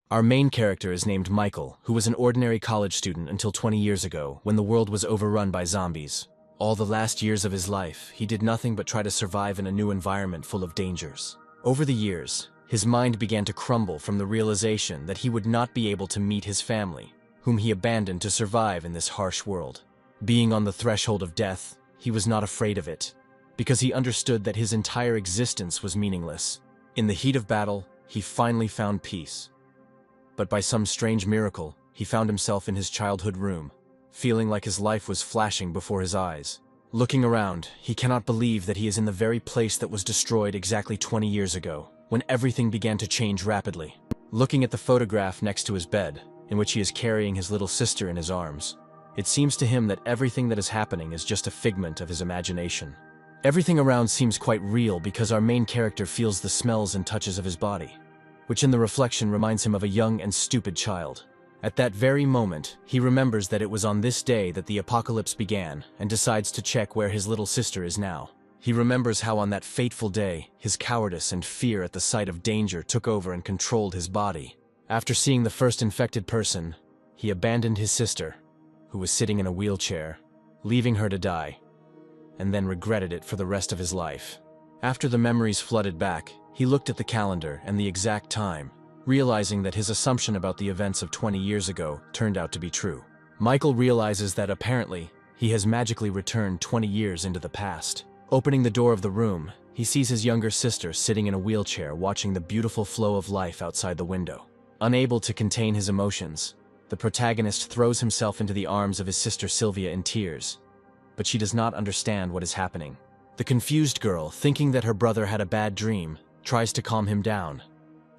Our main character is named Michael, who was an ordinary college student until 20 years ago, when the world was overrun by zombies. All the last years of his life, he did nothing but try to survive in a new environment full of dangers. Over the years, his mind began to crumble from the realization that he would not be able to meet his family, whom he abandoned to survive in this harsh world. Being on the threshold of death, he was not afraid of it, because he understood that his entire existence was meaningless. In the heat of battle, he finally found peace. But by some strange miracle, he found himself in his childhood room, feeling like his life was flashing before his eyes. Looking around, he cannot believe that he is in the very place that was destroyed exactly 20 years ago, when everything began to change rapidly. Looking at the photograph next to his bed, in which he is carrying his little sister in his arms, it seems to him that everything that is happening is just a figment of his imagination. Everything around seems quite real because our main character feels the smells and touches of his body, which in the reflection reminds him of a young and stupid child. At that very moment, he remembers that it was on this day that the apocalypse began and decides to check where his little sister is now. He remembers how on that fateful day, his cowardice and fear at the sight of danger took over and controlled his body. After seeing the first infected person, he abandoned his sister, who was sitting in a wheelchair, leaving her to die, and then regretted it for the rest of his life. After the memories flooded back, he looked at the calendar and the exact time, realizing that his assumption about the events of 20 years ago turned out to be true. Michael realizes that apparently, he has magically returned 20 years into the past. Opening the door of the room, he sees his younger sister sitting in a wheelchair watching the beautiful flow of life outside the window. Unable to contain his emotions, the protagonist throws himself into the arms of his sister Sylvia in tears, but she does not understand what is happening. The confused girl, thinking that her brother had a bad dream, tries to calm him down.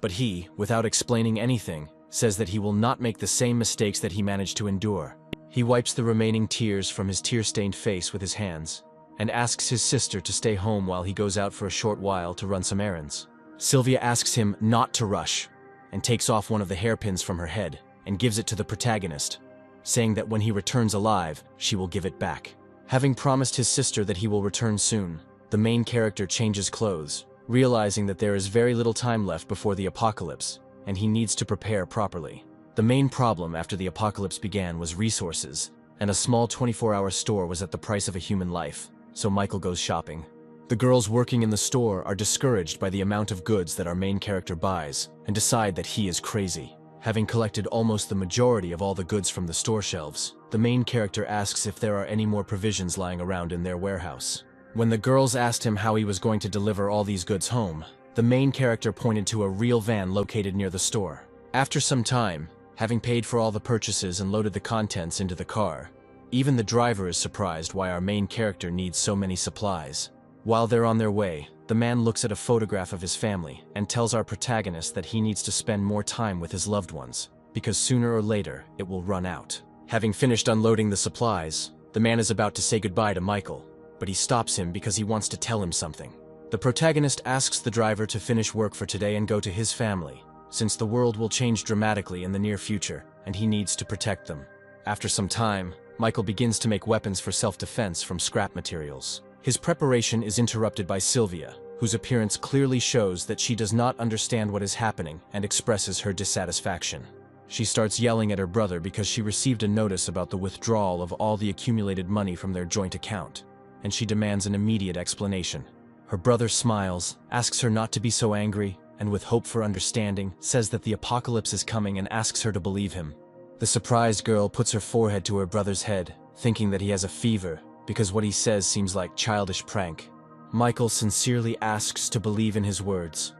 But he, without explaining anything, says that he will not make the same mistakes that he managed to endure. He wipes the remaining tears from his tear-stained face with his hands, and asks his sister to stay home while he goes out for a short while to run some errands. Sylvia asks him not to rush, and takes off one of the hairpins from her head and gives it to the protagonist, saying that when he returns alive, she will give it back. Having promised his sister that he will return soon, the main character changes clothes, realizing that there is very little time left before the apocalypse, and he needs to prepare properly. The main problem after the apocalypse began was resources, and a small 24-hour store was at the price of a human life, so Michael goes shopping. The girls working in the store are discouraged by the amount of goods that our main character buys, and decide that he is crazy. Having collected almost the majority of all the goods from the store shelves, the main character asks if there are any more provisions lying around in their warehouse. When the girls asked him how he was going to deliver all these goods home, the main character pointed to a real van located near the store. After some time, having paid for all the purchases and loaded the contents into the car, even the driver is surprised why our main character needs so many supplies. While they're on their way, the man looks at a photograph of his family and tells our protagonist that he needs to spend more time with his loved ones, because sooner or later it will run out. Having finished unloading the supplies, the man is about to say goodbye to Michael, but he stops him because he wants to tell him something. The protagonist asks the driver to finish work for today and go to his family, since the world will change dramatically in the near future, and he needs to protect them. After some time, Michael begins to make weapons for self-defense from scrap materials. His preparation is interrupted by Sylvia, whose appearance clearly shows that she does not understand what is happening and expresses her dissatisfaction. She starts yelling at her brother because she received a notice about the withdrawal of all the accumulated money from their joint account, and she demands an immediate explanation. Her brother smiles, asks her not to be so angry, and with hope for understanding, says that the apocalypse is coming and asks her to believe him. The surprised girl puts her forehead to her brother's head, thinking that he has a fever, because what he says seems like childish prank. Michael sincerely asks to believe in his words,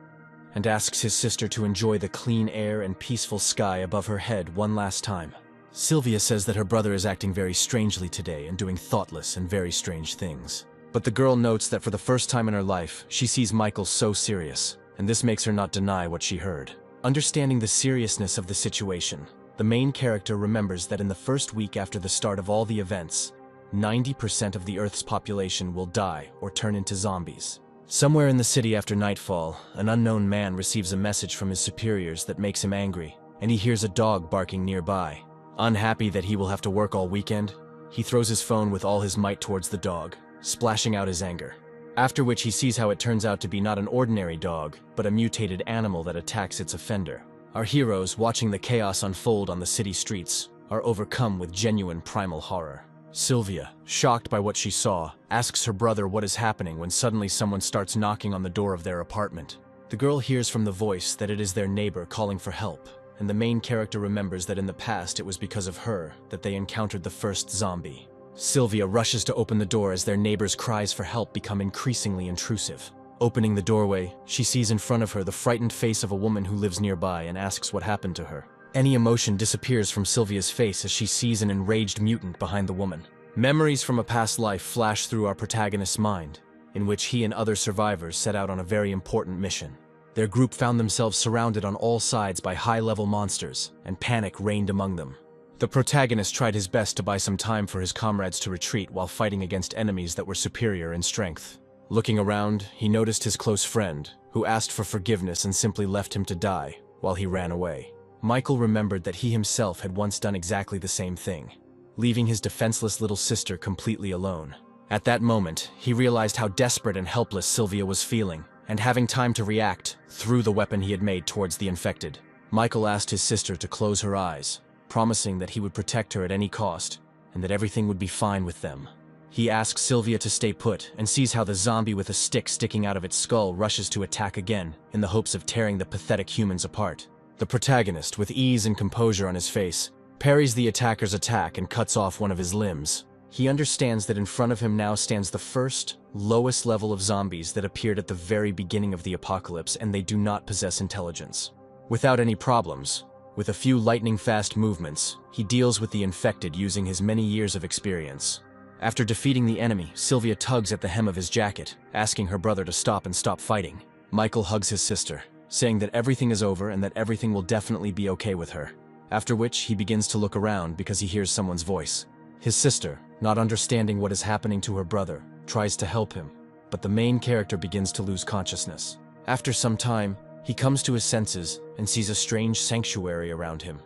and asks his sister to enjoy the clean air and peaceful sky above her head one last time. Sylvia says that her brother is acting very strangely today and doing thoughtless and very strange things. But the girl notes that for the first time in her life, she sees Michael so serious, and this makes her not deny what she heard. Understanding the seriousness of the situation, the main character remembers that in the first week after the start of all the events, 90% of the Earth's population will die or turn into zombies. Somewhere in the city after nightfall, an unknown man receives a message from his superiors that makes him angry, and he hears a dog barking nearby. Unhappy that he will have to work all weekend, he throws his phone with all his might towards the dog, splashing out his anger. After which he sees how it turns out to be not an ordinary dog, but a mutated animal that attacks its offender. Our heroes, watching the chaos unfold on the city streets, are overcome with genuine primal horror. Sylvia, shocked by what she saw, asks her brother what is happening when suddenly someone starts knocking on the door of their apartment. The girl hears from the voice that it is their neighbor calling for help, and the main character remembers that in the past it was because of her that they encountered the first zombie. Sylvia rushes to open the door as their neighbor's cries for help become increasingly intrusive. Opening the doorway, she sees in front of her the frightened face of a woman who lives nearby and asks what happened to her. Any emotion disappears from Sylvia's face as she sees an enraged mutant behind the woman. Memories from a past life flash through our protagonist's mind, in which he and other survivors set out on a very important mission. Their group found themselves surrounded on all sides by high-level monsters, and panic reigned among them. The protagonist tried his best to buy some time for his comrades to retreat while fighting against enemies that were superior in strength. Looking around, he noticed his close friend, who asked for forgiveness and simply left him to die while he ran away. Michael remembered that he himself had once done exactly the same thing, leaving his defenseless little sister completely alone. At that moment, he realized how desperate and helpless Sylvia was feeling, and having time to react, threw the weapon he had made towards the infected. Michael asked his sister to close her eyes, promising that he would protect her at any cost, and that everything would be fine with them. He asks Sylvia to stay put and sees how the zombie with a stick sticking out of its skull rushes to attack again, in the hopes of tearing the pathetic humans apart. The protagonist, with ease and composure on his face, parries the attacker's attack and cuts off one of his limbs. He understands that in front of him now stands the first, lowest level of zombies that appeared at the very beginning of the apocalypse, and they do not possess intelligence. Without any problems, with a few lightning-fast movements, he deals with the infected using his many years of experience. After defeating the enemy, Sylvia tugs at the hem of his jacket, asking her brother to stop and stop fighting. Michael hugs his sister, saying that everything is over and that everything will definitely be okay with her. After which, he begins to look around because he hears someone's voice. His sister, not understanding what is happening to her brother, tries to help him, but the main character begins to lose consciousness. After some time, he comes to his senses and sees a strange sanctuary around him,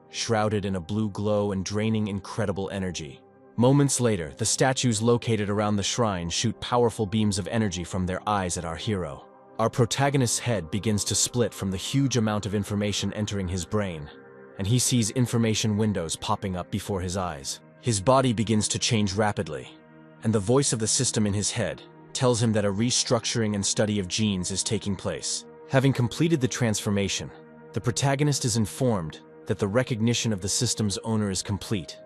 shrouded in a blue glow and draining incredible energy. Moments later, the statues located around the shrine shoot powerful beams of energy from their eyes at our hero. Our protagonist's head begins to split from the huge amount of information entering his brain, and he sees information windows popping up before his eyes. His body begins to change rapidly, and the voice of the system in his head tells him that a restructuring and study of genes is taking place. Having completed the transformation, the protagonist is informed that the recognition of the system's owner is complete,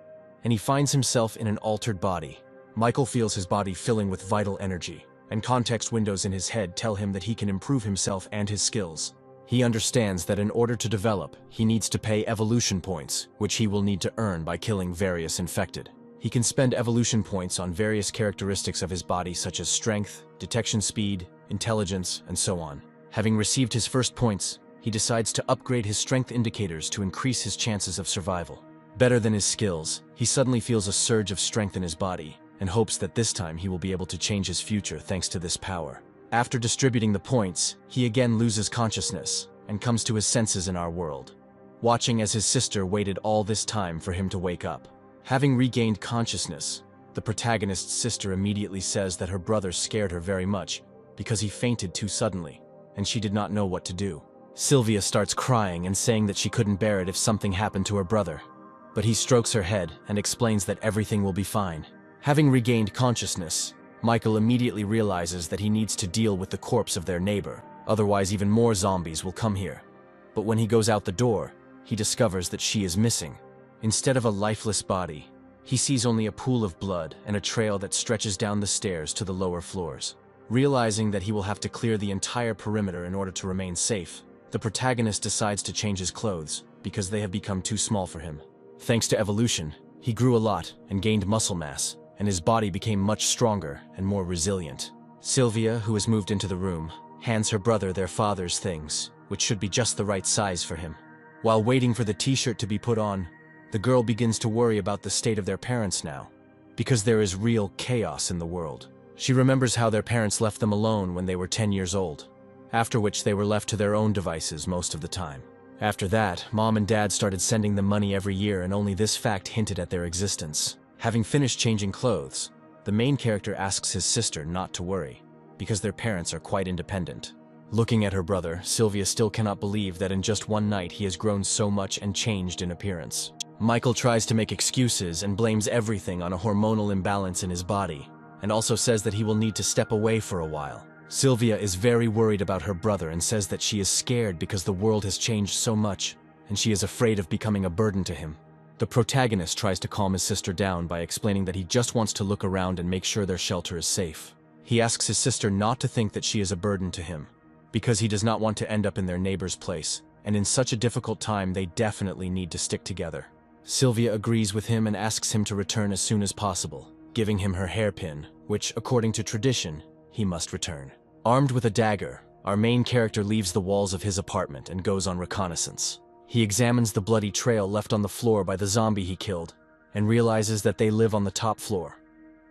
and he finds himself in an altered body. Michael feels his body filling with vital energy, and context windows in his head tell him that he can improve himself and his skills. He understands that in order to develop, he needs to pay evolution points, which he will need to earn by killing various infected. He can spend evolution points on various characteristics of his body such as strength, detection speed, intelligence, and so on. Having received his first points, he decides to upgrade his strength indicators to increase his chances of survival. Better than his skills, he suddenly feels a surge of strength in his body, and hopes that this time he will be able to change his future thanks to this power. After distributing the points, he again loses consciousness and comes to his senses in our world, watching as his sister waited all this time for him to wake up. Having regained consciousness, the protagonist's sister immediately says that her brother scared her very much because he fainted too suddenly, and she did not know what to do. Sylvia starts crying and saying that she couldn't bear it if something happened to her brother, but he strokes her head and explains that everything will be fine. Having regained consciousness, Michael immediately realizes that he needs to deal with the corpse of their neighbor, otherwise even more zombies will come here. But when he goes out the door, he discovers that she is missing. Instead of a lifeless body, he sees only a pool of blood and a trail that stretches down the stairs to the lower floors. Realizing that he will have to clear the entire perimeter in order to remain safe, the protagonist decides to change his clothes because they have become too small for him. Thanks to evolution, he grew a lot and gained muscle mass, and his body became much stronger and more resilient. Sylvia, who has moved into the room, hands her brother their father's things, which should be just the right size for him. While waiting for the t-shirt to be put on, the girl begins to worry about the state of their parents now, because there is real chaos in the world. She remembers how their parents left them alone when they were 10 years old, after which they were left to their own devices most of the time. After that, Mom and Dad started sending them money every year, and only this fact hinted at their existence. Having finished changing clothes, the main character asks his sister not to worry, because their parents are quite independent. Looking at her brother, Sylvia still cannot believe that in just one night he has grown so much and changed in appearance. Michael tries to make excuses and blames everything on a hormonal imbalance in his body, and also says that he will need to step away for a while. Sylvia is very worried about her brother and says that she is scared because the world has changed so much, and she is afraid of becoming a burden to him. The protagonist tries to calm his sister down by explaining that he just wants to look around and make sure their shelter is safe. He asks his sister not to think that she is a burden to him, because he does not want to end up in their neighbor's place, and in such a difficult time they definitely need to stick together. Sylvia agrees with him and asks him to return as soon as possible, giving him her hairpin, which, according to tradition, he must return. Armed with a dagger, our main character leaves the walls of his apartment and goes on reconnaissance. He examines the bloody trail left on the floor by the zombie he killed, and realizes that they live on the top floor.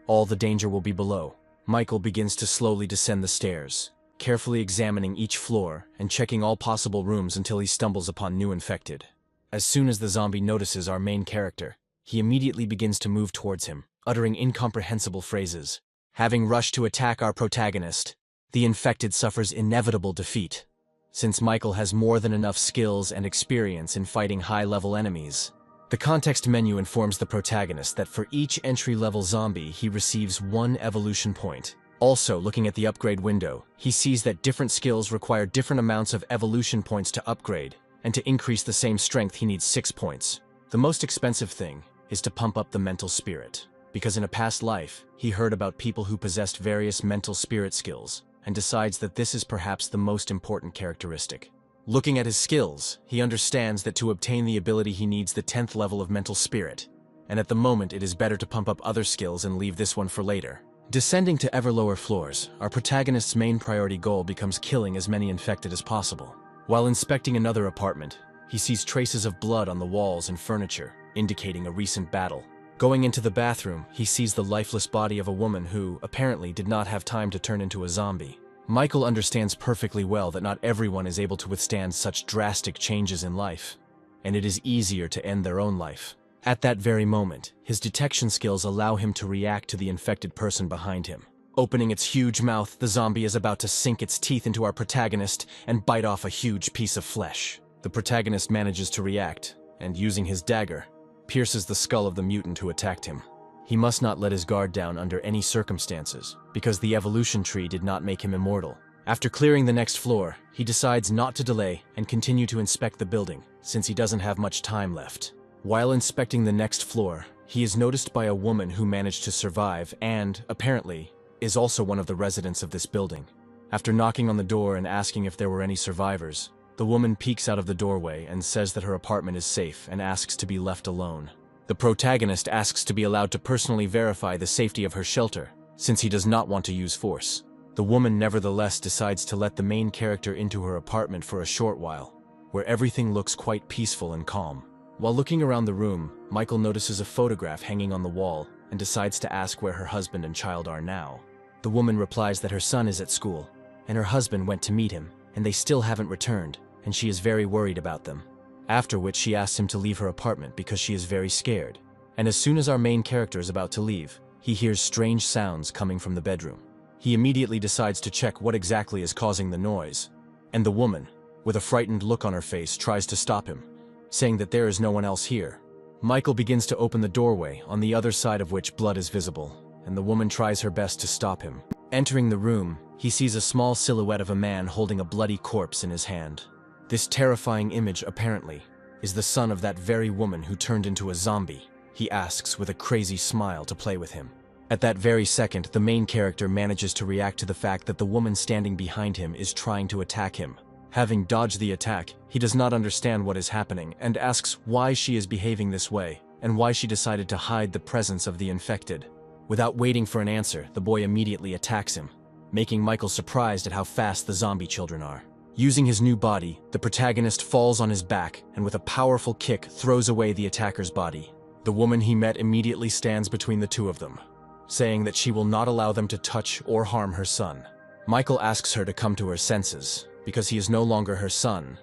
All the danger will be below. Michael begins to slowly descend the stairs, carefully examining each floor and checking all possible rooms until he stumbles upon new infected. As soon as the zombie notices our main character, he immediately begins to move towards him, uttering incomprehensible phrases. Having rushed to attack our protagonist, the infected suffers inevitable defeat. Since Michael has more than enough skills and experience in fighting high-level enemies, the context menu informs the protagonist that for each entry-level zombie he receives 1 evolution point. Also, looking at the upgrade window, he sees that different skills require different amounts of evolution points to upgrade, and to increase the same strength he needs 6 points. The most expensive thing is to pump up the mental spirit, because in a past life, he heard about people who possessed various mental spirit skills, and decides that this is perhaps the most important characteristic. Looking at his skills, he understands that to obtain the ability he needs the 10th level of mental spirit, and at the moment it is better to pump up other skills and leave this one for later. Descending to ever lower floors, our protagonist's main priority goal becomes killing as many infected as possible. While inspecting another apartment, he sees traces of blood on the walls and furniture, indicating a recent battle. Going into the bathroom, he sees the lifeless body of a woman who, apparently, did not have time to turn into a zombie. Michael understands perfectly well that not everyone is able to withstand such drastic changes in life, and it is easier to end their own life. At that very moment, his detection skills allow him to react to the infected person behind him. Opening its huge mouth, the zombie is about to sink its teeth into our protagonist and bite off a huge piece of flesh. The protagonist manages to react, and using his dagger, pierces the skull of the mutant who attacked him. He must not let his guard down under any circumstances, because the evolution tree did not make him immortal. After clearing the next floor, he decides not to delay and continue to inspect the building, since he doesn't have much time left. While inspecting the next floor, he is noticed by a woman who managed to survive and, apparently, is also one of the residents of this building. After knocking on the door and asking if there were any survivors, the woman peeks out of the doorway and says that her apartment is safe and asks to be left alone. The protagonist asks to be allowed to personally verify the safety of her shelter, since he does not want to use force. The woman nevertheless decides to let the main character into her apartment for a short while, where everything looks quite peaceful and calm. While looking around the room, Michael notices a photograph hanging on the wall and decides to ask where her husband and child are now. The woman replies that her son is at school, and her husband went to meet him, and they still haven't returned, and she is very worried about them. After which she asks him to leave her apartment because she is very scared. And as soon as our main character is about to leave, he hears strange sounds coming from the bedroom. He immediately decides to check what exactly is causing the noise, and the woman, with a frightened look on her face, tries to stop him, saying that there is no one else here. Michael begins to open the doorway, on the other side of which blood is visible, and the woman tries her best to stop him. Entering the room, he sees a small silhouette of a man holding a bloody corpse in his hand. This terrifying image, apparently, is the son of that very woman who turned into a zombie, he asks with a crazy smile to play with him. At that very second, the main character manages to react to the fact that the woman standing behind him is trying to attack him. Having dodged the attack, he does not understand what is happening and asks why she is behaving this way and why she decided to hide the presence of the infected. Without waiting for an answer, the boy immediately attacks him, making Michael surprised at how fast the zombie children are. Using his new body, the protagonist falls on his back and with a powerful kick throws away the attacker's body. The woman he met immediately stands between the two of them, saying that she will not allow them to touch or harm her son. Michael asks her to come to her senses, because he is no longer her son,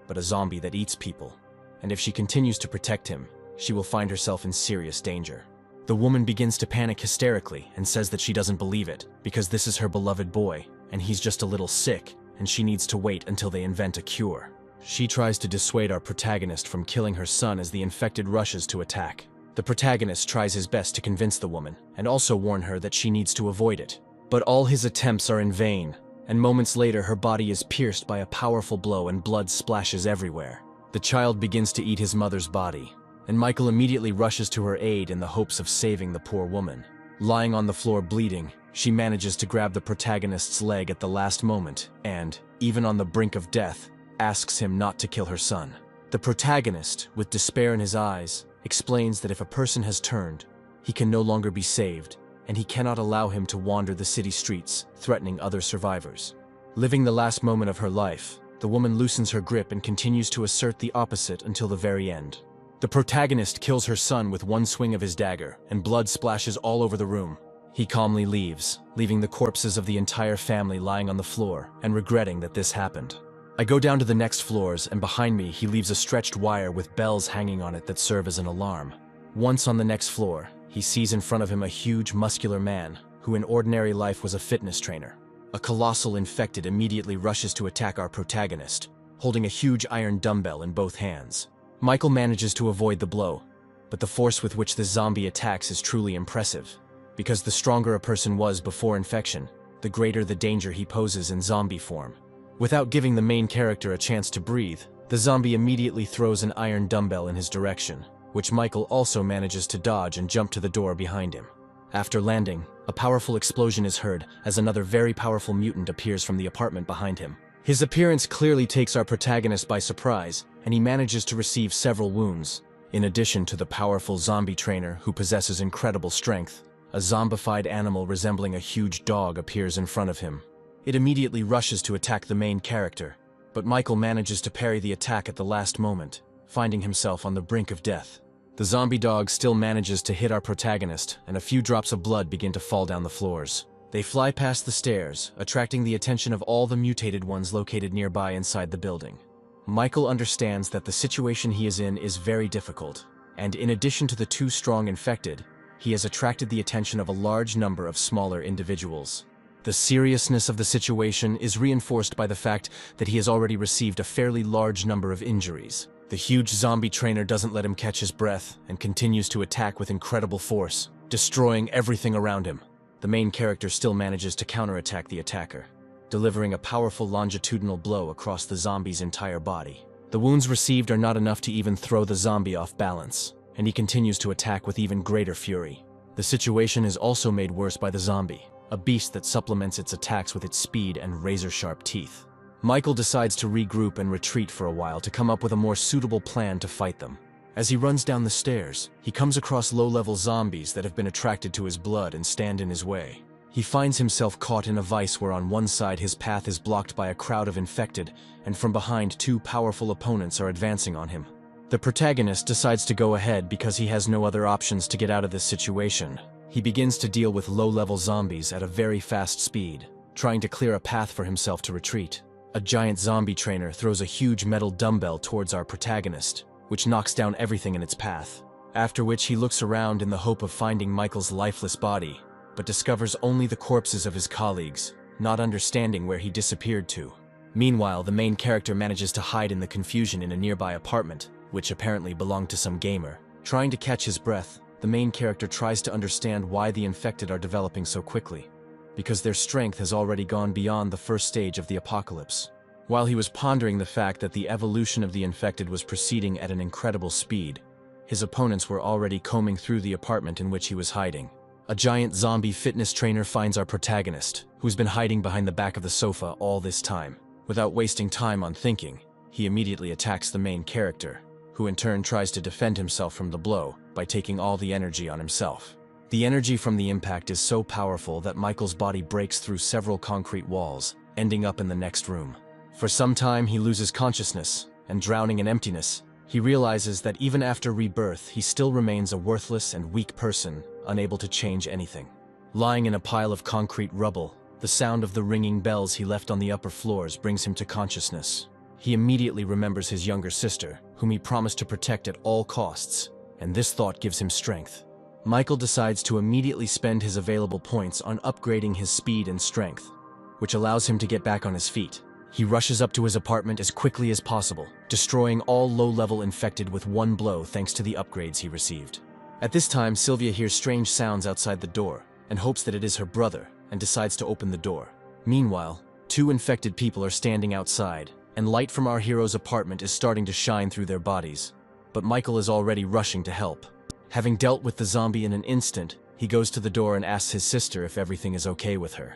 but a zombie that eats people, and if she continues to protect him, she will find herself in serious danger. The woman begins to panic hysterically and says that she doesn't believe it, because this is her beloved boy, and he's just a little sick, and she needs to wait until they invent a cure. She tries to dissuade our protagonist from killing her son as the infected rushes to attack. The protagonist tries his best to convince the woman, and also warn her that she needs to avoid it. But all his attempts are in vain, and moments later her body is pierced by a powerful blow and blood splashes everywhere. The child begins to eat his mother's body, and Michael immediately rushes to her aid in the hopes of saving the poor woman. Lying on the floor bleeding, she manages to grab the protagonist's leg at the last moment and, even on the brink of death, asks him not to kill her son. The protagonist, with despair in his eyes, explains that if a person has turned, he can no longer be saved, and he cannot allow him to wander the city streets, threatening other survivors. Living the last moment of her life, the woman loosens her grip and continues to assert the opposite until the very end. The protagonist kills her son with one swing of his dagger, and blood splashes all over the room. He calmly leaves, leaving the corpses of the entire family lying on the floor and regretting that this happened. I go down to the next floors, and behind me he leaves a stretched wire with bells hanging on it that serve as an alarm. Once on the next floor, he sees in front of him a huge, muscular man, who in ordinary life was a fitness trainer. A colossal infected immediately rushes to attack our protagonist, holding a huge iron dumbbell in both hands. Michael manages to avoid the blow, but the force with which this zombie attacks is truly impressive. Because the stronger a person was before infection, the greater the danger he poses in zombie form. Without giving the main character a chance to breathe, the zombie immediately throws an iron dumbbell in his direction, which Michael also manages to dodge and jump to the door behind him. After landing, a powerful explosion is heard as another very powerful mutant appears from the apartment behind him. His appearance clearly takes our protagonist by surprise, and he manages to receive several wounds. In addition to the powerful zombie trainer who possesses incredible strength, a zombified animal resembling a huge dog appears in front of him. It immediately rushes to attack the main character, but Michael manages to parry the attack at the last moment, finding himself on the brink of death. The zombie dog still manages to hit our protagonist, and a few drops of blood begin to fall down the floors. They fly past the stairs, attracting the attention of all the mutated ones located nearby inside the building. Michael understands that the situation he is in is very difficult, and in addition to the two strong infected, he has attracted the attention of a large number of smaller individuals. The seriousness of the situation is reinforced by the fact that he has already received a fairly large number of injuries. The huge zombie trainer doesn't let him catch his breath and continues to attack with incredible force, destroying everything around him. The main character still manages to counterattack the attacker, delivering a powerful longitudinal blow across the zombie's entire body. The wounds received are not enough to even throw the zombie off balance, and he continues to attack with even greater fury. The situation is also made worse by the zombie, a beast that supplements its attacks with its speed and razor-sharp teeth. Michael decides to regroup and retreat for a while to come up with a more suitable plan to fight them. As he runs down the stairs, he comes across low-level zombies that have been attracted to his blood and stand in his way. He finds himself caught in a vice where on one side his path is blocked by a crowd of infected, and from behind two powerful opponents are advancing on him. The protagonist decides to go ahead because he has no other options to get out of this situation. He begins to deal with low-level zombies at a very fast speed, trying to clear a path for himself to retreat. A giant zombie trainer throws a huge metal dumbbell towards our protagonist, which knocks down everything in its path. After which he looks around in the hope of finding Michael's lifeless body, but discovers only the corpses of his colleagues, not understanding where he disappeared to. Meanwhile, the main character manages to hide in the confusion in a nearby apartment, which apparently belonged to some gamer. Trying to catch his breath, the main character tries to understand why the infected are developing so quickly, because their strength has already gone beyond the first stage of the apocalypse. While he was pondering the fact that the evolution of the infected was proceeding at an incredible speed, his opponents were already combing through the apartment in which he was hiding. A giant zombie fitness trainer finds our protagonist, who's been hiding behind the back of the sofa all this time. Without wasting time on thinking, he immediately attacks the main character, who in turn tries to defend himself from the blow by taking all the energy on himself. The energy from the impact is so powerful that Michael's body breaks through several concrete walls, ending up in the next room. For some time he loses consciousness, and drowning in emptiness, he realizes that even after rebirth he still remains a worthless and weak person, unable to change anything. Lying in a pile of concrete rubble, the sound of the ringing bells he left on the upper floors brings him to consciousness. He immediately remembers his younger sister, whom he promised to protect at all costs, and this thought gives him strength. Michael decides to immediately spend his available points on upgrading his speed and strength, which allows him to get back on his feet. He rushes up to his apartment as quickly as possible, destroying all low-level infected with one blow thanks to the upgrades he received. At this time, Sylvia hears strange sounds outside the door and hopes that it is her brother and decides to open the door. Meanwhile, 2 infected people are standing outside, and light from our hero's apartment is starting to shine through their bodies. But Michael is already rushing to help. Having dealt with the zombie in an instant, he goes to the door and asks his sister if everything is okay with her,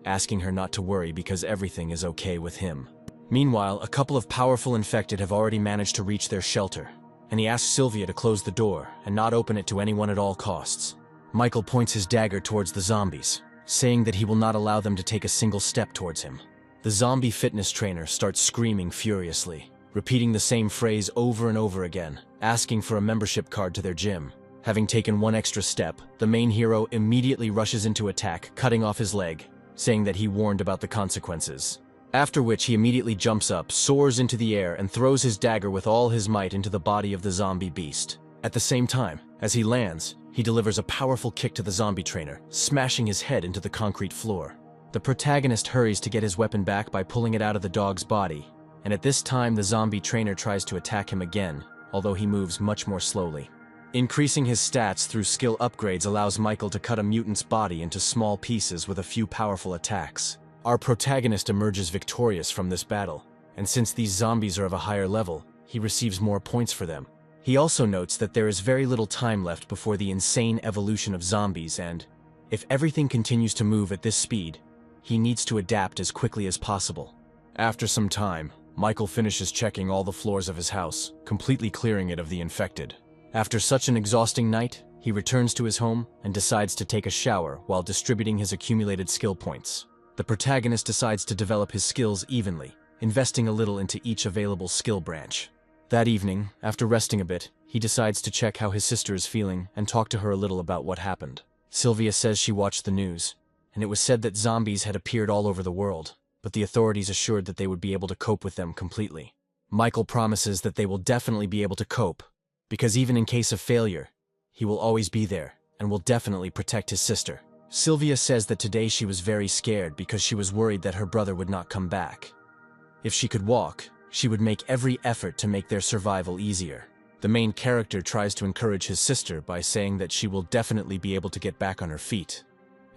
asking her not to worry because everything is okay with him. Meanwhile, a couple of powerful infected have already managed to reach their shelter, and he asks Sylvia to close the door and not open it to anyone at all costs. Michael points his dagger towards the zombies, saying that he will not allow them to take a single step towards him. The zombie fitness trainer starts screaming furiously, repeating the same phrase over and over again, asking for a membership card to their gym. Having taken one extra step, the main hero immediately rushes into attack, cutting off his leg, saying that he warned about the consequences. After which he immediately jumps up, soars into the air, and throws his dagger with all his might into the body of the zombie beast. At the same time, as he lands, he delivers a powerful kick to the zombie trainer, smashing his head into the concrete floor. The protagonist hurries to get his weapon back by pulling it out of the dog's body, and at this time the zombie trainer tries to attack him again, although he moves much more slowly. Increasing his stats through skill upgrades allows Michael to cut a mutant's body into small pieces with a few powerful attacks. Our protagonist emerges victorious from this battle, and since these zombies are of a higher level, he receives more points for them. He also notes that there is very little time left before the insane evolution of zombies, and if everything continues to move at this speed, he needs to adapt as quickly as possible. After some time, Michael finishes checking all the floors of his house, completely clearing it of the infected. After such an exhausting night, he returns to his home and decides to take a shower while distributing his accumulated skill points. The protagonist decides to develop his skills evenly, investing a little into each available skill branch. That evening, after resting a bit, he decides to check how his sister is feeling and talk to her a little about what happened. Sylvia says she watched the news, and it was said that zombies had appeared all over the world, but the authorities assured that they would be able to cope with them completely. Michael promises that they will definitely be able to cope, because even in case of failure, he will always be there and will definitely protect his sister. Sylvia says that today she was very scared because she was worried that her brother would not come back. If she could walk, she would make every effort to make their survival easier. The main character tries to encourage his sister by saying that she will definitely be able to get back on her feet,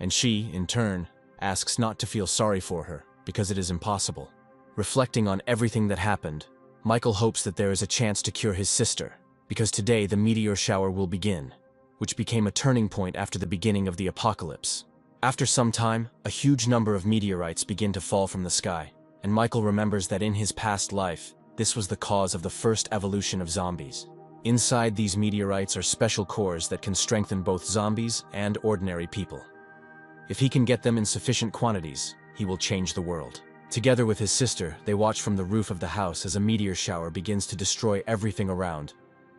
and she, in turn, asks not to feel sorry for her because it is impossible. Reflecting on everything that happened, Michael hopes that there is a chance to cure his sister, because today the meteor shower will begin, which became a turning point after the beginning of the apocalypse. After some time, a huge number of meteorites begin to fall from the sky, and Michael remembers that in his past life, this was the cause of the first evolution of zombies. Inside these meteorites are special cores that can strengthen both zombies and ordinary people. If he can get them in sufficient quantities, he will change the world. Together with his sister, they watch from the roof of the house as a meteor shower begins to destroy everything around,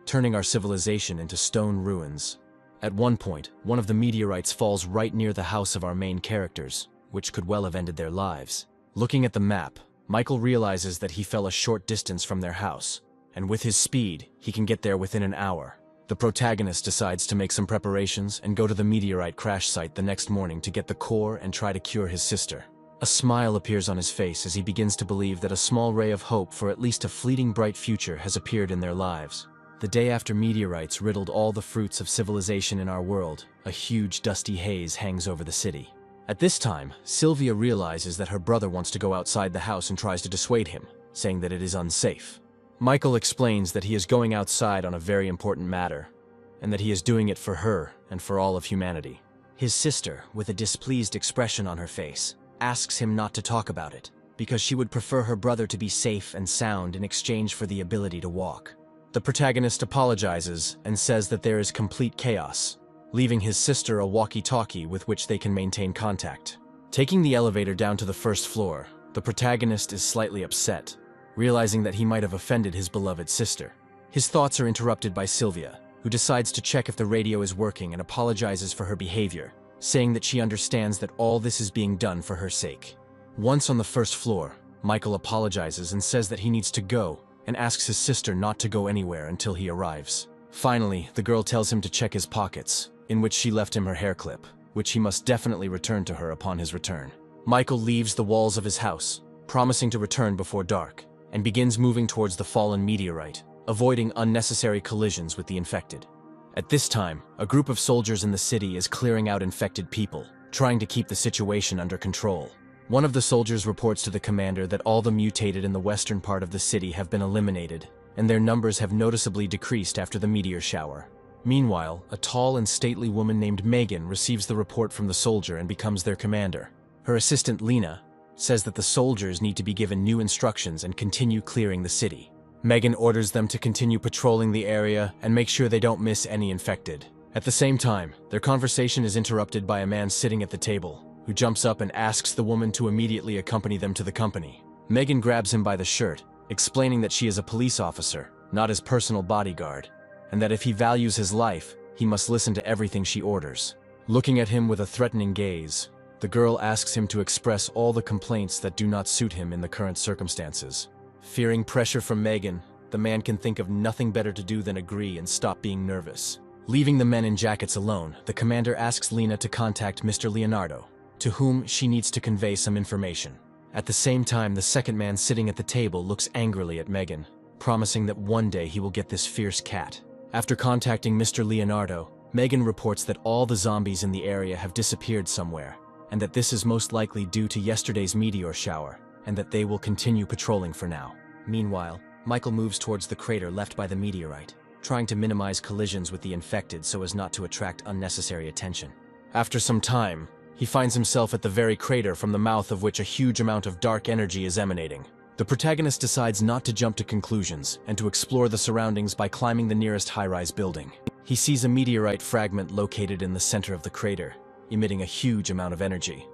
turning our civilization into stone ruins. At one point, one of the meteorites falls right near the house of our main characters, which could well have ended their lives. Looking at the map, Michael realizes that he fell a short distance from their house, and with his speed, he can get there within an hour. The protagonist decides to make some preparations and go to the meteorite crash site the next morning to get the core and try to cure his sister. A smile appears on his face as he begins to believe that a small ray of hope for at least a fleeting bright future has appeared in their lives. The day after meteorites riddled all the fruits of civilization in our world, a huge dusty haze hangs over the city. At this time, Sylvia realizes that her brother wants to go outside the house and tries to dissuade him, saying that it is unsafe. Michael explains that he is going outside on a very important matter, and that he is doing it for her and for all of humanity. His sister, with a displeased expression on her face, asks him not to talk about it, because she would prefer her brother to be safe and sound in exchange for the ability to walk. The protagonist apologizes and says that there is complete chaos, leaving his sister a walkie-talkie with which they can maintain contact. Taking the elevator down to the first floor, the protagonist is slightly upset, realizing that he might have offended his beloved sister. His thoughts are interrupted by Sylvia, who decides to check if the radio is working and apologizes for her behavior, saying that she understands that all this is being done for her sake. Once on the first floor, Michael apologizes and says that he needs to go, and asks his sister not to go anywhere until he arrives. Finally, the girl tells him to check his pockets, in which she left him her hair clip, which he must definitely return to her upon his return. Michael leaves the walls of his house, promising to return before dark, and begins moving towards the fallen meteorite, avoiding unnecessary collisions with the infected. At this time, a group of soldiers in the city is clearing out infected people, trying to keep the situation under control. One of the soldiers reports to the commander that all the mutated in the western part of the city have been eliminated, and their numbers have noticeably decreased after the meteor shower. Meanwhile, a tall and stately woman named Megan receives the report from the soldier and becomes their commander. Her assistant Lena says that the soldiers need to be given new instructions and continue clearing the city. Megan orders them to continue patrolling the area and make sure they don't miss any infected. At the same time, their conversation is interrupted by a man sitting at the table, who jumps up and asks the woman to immediately accompany them to the company. Megan grabs him by the shirt, explaining that she is a police officer, not his personal bodyguard, and that if he values his life, he must listen to everything she orders. Looking at him with a threatening gaze, the girl asks him to express all the complaints that do not suit him in the current circumstances. Fearing pressure from Megan, the man can think of nothing better to do than agree and stop being nervous. Leaving the men in jackets alone, the commander asks Lena to contact Mr. Leonardo, to whom she needs to convey some information. At the same time, the second man sitting at the table looks angrily at Megan, promising that one day he will get this fierce cat. After contacting Mr. Leonardo, Megan reports that all the zombies in the area have disappeared somewhere, and that this is most likely due to yesterday's meteor shower, and that they will continue patrolling for now. Meanwhile, Michael moves towards the crater left by the meteorite, trying to minimize collisions with the infected so as not to attract unnecessary attention. After some time, he finds himself at the very crater from the mouth of which a huge amount of dark energy is emanating. The protagonist decides not to jump to conclusions and to explore the surroundings by climbing the nearest high-rise building. He sees a meteorite fragment located in the center of the crater, emitting a huge amount of energy.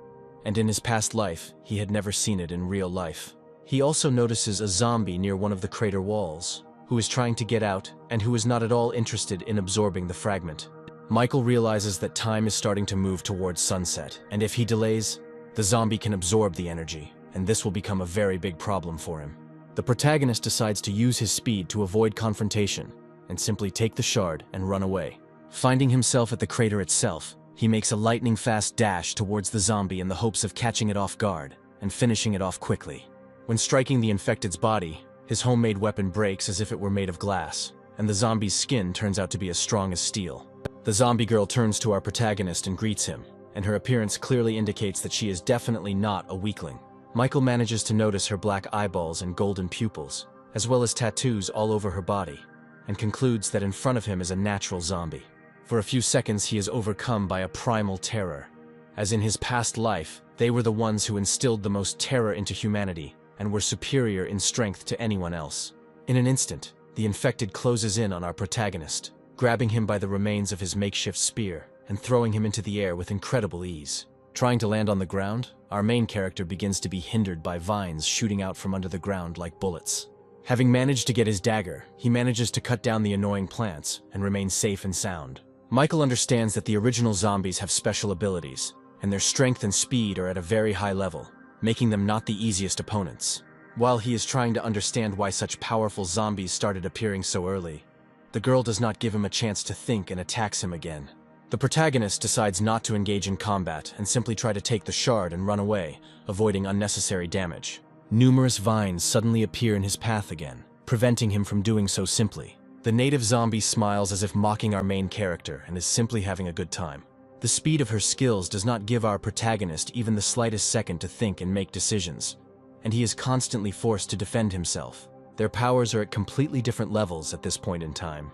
And in his past life, he had never seen it in real life. He also notices a zombie near one of the crater walls, who is trying to get out and who is not at all interested in absorbing the fragment. Michael realizes that time is starting to move towards sunset, and if he delays, the zombie can absorb the energy, and this will become a very big problem for him. The protagonist decides to use his speed to avoid confrontation, and simply take the shard and run away. Finding himself at the crater itself, he makes a lightning-fast dash towards the zombie in the hopes of catching it off guard and finishing it off quickly. When striking the infected's body, his homemade weapon breaks as if it were made of glass, and the zombie's skin turns out to be as strong as steel. The zombie girl turns to our protagonist and greets him, and her appearance clearly indicates that she is definitely not a weakling. Michael manages to notice her black eyeballs and golden pupils, as well as tattoos all over her body, and concludes that in front of him is a natural zombie. For a few seconds he is overcome by a primal terror. As in his past life, they were the ones who instilled the most terror into humanity and were superior in strength to anyone else. In an instant, the infected closes in on our protagonist, grabbing him by the remains of his makeshift spear and throwing him into the air with incredible ease. Trying to land on the ground, our main character begins to be hindered by vines shooting out from under the ground like bullets. Having managed to get his dagger, he manages to cut down the annoying plants and remain safe and sound. Michael understands that the original zombies have special abilities, and their strength and speed are at a very high level, making them not the easiest opponents. While he is trying to understand why such powerful zombies started appearing so early, the girl does not give him a chance to think and attacks him again. The protagonist decides not to engage in combat and simply try to take the shard and run away, avoiding unnecessary damage. Numerous vines suddenly appear in his path again, preventing him from doing so simply. The native zombie smiles as if mocking our main character and is simply having a good time. The speed of her skills does not give our protagonist even the slightest second to think and make decisions, and he is constantly forced to defend himself. Their powers are at completely different levels at this point in time,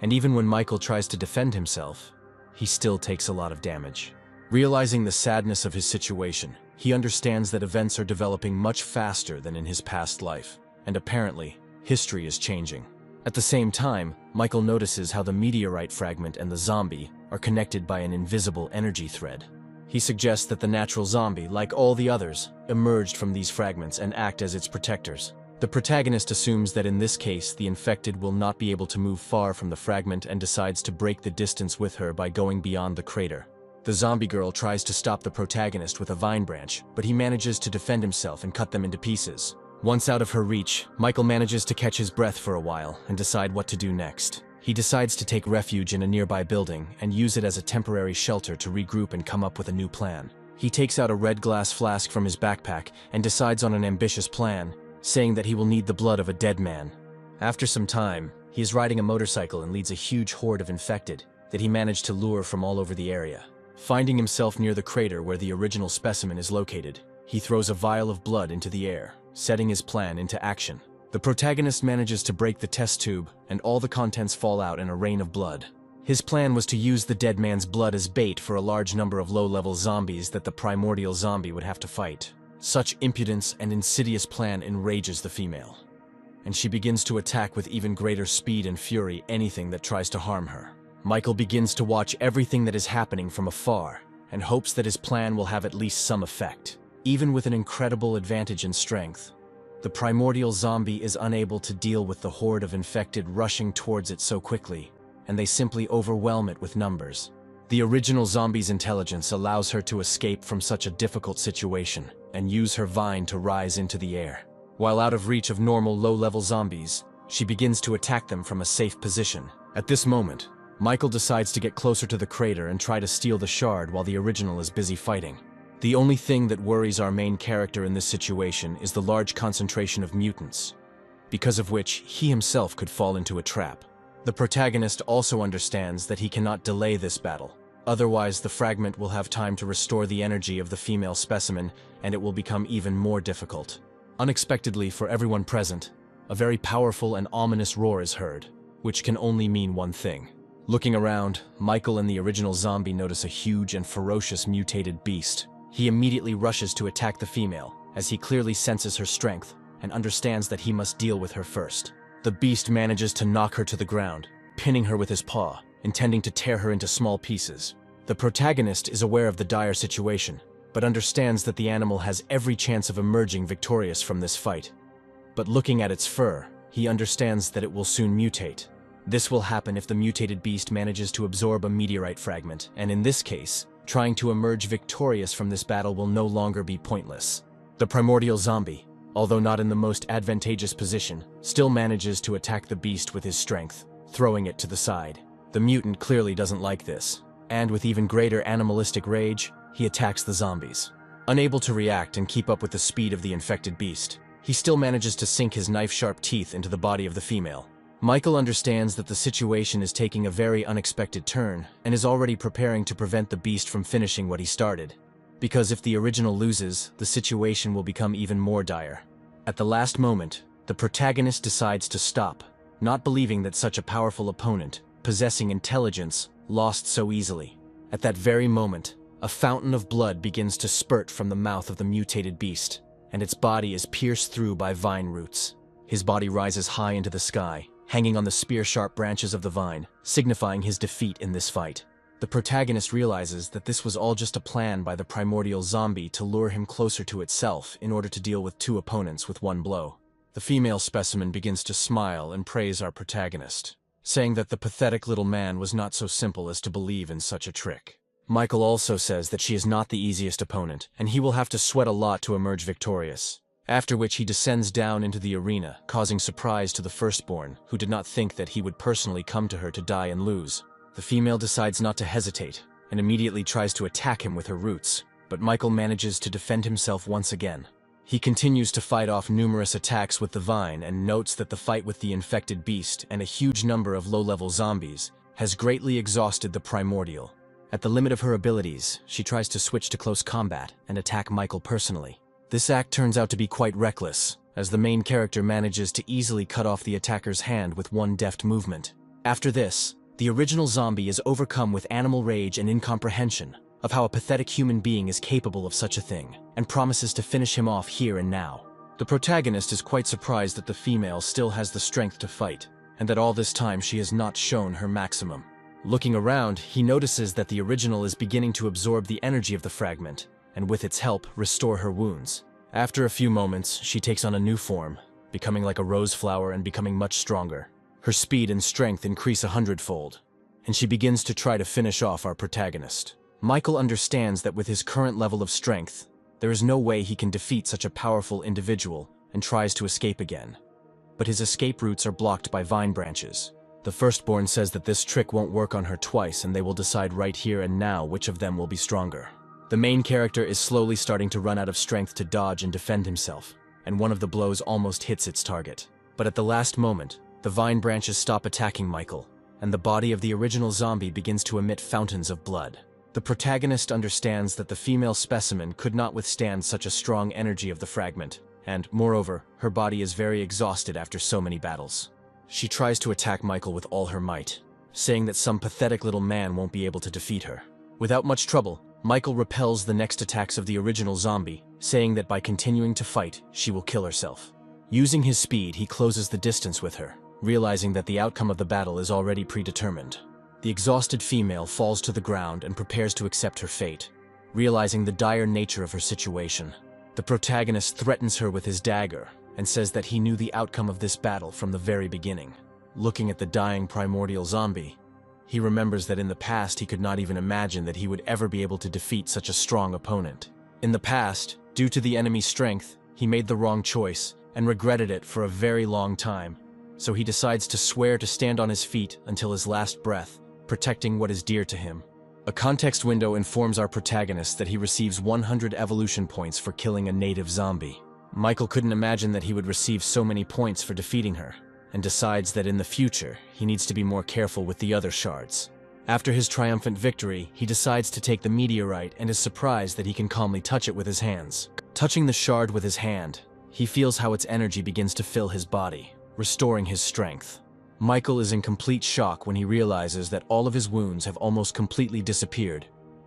and even when Michael tries to defend himself, he still takes a lot of damage. Realizing the sadness of his situation, he understands that events are developing much faster than in his past life, and apparently, history is changing. At the same time, Michael notices how the meteorite fragment and the zombie are connected by an invisible energy thread. He suggests that the natural zombie, like all the others, emerged from these fragments and act as its protectors. The protagonist assumes that in this case, the infected will not be able to move far from the fragment and decides to break the distance with her by going beyond the crater. The zombie girl tries to stop the protagonist with a vine branch, but he manages to defend himself and cut them into pieces. Once out of her reach, Michael manages to catch his breath for a while and decide what to do next. He decides to take refuge in a nearby building and use it as a temporary shelter to regroup and come up with a new plan. He takes out a red glass flask from his backpack and decides on an ambitious plan, saying that he will need the blood of a dead man. After some time, he is riding a motorcycle and leads a huge horde of infected that he managed to lure from all over the area. Finding himself near the crater where the original specimen is located, he throws a vial of blood into the air, setting his plan into action. The protagonist manages to break the test tube, and all the contents fall out in a rain of blood. His plan was to use the dead man's blood as bait for a large number of low-level zombies that the primordial zombie would have to fight. Such impudence and insidious plan enrages the female, and she begins to attack with even greater speed and fury anything that tries to harm her. Michael begins to watch everything that is happening from afar, and hopes that his plan will have at least some effect. Even with an incredible advantage in strength, the primordial zombie is unable to deal with the horde of infected rushing towards it so quickly, and they simply overwhelm it with numbers. The original zombie's intelligence allows her to escape from such a difficult situation and use her vine to rise into the air. While out of reach of normal low-level zombies, she begins to attack them from a safe position. At this moment, Michael decides to get closer to the crater and try to steal the shard while the original is busy fighting. The only thing that worries our main character in this situation is the large concentration of mutants, because of which he himself could fall into a trap. The protagonist also understands that he cannot delay this battle, otherwise the fragment will have time to restore the energy of the female specimen and it will become even more difficult. Unexpectedly for everyone present, a very powerful and ominous roar is heard, which can only mean one thing. Looking around, Michael and the original zombie notice a huge and ferocious mutated beast. He immediately rushes to attack the female, as he clearly senses her strength and understands that he must deal with her first. The beast manages to knock her to the ground, pinning her with his paw, intending to tear her into small pieces. The protagonist is aware of the dire situation, but understands that the animal has every chance of emerging victorious from this fight. But looking at its fur, he understands that it will soon mutate. This will happen if the mutated beast manages to absorb a meteorite fragment, and in this case, trying to emerge victorious from this battle will no longer be pointless. The primordial zombie, although not in the most advantageous position, still manages to attack the beast with his strength, throwing it to the side. The mutant clearly doesn't like this, and with even greater animalistic rage, he attacks the zombies. Unable to react and keep up with the speed of the infected beast, he still manages to sink his knife-sharp teeth into the body of the female. Michael understands that the situation is taking a very unexpected turn and is already preparing to prevent the beast from finishing what he started. Because if the original loses, the situation will become even more dire. At the last moment, the protagonist decides to stop, not believing that such a powerful opponent, possessing intelligence, lost so easily. At that very moment, a fountain of blood begins to spurt from the mouth of the mutated beast, and its body is pierced through by vine roots. His body rises high into the sky, hanging on the spear-sharp branches of the vine, signifying his defeat in this fight. The protagonist realizes that this was all just a plan by the primordial zombie to lure him closer to itself in order to deal with two opponents with one blow. The female specimen begins to smile and praise our protagonist, saying that the pathetic little man was not so simple as to believe in such a trick. Michael also says that she is not the easiest opponent, and he will have to sweat a lot to emerge victorious. After which he descends down into the arena, causing surprise to the firstborn, who did not think that he would personally come to her to die and lose. The female decides not to hesitate, and immediately tries to attack him with her roots, but Michael manages to defend himself once again. He continues to fight off numerous attacks with the vine and notes that the fight with the infected beast and a huge number of low-level zombies has greatly exhausted the primordial. At the limit of her abilities, she tries to switch to close combat and attack Michael personally. This act turns out to be quite reckless, as the main character manages to easily cut off the attacker's hand with one deft movement. After this, the original zombie is overcome with animal rage and incomprehension of how a pathetic human being is capable of such a thing, and promises to finish him off here and now. The protagonist is quite surprised that the female still has the strength to fight, and that all this time she has not shown her maximum. Looking around, he notices that the original is beginning to absorb the energy of the fragment, and with its help, restore her wounds. After a few moments, she takes on a new form, becoming like a rose flower and becoming much stronger. Her speed and strength increase 100-fold, and she begins to try to finish off our protagonist. Michael understands that with his current level of strength, there is no way he can defeat such a powerful individual and tries to escape again. But his escape routes are blocked by vine branches. The firstborn says that this trick won't work on her twice and they will decide right here and now which of them will be stronger. The main character is slowly starting to run out of strength to dodge and defend himself, and one of the blows almost hits its target. But at the last moment, the vine branches stop attacking Michael, and the body of the original zombie begins to emit fountains of blood. The protagonist understands that the female specimen could not withstand such a strong energy of the fragment, and, moreover, her body is very exhausted after so many battles. She tries to attack Michael with all her might, saying that some pathetic little man won't be able to defeat her. Without much trouble, Michael repels the next attacks of the original zombie, saying that by continuing to fight, she will kill herself. Using his speed, he closes the distance with her, realizing that the outcome of the battle is already predetermined. The exhausted female falls to the ground and prepares to accept her fate, realizing the dire nature of her situation. The protagonist threatens her with his dagger and says that he knew the outcome of this battle from the very beginning. Looking at the dying primordial zombie, he remembers that in the past he could not even imagine that he would ever be able to defeat such a strong opponent. In the past, due to the enemy's strength, he made the wrong choice and regretted it for a very long time. So he decides to swear to stand on his feet until his last breath, protecting what is dear to him. A context window informs our protagonist that he receives 100 evolution points for killing a native zombie. Michael couldn't imagine that he would receive so many points for defeating her, and decides that in the future, he needs to be more careful with the other shards. After his triumphant victory, he decides to take the meteorite and is surprised that he can calmly touch it with his hands. Touching the shard with his hand, he feels how its energy begins to fill his body, restoring his strength. Michael is in complete shock when he realizes that all of his wounds have almost completely disappeared,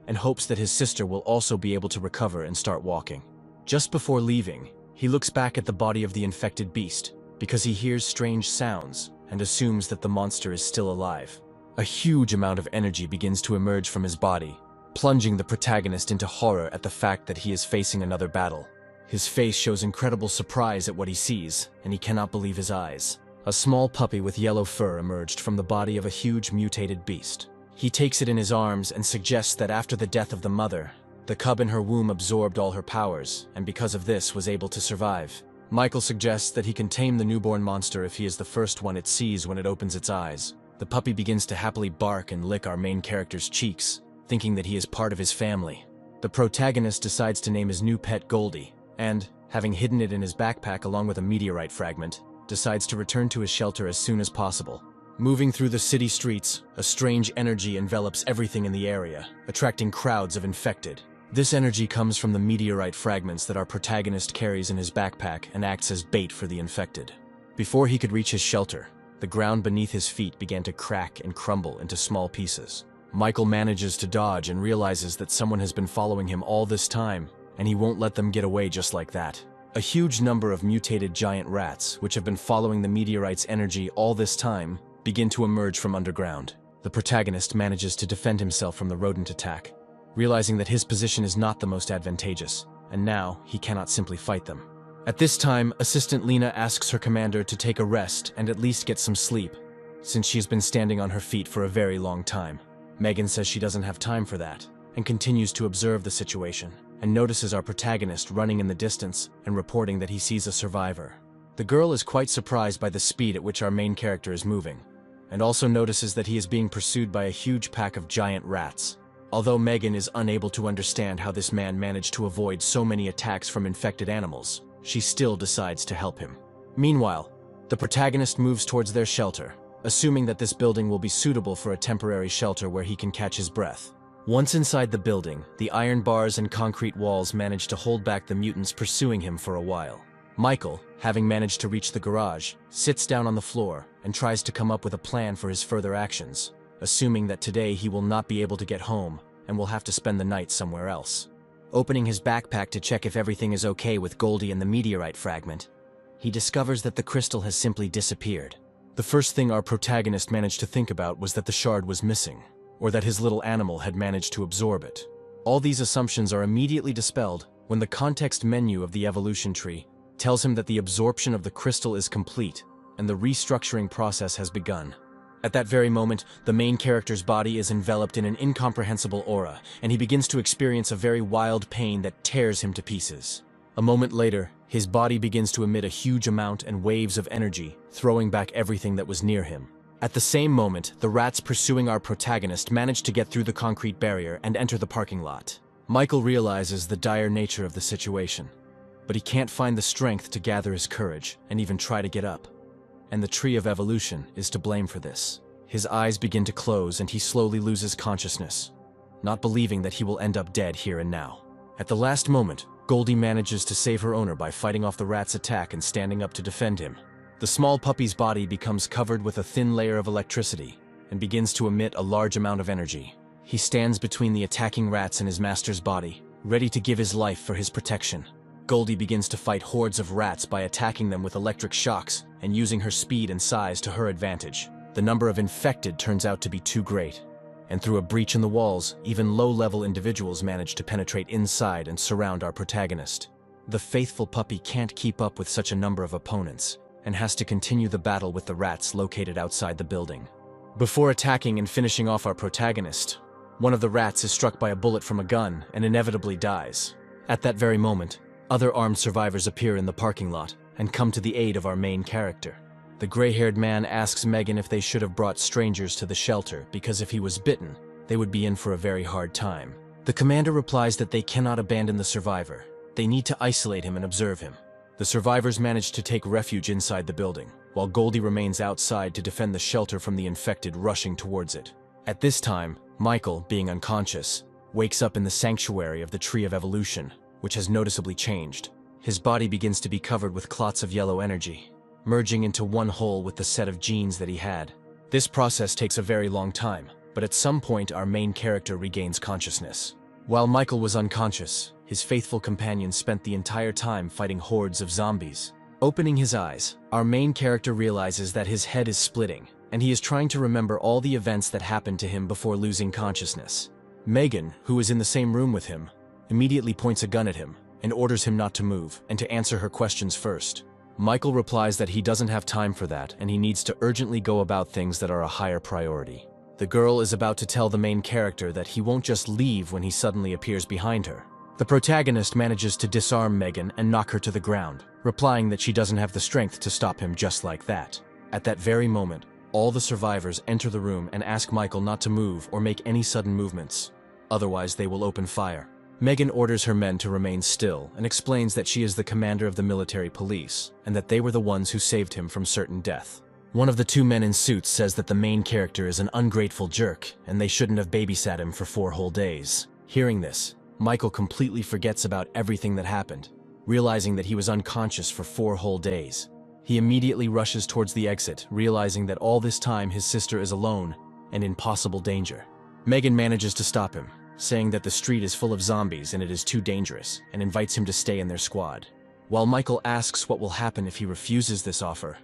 and hopes that his sister will also be able to recover and start walking. Just before leaving, he looks back at the body of the infected beast, because he hears strange sounds and assumes that the monster is still alive. A huge amount of energy begins to emerge from his body, plunging the protagonist into horror at the fact that he is facing another battle. His face shows incredible surprise at what he sees, and he cannot believe his eyes. A small puppy with yellow fur emerged from the body of a huge mutated beast. He takes it in his arms and suggests that after the death of the mother, the cub in her womb absorbed all her powers, and because of this was able to survive. Michael suggests that he can tame the newborn monster if he is the first one it sees when it opens its eyes. The puppy begins to happily bark and lick our main character's cheeks, thinking that he is part of his family. The protagonist decides to name his new pet Goldie, and, having hidden it in his backpack along with a meteorite fragment, decides to return to his shelter as soon as possible. Moving through the city streets, a strange energy envelops everything in the area, attracting crowds of infected. This energy comes from the meteorite fragments that our protagonist carries in his backpack and acts as bait for the infected. Before he could reach his shelter, the ground beneath his feet began to crack and crumble into small pieces. Michael manages to dodge and realizes that someone has been following him all this time, and he won't let them get away just like that. A huge number of mutated giant rats, which have been following the meteorite's energy all this time, begin to emerge from underground. The protagonist manages to defend himself from the rodent attack, realizing that his position is not the most advantageous, and now he cannot simply fight them. At this time, Assistant Lena asks her commander to take a rest and at least get some sleep, since she's been standing on her feet for a very long time. Megan says she doesn't have time for that, and continues to observe the situation, and notices our protagonist running in the distance and reporting that he sees a survivor. The girl is quite surprised by the speed at which our main character is moving, and also notices that he is being pursued by a huge pack of giant rats. Although Megan is unable to understand how this man managed to avoid so many attacks from infected animals, she still decides to help him. Meanwhile, the protagonist moves towards their shelter, assuming that this building will be suitable for a temporary shelter where he can catch his breath. Once inside the building, the iron bars and concrete walls manage to hold back the mutants pursuing him for a while. Michael, having managed to reach the garage, sits down on the floor and tries to come up with a plan for his further actions, assuming that today he will not be able to get home and will have to spend the night somewhere else. Opening his backpack to check if everything is okay with Goldie and the meteorite fragment, he discovers that the crystal has simply disappeared. The first thing our protagonist managed to think about was that the shard was missing, or that his little animal had managed to absorb it. All these assumptions are immediately dispelled when the context menu of the evolution tree tells him that the absorption of the crystal is complete and the restructuring process has begun. At that very moment, the main character's body is enveloped in an incomprehensible aura, and he begins to experience a very wild pain that tears him to pieces. A moment later, his body begins to emit a huge amount and waves of energy, throwing back everything that was near him. At the same moment, the rats pursuing our protagonist manage to get through the concrete barrier and enter the parking lot. Michael realizes the dire nature of the situation, but he can't find the strength to gather his courage and even try to get up. And the tree of evolution is to blame for this. His eyes begin to close and he slowly loses consciousness, not believing that he will end up dead here and now. At the last moment, Goldie manages to save her owner by fighting off the rat's attack and standing up to defend him. The small puppy's body becomes covered with a thin layer of electricity and begins to emit a large amount of energy. He stands between the attacking rats and his master's body, ready to give his life for his protection. Goldie begins to fight hordes of rats by attacking them with electric shocks and using her speed and size to her advantage. The number of infected turns out to be too great, and through a breach in the walls, even low-level individuals manage to penetrate inside and surround our protagonist. The faithful puppy can't keep up with such a number of opponents, and has to continue the battle with the rats located outside the building. Before attacking and finishing off our protagonist, one of the rats is struck by a bullet from a gun and inevitably dies. At that very moment, other armed survivors appear in the parking lot and come to the aid of our main character. The gray-haired man asks Megan if they should have brought strangers to the shelter because if he was bitten, they would be in for a very hard time. The commander replies that they cannot abandon the survivor. They need to isolate him and observe him. The survivors manage to take refuge inside the building, while Goldie remains outside to defend the shelter from the infected rushing towards it. At this time, Michael, being unconscious, wakes up in the sanctuary of the Tree of Evolution, which has noticeably changed. His body begins to be covered with clots of yellow energy, merging into one whole with the set of genes that he had. This process takes a very long time, but at some point our main character regains consciousness. While Michael was unconscious, his faithful companion spent the entire time fighting hordes of zombies. Opening his eyes, our main character realizes that his head is splitting, and he is trying to remember all the events that happened to him before losing consciousness. Megan, who is in the same room with him, immediately points a gun at him and orders him not to move and to answer her questions first. Michael replies that he doesn't have time for that and he needs to urgently go about things that are a higher priority. The girl is about to tell the main character that he won't just leave when he suddenly appears behind her. The protagonist manages to disarm Megan and knock her to the ground, replying that she doesn't have the strength to stop him just like that. At that very moment, all the survivors enter the room and ask Michael not to move or make any sudden movements. Otherwise, they will open fire. Megan orders her men to remain still and explains that she is the commander of the military police and that they were the ones who saved him from certain death. One of the two men in suits says that the main character is an ungrateful jerk and they shouldn't have babysat him for 4 whole days. Hearing this, Michael completely forgets about everything that happened, realizing that he was unconscious for 4 whole days. He immediately rushes towards the exit, realizing that all this time his sister is alone and in possible danger. Megan manages to stop him, saying that the street is full of zombies and it is too dangerous, and invites him to stay in their squad. While Michael asks what will happen if he refuses this offer,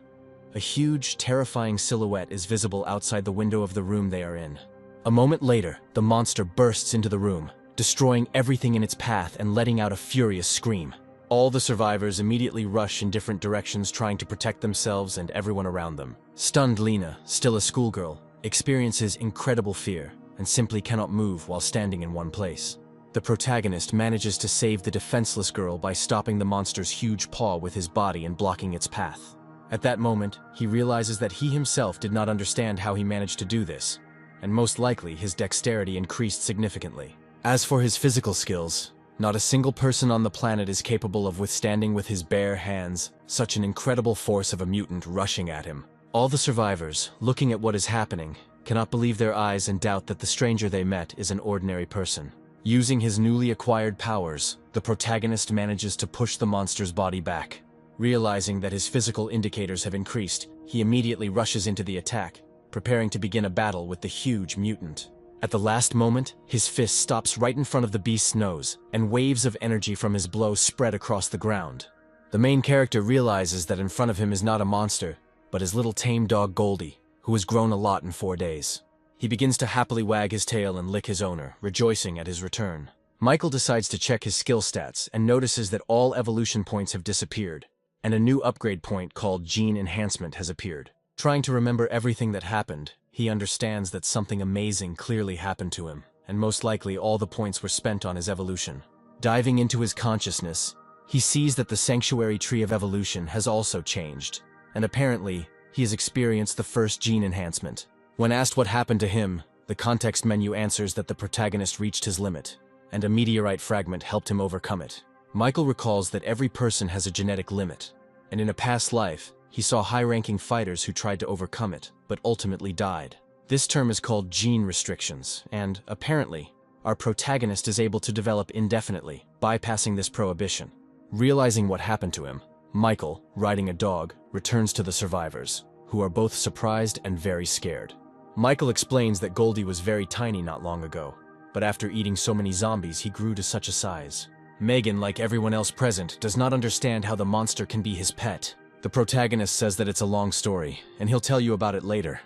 a huge, terrifying silhouette is visible outside the window of the room they are in. A moment later, the monster bursts into the room, destroying everything in its path and letting out a furious scream. All the survivors immediately rush in different directions trying to protect themselves and everyone around them. Stunned Lena, still a schoolgirl, experiences incredible fear and simply cannot move while standing in one place. The protagonist manages to save the defenseless girl by stopping the monster's huge paw with his body and blocking its path. At that moment, he realizes that he himself did not understand how he managed to do this, and most likely his dexterity increased significantly. As for his physical skills, not a single person on the planet is capable of withstanding with his bare hands such an incredible force of a mutant rushing at him. All the survivors, looking at what is happening, cannot believe their eyes and doubt that the stranger they met is an ordinary person. Using his newly acquired powers, the protagonist manages to push the monster's body back. Realizing that his physical indicators have increased, he immediately rushes into the attack, preparing to begin a battle with the huge mutant. At the last moment, his fist stops right in front of the beast's nose, and waves of energy from his blow spread across the ground. The main character realizes that in front of him is not a monster, but his little tame dog Goldie, who has grown a lot in 4 days. He begins to happily wag his tail and lick his owner, rejoicing at his return. Michael decides to check his skill stats and notices that all evolution points have disappeared, and a new upgrade point called Gene Enhancement has appeared. Trying to remember everything that happened, he understands that something amazing clearly happened to him, and most likely all the points were spent on his evolution. Diving into his consciousness, he sees that the Sanctuary Tree of Evolution has also changed, and apparently, he has experienced the first gene enhancement. When asked what happened to him, the context menu answers that the protagonist reached his limit. and a meteorite fragment helped him overcome it. Michael recalls that every person has a genetic limit, and in a past life, he saw high-ranking fighters who tried to overcome it, but ultimately died. This term is called gene restrictions, and, apparently, our protagonist is able to develop indefinitely, bypassing this prohibition. Realizing what happened to him, Michael, riding a dog, returns to the survivors, who are both surprised and very scared. Michael explains that Goldie was very tiny not long ago, but after eating so many zombies he grew to such a size. Megan, like everyone else present, does not understand how the monster can be his pet. The protagonist says that it's a long story, and he'll tell you about it later.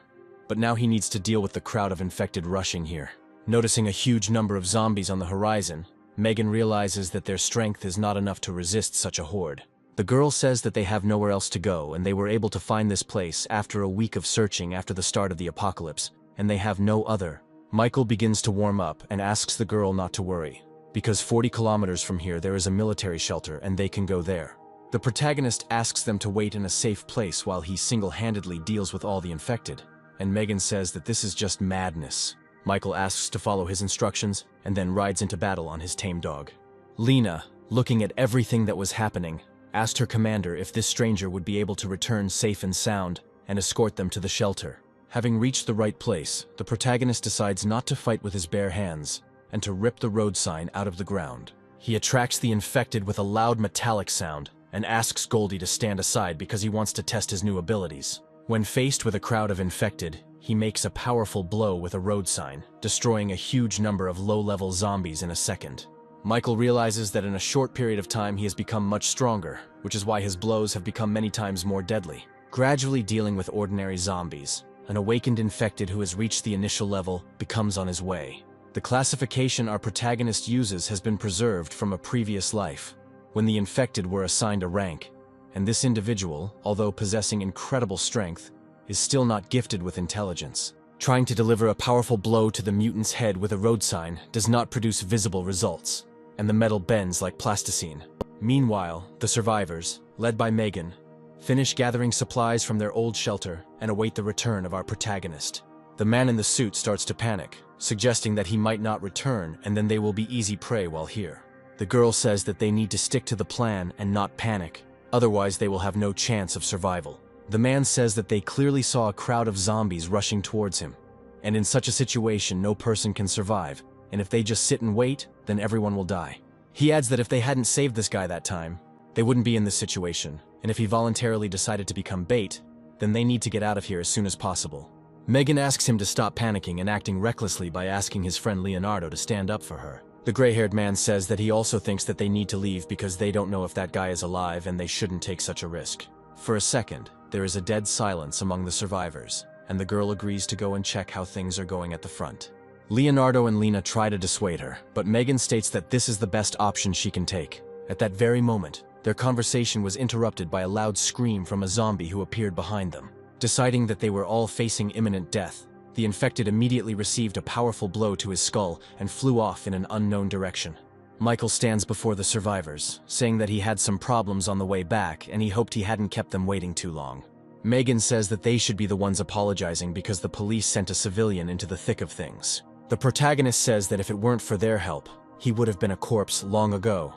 But now he needs to deal with the crowd of infected rushing here. Noticing a huge number of zombies on the horizon, Megan realizes that their strength is not enough to resist such a horde. The girl says that they have nowhere else to go, and they were able to find this place after a week of searching after the start of the apocalypse, and they have no other. Michael begins to warm up and asks the girl not to worry, because 40 kilometers from here there is a military shelter and they can go there. The protagonist asks them to wait in a safe place while he single-handedly deals with all the infected, and Megan says that this is just madness. Michael asks to follow his instructions and then rides into battle on his tame dog. Lena, looking at everything that was happening, asked her commander if this stranger would be able to return safe and sound and escort them to the shelter. Having reached the right place, the protagonist decides not to fight with his bare hands and to rip the road sign out of the ground. He attracts the infected with a loud metallic sound and asks Goldie to stand aside because he wants to test his new abilities. When faced with a crowd of infected, he makes a powerful blow with a road sign, destroying a huge number of low-level zombies in a second. Michael realizes that in a short period of time he has become much stronger, which is why his blows have become many times more deadly. Gradually dealing with ordinary zombies, an awakened infected who has reached the initial level becomes on his way. The classification our protagonist uses has been preserved from a previous life, when the infected were assigned a rank, and this individual, although possessing incredible strength, is still not gifted with intelligence. Trying to deliver a powerful blow to the mutant's head with a road sign does not produce visible results, and the metal bends like plasticine. Meanwhile, the survivors, led by Megan, finish gathering supplies from their old shelter and await the return of our protagonist. The man in the suit starts to panic, suggesting that he might not return and then they will be easy prey while here. The girl says that they need to stick to the plan and not panic, otherwise they will have no chance of survival. The man says that they clearly saw a crowd of zombies rushing towards him, and in such a situation no person can survive, and if they just sit and wait, then everyone will die. He adds that if they hadn't saved this guy that time, they wouldn't be in this situation, and if he voluntarily decided to become bait, then they need to get out of here as soon as possible. Megan asks him to stop panicking and acting recklessly by asking his friend Leonardo to stand up for her. The gray-haired man says that he also thinks that they need to leave because they don't know if that guy is alive and they shouldn't take such a risk. For a second, there is a dead silence among the survivors, and the girl agrees to go and check how things are going at the front. Leonardo and Lena try to dissuade her, but Megan states that this is the best option she can take. At that very moment, their conversation was interrupted by a loud scream from a zombie who appeared behind them. Deciding that they were all facing imminent death, the infected immediately received a powerful blow to his skull and flew off in an unknown direction. Michael stands before the survivors, saying that he had some problems on the way back and he hoped he hadn't kept them waiting too long. Megan says that they should be the ones apologizing because the police sent a civilian into the thick of things. The protagonist says that if it weren't for their help, he would have been a corpse long ago,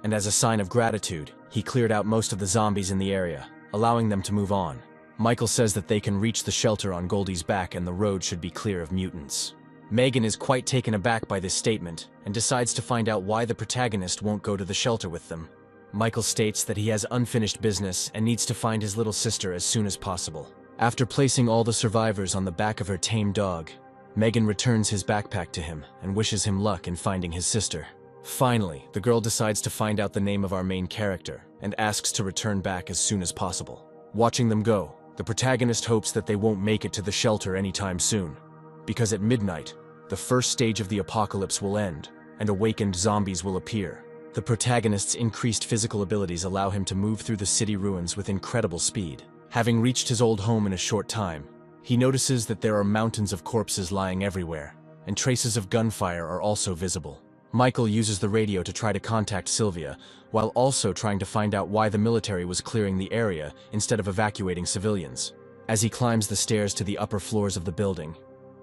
and as a sign of gratitude, he cleared out most of the zombies in the area, allowing them to move on. Michael says that they can reach the shelter on Goldie's back and the road should be clear of mutants. Megan is quite taken aback by this statement and decides to find out why the protagonist won't go to the shelter with them. Michael states that he has unfinished business and needs to find his little sister as soon as possible. After placing all the survivors on the back of her tame dog, Megan returns his backpack to him and wishes him luck in finding his sister. Finally, the girl decides to find out the name of our main character and asks to return back as soon as possible. Watching them go, the protagonist hopes that they won't make it to the shelter anytime soon, because at midnight, the first stage of the apocalypse will end and awakened zombies will appear. The protagonist's increased physical abilities allow him to move through the city ruins with incredible speed. Having reached his old home in a short time, he notices that there are mountains of corpses lying everywhere, and traces of gunfire are also visible. Michael uses the radio to try to contact Sylvia, while also trying to find out why the military was clearing the area instead of evacuating civilians. As he climbs the stairs to the upper floors of the building,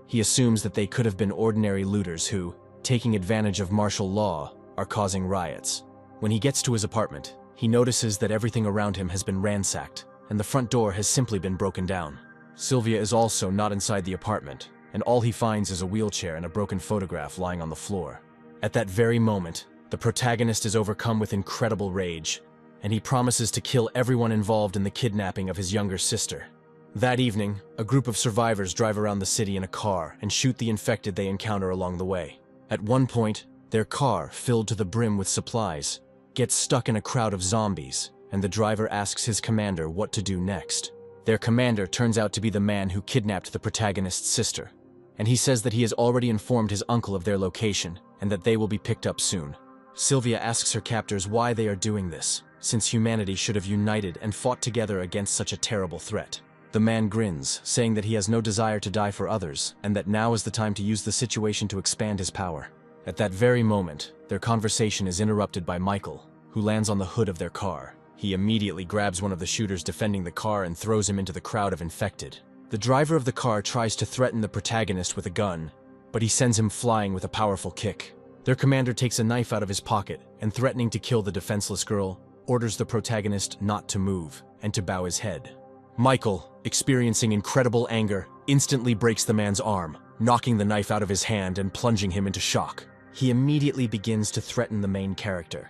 he assumes that they could have been ordinary looters who, taking advantage of martial law, are causing riots. When he gets to his apartment, he notices that everything around him has been ransacked, and the front door has simply been broken down. Sylvia is also not inside the apartment, and all he finds is a wheelchair and a broken photograph lying on the floor. At that very moment, the protagonist is overcome with incredible rage, and he promises to kill everyone involved in the kidnapping of his younger sister. That evening, a group of survivors drive around the city in a car and shoot the infected they encounter along the way. At one point, their car, filled to the brim with supplies, gets stuck in a crowd of zombies, and the driver asks his commander what to do next. Their commander turns out to be the man who kidnapped the protagonist's sister, and he says that he has already informed his uncle of their location and that they will be picked up soon. Sylvia asks her captors why they are doing this, since humanity should have united and fought together against such a terrible threat. The man grins, saying that he has no desire to die for others, and that now is the time to use the situation to expand his power. At that very moment, their conversation is interrupted by Michael, who lands on the hood of their car. He immediately grabs one of the shooters defending the car and throws him into the crowd of infected. The driver of the car tries to threaten the protagonist with a gun, but he sends him flying with a powerful kick. Their commander takes a knife out of his pocket and, threatening to kill the defenseless girl, orders the protagonist not to move and to bow his head. Michael, experiencing incredible anger, instantly breaks the man's arm, knocking the knife out of his hand and plunging him into shock. He immediately begins to threaten the main character,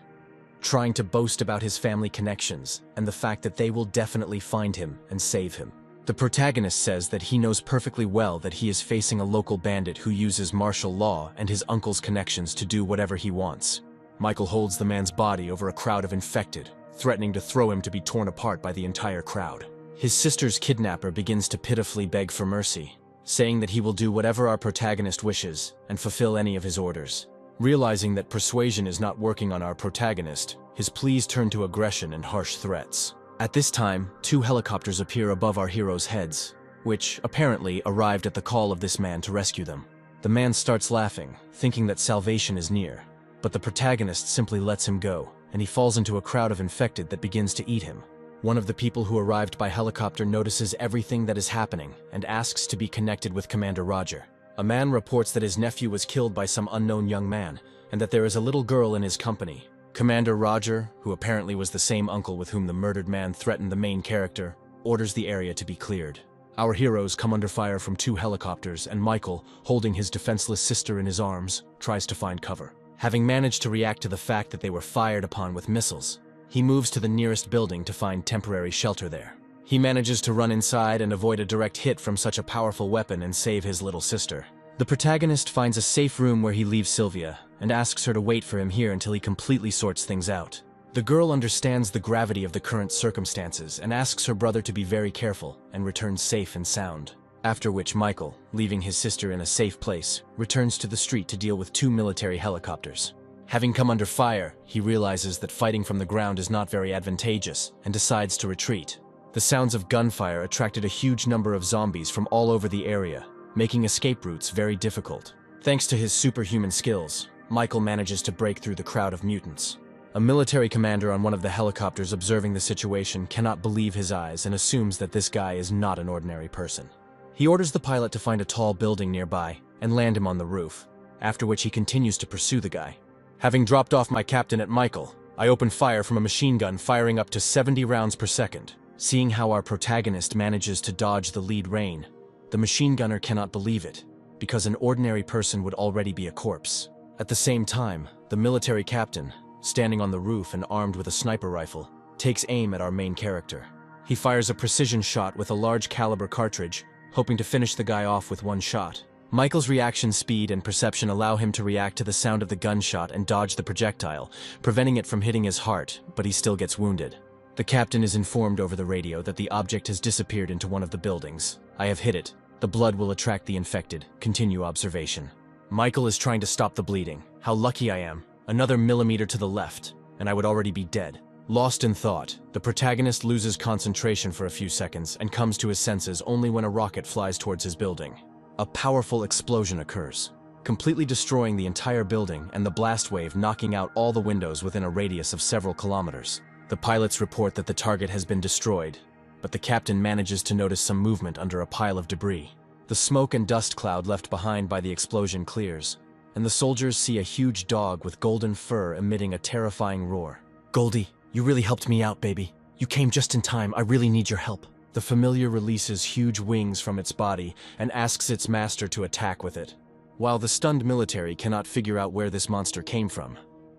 trying to boast about his family connections and the fact that they will definitely find him and save him. The protagonist says that he knows perfectly well that he is facing a local bandit who uses martial law and his uncle's connections to do whatever he wants. Michael holds the man's body over a crowd of infected, threatening to throw him to be torn apart by the entire crowd. His sister's kidnapper begins to pitifully beg for mercy, saying that he will do whatever our protagonist wishes and fulfill any of his orders. Realizing that persuasion is not working on our protagonist, his pleas turn to aggression and harsh threats. At this time, 2 helicopters appear above our heroes' heads, which apparently arrived at the call of this man to rescue them. The man starts laughing, thinking that salvation is near, but the protagonist simply lets him go, and he falls into a crowd of infected that begins to eat him. One of the people who arrived by helicopter notices everything that is happening and asks to be connected with Commander Roger. A man reports that his nephew was killed by some unknown young man, and that there is a little girl in his company. Commander Roger, who apparently was the same uncle with whom the murdered man threatened the main character, orders the area to be cleared. Our heroes come under fire from 2 helicopters, and Michael, holding his defenseless sister in his arms, tries to find cover. Having managed to react to the fact that they were fired upon with missiles, he moves to the nearest building to find temporary shelter there. He manages to run inside and avoid a direct hit from such a powerful weapon and save his little sister. The protagonist finds a safe room where he leaves Sylvia and asks her to wait for him here until he completely sorts things out. The girl understands the gravity of the current circumstances and asks her brother to be very careful and returns safe and sound. After which Michael, leaving his sister in a safe place, returns to the street to deal with 2 military helicopters. Having come under fire, he realizes that fighting from the ground is not very advantageous and decides to retreat. The sounds of gunfire attracted a huge number of zombies from all over the area, making escape routes very difficult. Thanks to his superhuman skills, Michael manages to break through the crowd of mutants. A military commander on one of the helicopters observing the situation cannot believe his eyes and assumes that this guy is not an ordinary person. He orders the pilot to find a tall building nearby and land him on the roof, after which he continues to pursue the guy. Having dropped off my captain at Michael, I open fire from a machine gun firing up to 70 rounds per second. Seeing how our protagonist manages to dodge the lead rain, the machine gunner cannot believe it, because an ordinary person would already be a corpse. At the same time, the military captain, standing on the roof and armed with a sniper rifle, takes aim at our main character. He fires a precision shot with a large caliber cartridge, hoping to finish the guy off with one shot. Michael's reaction speed and perception allow him to react to the sound of the gunshot and dodge the projectile, preventing it from hitting his heart, but he still gets wounded. The captain is informed over the radio that the object has disappeared into one of the buildings. I have hit it. The blood will attract the infected. Continue observation. Michael is trying to stop the bleeding. How lucky I am. Another millimeter to the left, and I would already be dead. Lost in thought, the protagonist loses concentration for a few seconds and comes to his senses only when a rocket flies towards his building. A powerful explosion occurs, completely destroying the entire building and the blast wave knocking out all the windows within a radius of several kilometers. The pilots report that the target has been destroyed, but the captain manages to notice some movement under a pile of debris. The smoke and dust cloud left behind by the explosion clears, and the soldiers see a huge dog with golden fur emitting a terrifying roar. "Goldie, you really helped me out, baby. You came just in time. I really need your help." The familiar releases huge wings from its body and asks its master to attack with it. While the stunned military cannot figure out where this monster came from,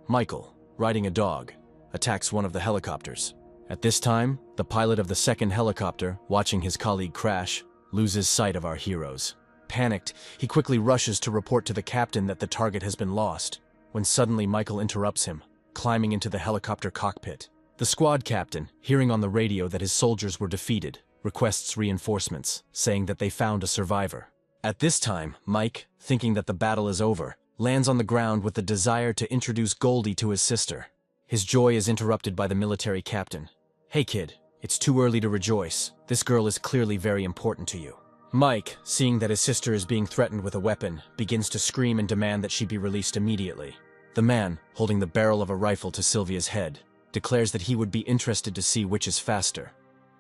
Michael, riding a dog, attacks one of the helicopters. At this time, the pilot of the second helicopter, watching his colleague crash, loses sight of our heroes. Panicked, he quickly rushes to report to the captain that the target has been lost, when suddenly Michael interrupts him, climbing into the helicopter cockpit. The squad captain, hearing on the radio that his soldiers were defeated, requests reinforcements, saying that they found a survivor. At this time, Mike, thinking that the battle is over, lands on the ground with the desire to introduce Goldie to his sister. His joy is interrupted by the military captain. "Hey kid, it's too early to rejoice. This girl is clearly very important to you." Mike, seeing that his sister is being threatened with a weapon, begins to scream and demand that she be released immediately. The man, holding the barrel of a rifle to Sylvia's head, declares that he would be interested to see which is faster,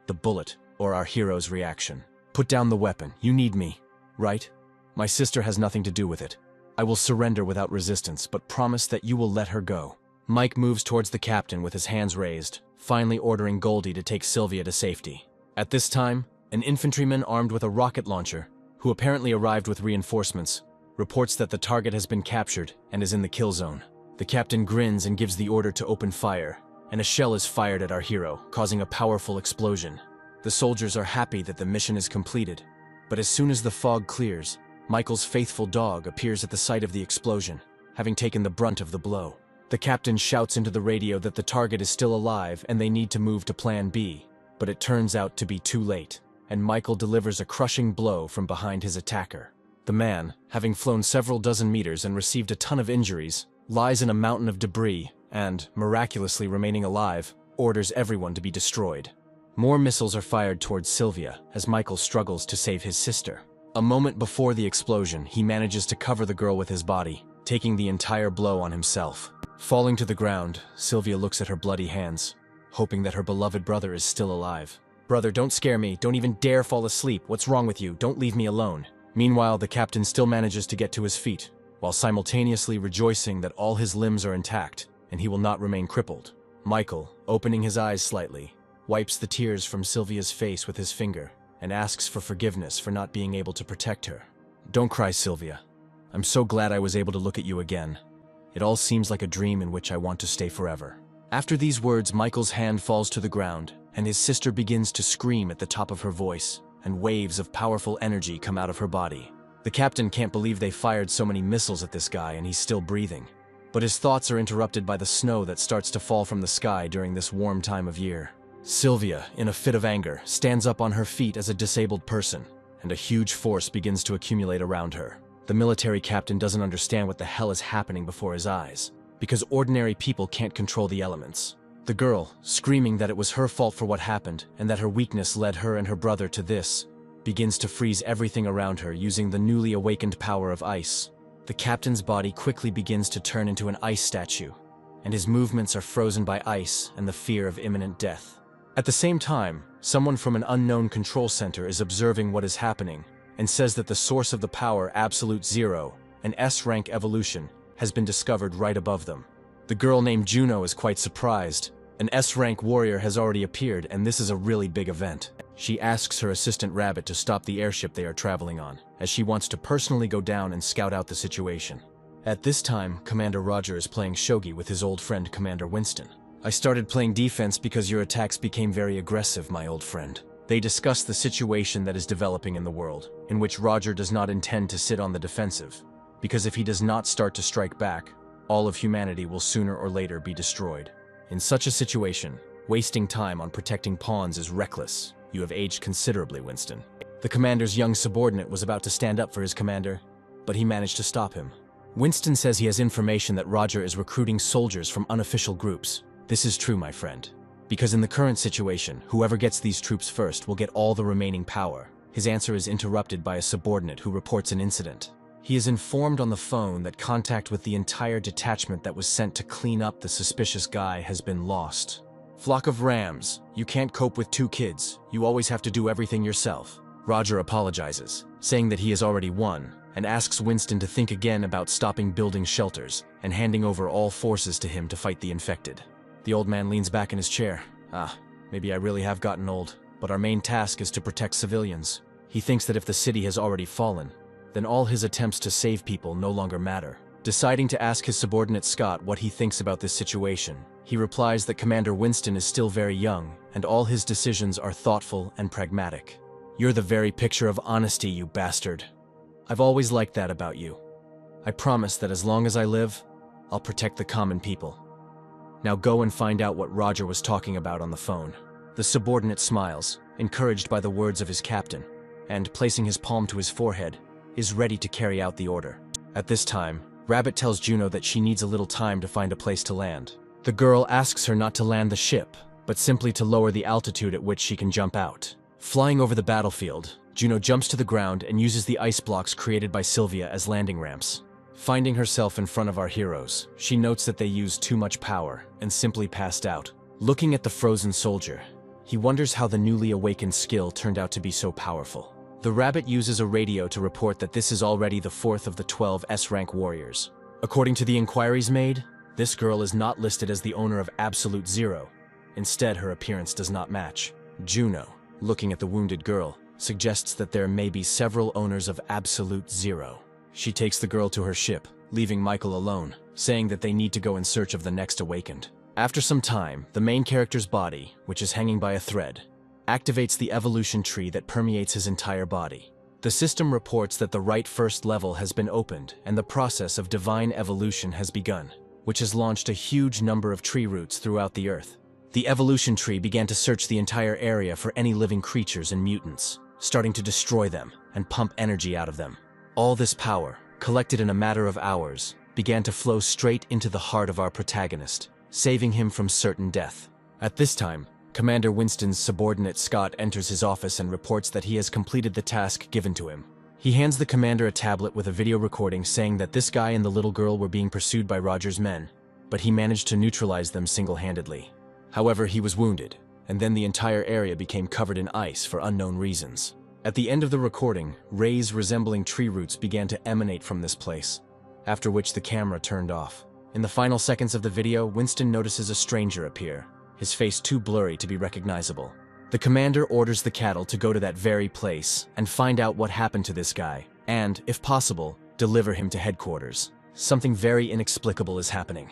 the bullet or our hero's reaction. "Put down the weapon. You need me, right? My sister has nothing to do with it. I will surrender without resistance, but promise that you will let her go." Mike moves towards the captain with his hands raised, finally ordering Goldie to take Sylvia to safety. At this time, an infantryman armed with a rocket launcher, who apparently arrived with reinforcements, reports that the target has been captured and is in the kill zone. The captain grins and gives the order to open fire, and a shell is fired at our hero, causing a powerful explosion. The soldiers are happy that the mission is completed, but as soon as the fog clears, Michael's faithful dog appears at the site of the explosion, having taken the brunt of the blow. The captain shouts into the radio that the target is still alive and they need to move to Plan B, but it turns out to be too late, and Michael delivers a crushing blow from behind his attacker. The man, having flown several dozen meters and received a ton of injuries, lies in a mountain of debris and, miraculously remaining alive, orders everyone to be destroyed. More missiles are fired towards Sylvia as Michael struggles to save his sister. A moment before the explosion, he manages to cover the girl with his body, taking the entire blow on himself. Falling to the ground, Sylvia looks at her bloody hands, hoping that her beloved brother is still alive. "Brother, don't scare me. Don't even dare fall asleep. What's wrong with you? Don't leave me alone." Meanwhile, the captain still manages to get to his feet, while simultaneously rejoicing that all his limbs are intact and he will not remain crippled. Michael, opening his eyes slightly, wipes the tears from Sylvia's face with his finger and asks for forgiveness for not being able to protect her. "Don't cry, Sylvia. I'm so glad I was able to look at you again. It all seems like a dream in which I want to stay forever." After these words, Michael's hand falls to the ground, and his sister begins to scream at the top of her voice, and waves of powerful energy come out of her body. The captain can't believe they fired so many missiles at this guy and he's still breathing. But his thoughts are interrupted by the snow that starts to fall from the sky during this warm time of year. Sylvia, in a fit of anger, stands up on her feet as a disabled person, and a huge force begins to accumulate around her. The military captain doesn't understand what the hell is happening before his eyes, because ordinary people can't control the elements. The girl, screaming that it was her fault for what happened and that her weakness led her and her brother to this, begins to freeze everything around her using the newly awakened power of ice. The captain's body quickly begins to turn into an ice statue, and his movements are frozen by ice and the fear of imminent death. At the same time, someone from an unknown control center is observing what is happening and says that the source of the power, Absolute Zero, an S-rank evolution, has been discovered right above them. The girl named Juno is quite surprised. An S-rank warrior has already appeared, and this is a really big event. She asks her assistant Rabbit to stop the airship they are traveling on, as she wants to personally go down and scout out the situation. At this time, Commander Roger is playing shogi with his old friend Commander Winston. "I started playing defense because your attacks became very aggressive, my old friend." They discuss the situation that is developing in the world, in which Roger does not intend to sit on the defensive, because if he does not start to strike back, all of humanity will sooner or later be destroyed. In such a situation, wasting time on protecting pawns is reckless. You have aged considerably, Winston. The commander's young subordinate was about to stand up for his commander, but he managed to stop him. Winston says he has information that Roger is recruiting soldiers from unofficial groups. This is true, my friend. Because in the current situation, whoever gets these troops first will get all the remaining power. His answer is interrupted by a subordinate who reports an incident. He is informed on the phone that contact with the entire detachment that was sent to clean up the suspicious guy has been lost. "Flock of rams, you can't cope with 2 kids. You always have to do everything yourself." Roger apologizes, saying that he has already won, and asks Winston to think again about stopping building shelters and handing over all forces to him to fight the infected. The old man leans back in his chair. Maybe I really have gotten old, but our main task is to protect civilians. He thinks that if the city has already fallen, then all his attempts to save people no longer matter. Deciding to ask his subordinate Scott what he thinks about this situation, he replies that Commander Winston is still very young, and all his decisions are thoughtful and pragmatic. You're the very picture of honesty, you bastard. I've always liked that about you. I promise that as long as I live, I'll protect the common people. Now go and find out what Roger was talking about on the phone. The subordinate smiles, encouraged by the words of his captain, and placing his palm to his forehead, is ready to carry out the order. At this time, Rabbit tells Juno that she needs a little time to find a place to land. The girl asks her not to land the ship, but simply to lower the altitude at which she can jump out. Flying over the battlefield, Juno jumps to the ground and uses the ice blocks created by Sylvia as landing ramps. Finding herself in front of our heroes, she notes that they used too much power and simply passed out. Looking at the frozen soldier, he wonders how the newly awakened skill turned out to be so powerful. The rabbit uses a radio to report that this is already the 4th of the 12 S-rank warriors. According to the inquiries made, this girl is not listed as the owner of Absolute Zero. Instead, her appearance does not match. Juno, looking at the wounded girl, suggests that there may be several owners of Absolute Zero. She takes the girl to her ship, leaving Michael alone, saying that they need to go in search of the next awakened. After some time, the main character's body, which is hanging by a thread, activates the evolution tree that permeates his entire body. The system reports that the right first level has been opened and the process of divine evolution has begun, which has launched a huge number of tree roots throughout the earth. The evolution tree began to search the entire area for any living creatures and mutants, starting to destroy them and pump energy out of them. All this power, collected in a matter of hours, began to flow straight into the heart of our protagonist, saving him from certain death. At this time, Commander Winston's subordinate Scott enters his office and reports that he has completed the task given to him. He hands the commander a tablet with a video recording saying that this guy and the little girl were being pursued by Roger's men, but he managed to neutralize them single-handedly. However, he was wounded, and then the entire area became covered in ice for unknown reasons. At the end of the recording, rays resembling tree roots began to emanate from this place, after which the camera turned off. In the final seconds of the video, Winston notices a stranger appear, his face too blurry to be recognizable. The commander orders the cattle to go to that very place and find out what happened to this guy, and, if possible, deliver him to headquarters. Something very inexplicable is happening.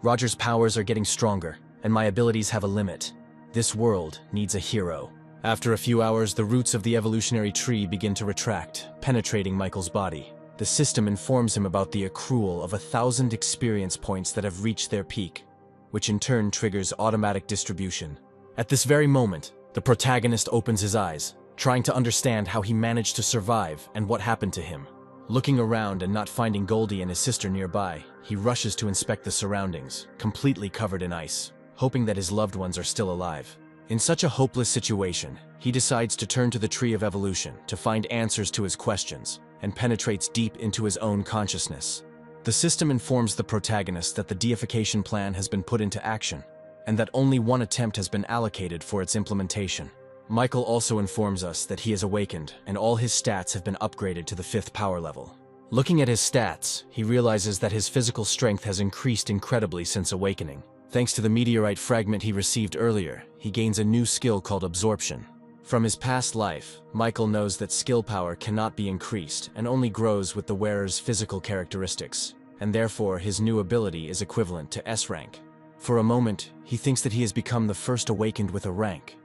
Roger's powers are getting stronger, and my abilities have a limit. This world needs a hero. After a few hours, the roots of the evolutionary tree begin to retract, penetrating Michael's body. The system informs him about the accrual of 1,000 experience points that have reached their peak, which in turn triggers automatic distribution. At this very moment, the protagonist opens his eyes, trying to understand how he managed to survive and what happened to him. Looking around and not finding Goldie and his sister nearby, he rushes to inspect the surroundings, completely covered in ice, hoping that his loved ones are still alive. In such a hopeless situation, he decides to turn to the Tree of Evolution to find answers to his questions, and penetrates deep into his own consciousness. The system informs the protagonist that the deification plan has been put into action, and that only one attempt has been allocated for its implementation. Michael also informs us that he is awakened, and all his stats have been upgraded to the 5th power level. Looking at his stats, he realizes that his physical strength has increased incredibly since awakening. Thanks to the meteorite fragment he received earlier, he gains a new skill called Absorption. From his past life, Michael knows that skill power cannot be increased and only grows with the wearer's physical characteristics, and therefore his new ability is equivalent to S rank. For a moment, he thinks that he has become the first awakened with a rank.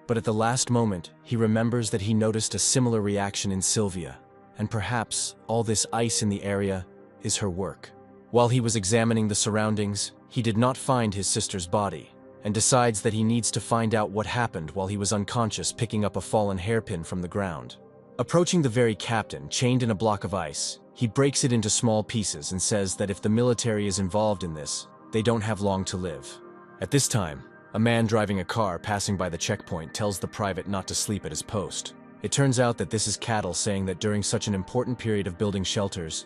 But at the last moment, he remembers that he noticed a similar reaction in Sylvia, and perhaps all this ice in the area is her work. While he was examining the surroundings, he did not find his sister's body, and decides that he needs to find out what happened while he was unconscious picking up a fallen hairpin from the ground. Approaching the very captain, chained in a block of ice, he breaks it into small pieces and says that if the military is involved in this, they don't have long to live. At this time, a man driving a car passing by the checkpoint tells the private not to sleep at his post. It turns out that this is Cattle saying that during such an important period of building shelters,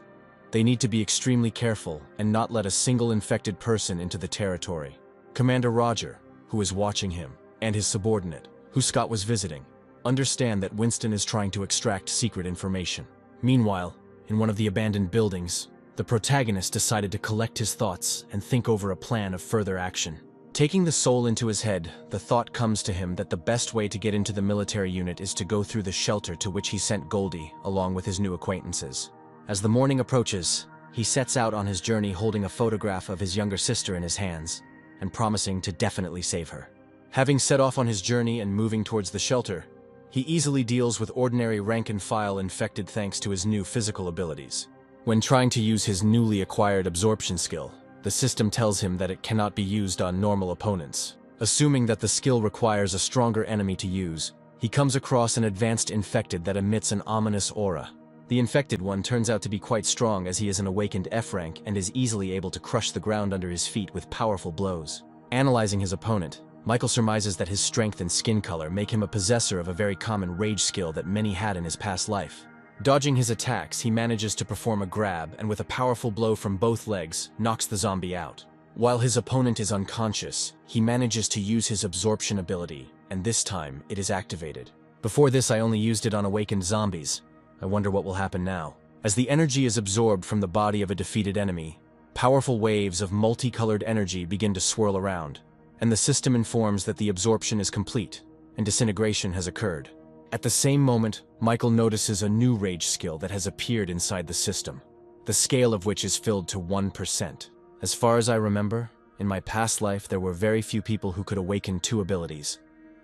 they need to be extremely careful and not let a single infected person into the territory. Commander Roger, who is watching him, and his subordinate, who Scott was visiting, understand that Winston is trying to extract secret information. Meanwhile, In one of the abandoned buildings, the protagonist decided to collect his thoughts and think over a plan of further action. Taking the soul into his head, the thought comes to him that the best way to get into the military unit is to go through the shelter to which he sent Goldie, along with his new acquaintances. As the morning approaches, he sets out on his journey holding a photograph of his younger sister in his hands, and promising to definitely save her. Having set off on his journey and moving towards the shelter, he easily deals with ordinary rank-and-file infected thanks to his new physical abilities. When trying to use his newly acquired absorption skill, the system tells him that it cannot be used on normal opponents. Assuming that the skill requires a stronger enemy to use, he comes across an advanced infected that emits an ominous aura. The infected one turns out to be quite strong as he is an awakened F rank and is easily able to crush the ground under his feet with powerful blows. Analyzing his opponent, Michael surmises that his strength and skin color make him a possessor of a very common rage skill that many had in his past life. Dodging his attacks, he manages to perform a grab and with a powerful blow from both legs, knocks the zombie out. While his opponent is unconscious, he manages to use his absorption ability, and this time it is activated. Before this I only used it on awakened zombies. I wonder what will happen now. As the energy is absorbed from the body of a defeated enemy, powerful waves of multicolored energy begin to swirl around, and the system informs that the absorption is complete, and disintegration has occurred. At the same moment, Michael notices a new rage skill that has appeared inside the system, the scale of which is filled to 1%. As far as I remember, in my past life there were very few people who could awaken 2 abilities,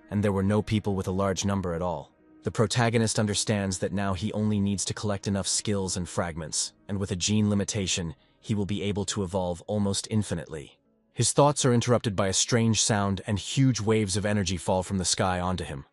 and there were no people with a large number at all. The protagonist understands that now he only needs to collect enough skills and fragments, and with a gene limitation, he will be able to evolve almost infinitely. His thoughts are interrupted by a strange sound and huge waves of energy fall from the sky onto him,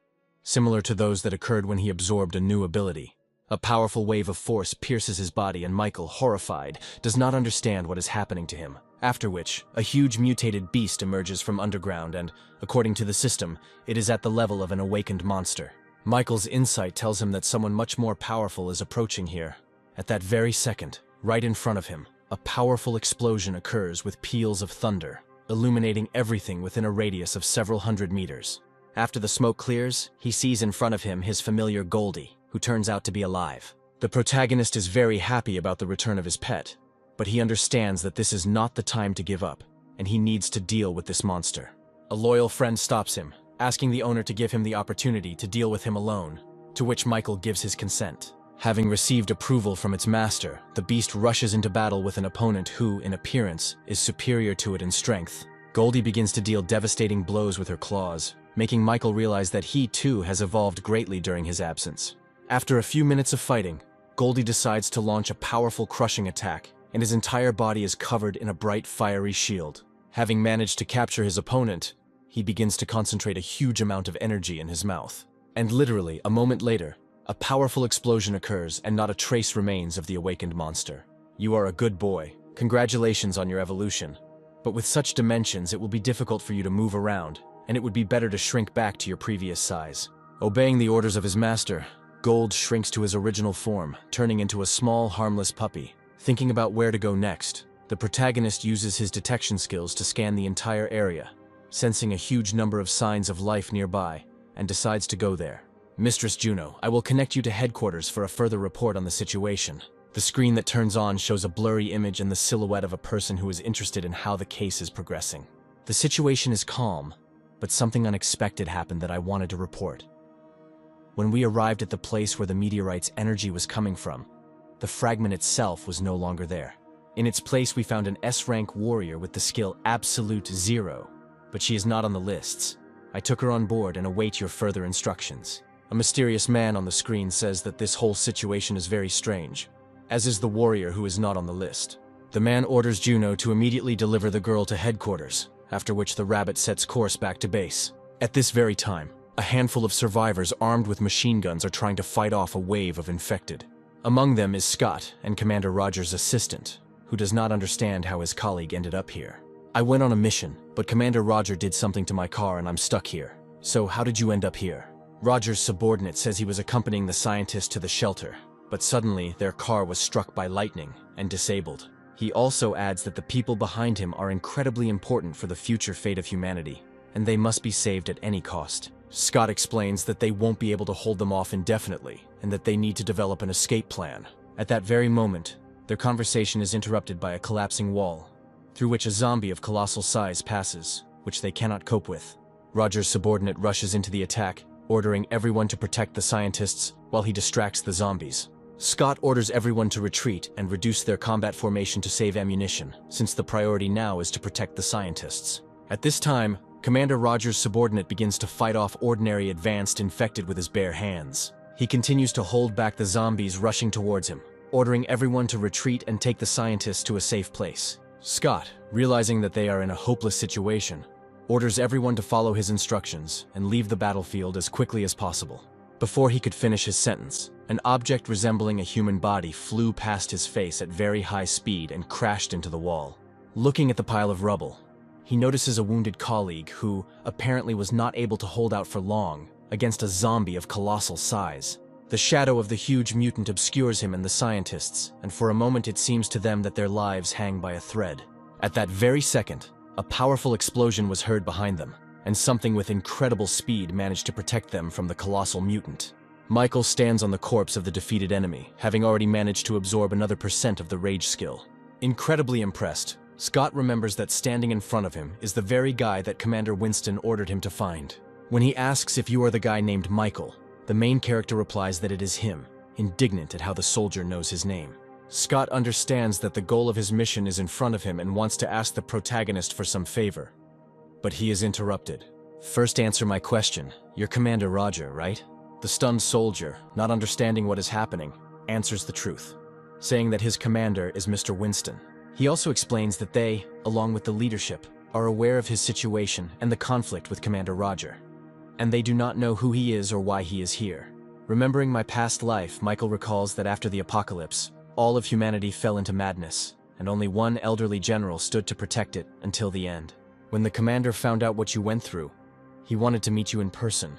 similar to those that occurred when he absorbed a new ability. A powerful wave of force pierces his body and Michael, horrified, does not understand what is happening to him. After which, a huge mutated beast emerges from underground and, according to the system, it is at the level of an awakened monster. Michael's insight tells him that someone much more powerful is approaching here. At that very second, right in front of him, a powerful explosion occurs with peals of thunder, illuminating everything within a radius of several hundred meters. After the smoke clears, he sees in front of him his familiar Goldie, who turns out to be alive. The protagonist is very happy about the return of his pet, but he understands that this is not the time to give up, and he needs to deal with this monster. A loyal friend stops him, asking the owner to give him the opportunity to deal with him alone, to which Michael gives his consent. Having received approval from its master, the beast rushes into battle with an opponent who, in appearance, is superior to it in strength. Goldie begins to deal devastating blows with her claws, making Michael realize that he too has evolved greatly during his absence. After a few minutes of fighting, Goldie decides to launch a powerful crushing attack, and his entire body is covered in a bright fiery shield. Having managed to capture his opponent, he begins to concentrate a huge amount of energy in his mouth. And literally, a moment later, a powerful explosion occurs and not a trace remains of the awakened monster. You are a good boy. Congratulations on your evolution. But with such dimensions, it will be difficult for you to move around, and it would be better to shrink back to your previous size. Obeying the orders of his master, Gold shrinks to his original form, turning into a small, harmless puppy. Thinking about where to go next, the protagonist uses his detection skills to scan the entire area, sensing a huge number of signs of life nearby, and decides to go there. Mistress Juno, I will connect you to headquarters for a further report on the situation. The screen that turns on shows a blurry image and the silhouette of a person who is interested in how the case is progressing. The situation is calm, but something unexpected happened that I wanted to report. When we arrived at the place where the meteorite's energy was coming from, the fragment itself was no longer there. In its place, we found an S-rank warrior with the skill Absolute 0, but she is not on the lists. I took her on board and await your further instructions. A mysterious man on the screen says that this whole situation is very strange, as is the warrior who is not on the list. The man orders Juno to immediately deliver the girl to headquarters, after which the rabbit sets course back to base. At this very time, a handful of survivors armed with machine guns are trying to fight off a wave of infected. Among them is Scott and Commander Roger's assistant, who does not understand how his colleague ended up here. I went on a mission, but Commander Roger did something to my car and I'm stuck here. So how did you end up here? Roger's subordinate says he was accompanying the scientist to the shelter, but suddenly their car was struck by lightning and disabled. He also adds that the people behind him are incredibly important for the future fate of humanity, and they must be saved at any cost. Scott explains that they won't be able to hold them off indefinitely, and that they need to develop an escape plan. At that very moment, their conversation is interrupted by a collapsing wall, through which a zombie of colossal size passes, which they cannot cope with. Roger's subordinate rushes into the attack, ordering everyone to protect the scientists while he distracts the zombies. Scott orders everyone to retreat and reduce their combat formation to save ammunition, since the priority now is to protect the scientists. At this time, Commander Roger's subordinate begins to fight off ordinary advanced infected with his bare hands. He continues to hold back the zombies rushing towards him, ordering everyone to retreat and take the scientists to a safe place. Scott, realizing that they are in a hopeless situation, orders everyone to follow his instructions and leave the battlefield as quickly as possible. Before he could finish his sentence, an object resembling a human body flew past his face at very high speed and crashed into the wall. Looking at the pile of rubble, he notices a wounded colleague who apparently was not able to hold out for long against a zombie of colossal size. The shadow of the huge mutant obscures him and the scientists, and for a moment it seems to them that their lives hang by a thread. At that very second, a powerful explosion was heard behind them, and something with incredible speed managed to protect them from the colossal mutant. Michael stands on the corpse of the defeated enemy, having already managed to absorb another % of the rage skill. Incredibly impressed, Scott remembers that standing in front of him is the very guy that Commander Winston ordered him to find. When he asks if you are the guy named Michael, the main character replies that it is him, indignant at how the soldier knows his name. Scott understands that the goal of his mission is in front of him and wants to ask the protagonist for some favor. But he is interrupted. First, answer my question. You're Commander Roger, right? The stunned soldier, not understanding what is happening, answers the truth, saying that his commander is Mr. Winston. He also explains that they, along with the leadership, are aware of his situation and the conflict with Commander Roger, and they do not know who he is or why he is here. Remembering my past life, Michael recalls that after the apocalypse, all of humanity fell into madness, and only one elderly general stood to protect it until the end. When the commander found out what you went through, he wanted to meet you in person.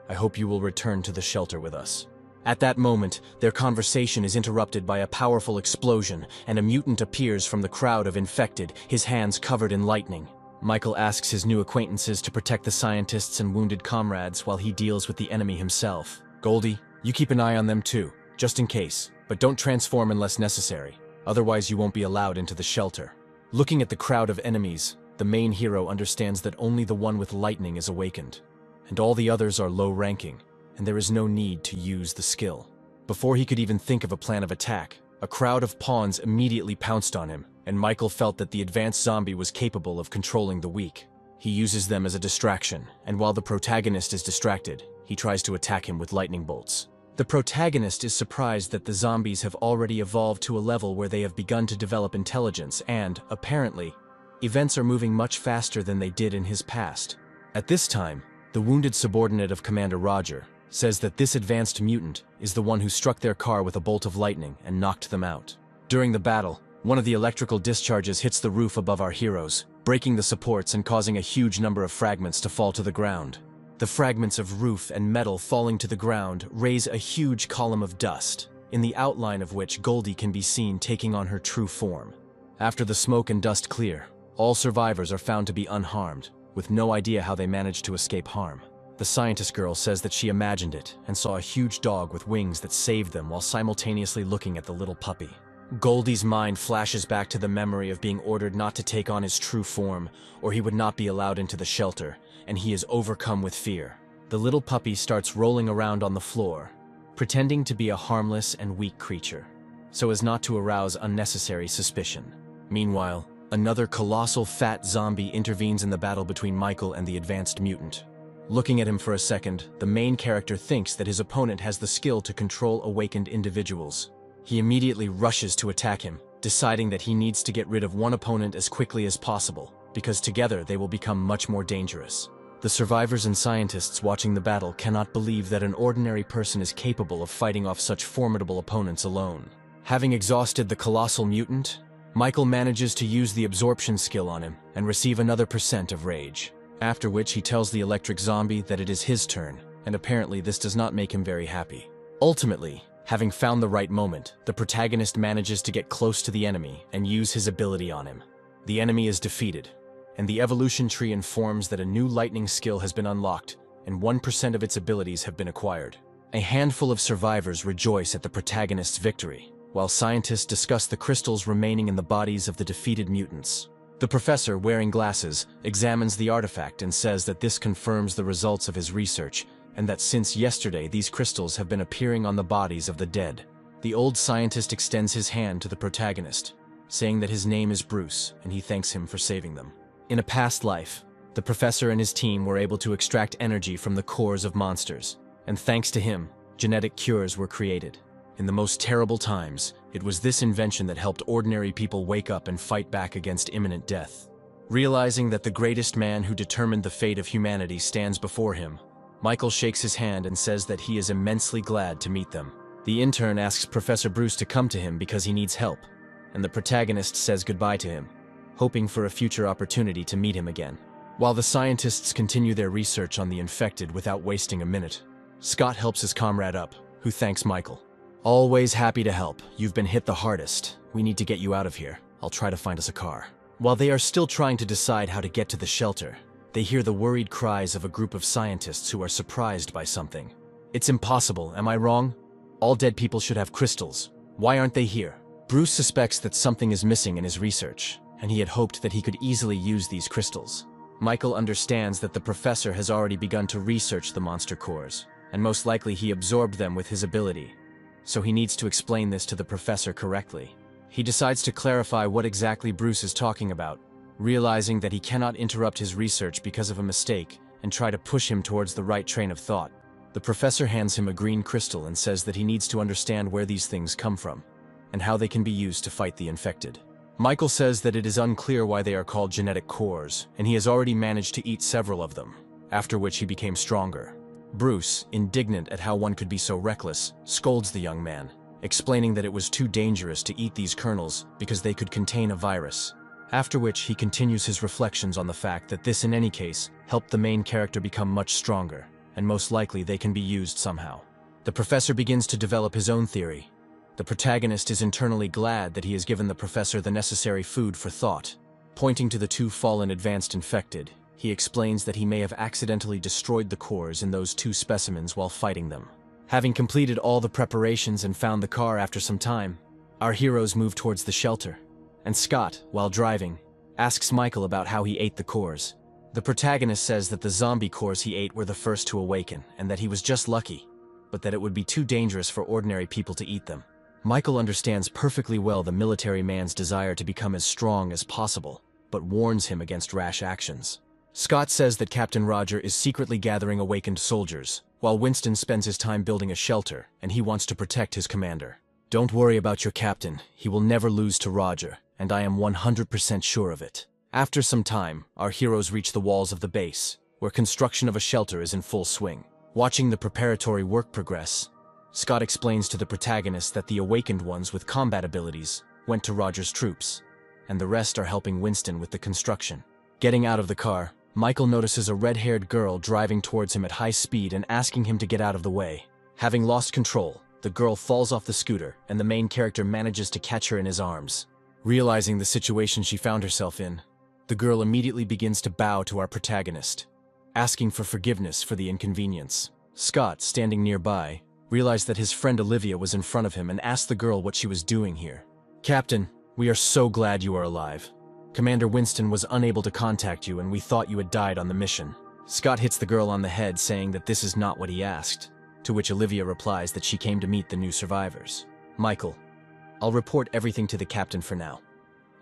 I hope you will return to the shelter with us. At that moment, their conversation is interrupted by a powerful explosion, and a mutant appears from the crowd of infected, his hands covered in lightning. Michael asks his new acquaintances to protect the scientists and wounded comrades while he deals with the enemy himself. Goldie, you keep an eye on them too, just in case, but don't transform unless necessary. Otherwise you won't be allowed into the shelter. Looking at the crowd of enemies, the main hero understands that only the one with lightning is awakened, and all the others are low-ranking, and there is no need to use the skill. Before he could even think of a plan of attack, a crowd of pawns immediately pounced on him, and Michael felt that the advanced zombie was capable of controlling the weak. He uses them as a distraction, and while the protagonist is distracted, he tries to attack him with lightning bolts. The protagonist is surprised that the zombies have already evolved to a level where they have begun to develop intelligence and, apparently, events are moving much faster than they did in his past. At this time, the wounded subordinate of Commander Roger says that this advanced mutant is the one who struck their car with a bolt of lightning and knocked them out. During the battle, one of the electrical discharges hits the roof above our heroes, breaking the supports and causing a huge number of fragments to fall to the ground. The fragments of roof and metal falling to the ground raise a huge column of dust, in the outline of which Goldie can be seen taking on her true form. After the smoke and dust clear, all survivors are found to be unharmed, with no idea how they managed to escape harm. The scientist girl says that she imagined it and saw a huge dog with wings that saved them while simultaneously looking at the little puppy. Goldie's mind flashes back to the memory of being ordered not to take on his true form, or he would not be allowed into the shelter, and he is overcome with fear. The little puppy starts rolling around on the floor, pretending to be a harmless and weak creature, so as not to arouse unnecessary suspicion. Meanwhile, another colossal fat zombie intervenes in the battle between Michael and the advanced mutant. Looking at him for a second, the main character thinks that his opponent has the skill to control awakened individuals. He immediately rushes to attack him, deciding that he needs to get rid of one opponent as quickly as possible, because together they will become much more dangerous. The survivors and scientists watching the battle cannot believe that an ordinary person is capable of fighting off such formidable opponents alone. Having exhausted the colossal mutant, Michael manages to use the absorption skill on him and receive another % of rage. After which he tells the electric zombie that it is his turn, and apparently this does not make him very happy. Ultimately, having found the right moment, the protagonist manages to get close to the enemy and use his ability on him. The enemy is defeated, and the evolution tree informs that a new lightning skill has been unlocked, and 1% of its abilities have been acquired. A handful of survivors rejoice at the protagonist's victory, while scientists discuss the crystals remaining in the bodies of the defeated mutants. The professor, wearing glasses, examines the artifact and says that this confirms the results of his research, and that since yesterday these crystals have been appearing on the bodies of the dead. The old scientist extends his hand to the protagonist, saying that his name is Bruce and he thanks him for saving them. In a past life, the professor and his team were able to extract energy from the cores of monsters, and thanks to him, genetic cures were created. In the most terrible times, it was this invention that helped ordinary people wake up and fight back against imminent death. Realizing that the greatest man who determined the fate of humanity stands before him, Michael shakes his hand and says that he is immensely glad to meet them. The intern asks Professor Bruce to come to him because he needs help, and the protagonist says goodbye to him, hoping for a future opportunity to meet him again. While the scientists continue their research on the infected without wasting a minute, Scott helps his comrade up, who thanks Michael. "Always happy to help. You've been hit the hardest. We need to get you out of here. I'll try to find us a car." While they are still trying to decide how to get to the shelter, they hear the worried cries of a group of scientists who are surprised by something. "It's impossible, am I wrong? All dead people should have crystals. Why aren't they here?" Bruce suspects that something is missing in his research, and he had hoped that he could easily use these crystals. Michael understands that the professor has already begun to research the monster cores, and most likely he absorbed them with his ability, so he needs to explain this to the professor correctly. He decides to clarify what exactly Bruce is talking about, realizing that he cannot interrupt his research because of a mistake and try to push him towards the right train of thought. The professor hands him a green crystal and says that he needs to understand where these things come from and how they can be used to fight the infected. Michael says that it is unclear why they are called genetic cores, and he has already managed to eat several of them, after which he became stronger. Bruce, indignant at how one could be so reckless, scolds the young man, explaining that it was too dangerous to eat these kernels because they could contain a virus. After which he continues his reflections on the fact that this in any case helped the main character become much stronger, and most likely they can be used somehow. The professor begins to develop his own theory. The protagonist is internally glad that he has given the professor the necessary food for thought. Pointing to the two fallen advanced infected, he explains that he may have accidentally destroyed the cores in those two specimens while fighting them. Having completed all the preparations and found the car after some time, our heroes move towards the shelter, and Scott, while driving, asks Michael about how he ate the cores. The protagonist says that the zombie cores he ate were the first to awaken, and that he was just lucky, but that it would be too dangerous for ordinary people to eat them. Michael understands perfectly well the military man's desire to become as strong as possible, but warns him against rash actions. Scott says that Captain Roger is secretly gathering awakened soldiers, while Winston spends his time building a shelter, and he wants to protect his commander. "Don't worry about your captain, he will never lose to Roger, and I am 100% sure of it." After some time, our heroes reach the walls of the base, where construction of a shelter is in full swing. Watching the preparatory work progress, Scott explains to the protagonist that the awakened ones with combat abilities went to Roger's troops, and the rest are helping Winston with the construction. Getting out of the car, Michael notices a red-haired girl driving towards him at high speed and asking him to get out of the way. Having lost control, the girl falls off the scooter, and the main character manages to catch her in his arms. Realizing the situation she found herself in, the girl immediately begins to bow to our protagonist, asking for forgiveness for the inconvenience. Scott, standing nearby, realized that his friend Olivia was in front of him and asked the girl what she was doing here. "Captain, we are so glad you are alive. Commander Winston was unable to contact you and we thought you had died on the mission." Scott hits the girl on the head, saying that this is not what he asked, to which Olivia replies that she came to meet the new survivors. "Michael, I'll report everything to the captain for now,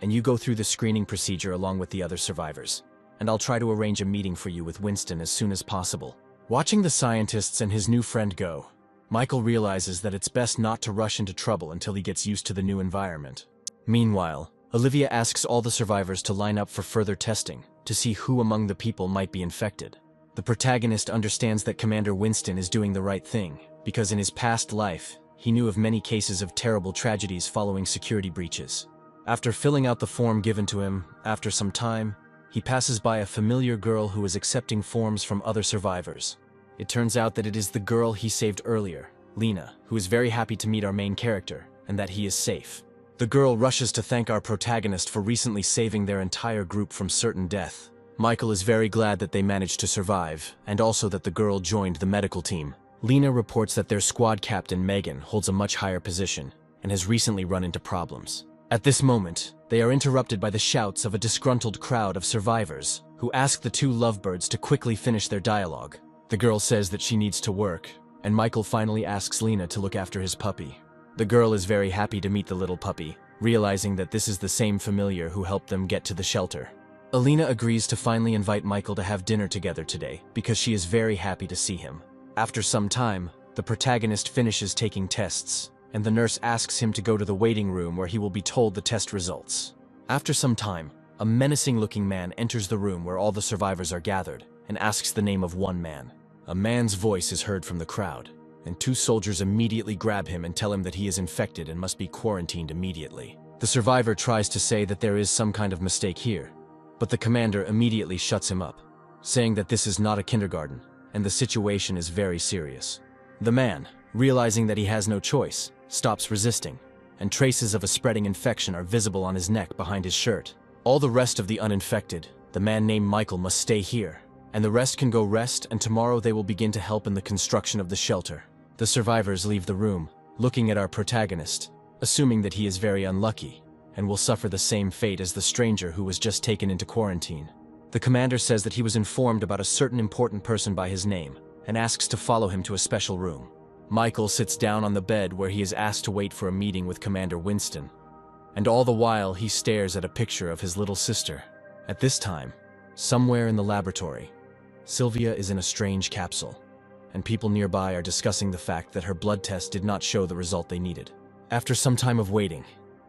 and you go through the screening procedure along with the other survivors, and I'll try to arrange a meeting for you with Winston as soon as possible." Watching the scientists and his new friend go, Michael realizes that it's best not to rush into trouble until he gets used to the new environment. Meanwhile, Olivia asks all the survivors to line up for further testing to see who among the people might be infected. The protagonist understands that Commander Winston is doing the right thing, because in his past life, he knew of many cases of terrible tragedies following security breaches. After filling out the form given to him, after some time, he passes by a familiar girl who is accepting forms from other survivors. It turns out that it is the girl he saved earlier, Lena, who is very happy to meet our main character, and that he is safe. The girl rushes to thank our protagonist for recently saving their entire group from certain death. Michael is very glad that they managed to survive, and also that the girl joined the medical team. Lena reports that their squad captain, Megan, holds a much higher position, and has recently run into problems. At this moment, they are interrupted by the shouts of a disgruntled crowd of survivors who ask the two lovebirds to quickly finish their dialogue. The girl says that she needs to work, and Michael finally asks Lena to look after his puppy. The girl is very happy to meet the little puppy, realizing that this is the same familiar who helped them get to the shelter. Alina agrees to finally invite Michael to have dinner together today because she is very happy to see him. After some time, the protagonist finishes taking tests, and the nurse asks him to go to the waiting room where he will be told the test results. After some time, a menacing-looking man enters the room where all the survivors are gathered and asks the name of one man. A man's voice is heard from the crowd, and two soldiers immediately grab him and tell him that he is infected and must be quarantined immediately. The survivor tries to say that there is some kind of mistake here, but the commander immediately shuts him up, saying that this is not a kindergarten and the situation is very serious. The man, realizing that he has no choice, stops resisting, and traces of a spreading infection are visible on his neck behind his shirt. All the rest of the uninfected, the man named Michael, must stay here, and the rest can go rest, and tomorrow they will begin to help in the construction of the shelter. The survivors leave the room, looking at our protagonist, assuming that he is very unlucky and will suffer the same fate as the stranger who was just taken into quarantine. The commander says that he was informed about a certain important person by his name and asks to follow him to a special room. Michael sits down on the bed where he is asked to wait for a meeting with Commander Winston, and all the while he stares at a picture of his little sister. At this time, somewhere in the laboratory, Sylvia is in a strange capsule, and people nearby are discussing the fact that her blood test did not show the result they needed. After some time of waiting,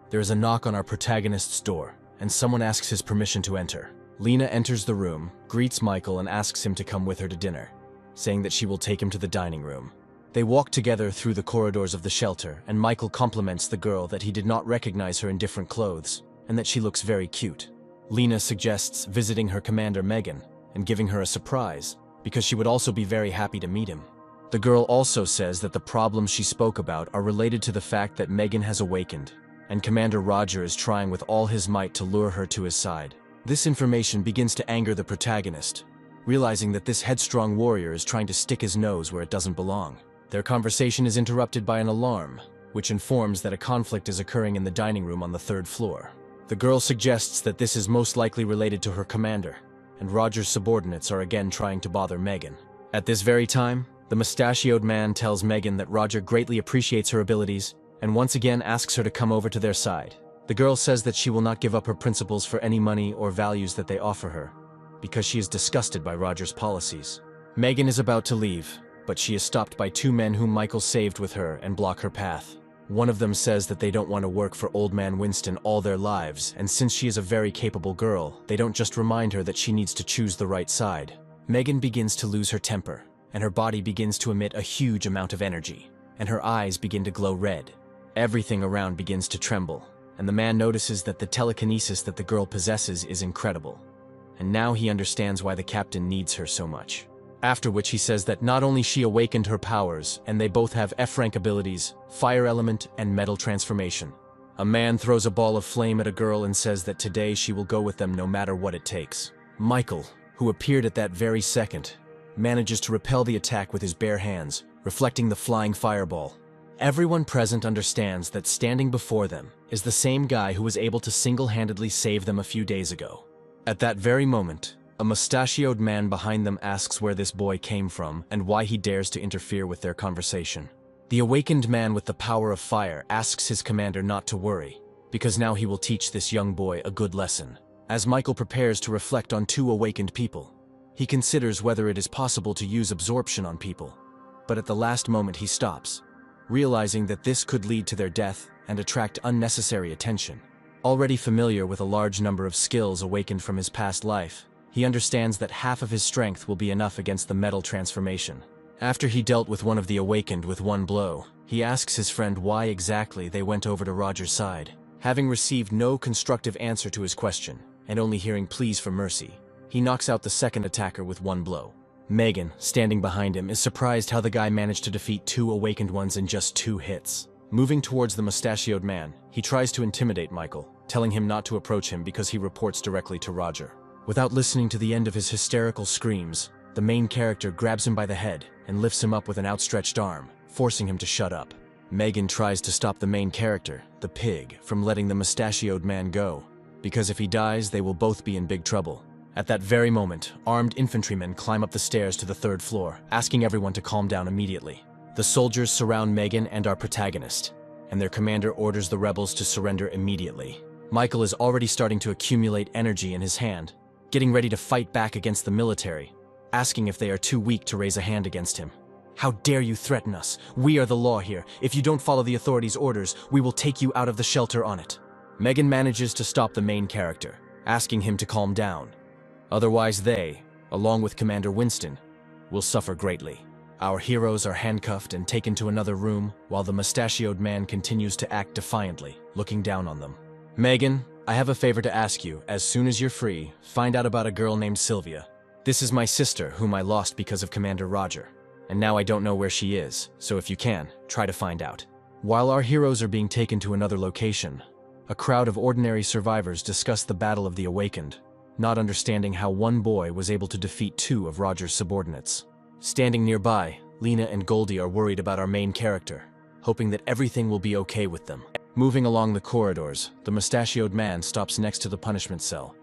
there is a knock on our protagonist's door, and someone asks his permission to enter. Lena enters the room, greets Michael, and asks him to come with her to dinner, saying that she will take him to the dining room. They walk together through the corridors of the shelter, and Michael compliments the girl that he did not recognize her in different clothes, and that she looks very cute. Lena suggests visiting her commander Megan, and giving her a surprise, because she would also be very happy to meet him. The girl also says that the problems she spoke about are related to the fact that Megan has awakened, and Commander Roger is trying with all his might to lure her to his side. This information begins to anger the protagonist, realizing that this headstrong warrior is trying to stick his nose where it doesn't belong. Their conversation is interrupted by an alarm, which informs that a conflict is occurring in the dining room on the 3rd floor. The girl suggests that this is most likely related to her commander, and Roger's subordinates are again trying to bother Megan. At this very time, the mustachioed man tells Megan that Roger greatly appreciates her abilities and once again asks her to come over to their side. The girl says that she will not give up her principles for any money or values that they offer her, because she is disgusted by Roger's policies. Megan is about to leave, but she is stopped by two men whom Michael saved with her and block her path. One of them says that they don't want to work for Old Man Winston all their lives, and since she is a very capable girl, they don't just remind her that she needs to choose the right side. Megan begins to lose her temper, and her body begins to emit a huge amount of energy, and her eyes begin to glow red. Everything around begins to tremble, and the man notices that the telekinesis that the girl possesses is incredible, and now he understands why the captain needs her so much. After which he says that not only she awakened her powers, and they both have F-rank abilities, fire element and metal transformation. A man throws a ball of flame at a girl and says that today she will go with them no matter what it takes. Michael, who appeared at that very second, manages to repel the attack with his bare hands, reflecting the flying fireball. Everyone present understands that standing before them is the same guy who was able to single-handedly save them a few days ago. At that very moment, a mustachioed man behind them asks where this boy came from and why he dares to interfere with their conversation. The awakened man with the power of fire asks his commander not to worry, because now he will teach this young boy a good lesson. As Michael prepares to reflect on two awakened people, he considers whether it is possible to use absorption on people, but at the last moment he stops, realizing that this could lead to their death and attract unnecessary attention. Already familiar with a large number of skills awakened from his past life, he understands that half of his strength will be enough against the metal transformation. After he dealt with one of the awakened with one blow, he asks his friend why exactly they went over to Roger's side. Having received no constructive answer to his question, and only hearing pleas for mercy, he knocks out the second attacker with one blow. Megan, standing behind him, is surprised how the guy managed to defeat two awakened ones in just 2 hits. Moving towards the mustachioed man, he tries to intimidate Michael, telling him not to approach him because he reports directly to Roger. Without listening to the end of his hysterical screams, the main character grabs him by the head and lifts him up with an outstretched arm, forcing him to shut up. Megan tries to stop the main character, the pig, from letting the mustachioed man go, because if he dies, they will both be in big trouble. At that very moment, armed infantrymen climb up the stairs to the 3rd floor, asking everyone to calm down immediately. The soldiers surround Megan and our protagonist, and their commander orders the rebels to surrender immediately. Michael is already starting to accumulate energy in his hand, getting ready to fight back against the military, asking if they are too weak to raise a hand against him. "How dare you threaten us? We are the law here. If you don't follow the authorities' orders, we will take you out of the shelter on it." Megan manages to stop the main character, asking him to calm down. Otherwise they, along with Commander Winston, will suffer greatly. Our heroes are handcuffed and taken to another room, while the mustachioed man continues to act defiantly, looking down on them. "Megan, I have a favor to ask you. As soon as you're free, find out about a girl named Sylvia. This is my sister, whom I lost because of Commander Roger, and now I don't know where she is, so if you can, try to find out." While our heroes are being taken to another location, a crowd of ordinary survivors discuss the Battle of the Awakened, not understanding how one boy was able to defeat 2 of Roger's subordinates. Standing nearby, Lena and Goldie are worried about our main character, hoping that everything will be okay with them. Moving along the corridors, the mustachioed man stops next to the punishment cell,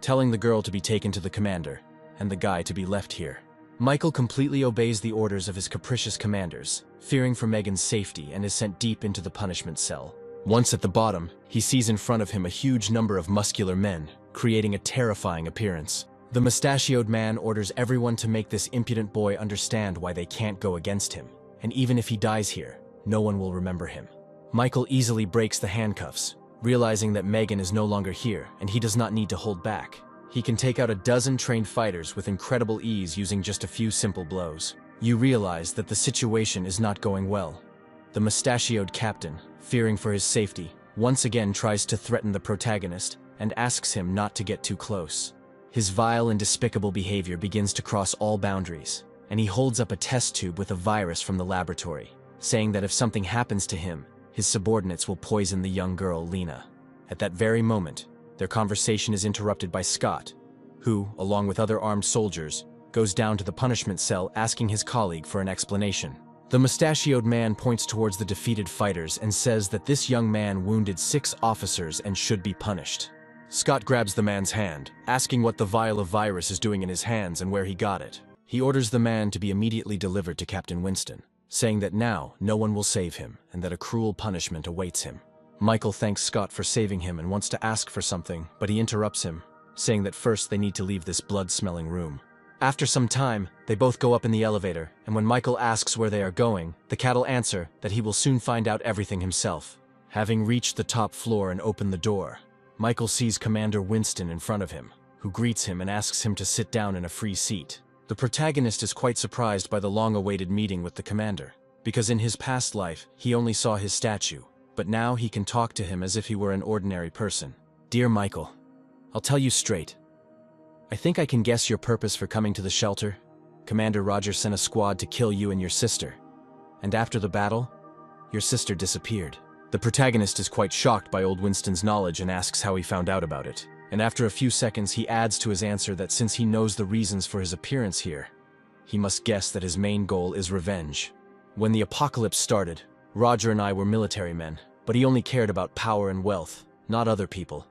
telling the girl to be taken to the commander, and the guy to be left here. Michael completely obeys the orders of his capricious commanders, fearing for Megan's safety, and is sent deep into the punishment cell. Once at the bottom, he sees in front of him a huge number of muscular men, creating a terrifying appearance. The mustachioed man orders everyone to make this impudent boy understand why they can't go against him, and even if he dies here, no one will remember him. Michael easily breaks the handcuffs, realizing that Megan is no longer here and he does not need to hold back. He can take out a dozen trained fighters with incredible ease using just a few simple blows. You realize that the situation is not going well. The mustachioed captain, fearing for his safety, once again tries to threaten the protagonist and asks him not to get too close. His vile and despicable behavior begins to cross all boundaries, and he holds up a test tube with a virus from the laboratory, saying that if something happens to him, his subordinates will poison the young girl, Lena. At that very moment, their conversation is interrupted by Scott, who, along with other armed soldiers, goes down to the punishment cell asking his colleague for an explanation. The mustachioed man points towards the defeated fighters and says that this young man wounded 6 officers and should be punished. Scott grabs the man's hand, asking what the vial of virus is doing in his hands and where he got it. He orders the man to be immediately delivered to Captain Winston, saying that now no one will save him and that a cruel punishment awaits him. Michael thanks Scott for saving him and wants to ask for something, but he interrupts him, saying that first they need to leave this blood-smelling room. After some time, they both go up in the elevator, and when Michael asks where they are going, the cattle answer that he will soon find out everything himself. Having reached the top floor and opened the door, Michael sees Commander Winston in front of him, who greets him and asks him to sit down in a free seat. The protagonist is quite surprised by the long-awaited meeting with the commander, because in his past life, he only saw his statue, but now he can talk to him as if he were an ordinary person. "Dear Michael, I'll tell you straight. I think I can guess your purpose for coming to the shelter. Commander Roger sent a squad to kill you and your sister, and after the battle, your sister disappeared." The protagonist is quite shocked by old Winston's knowledge and asks how he found out about it. And after a few seconds, he adds to his answer that since he knows the reasons for his appearance here, he must guess that his main goal is revenge. When the apocalypse started, Roger and I were military men, but he only cared about power and wealth, not other people.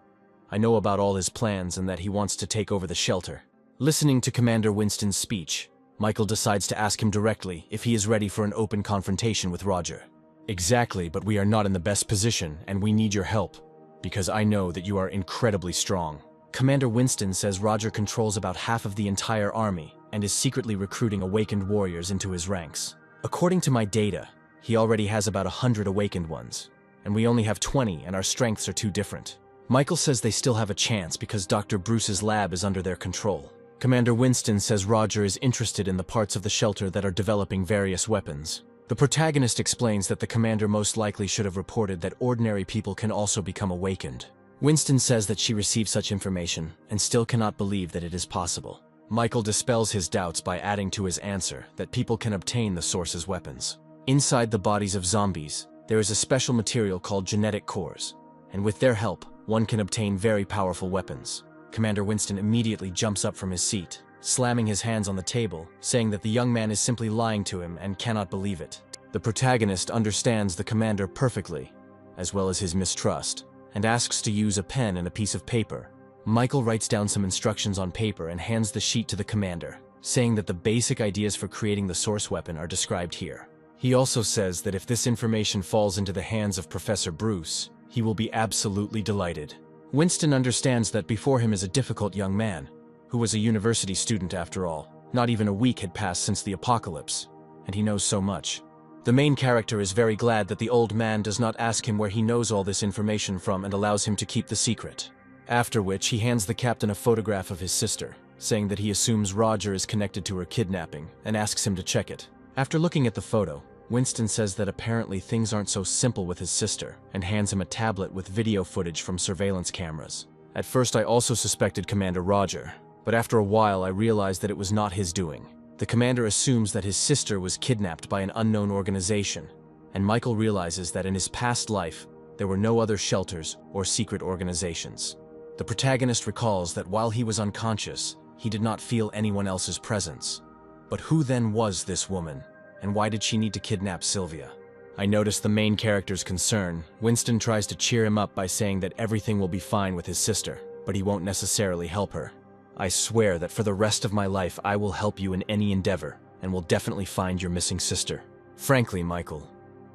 I know about all his plans and that he wants to take over the shelter. Listening to Commander Winston's speech, Michael decides to ask him directly if he is ready for an open confrontation with Roger. "Exactly, but we are not in the best position, and we need your help, because I know that you are incredibly strong." Commander Winston says Roger controls about half of the entire army and is secretly recruiting awakened warriors into his ranks. According to my data, he already has about 100 awakened ones, and we only have 20 and our strengths are too different. Michael says they still have a chance because Dr. Bruce's lab is under their control. Commander Winston says Roger is interested in the parts of the shelter that are developing various weapons. The protagonist explains that the commander most likely should have reported that ordinary people can also become awakened. Winston says that she received such information and still cannot believe that it is possible. Michael dispels his doubts by adding to his answer that people can obtain the source's weapons. Inside the bodies of zombies, there is a special material called genetic cores, and with their help, one can obtain very powerful weapons. Commander Winston immediately jumps up from his seat, slamming his hands on the table, saying that the young man is simply lying to him and cannot believe it. The protagonist understands the commander perfectly, as well as his mistrust, and asks to use a pen and a piece of paper. Michael writes down some instructions on paper and hands the sheet to the commander, saying that the basic ideas for creating the source weapon are described here. He also says that if this information falls into the hands of Professor Bruce, he will be absolutely delighted. Winston understands that before him is a difficult young man, who was a university student after all. Not even a week had passed since the apocalypse, and he knows so much. The main character is very glad that the old man does not ask him where he knows all this information from and allows him to keep the secret. After which, he hands the captain a photograph of his sister, saying that he assumes Roger is connected to her kidnapping, and asks him to check it. After looking at the photo, Winston says that apparently things aren't so simple with his sister, and hands him a tablet with video footage from surveillance cameras. At first I also suspected Commander Roger, but after a while I realized that it was not his doing. The commander assumes that his sister was kidnapped by an unknown organization, and Michael realizes that in his past life, there were no other shelters or secret organizations. The protagonist recalls that while he was unconscious, he did not feel anyone else's presence. But who then was this woman, and why did she need to kidnap Sylvia? I notice the main character's concern. Winston tries to cheer him up by saying that everything will be fine with his sister, but he won't necessarily help her. I swear that for the rest of my life I will help you in any endeavor, and will definitely find your missing sister. Frankly, Michael,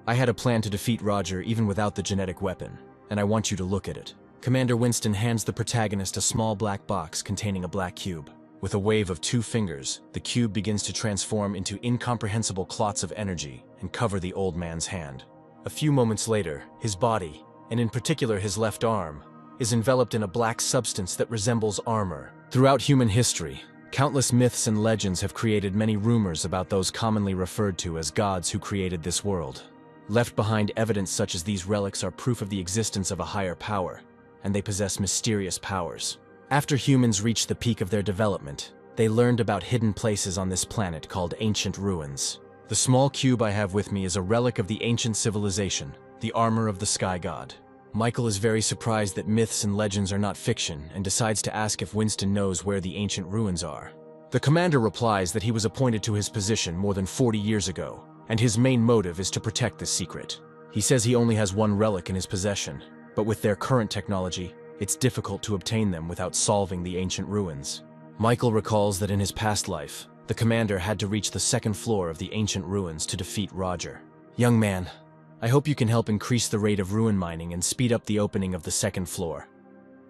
I had a plan to defeat Roger even without the genetic weapon, and I want you to look at it. Commander Winston hands the protagonist a small black box containing a black cube. With a wave of 2 fingers, the cube begins to transform into incomprehensible clots of energy and cover the old man's hand. A few moments later, his body, and in particular his left arm, is enveloped in a black substance that resembles armor. Throughout human history, countless myths and legends have created many rumors about those commonly referred to as gods who created this world. Left behind evidence such as these relics are proof of the existence of a higher power, and they possess mysterious powers. After humans reached the peak of their development, they learned about hidden places on this planet called ancient ruins. The small cube I have with me is a relic of the ancient civilization, the armor of the sky god. Michael is very surprised that myths and legends are not fiction and decides to ask if Winston knows where the ancient ruins are. The commander replies that he was appointed to his position more than 40 years ago, and his main motive is to protect this secret. He says he only has one relic in his possession, but with their current technology, it's difficult to obtain them without solving the ancient ruins. Michael recalls that in his past life, the commander had to reach the 2nd floor of the ancient ruins to defeat Roger. Young man, I hope you can help increase the rate of ruin mining and speed up the opening of the 2nd floor.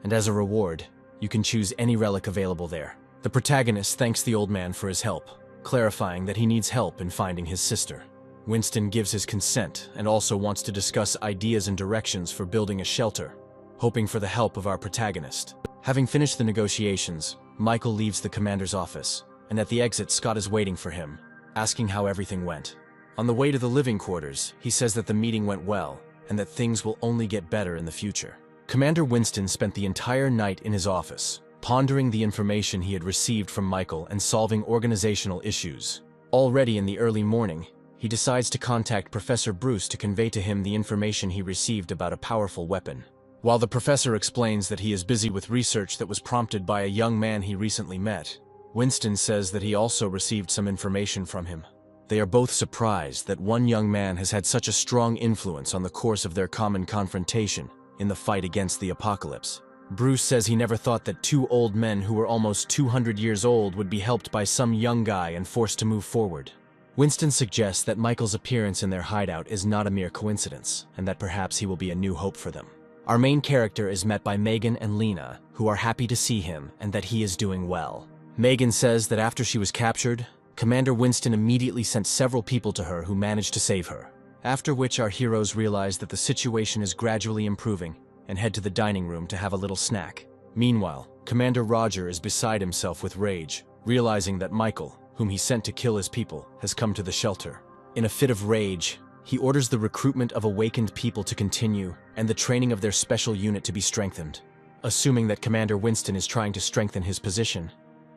And as a reward, you can choose any relic available there. The protagonist thanks the old man for his help, clarifying that he needs help in finding his sister. Winston gives his consent and also wants to discuss ideas and directions for building a shelter, hoping for the help of our protagonist. Having finished the negotiations, Michael leaves the commander's office, and at the exit Scott is waiting for him, asking how everything went. On the way to the living quarters, he says that the meeting went well, and that things will only get better in the future. Commander Winston spent the entire night in his office, pondering the information he had received from Michael and solving organizational issues. Already in the early morning, he decides to contact Professor Bruce to convey to him the information he received about a powerful weapon. While the professor explains that he is busy with research that was prompted by a young man he recently met, Winston says that he also received some information from him. They are both surprised that one young man has had such a strong influence on the course of their common confrontation in the fight against the apocalypse. Bruce says he never thought that 2 old men who were almost 200 years old would be helped by some young guy and forced to move forward. Winston suggests that Michael's appearance in their hideout is not a mere coincidence, and that perhaps he will be a new hope for them. Our main character is met by Megan and Lena, who are happy to see him and that he is doing well. Megan says that after she was captured, Commander Winston immediately sent several people to her who managed to save her. After which our heroes realize that the situation is gradually improving and head to the dining room to have a little snack. Meanwhile, Commander Roger is beside himself with rage, realizing that Michael, whom he sent to kill his people, has come to the shelter. In a fit of rage, he orders the recruitment of awakened people to continue and the training of their special unit to be strengthened. Assuming that Commander Winston is trying to strengthen his position,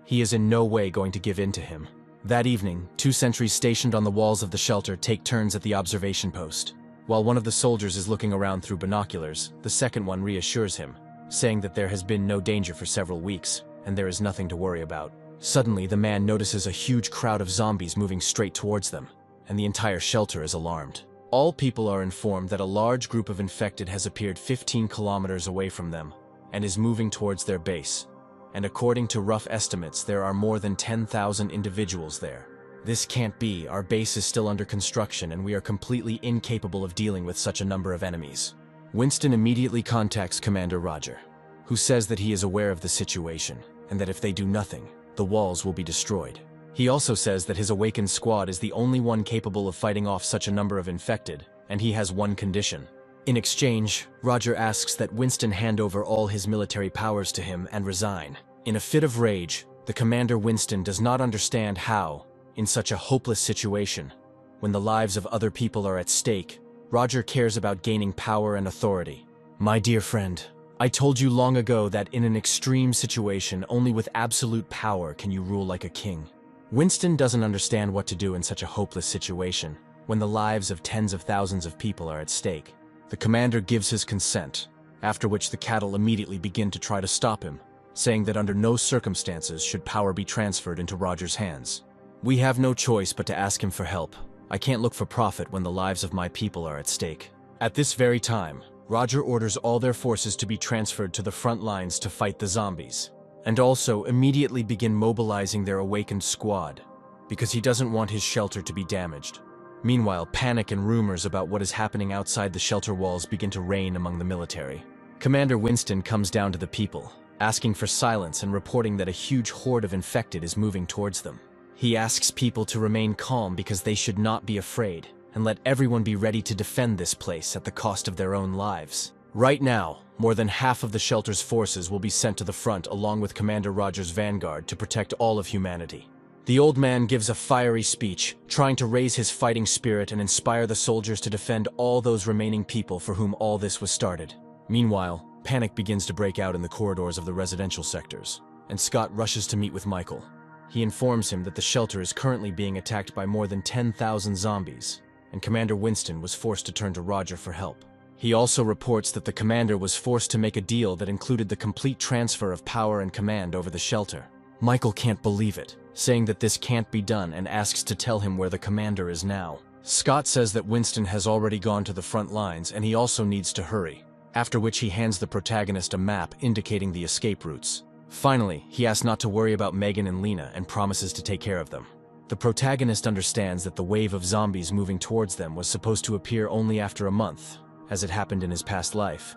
he is in no way going to give in to him. That evening, 2 sentries stationed on the walls of the shelter take turns at the observation post. While one of the soldiers is looking around through binoculars, the second one reassures him, saying that there has been no danger for several weeks, and there is nothing to worry about. Suddenly, the man notices a huge crowd of zombies moving straight towards them. and the entire shelter is alarmed. All people are informed that a large group of infected has appeared 15 kilometers away from them and is moving towards their base. And according to rough estimates, there are more than 10,000 individuals there. This can't be. Our base is still under construction and we are completely incapable of dealing with such a number of enemies. Winston immediately contacts Commander Roger, who says that he is aware of the situation and that if they do nothing, the walls will be destroyed. He also says that his awakened squad is the only one capable of fighting off such a number of infected, and he has one condition. In exchange, Roger asks that Winston hand over all his military powers to him and resign. In a fit of rage, the Commander Winston does not understand how, in such a hopeless situation, when the lives of other people are at stake, Roger cares about gaining power and authority. My dear friend, I told you long ago that in an extreme situation, only with absolute power can you rule like a king. Winston doesn't understand what to do in such a hopeless situation, when the lives of tens of thousands of people are at stake. The commander gives his consent, after which the cattle immediately begin to try to stop him, saying that under no circumstances should power be transferred into Roger's hands. We have no choice but to ask him for help. I can't look for profit when the lives of my people are at stake. At this very time, Roger orders all their forces to be transferred to the front lines to fight the zombies, and also immediately begin mobilizing their awakened squad, because he doesn't want his shelter to be damaged. Meanwhile, panic and rumors about what is happening outside the shelter walls begin to reign among the military. Commander Winston comes down to the people, asking for silence and reporting that a huge horde of infected is moving towards them. He asks people to remain calm because they should not be afraid, and let everyone be ready to defend this place at the cost of their own lives. Right now, more than half of the shelter's forces will be sent to the front along with Commander Roger's vanguard to protect all of humanity. The old man gives a fiery speech, trying to raise his fighting spirit and inspire the soldiers to defend all those remaining people for whom all this was started. Meanwhile, panic begins to break out in the corridors of the residential sectors, and Scott rushes to meet with Michael. He informs him that the shelter is currently being attacked by more than 10,000 zombies, and Commander Winston was forced to turn to Roger for help. He also reports that the commander was forced to make a deal that included the complete transfer of power and command over the shelter. Michael can't believe it, saying that this can't be done and asks to tell him where the commander is now. Scott says that Winston has already gone to the front lines and he also needs to hurry, after which he hands the protagonist a map indicating the escape routes. Finally, he asks not to worry about Megan and Lena and promises to take care of them. The protagonist understands that the wave of zombies moving towards them was supposed to appear only after a month, as it happened in his past life,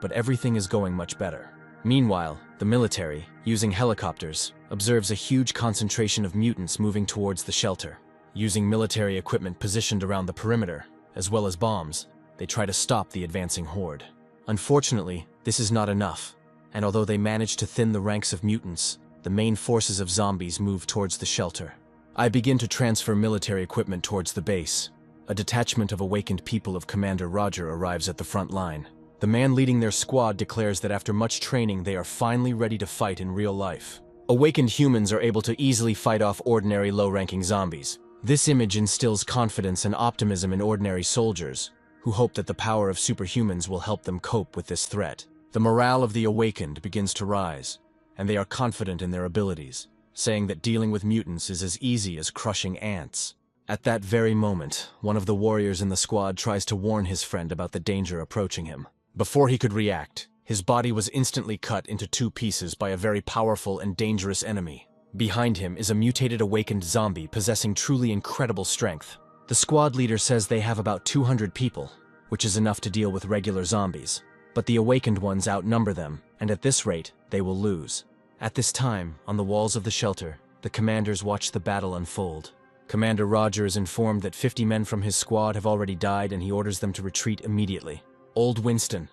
but everything is going much better. Meanwhile, the military, using helicopters, observes a huge concentration of mutants moving towards the shelter. Using military equipment positioned around the perimeter, as well as bombs, they try to stop the advancing horde. Unfortunately, this is not enough, and although they manage to thin the ranks of mutants, the main forces of zombies move towards the shelter. I begin to transfer military equipment towards the base. A detachment of awakened people of Commander Roger arrives at the front line. The man leading their squad declares that after much training they are finally ready to fight in real life. Awakened humans are able to easily fight off ordinary low-ranking zombies. This image instills confidence and optimism in ordinary soldiers, who hope that the power of superhumans will help them cope with this threat. The morale of the awakened begins to rise, and they are confident in their abilities, saying that dealing with mutants is as easy as crushing ants. At that very moment, one of the warriors in the squad tries to warn his friend about the danger approaching him. Before he could react, his body was instantly cut into 2 pieces by a very powerful and dangerous enemy. Behind him is a mutated awakened zombie possessing truly incredible strength. The squad leader says they have about 200 people, which is enough to deal with regular zombies. But the awakened ones outnumber them, and at this rate, they will lose. At this time, on the walls of the shelter, the commanders watch the battle unfold. Commander Roger is informed that 50 men from his squad have already died and he orders them to retreat immediately. Old Winston,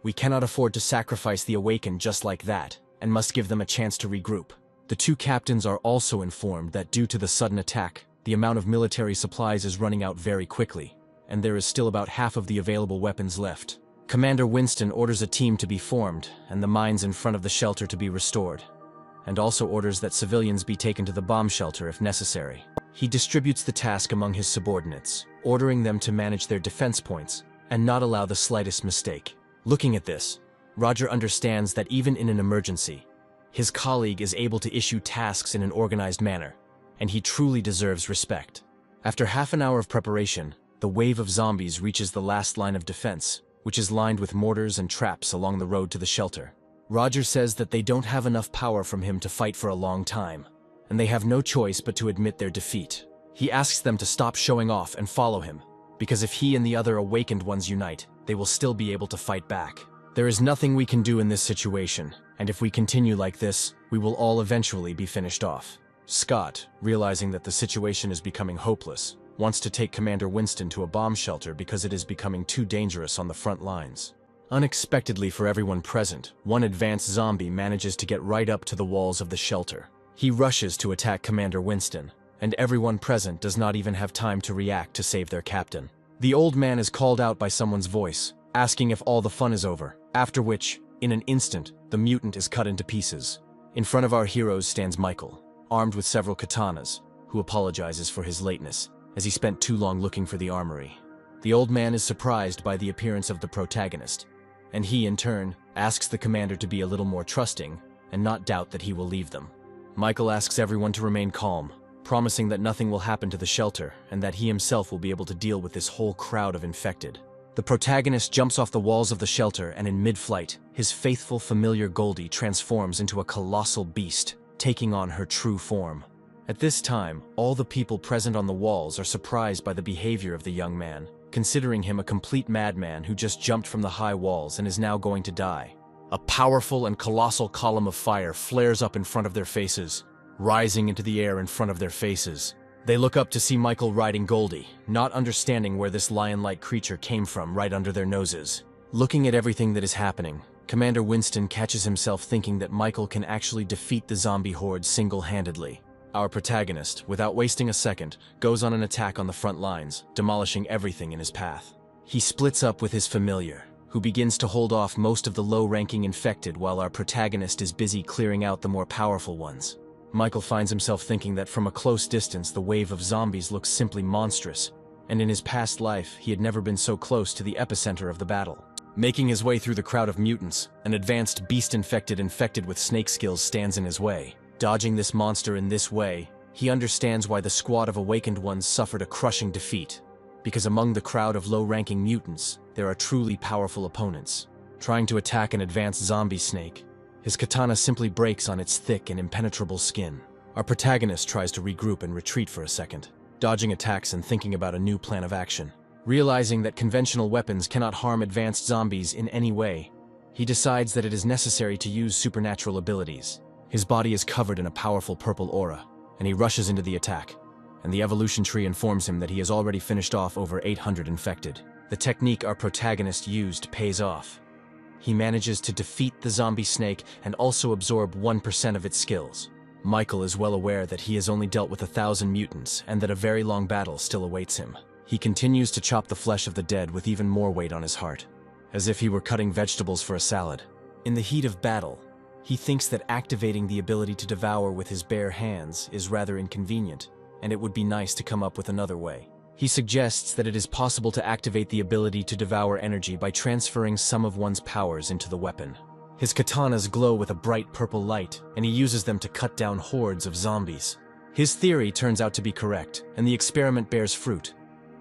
we cannot afford to sacrifice the awakened just like that, and must give them a chance to regroup. The 2 captains are also informed that due to the sudden attack, the amount of military supplies is running out very quickly, and there is still about half of the available weapons left. Commander Winston orders a team to be formed, and the mines in front of the shelter to be restored, and also orders that civilians be taken to the bomb shelter if necessary. He distributes the task among his subordinates, ordering them to manage their defense points and not allow the slightest mistake. Looking at this, Roger understands that even in an emergency, his colleague is able to issue tasks in an organized manner, and he truly deserves respect. After half an hour of preparation, the wave of zombies reaches the last line of defense, which is lined with mortars and traps along the road to the shelter. Roger says that they don't have enough power from him to fight for a long time, and they have no choice but to admit their defeat. He asks them to stop showing off and follow him, because if he and the other awakened ones unite, they will still be able to fight back. There is nothing we can do in this situation, and if we continue like this, we will all eventually be finished off. Scott, realizing that the situation is becoming hopeless, wants to take Commander Winston to a bomb shelter because it is becoming too dangerous on the front lines. Unexpectedly for everyone present, one advanced zombie manages to get right up to the walls of the shelter. He rushes to attack Commander Winston, and everyone present does not even have time to react to save their captain. The old man is called out by someone's voice, asking if all the fun is over, after which, in an instant, the mutant is cut into pieces. In front of our heroes stands Michael, armed with several katanas, who apologizes for his lateness, as he spent too long looking for the armory. The old man is surprised by the appearance of the protagonist, and he, in turn, asks the commander to be a little more trusting and not doubt that he will leave them. Michael asks everyone to remain calm, promising that nothing will happen to the shelter and that he himself will be able to deal with this whole crowd of infected. The protagonist jumps off the walls of the shelter, and in mid-flight, his faithful familiar Goldie transforms into a colossal beast, taking on her true form. At this time, all the people present on the walls are surprised by the behavior of the young man, considering him a complete madman who just jumped from the high walls and is now going to die. A powerful and colossal column of fire flares up in front of their faces, rising into the air in front of their faces. They look up to see Michael riding Goldie, not understanding where this lion-like creature came from right under their noses. Looking at everything that is happening, Commander Winston catches himself thinking that Michael can actually defeat the zombie horde single-handedly. Our protagonist, without wasting a second, goes on an attack on the front lines, demolishing everything in his path. He splits up with his familiar, who begins to hold off most of the low-ranking infected while our protagonist is busy clearing out the more powerful ones. Michael finds himself thinking that from a close distance the wave of zombies looks simply monstrous, and in his past life he had never been so close to the epicenter of the battle. Making his way through the crowd of mutants, an advanced beast-infected with snake skills stands in his way. Dodging this monster in this way, he understands why the squad of awakened ones suffered a crushing defeat. Because among the crowd of low-ranking mutants, there are truly powerful opponents. Trying to attack an advanced zombie snake, his katana simply breaks on its thick and impenetrable skin. Our protagonist tries to regroup and retreat for a second, dodging attacks and thinking about a new plan of action. Realizing that conventional weapons cannot harm advanced zombies in any way, he decides that it is necessary to use supernatural abilities. His body is covered in a powerful purple aura, and he rushes into the attack, and the evolution tree informs him that he has already finished off over 800 infected. The technique our protagonist used pays off. He manages to defeat the zombie snake and also absorb 1% of its skills. Michael is well aware that he has only dealt with 1,000 mutants and that a very long battle still awaits him. He continues to chop the flesh of the dead with even more weight on his heart, as if he were cutting vegetables for a salad. In the heat of battle, he thinks that activating the ability to devour with his bare hands is rather inconvenient, and it would be nice to come up with another way. He suggests that it is possible to activate the ability to devour energy by transferring some of one's powers into the weapon. His katanas glow with a bright purple light, and he uses them to cut down hordes of zombies. His theory turns out to be correct, and the experiment bears fruit.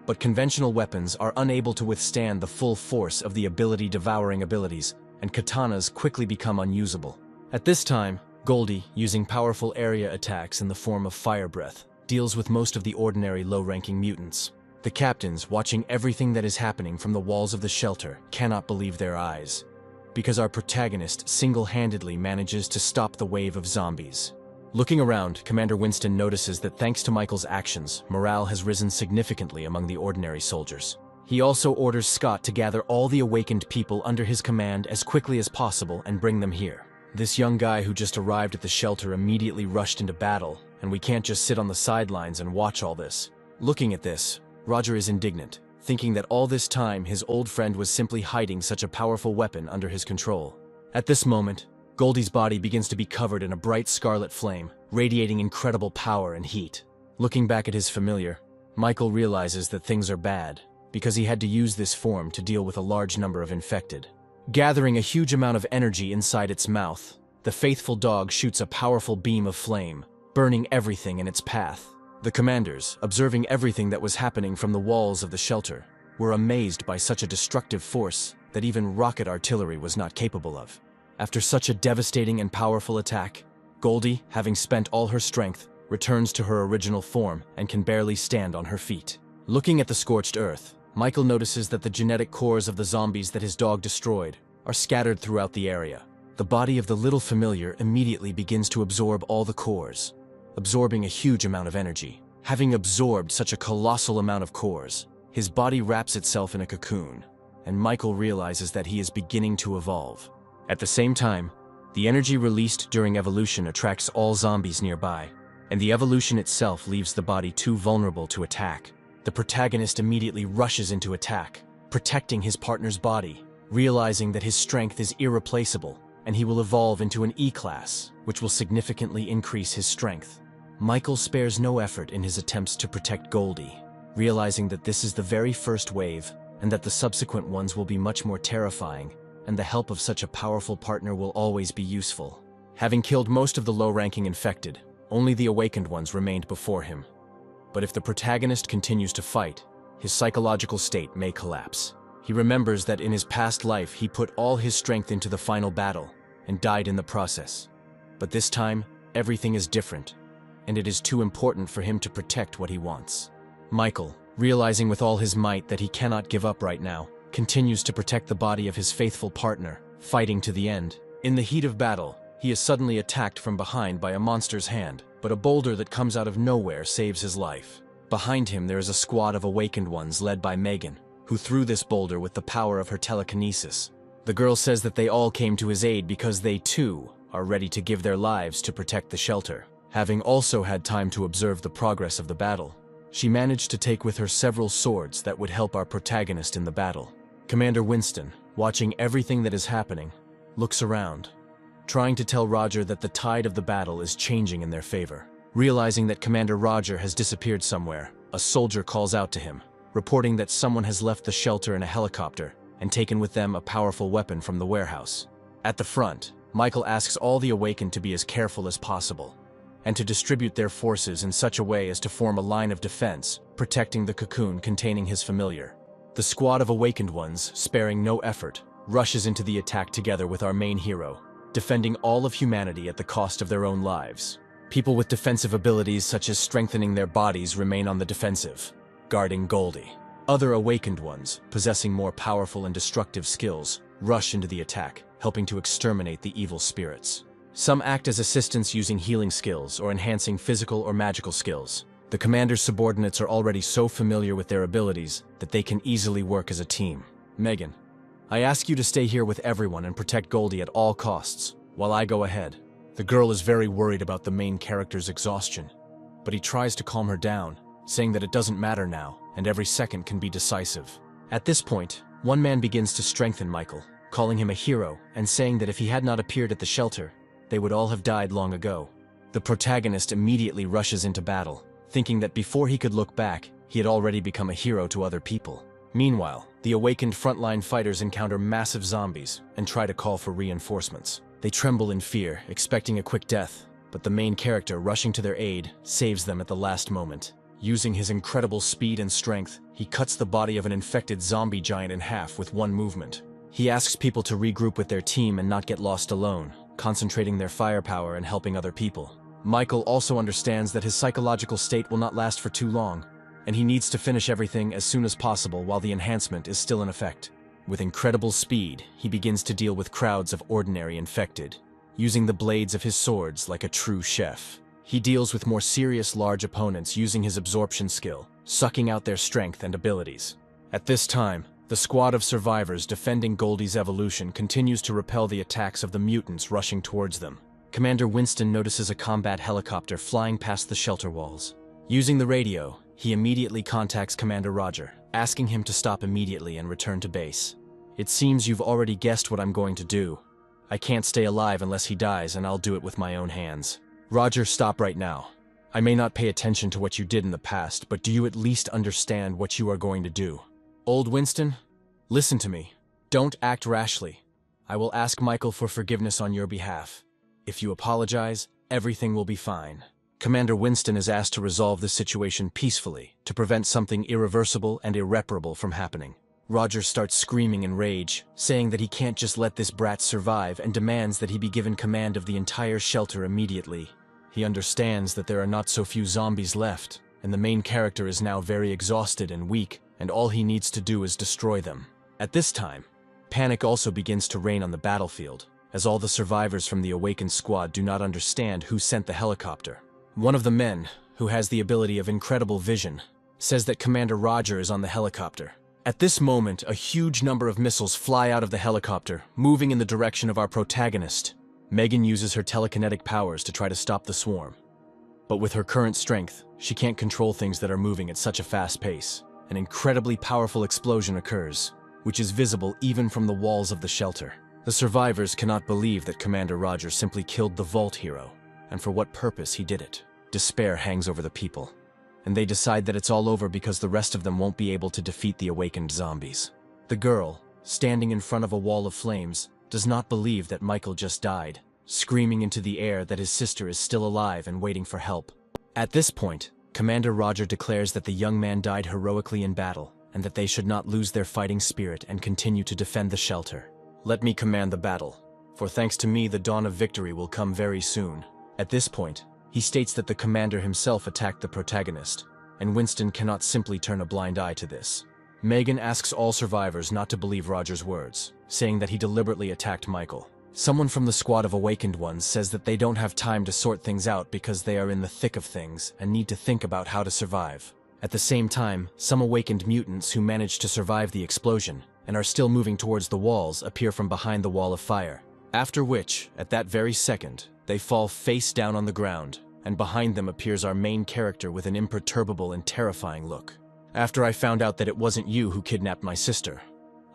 But conventional weapons are unable to withstand the full force of the ability-devouring abilities, and katanas quickly become unusable. At this time, Goldie, using powerful area attacks in the form of fire breath, deals with most of the ordinary low-ranking mutants. The captains, watching everything that is happening from the walls of the shelter, cannot believe their eyes, because our protagonist single-handedly manages to stop the wave of zombies. Looking around, Commander Winston notices that thanks to Michael's actions, morale has risen significantly among the ordinary soldiers. He also orders Scott to gather all the awakened people under his command as quickly as possible and bring them here. This young guy who just arrived at the shelter immediately rushed into battle, and we can't just sit on the sidelines and watch all this. Looking at this, Roger is indignant, thinking that all this time his old friend was simply hiding such a powerful weapon under his control. At this moment, Goldie's body begins to be covered in a bright scarlet flame, radiating incredible power and heat. Looking back at his familiar, Michael realizes that things are bad, because he had to use this form to deal with a large number of infected. Gathering a huge amount of energy inside its mouth, the faithful dog shoots a powerful beam of flame, burning everything in its path. The commanders, observing everything that was happening from the walls of the shelter, were amazed by such a destructive force that even rocket artillery was not capable of. After such a devastating and powerful attack, Goldie, having spent all her strength, returns to her original form and can barely stand on her feet. Looking at the scorched earth, Michael notices that the genetic cores of the zombies that his dog destroyed are scattered throughout the area. The body of the little familiar immediately begins to absorb all the cores, absorbing a huge amount of energy. Having absorbed such a colossal amount of cores, his body wraps itself in a cocoon, and Michael realizes that he is beginning to evolve. At the same time, the energy released during evolution attracts all zombies nearby, and the evolution itself leaves the body too vulnerable to attack. The protagonist immediately rushes into attack, protecting his partner's body, realizing that his strength is irreplaceable, and he will evolve into an E-class, which will significantly increase his strength. Michael spares no effort in his attempts to protect Goldie, realizing that this is the very first wave, and that the subsequent ones will be much more terrifying, and the help of such a powerful partner will always be useful. Having killed most of the low-ranking infected, only the awakened ones remained before him. But if the protagonist continues to fight, his psychological state may collapse. He remembers that in his past life he put all his strength into the final battle, and died in the process. But this time, everything is different, and it is too important for him to protect what he wants. Michael, realizing with all his might that he cannot give up right now, continues to protect the body of his faithful partner, fighting to the end. In the heat of battle, he is suddenly attacked from behind by a monster's hand, but a boulder that comes out of nowhere saves his life. Behind him there is a squad of awakened ones led by Megan, who threw this boulder with the power of her telekinesis. The girl says that they all came to his aid because they too are ready to give their lives to protect the shelter. Having also had time to observe the progress of the battle, she managed to take with her several swords that would help our protagonist in the battle. Commander Winston, watching everything that is happening, looks around, trying to tell Roger that the tide of the battle is changing in their favor. Realizing that Commander Roger has disappeared somewhere, a soldier calls out to him, reporting that someone has left the shelter in a helicopter and taken with them a powerful weapon from the warehouse. At the front, Michael asks all the awakened to be as careful as possible, and to distribute their forces in such a way as to form a line of defense, protecting the cocoon containing his familiar. The squad of awakened ones, sparing no effort, rushes into the attack together with our main hero, defending all of humanity at the cost of their own lives. People with defensive abilities such as strengthening their bodies remain on the defensive, guarding Goldie. Other awakened ones, possessing more powerful and destructive skills, rush into the attack, helping to exterminate the evil spirits. Some act as assistants using healing skills or enhancing physical or magical skills. The commander's subordinates are already so familiar with their abilities that they can easily work as a team. Megan, I ask you to stay here with everyone and protect Goldie at all costs, while I go ahead. The girl is very worried about the main character's exhaustion, but he tries to calm her down, saying that it doesn't matter now, and every second can be decisive. At this point, one man begins to strengthen Michael, calling him a hero and saying that if he had not appeared at the shelter, they would all have died long ago. The protagonist immediately rushes into battle, thinking that before he could look back, he had already become a hero to other people. Meanwhile, the awakened frontline fighters encounter massive zombies and try to call for reinforcements. They tremble in fear, expecting a quick death, but the main character, rushing to their aid, saves them at the last moment. Using his incredible speed and strength, he cuts the body of an infected zombie giant in half with one movement. He asks people to regroup with their team and not get lost alone, concentrating their firepower and helping other people. Michael also understands that his psychological state will not last for too long, and he needs to finish everything as soon as possible while the enhancement is still in effect. With incredible speed, he begins to deal with crowds of ordinary infected, using the blades of his swords like a true chef. He deals with more serious large opponents using his absorption skill, sucking out their strength and abilities. At this time, the squad of survivors defending Goldie's evolution continues to repel the attacks of the mutants rushing towards them. Commander Winston notices a combat helicopter flying past the shelter walls. Using the radio, he immediately contacts Commander Roger, asking him to stop immediately and return to base. It seems you've already guessed what I'm going to do. I can't stay alive unless he dies, and I'll do it with my own hands. Roger, stop right now. I may not pay attention to what you did in the past, but do you at least understand what you are going to do? Old Winston, listen to me. Don't act rashly. I will ask Michael for forgiveness on your behalf. If you apologize, everything will be fine. Commander Winston is asked to resolve the situation peacefully to prevent something irreversible and irreparable from happening. Roger starts screaming in rage, saying that he can't just let this brat survive and demands that he be given command of the entire shelter immediately. He understands that there are not so few zombies left, and the main character is now very exhausted and weak, and all he needs to do is destroy them. At this time, panic also begins to reign on the battlefield, as all the survivors from the awakened squad do not understand who sent the helicopter. One of the men, who has the ability of incredible vision, says that Commander Roger is on the helicopter. At this moment, a huge number of missiles fly out of the helicopter, moving in the direction of our protagonist. Megan uses her telekinetic powers to try to stop the swarm. But with her current strength, she can't control things that are moving at such a fast pace. An incredibly powerful explosion occurs, which is visible even from the walls of the shelter. The survivors cannot believe that Commander Roger simply killed the Vault hero, and for what purpose he did it. Despair hangs over the people, and they decide that it's all over because the rest of them won't be able to defeat the awakened zombies. The girl, standing in front of a wall of flames, does not believe that Michael just died, screaming into the air that his sister is still alive and waiting for help. At this point, Commander Roger declares that the young man died heroically in battle, and that they should not lose their fighting spirit and continue to defend the shelter. Let me command the battle, for thanks to me the dawn of victory will come very soon. At this point, he states that the commander himself attacked the protagonist, and Winston cannot simply turn a blind eye to this. Megan asks all survivors not to believe Roger's words, saying that he deliberately attacked Michael. Someone from the squad of awakened ones says that they don't have time to sort things out because they are in the thick of things and need to think about how to survive. At the same time, some awakened mutants who managed to survive the explosion and are still moving towards the walls appear from behind the wall of fire. After which, at that very second, they fall face down on the ground, and behind them appears our main character with an imperturbable and terrifying look. After I found out that it wasn't you who kidnapped my sister,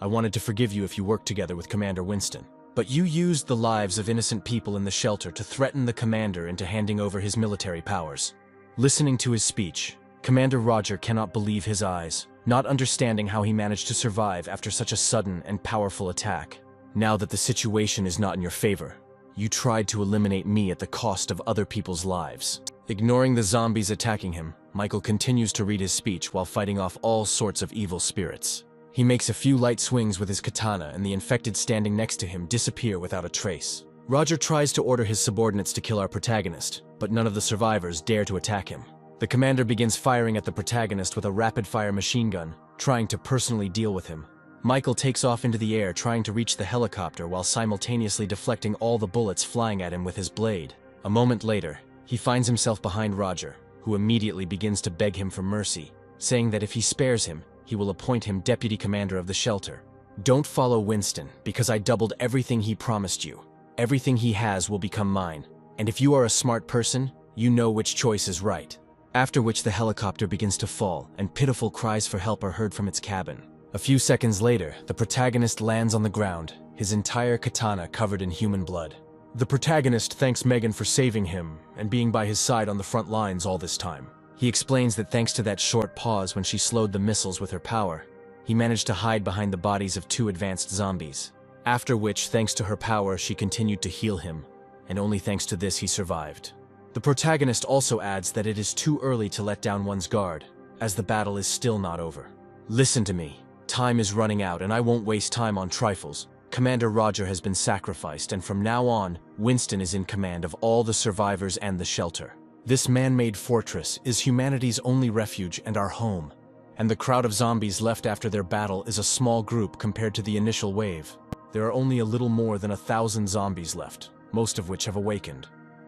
I wanted to forgive you if you worked together with Commander Winston. But you used the lives of innocent people in the shelter to threaten the commander into handing over his military powers. Listening to his speech, Commander Roger cannot believe his eyes, not understanding how he managed to survive after such a sudden and powerful attack. Now that the situation is not in your favor, you tried to eliminate me at the cost of other people's lives. Ignoring the zombies attacking him, Michael continues to read his speech while fighting off all sorts of evil spirits. He makes a few light swings with his katana, and the infected standing next to him disappear without a trace. Roger tries to order his subordinates to kill our protagonist, but none of the survivors dare to attack him. The commander begins firing at the protagonist with a rapid-fire machine gun, trying to personally deal with him. Michael takes off into the air trying to reach the helicopter while simultaneously deflecting all the bullets flying at him with his blade. A moment later, he finds himself behind Roger, who immediately begins to beg him for mercy, saying that if he spares him, he will appoint him deputy commander of the shelter. Don't follow Winston, because I doubled everything he promised you. Everything he has will become mine, and if you are a smart person, you know which choice is right. After which the helicopter begins to fall, and pitiful cries for help are heard from its cabin. A few seconds later, the protagonist lands on the ground, his entire katana covered in human blood. The protagonist thanks Megan for saving him and being by his side on the front lines all this time. He explains that thanks to that short pause when she slowed the missiles with her power, he managed to hide behind the bodies of 2 advanced zombies. After which, thanks to her power, she continued to heal him, and only thanks to this he survived. The protagonist also adds that it is too early to let down one's guard, as the battle is still not over. Listen to me. Time is running out and I won't waste time on trifles. Commander Roger has been sacrificed, and from now on, Winston is in command of all the survivors and the shelter. This man-made fortress is humanity's only refuge and our home, and the crowd of zombies left after their battle is a small group compared to the initial wave. There are only a little more than 1,000 zombies left, most of which have awakened,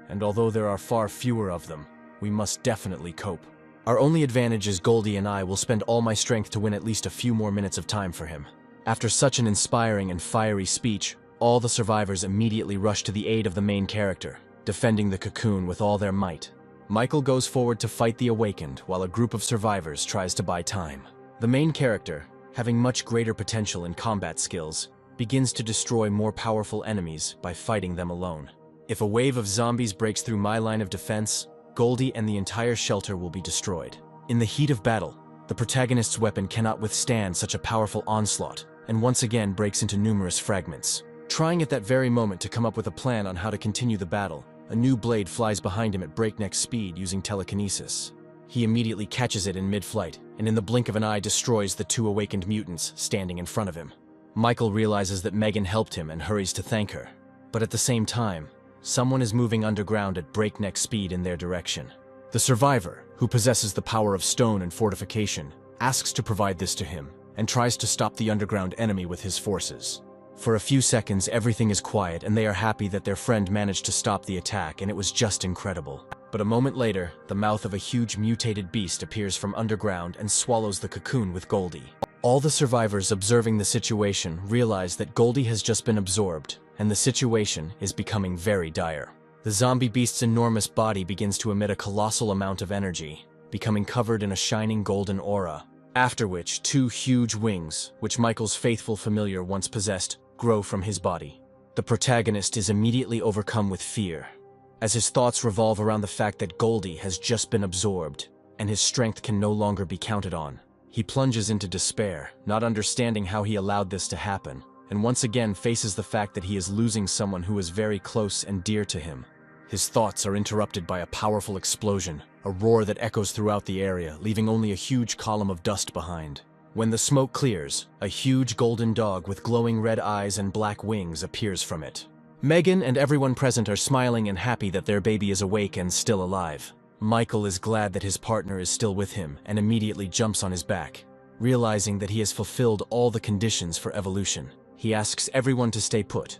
and although there are far fewer of them, we must definitely cope. Our only advantage is Goldie and I will spend all my strength to win at least a few more minutes of time for him. After such an inspiring and fiery speech, all the survivors immediately rush to the aid of the main character, defending the cocoon with all their might. Michael goes forward to fight the awakened while a group of survivors tries to buy time. The main character, having much greater potential in combat skills, begins to destroy more powerful enemies by fighting them alone. If a wave of zombies breaks through my line of defense, Goldie and the entire shelter will be destroyed. In the heat of battle, the protagonist's weapon cannot withstand such a powerful onslaught, and once again breaks into numerous fragments. Trying at that very moment to come up with a plan on how to continue the battle, a new blade flies behind him at breakneck speed using telekinesis. He immediately catches it in mid-flight, and in the blink of an eye destroys the two awakened mutants standing in front of him. Michael realizes that Megan helped him and hurries to thank her. But at the same time, someone is moving underground at breakneck speed in their direction. The survivor, who possesses the power of stone and fortification, asks to provide this to him, and tries to stop the underground enemy with his forces. For a few seconds, everything is quiet, and they are happy that their friend managed to stop the attack, and it was just incredible. But a moment later, the mouth of a huge mutated beast appears from underground and swallows the cocoon with Goldie. All the survivors observing the situation realize that Goldie has just been absorbed, and the situation is becoming very dire. The zombie beast's enormous body begins to emit a colossal amount of energy, becoming covered in a shining golden aura, after which two huge wings, which Michael's faithful familiar once possessed, grow from his body. The protagonist is immediately overcome with fear, as his thoughts revolve around the fact that Goldie has just been absorbed, and his strength can no longer be counted on. He plunges into despair, not understanding how he allowed this to happen, and once again faces the fact that he is losing someone who is very close and dear to him. His thoughts are interrupted by a powerful explosion, a roar that echoes throughout the area, leaving only a huge column of dust behind. When the smoke clears, a huge golden dog with glowing red eyes and black wings appears from it. Megan and everyone present are smiling and happy that their baby is awake and still alive. Michael is glad that his partner is still with him and immediately jumps on his back. Realizing that he has fulfilled all the conditions for evolution, he asks everyone to stay put,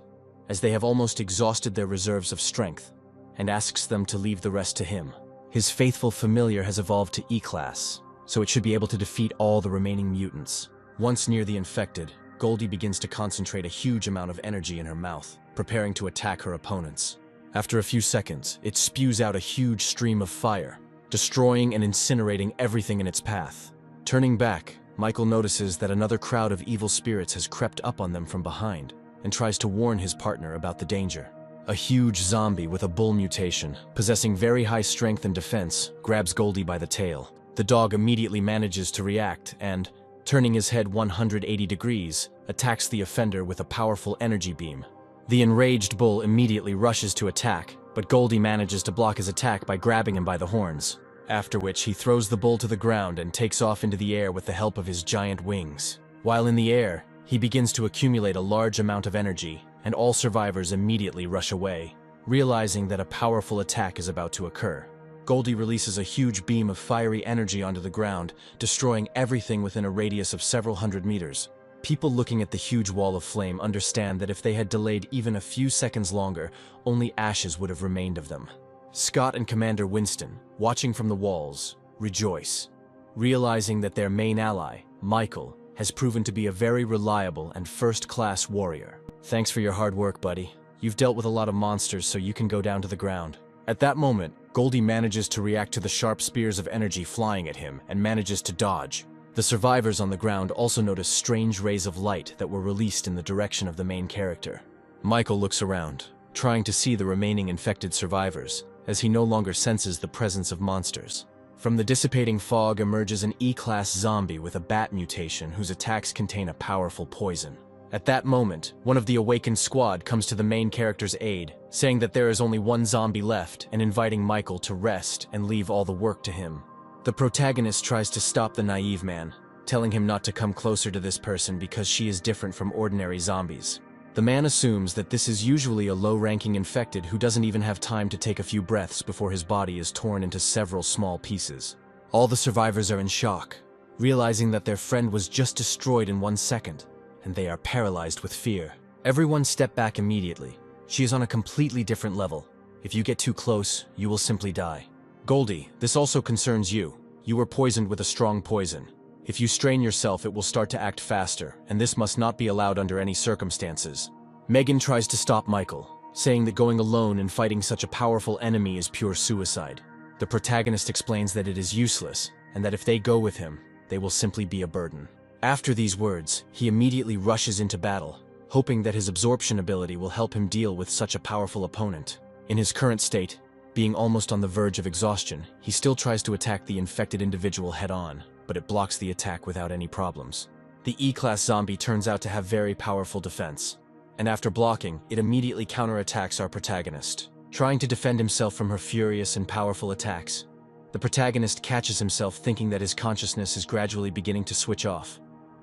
as they have almost exhausted their reserves of strength, and asks them to leave the rest to him. His faithful familiar has evolved to E-Class, so it should be able to defeat all the remaining mutants. Once near the infected, Goldie begins to concentrate a huge amount of energy in her mouth, preparing to attack her opponents. After a few seconds, it spews out a huge stream of fire, destroying and incinerating everything in its path. Turning back, Michael notices that another crowd of evil spirits has crept up on them from behind, and tries to warn his partner about the danger. A huge zombie with a bull mutation, possessing very high strength and defense, grabs Goldie by the tail. The dog immediately manages to react and, turning his head 180 degrees, attacks the offender with a powerful energy beam. The enraged bull immediately rushes to attack, but Goldie manages to block his attack by grabbing him by the horns, after which he throws the bull to the ground and takes off into the air with the help of his giant wings. While in the air, he begins to accumulate a large amount of energy, and all survivors immediately rush away, realizing that a powerful attack is about to occur. Goldie releases a huge beam of fiery energy onto the ground, destroying everything within a radius of several hundred meters. People looking at the huge wall of flame understand that if they had delayed even a few seconds longer, only ashes would have remained of them. Scott and Commander Winston, watching from the walls, rejoice, realizing that their main ally, Michael, has proven to be a very reliable and first-class warrior. Thanks for your hard work, buddy. You've dealt with a lot of monsters, so you can go down to the ground. At that moment, Goldie manages to react to the sharp spears of energy flying at him and manages to dodge. The survivors on the ground also notice strange rays of light that were released in the direction of the main character. Michael looks around, trying to see the remaining infected survivors, as he no longer senses the presence of monsters. From the dissipating fog emerges an E-Class zombie with a bat mutation whose attacks contain a powerful poison. At that moment, one of the awakened squad comes to the main character's aid, saying that there is only one zombie left and inviting Michael to rest and leave all the work to him. The protagonist tries to stop the naive man, telling him not to come closer to this person because she is different from ordinary zombies. The man assumes that this is usually a low-ranking infected who doesn't even have time to take a few breaths before his body is torn into several small pieces. All the survivors are in shock, realizing that their friend was just destroyed in 1 second, and they are paralyzed with fear. Everyone step back immediately. She is on a completely different level. If you get too close, you will simply die. Goldie, this also concerns you. You were poisoned with a strong poison. If you strain yourself, it will start to act faster, and this must not be allowed under any circumstances. Megan tries to stop Michael, saying that going alone and fighting such a powerful enemy is pure suicide. The protagonist explains that it is useless, and that if they go with him, they will simply be a burden. After these words, he immediately rushes into battle, hoping that his absorption ability will help him deal with such a powerful opponent. In his current state, being almost on the verge of exhaustion, he still tries to attack the infected individual head-on, but it blocks the attack without any problems. The E-Class zombie turns out to have very powerful defense, and after blocking, it immediately counterattacks our protagonist. trying to defend himself from her furious and powerful attacks. The protagonist catches himself thinking that his consciousness is gradually beginning to switch off,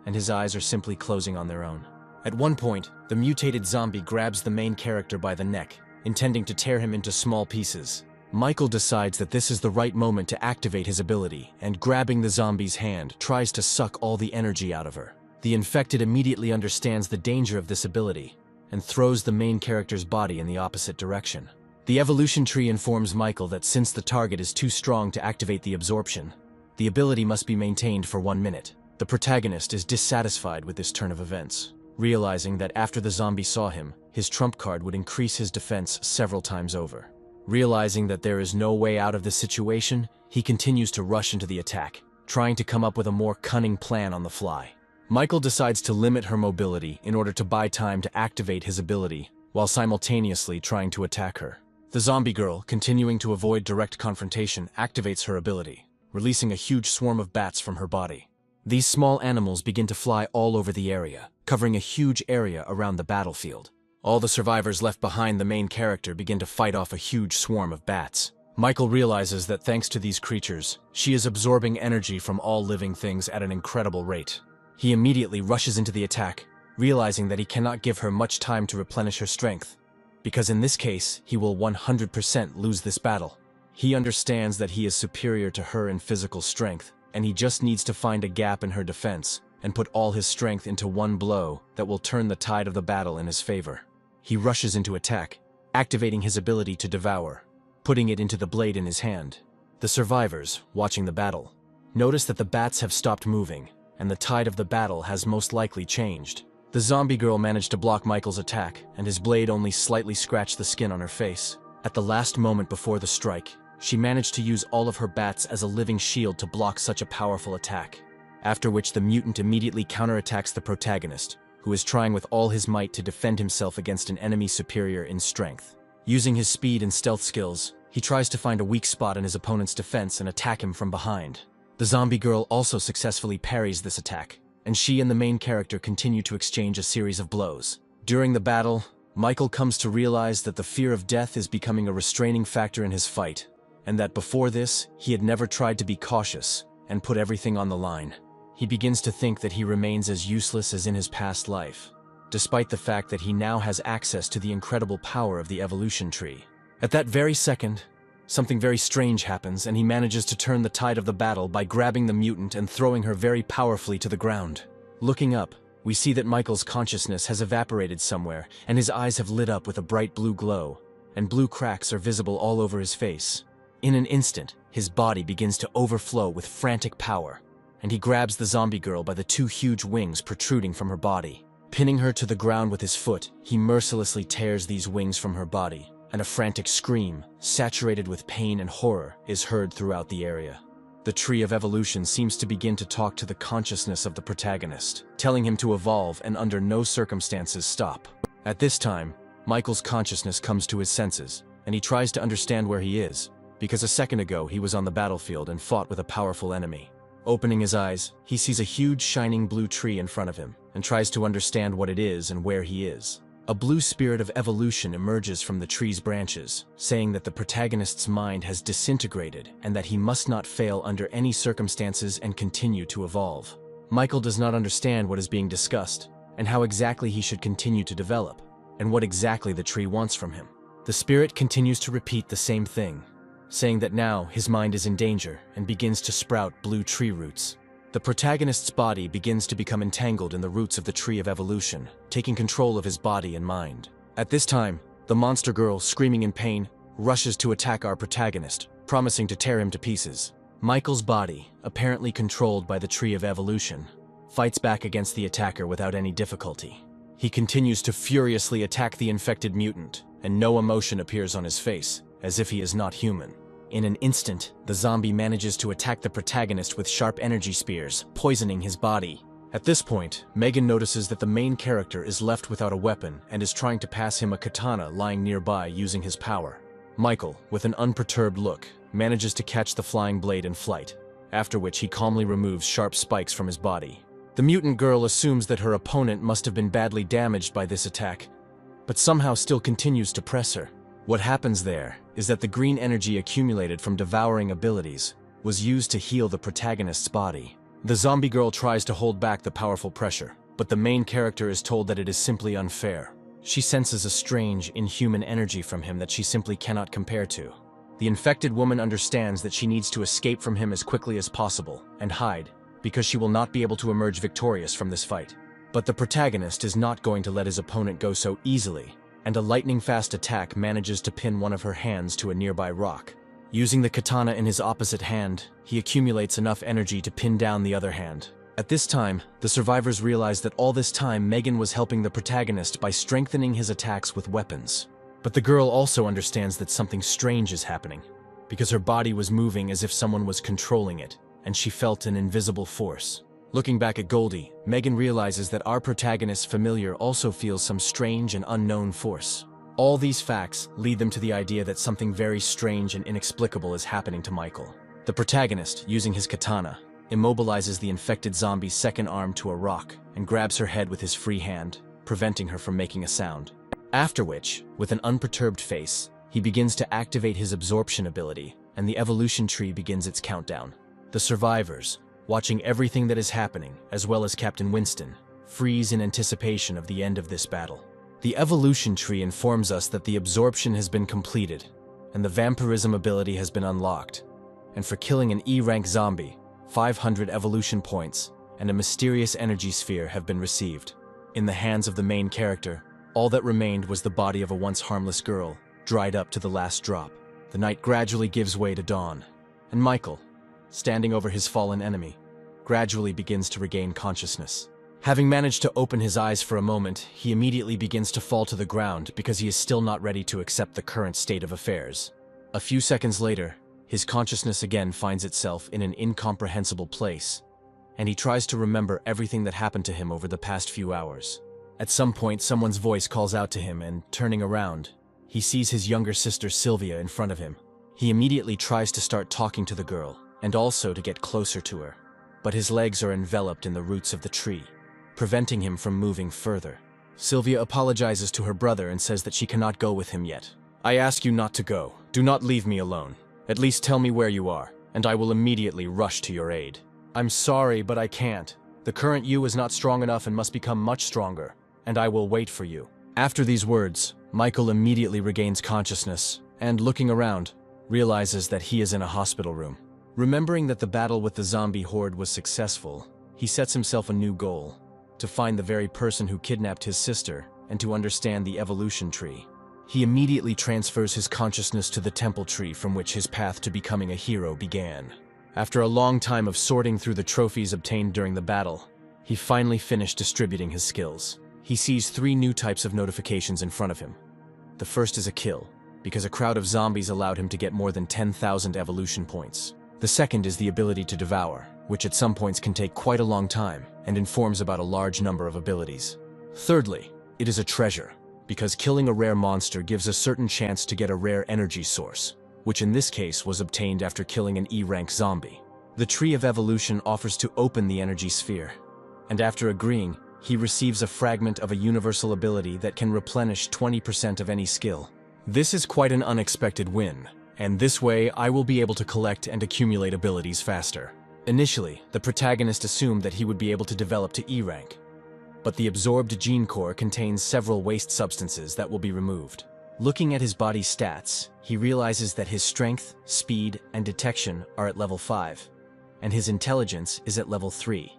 and his eyes are simply closing on their own. At one point, the mutated zombie grabs the main character by the neck, intending to tear him into small pieces. Michael decides that this is the right moment to activate his ability, and grabbing the zombie's hand, tries to suck all the energy out of her. The infected immediately understands the danger of this ability, and throws the main character's body in the opposite direction. The evolution tree informs Michael that since the target is too strong to activate the absorption, the ability must be maintained for 1 minute. The protagonist is dissatisfied with this turn of events, realizing that after the zombie saw him, his trump card would increase his defense several times over. Realizing that there is no way out of this situation, he continues to rush into the attack, trying to come up with a more cunning plan on the fly. Michael decides to limit her mobility in order to buy time to activate his ability, while simultaneously trying to attack her. The zombie girl, continuing to avoid direct confrontation, activates her ability, releasing a huge swarm of bats from her body. These small animals begin to fly all over the area, covering a huge area around the battlefield. All the survivors left behind the main character begin to fight off a huge swarm of bats. Michael realizes that thanks to these creatures, she is absorbing energy from all living things at an incredible rate. He immediately rushes into the attack, realizing that he cannot give her much time to replenish her strength, because in this case, he will 100% lose this battle. He understands that he is superior to her in physical strength, and he just needs to find a gap in her defense and put all his strength into one blow that will turn the tide of the battle in his favor. He rushes into attack, activating his ability to devour, putting it into the blade in his hand. The survivors, watching the battle, notice that the bats have stopped moving, and the tide of the battle has most likely changed. The zombie girl managed to block Michael's attack, and his blade only slightly scratched the skin on her face. At the last moment before the strike, she managed to use all of her bats as a living shield to block such a powerful attack, after which the mutant immediately counterattacks the protagonist, who is trying with all his might to defend himself against an enemy superior in strength. Using his speed and stealth skills, he tries to find a weak spot in his opponent's defense and attack him from behind. The zombie girl also successfully parries this attack, and she and the main character continue to exchange a series of blows. During the battle, Michael comes to realize that the fear of death is becoming a restraining factor in his fight, and that before this, he had never tried to be cautious and put everything on the line. He begins to think that he remains as useless as in his past life, despite the fact that he now has access to the incredible power of the evolution tree. At that very second, something very strange happens, and he manages to turn the tide of the battle by grabbing the mutant and throwing her very powerfully to the ground. Looking up, we see that Michael's consciousness has evaporated somewhere, and his eyes have lit up with a bright blue glow, and blue cracks are visible all over his face. In an instant, his body begins to overflow with frantic power, and he grabs the zombie girl by the two huge wings protruding from her body. Pinning her to the ground with his foot, he mercilessly tears these wings from her body, and a frantic scream, saturated with pain and horror, is heard throughout the area. The tree of evolution seems to begin to talk to the consciousness of the protagonist, telling him to evolve and under no circumstances stop. At this time, Michael's consciousness comes to his senses, and he tries to understand where he is, because a second ago he was on the battlefield and fought with a powerful enemy. Opening his eyes, he sees a huge shining blue tree in front of him, and tries to understand what it is and where he is. A blue spirit of evolution emerges from the tree's branches, saying that the protagonist's mind has disintegrated and that he must not fail under any circumstances and continue to evolve. Michael does not understand what is being discussed, and how exactly he should continue to develop, and what exactly the tree wants from him. The spirit continues to repeat the same thing, saying that now his mind is in danger and begins to sprout blue tree roots. The protagonist's body begins to become entangled in the roots of the tree of evolution, taking control of his body and mind. At this time, the monster girl, screaming in pain, rushes to attack our protagonist, promising to tear him to pieces. Michael's body, apparently controlled by the tree of evolution, fights back against the attacker without any difficulty. He continues to furiously attack the infected mutant, and no emotion appears on his face, as if he is not human. In an instant, the zombie manages to attack the protagonist with sharp energy spears, poisoning his body. At this point, Megan notices that the main character is left without a weapon and is trying to pass him a katana lying nearby using his power. Michael, with an unperturbed look, manages to catch the flying blade in flight, after which he calmly removes sharp spikes from his body. The mutant girl assumes that her opponent must have been badly damaged by this attack, but somehow still continues to press her. What happens there is that the green energy accumulated from devouring abilities was used to heal the protagonist's body. The zombie girl tries to hold back the powerful pressure, but the main character is told that it is simply unfair. She senses a strange, inhuman energy from him that she simply cannot compare to. The infected woman understands that she needs to escape from him as quickly as possible and hide, because she will not be able to emerge victorious from this fight. But the protagonist is not going to let his opponent go so easily, and a lightning-fast attack manages to pin one of her hands to a nearby rock. Using the katana in his opposite hand, he accumulates enough energy to pin down the other hand. At this time, the survivors realize that all this time Megan was helping the protagonist by strengthening his attacks with weapons. But the girl also understands that something strange is happening, because her body was moving as if someone was controlling it, and she felt an invisible force. Looking back at Goldie, Megan realizes that our protagonist's familiar also feels some strange and unknown force. All these facts lead them to the idea that something very strange and inexplicable is happening to Michael. The protagonist, using his katana, immobilizes the infected zombie's second arm to a rock and grabs her head with his free hand, preventing her from making a sound. After which, with an unperturbed face, he begins to activate his absorption ability, and the evolution tree begins its countdown. The survivors, watching everything that is happening, as well as Captain Winston, freeze in anticipation of the end of this battle. The evolution tree informs us that the absorption has been completed, and the vampirism ability has been unlocked. And for killing an E-rank zombie, 500 evolution points and a mysterious energy sphere have been received. In the hands of the main character, all that remained was the body of a once harmless girl, dried up to the last drop. The night gradually gives way to dawn, and Michael, standing over his fallen enemy, gradually begins to regain consciousness. Having managed to open his eyes for a moment, he immediately begins to fall to the ground because he is still not ready to accept the current state of affairs. A few seconds later, his consciousness again finds itself in an incomprehensible place, and he tries to remember everything that happened to him over the past few hours. At some point, someone's voice calls out to him, and turning around, he sees his younger sister Sylvia in front of him. He immediately tries to start talking to the girl, and also to get closer to her, but his legs are enveloped in the roots of the tree, preventing him from moving further. Sylvia apologizes to her brother and says that she cannot go with him yet. "I ask you not to go. Do not leave me alone. At least tell me where you are, and I will immediately rush to your aid." "I'm sorry, but I can't. The current you is not strong enough and must become much stronger, and I will wait for you." After these words, Michael immediately regains consciousness, and looking around, realizes that he is in a hospital room. Remembering that the battle with the zombie horde was successful, he sets himself a new goal: to find the very person who kidnapped his sister and to understand the evolution tree. He immediately transfers his consciousness to the temple tree from which his path to becoming a hero began. After a long time of sorting through the trophies obtained during the battle, he finally finished distributing his skills. He sees 3 new types of notifications in front of him. The first is a kill, because a crowd of zombies allowed him to get more than 10,000 evolution points. The second is the ability to devour, which at some points can take quite a long time and informs about a large number of abilities. Thirdly, it is a treasure, because killing a rare monster gives a certain chance to get a rare energy source, which in this case was obtained after killing an E-rank zombie. The Tree of Evolution offers to open the energy sphere, and after agreeing, he receives a fragment of a universal ability that can replenish 20% of any skill. This is quite an unexpected win, and this way I will be able to collect and accumulate abilities faster. Initially, the protagonist assumed that he would be able to develop to E-rank, but the absorbed gene core contains several waste substances that will be removed. Looking at his body's stats, he realizes that his strength, speed, and detection are at level 5, and his intelligence is at level 3,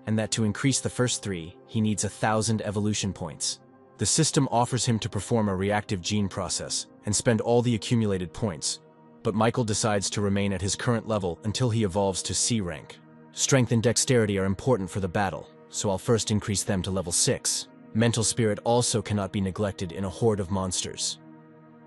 and that to increase the first 3, he needs 1,000 evolution points. The system offers him to perform a reactive gene process and spend all the accumulated points, but Michael decides to remain at his current level until he evolves to C rank. Strength and dexterity are important for the battle, so I'll first increase them to level 6. Mental spirit also cannot be neglected in a horde of monsters.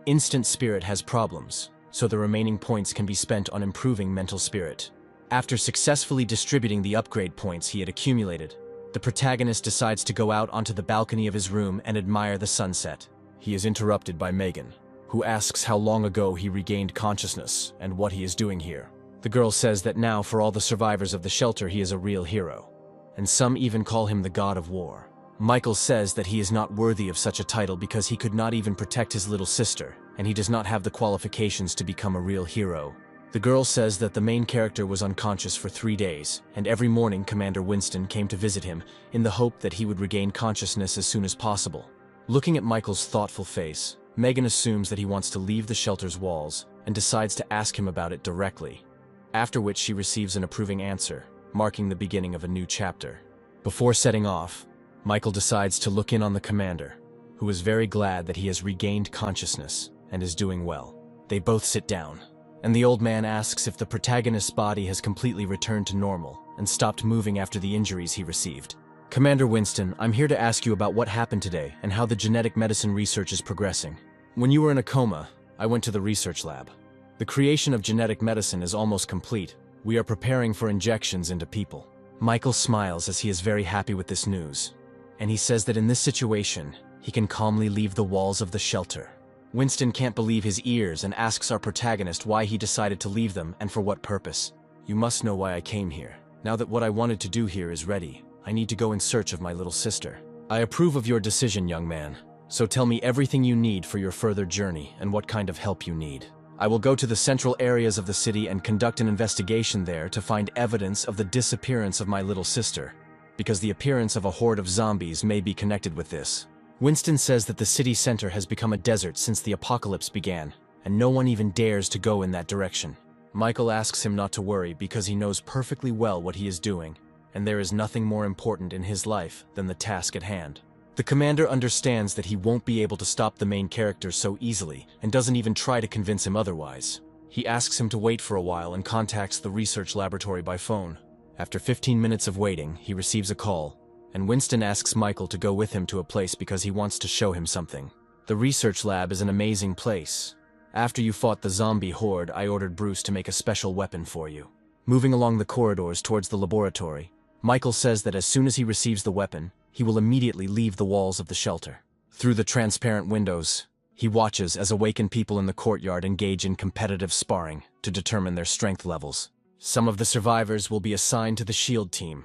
Instant spirit has problems, so the remaining points can be spent on improving mental spirit. After successfully distributing the upgrade points he had accumulated, the protagonist decides to go out onto the balcony of his room and admire the sunset. He is interrupted by Megan, who asks how long ago he regained consciousness and what he is doing here. The girl says that now for all the survivors of the shelter he is a real hero, and some even call him the god of war. Michael says that he is not worthy of such a title because he could not even protect his little sister, and he does not have the qualifications to become a real hero. The girl says that the main character was unconscious for 3 days, and every morning Commander Winston came to visit him in the hope that he would regain consciousness as soon as possible. Looking at Michael's thoughtful face, Megan assumes that he wants to leave the shelter's walls and decides to ask him about it directly, after which she receives an approving answer, marking the beginning of a new chapter. Before setting off, Michael decides to look in on the commander, who is very glad that he has regained consciousness and is doing well. They both sit down, and the old man asks if the protagonist's body has completely returned to normal and stopped moving after the injuries he received. Commander Winston, I'm here to ask you about what happened today and how the genetic medicine research is progressing. When you were in a coma, I went to the research lab. The creation of genetic medicine is almost complete. We are preparing for injections into people. Michael smiles as he is very happy with this news, and he says that in this situation, he can calmly leave the walls of the shelter. Winston can't believe his ears and asks our protagonist why he decided to leave them and for what purpose. You must know why I came here. Now that what I wanted to do here is ready, I need to go in search of my little sister. I approve of your decision, young man. So tell me everything you need for your further journey and what kind of help you need. I will go to the central areas of the city and conduct an investigation there to find evidence of the disappearance of my little sister, because the appearance of a horde of zombies may be connected with this. Winston says that the city center has become a desert since the apocalypse began, and no one even dares to go in that direction. Michael asks him not to worry because he knows perfectly well what he is doing, and there is nothing more important in his life than the task at hand. The commander understands that he won't be able to stop the main character so easily and doesn't even try to convince him otherwise. He asks him to wait for a while and contacts the research laboratory by phone. After 15 minutes of waiting, he receives a call, and Winston asks Michael to go with him to a place because he wants to show him something. The research lab is an amazing place. After you fought the zombie horde, I ordered Bruce to make a special weapon for you. Moving along the corridors towards the laboratory, Michael says that as soon as he receives the weapon, he will immediately leave the walls of the shelter. Through the transparent windows, he watches as awakened people in the courtyard engage in competitive sparring to determine their strength levels. Some of the survivors will be assigned to the SHIELD team.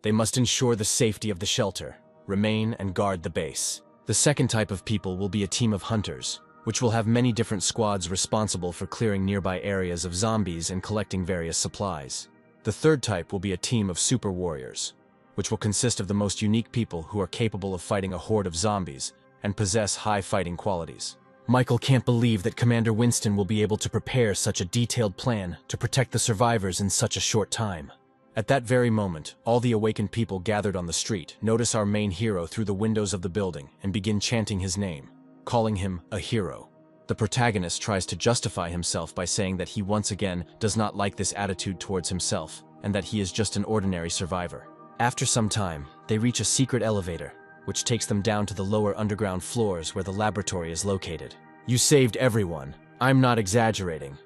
They must ensure the safety of the shelter, remain and guard the base. The second type of people will be a team of hunters, which will have many different squads responsible for clearing nearby areas of zombies and collecting various supplies. The third type will be a team of super warriors, which will consist of the most unique people who are capable of fighting a horde of zombies and possess high fighting qualities. Michael can't believe that Commander Winston will be able to prepare such a detailed plan to protect the survivors in such a short time. At that very moment, all the awakened people gathered on the street notice our main hero through the windows of the building and begin chanting his name, calling him a hero. The protagonist tries to justify himself by saying that he once again does not like this attitude towards himself and that he is just an ordinary survivor. After some time, they reach a secret elevator, which takes them down to the lower underground floors where the laboratory is located. You saved everyone. I'm not exaggerating.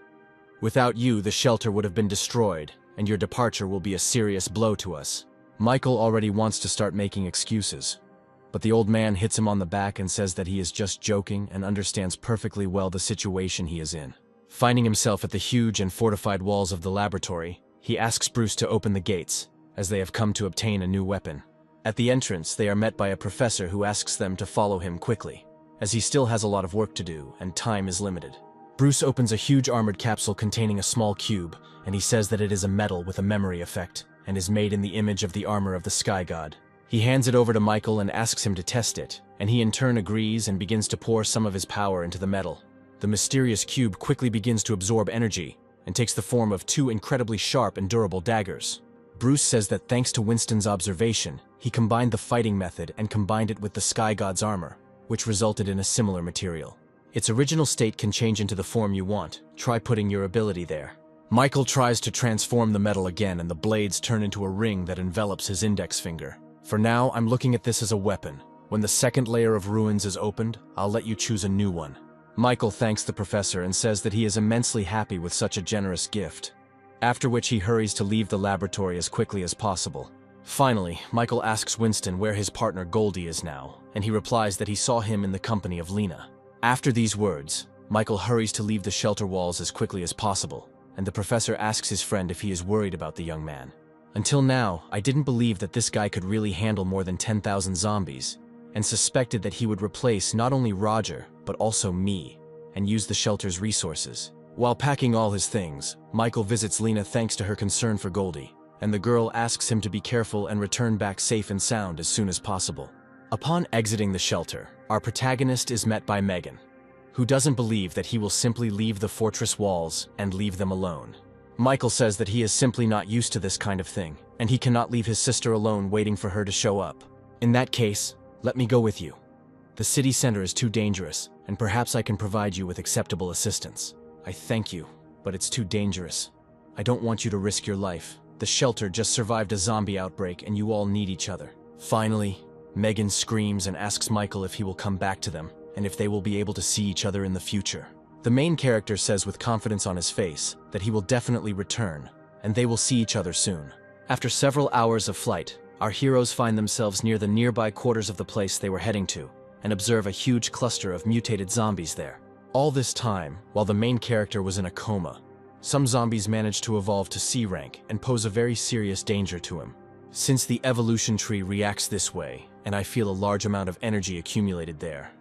Without you, the shelter would have been destroyed, and your departure will be a serious blow to us. Michael already wants to start making excuses, but the old man hits him on the back and says that he is just joking and understands perfectly well the situation he is in. Finding himself at the huge and fortified walls of the laboratory, he asks Bruce to open the gates, as they have come to obtain a new weapon. At the entrance, they are met by a professor who asks them to follow him quickly, as he still has a lot of work to do and time is limited. Bruce opens a huge armored capsule containing a small cube, and he says that it is a metal with a memory effect and is made in the image of the armor of the Sky God. He hands it over to Michael and asks him to test it, and he in turn agrees and begins to pour some of his power into the metal. The mysterious cube quickly begins to absorb energy and takes the form of 2 incredibly sharp and durable daggers. Bruce says that thanks to Winston's observation, he combined the fighting method and combined it with the Sky God's armor, which resulted in a similar material. Its original state can change into the form you want. Try putting your ability there. Michael tries to transform the metal again and the blades turn into a ring that envelops his index finger. For now, I'm looking at this as a weapon. When the second layer of ruins is opened, I'll let you choose a new one. Michael thanks the professor and says that he is immensely happy with such a generous gift, after which he hurries to leave the laboratory as quickly as possible. Finally, Michael asks Winston where his partner Goldie is now, and he replies that he saw him in the company of Lena. After these words, Michael hurries to leave the shelter walls as quickly as possible, and the professor asks his friend if he is worried about the young man. Until now, I didn't believe that this guy could really handle more than 10,000 zombies, and suspected that he would replace not only Roger, but also me. and use the shelter's resources. While packing all his things, Michael visits Lena thanks to her concern for Goldie, and the girl asks him to be careful and return back safe and sound as soon as possible. Upon exiting the shelter, our protagonist is met by Megan, who doesn't believe that he will simply leave the fortress walls and leave them alone. Michael says that he is simply not used to this kind of thing, and he cannot leave his sister alone waiting for her to show up. In that case, let me go with you. The city center is too dangerous, and perhaps I can provide you with acceptable assistance. I thank you, but it's too dangerous. I don't want you to risk your life. The shelter just survived a zombie outbreak and you all need each other. Finally, Megan screams and asks Michael if he will come back to them, and if they will be able to see each other in the future. The main character says with confidence on his face that he will definitely return, and they will see each other soon. After several hours of flight, our heroes find themselves near the nearby quarters of the place they were heading to, and observe a huge cluster of mutated zombies there. All this time, while the main character was in a coma, some zombies managed to evolve to C rank and pose a very serious danger to him. Since the evolution tree reacts this way, and I feel a large amount of energy accumulated there,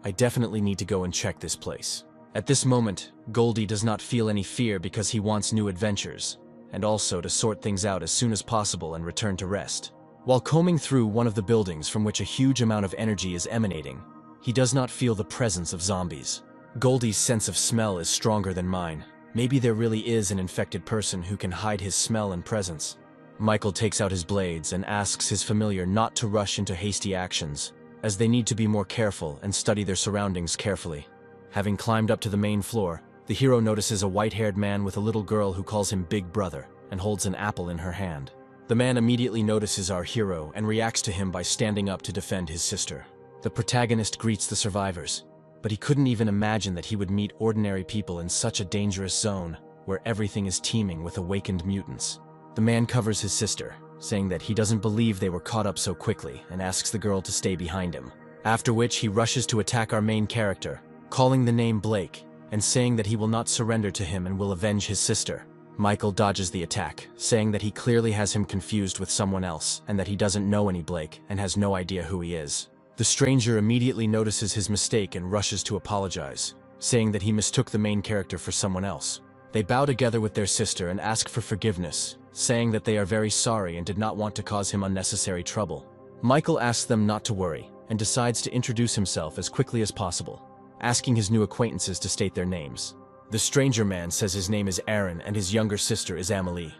I definitely need to go and check this place. At this moment, Goldie does not feel any fear because he wants new adventures, and also to sort things out as soon as possible and return to rest. While combing through one of the buildings from which a huge amount of energy is emanating, he does not feel the presence of zombies. Goldie's sense of smell is stronger than mine. Maybe there really is an infected person who can hide his smell and presence. Michael takes out his blades and asks his familiar not to rush into hasty actions, as they need to be more careful and study their surroundings carefully. Having climbed up to the main floor, the hero notices a white-haired man with a little girl who calls him Big Brother and holds an apple in her hand. The man immediately notices our hero and reacts to him by standing up to defend his sister. The protagonist greets the survivors, but he couldn't even imagine that he would meet ordinary people in such a dangerous zone where everything is teeming with awakened mutants. The man covers his sister, saying that he doesn't believe they were caught up so quickly and asks the girl to stay behind him. After which he rushes to attack our main character, calling the name Blake and saying that he will not surrender to him and will avenge his sister. Michael dodges the attack, saying that he clearly has him confused with someone else and that he doesn't know any Blake and has no idea who he is. The stranger immediately notices his mistake and rushes to apologize, saying that he mistook the main character for someone else. They bow together with their sister and ask for forgiveness, saying that they are very sorry and did not want to cause him unnecessary trouble. Michael asks them not to worry and decides to introduce himself as quickly as possible, asking his new acquaintances to state their names. The stranger man says his name is Aaron and his younger sister is Amelie,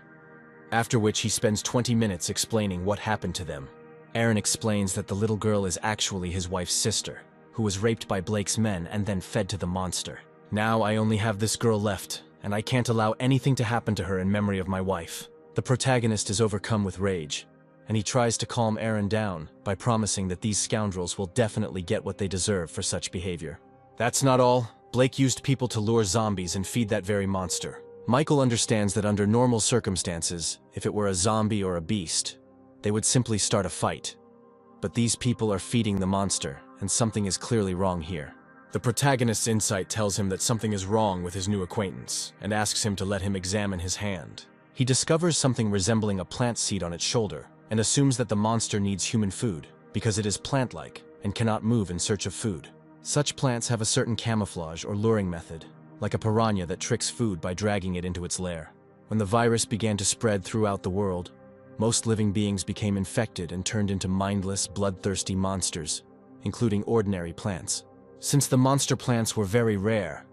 after which he spends 20 minutes explaining what happened to them. Aaron explains that the little girl is actually his wife's sister, who was raped by Blake's men and then fed to the monster. Now I only have this girl left, and I can't allow anything to happen to her in memory of my wife. The protagonist is overcome with rage, and he tries to calm Aaron down by promising that these scoundrels will definitely get what they deserve for such behavior. That's not all. Blake used people to lure zombies and feed that very monster. Michael understands that under normal circumstances, if it were a zombie or a beast, they would simply start a fight. But these people are feeding the monster, and something is clearly wrong here. The protagonist's insight tells him that something is wrong with his new acquaintance, and asks him to let him examine his hand. He discovers something resembling a plant seed on its shoulder, and assumes that the monster needs human food, because it is plant-like and cannot move in search of food. Such plants have a certain camouflage or luring method, like a piranha that tricks food by dragging it into its lair. When the virus began to spread throughout the world, most living beings became infected and turned into mindless, bloodthirsty monsters, including ordinary plants. Since the monster plants were very rare,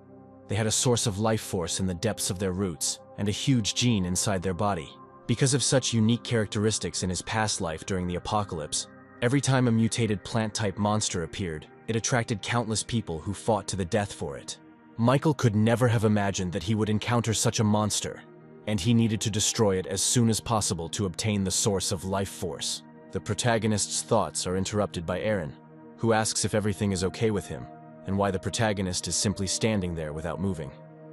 they had a source of life force in the depths of their roots and a huge gene inside their body. Because of such unique characteristics in his past life during the apocalypse, every time a mutated plant-type monster appeared, it attracted countless people who fought to the death for it. Michael could never have imagined that he would encounter such a monster, and he needed to destroy it as soon as possible to obtain the source of life force. The protagonist's thoughts are interrupted by Aaron, who asks if everything is okay with him, and why the protagonist is simply standing there without moving.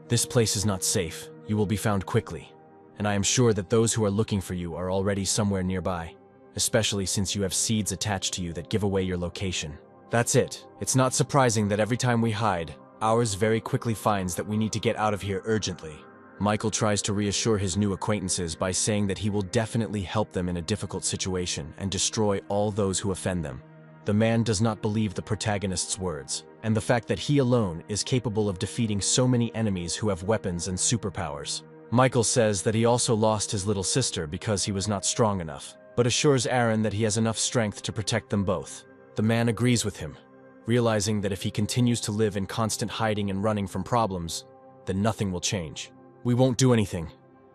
This place is not safe. You will be found quickly, and I am sure that those who are looking for you are already somewhere nearby, especially since you have seeds attached to you that give away your location. That's it. It's not surprising that every time we hide, ours very quickly finds that we need to get out of here urgently. Michael tries to reassure his new acquaintances by saying that he will definitely help them in a difficult situation and destroy all those who offend them. The man does not believe the protagonist's words, and the fact that he alone is capable of defeating so many enemies who have weapons and superpowers. Michael says that he also lost his little sister because he was not strong enough, but assures Aaron that he has enough strength to protect them both. The man agrees with him, realizing that if he continues to live in constant hiding and running from problems, then nothing will change. We won't do anything.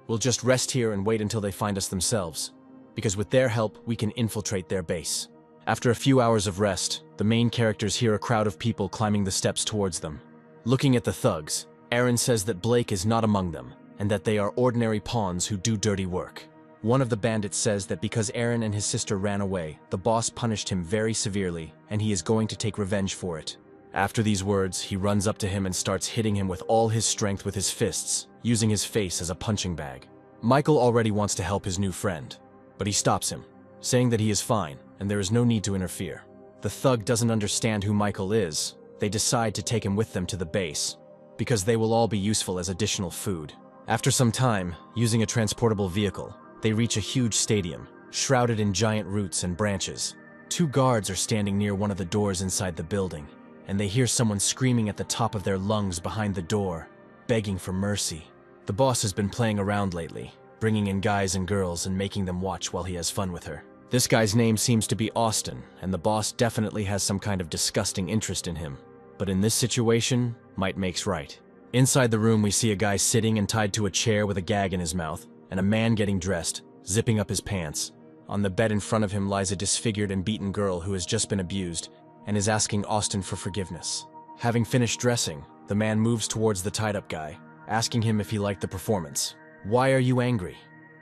We'll just rest here and wait until they find us themselves, because with their help, we can infiltrate their base. After a few hours of rest, the main characters hear a crowd of people climbing the steps towards them. Looking at the thugs, Aaron says that Blake is not among them, and that they are ordinary pawns who do dirty work. One of the bandits says that because Aaron and his sister ran away, the boss punished him very severely, and he is going to take revenge for it. After these words, he runs up to him and starts hitting him with all his strength with his fists, using his face as a punching bag. Michael already wants to help his new friend, but he stops him, saying that he is fine, and there is no need to interfere. The thug doesn't understand who Michael is. They decide to take him with them to the base, because they will all be useful as additional food. After some time, using a transportable vehicle, they reach a huge stadium, shrouded in giant roots and branches. Two guards are standing near one of the doors inside the building, and they hear someone screaming at the top of their lungs behind the door, begging for mercy. The boss has been playing around lately, bringing in guys and girls and making them watch while he has fun with her. This guy's name seems to be Austin, and the boss definitely has some kind of disgusting interest in him. But in this situation, might makes right. Inside the room, we see a guy sitting and tied to a chair with a gag in his mouth, and a man getting dressed, zipping up his pants. On the bed in front of him lies a disfigured and beaten girl who has just been abused, and is asking Austin for forgiveness. Having finished dressing, the man moves towards the tied-up guy, asking him if he liked the performance. "Why are you angry?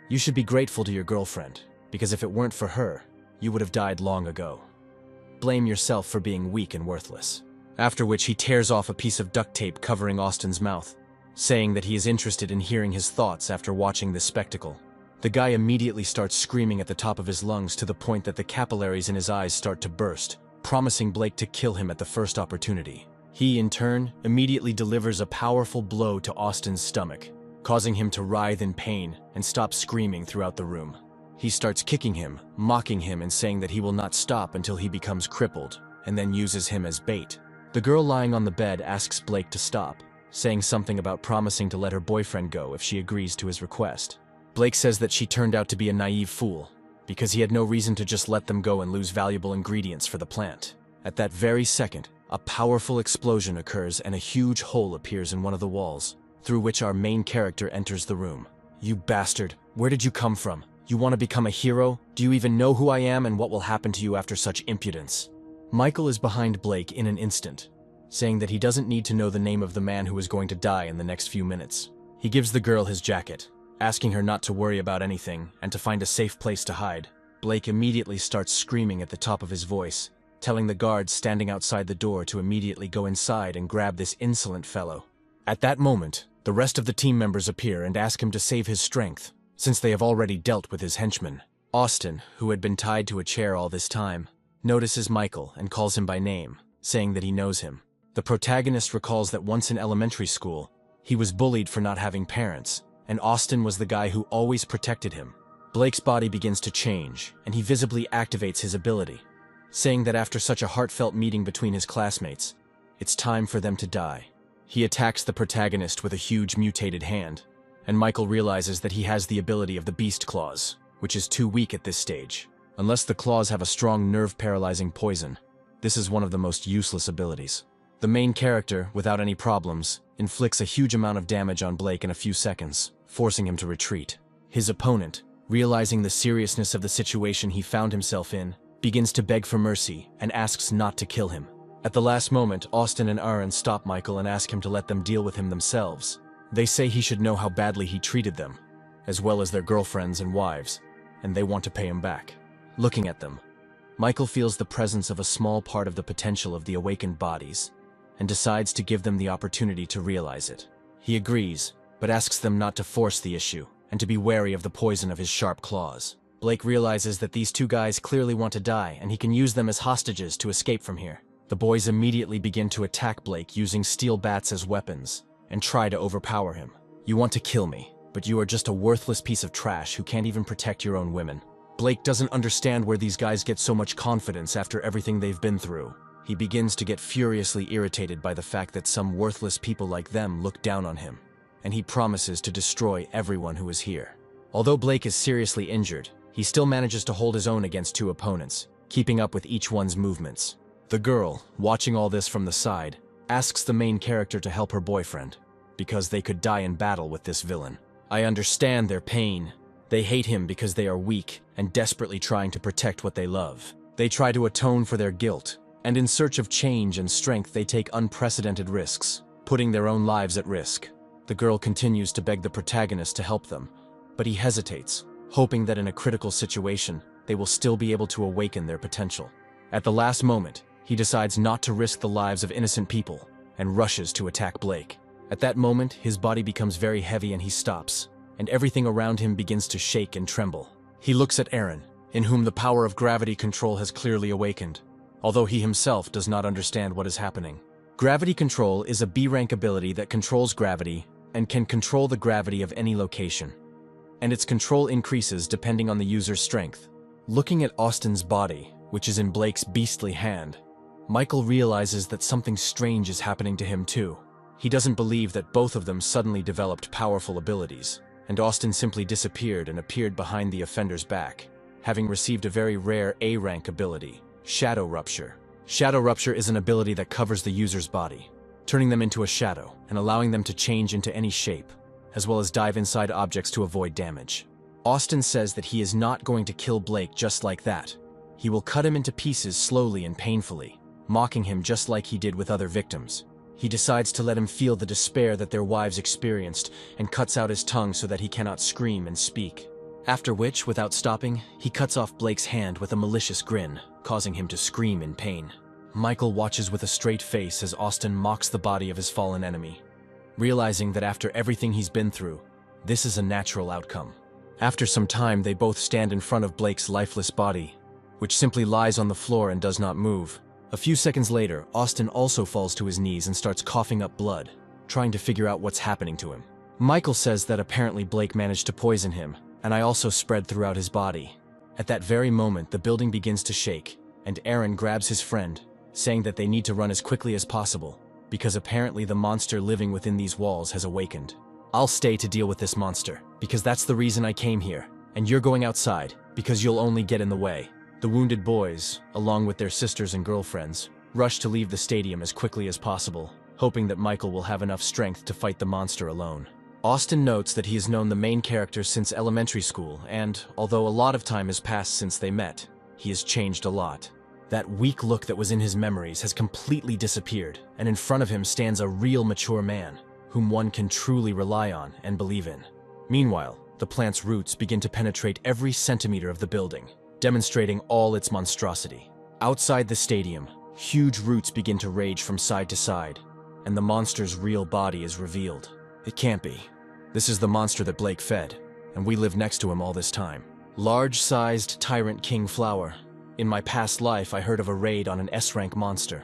You should be grateful to your girlfriend, because if it weren't for her, you would have died long ago. Blame yourself for being weak and worthless." After which he tears off a piece of duct tape covering Austin's mouth, saying that he is interested in hearing his thoughts after watching this spectacle. The guy immediately starts screaming at the top of his lungs to the point that the capillaries in his eyes start to burst, promising Blake to kill him at the first opportunity. He, in turn, immediately delivers a powerful blow to Austin's stomach, causing him to writhe in pain and stop screaming throughout the room. He starts kicking him, mocking him and saying that he will not stop until he becomes crippled, and then uses him as bait. The girl lying on the bed asks Blake to stop, saying something about promising to let her boyfriend go if she agrees to his request. Blake says that she turned out to be a naive fool, because he had no reason to just let them go and lose valuable ingredients for the plant. At that very second, a powerful explosion occurs and a huge hole appears in one of the walls, through which our main character enters the room. "You bastard, where did you come from? You want to become a hero? Do you even know who I am and what will happen to you after such impudence?" Michael is behind Blake in an instant, saying that he doesn't need to know the name of the man who is going to die in the next few minutes. He gives the girl his jacket, asking her not to worry about anything and to find a safe place to hide. Blake immediately starts screaming at the top of his voice, telling the guards standing outside the door to immediately go inside and grab this insolent fellow. At that moment, the rest of the team members appear and ask him to save his strength, since they have already dealt with his henchman. Austin, who had been tied to a chair all this time, notices Michael and calls him by name, saying that he knows him. The protagonist recalls that once in elementary school, he was bullied for not having parents, and Austin was the guy who always protected him. Blake's body begins to change, and he visibly activates his ability, saying that after such a heartfelt meeting between his classmates, it's time for them to die. He attacks the protagonist with a huge mutated hand, and Michael realizes that he has the ability of the Beast Claws, which is too weak at this stage. Unless the claws have a strong nerve-paralyzing poison, this is one of the most useless abilities. The main character, without any problems, inflicts a huge amount of damage on Blake in a few seconds, forcing him to retreat. His opponent, realizing the seriousness of the situation he found himself in, begins to beg for mercy and asks not to kill him. At the last moment, Austin and Aaron stop Michael and ask him to let them deal with him themselves. They say he should know how badly he treated them, as well as their girlfriends and wives, and they want to pay him back. Looking at them, Michael feels the presence of a small part of the potential of the awakened bodies, and decides to give them the opportunity to realize it. He agrees, but asks them not to force the issue, and to be wary of the poison of his sharp claws. Blake realizes that these two guys clearly want to die, and he can use them as hostages to escape from here. The boys immediately begin to attack Blake using steel bats as weapons, and try to overpower him. "You want to kill me, but you are just a worthless piece of trash who can't even protect your own women. Blake doesn't understand where these guys get so much confidence after everything they've been through. He begins to get furiously irritated by the fact that some worthless people like them look down on him, and he promises to destroy everyone who is here. Although Blake is seriously injured, he still manages to hold his own against two opponents, keeping up with each one's movements. The girl, watching all this from the side, asks the main character to help her boyfriend, because they could die in battle with this villain. I understand their pain. They hate him because they are weak and desperately trying to protect what they love. They try to atone for their guilt, and in search of change and strength they take unprecedented risks, putting their own lives at risk. The girl continues to beg the protagonist to help them, but he hesitates, hoping that in a critical situation, they will still be able to awaken their potential. At the last moment, he decides not to risk the lives of innocent people and rushes to attack Blake. At that moment, his body becomes very heavy and he stops, and everything around him begins to shake and tremble. He looks at Eren, in whom the power of gravity control has clearly awakened, although he himself does not understand what is happening. Gravity control is a B-rank ability that controls gravity and can control the gravity of any location, and its control increases depending on the user's strength. Looking at Austin's body, which is in Blake's beastly hand, Michael realizes that something strange is happening to him too. He doesn't believe that both of them suddenly developed powerful abilities, and Austin simply disappeared and appeared behind the offender's back, having received a very rare A-rank ability, Shadow Rupture. Shadow Rupture is an ability that covers the user's body, turning them into a shadow and allowing them to change into any shape, as well as dive inside objects to avoid damage. Austin says that he is not going to kill Blake just like that. He will cut him into pieces slowly and painfully, mocking him just like he did with other victims. He decides to let him feel the despair that their wives experienced and cuts out his tongue so that he cannot scream and speak. After which, without stopping, he cuts off Blake's hand with a malicious grin, causing him to scream in pain. Michael watches with a straight face as Austin mocks the body of his fallen enemy, realizing that after everything he's been through, this is a natural outcome. After some time, they both stand in front of Blake's lifeless body, which simply lies on the floor and does not move. A few seconds later, Austin also falls to his knees and starts coughing up blood, trying to figure out what's happening to him. Michael says that apparently Blake managed to poison him, and I also spread throughout his body. At that very moment, the building begins to shake, and Eren grabs his friend, saying that they need to run as quickly as possible, because apparently the monster living within these walls has awakened. I'll stay to deal with this monster, because that's the reason I came here, and you're going outside, because you'll only get in the way. The wounded boys, along with their sisters and girlfriends, rush to leave the stadium as quickly as possible, hoping that Michael will have enough strength to fight the monster alone. Austin notes that he has known the main character since elementary school, and, although a lot of time has passed since they met, he has changed a lot. That weak look that was in his memories has completely disappeared, and in front of him stands a real mature man, whom one can truly rely on and believe in. Meanwhile, the plant's roots begin to penetrate every centimeter of the building, demonstrating all its monstrosity. Outside the stadium, huge roots begin to rage from side to side, and the monster's real body is revealed. It can't be. This is the monster that Blake fed, and we lived next to him all this time. Large-sized Tyrant King Flower. In my past life, I heard of a raid on an S-rank monster.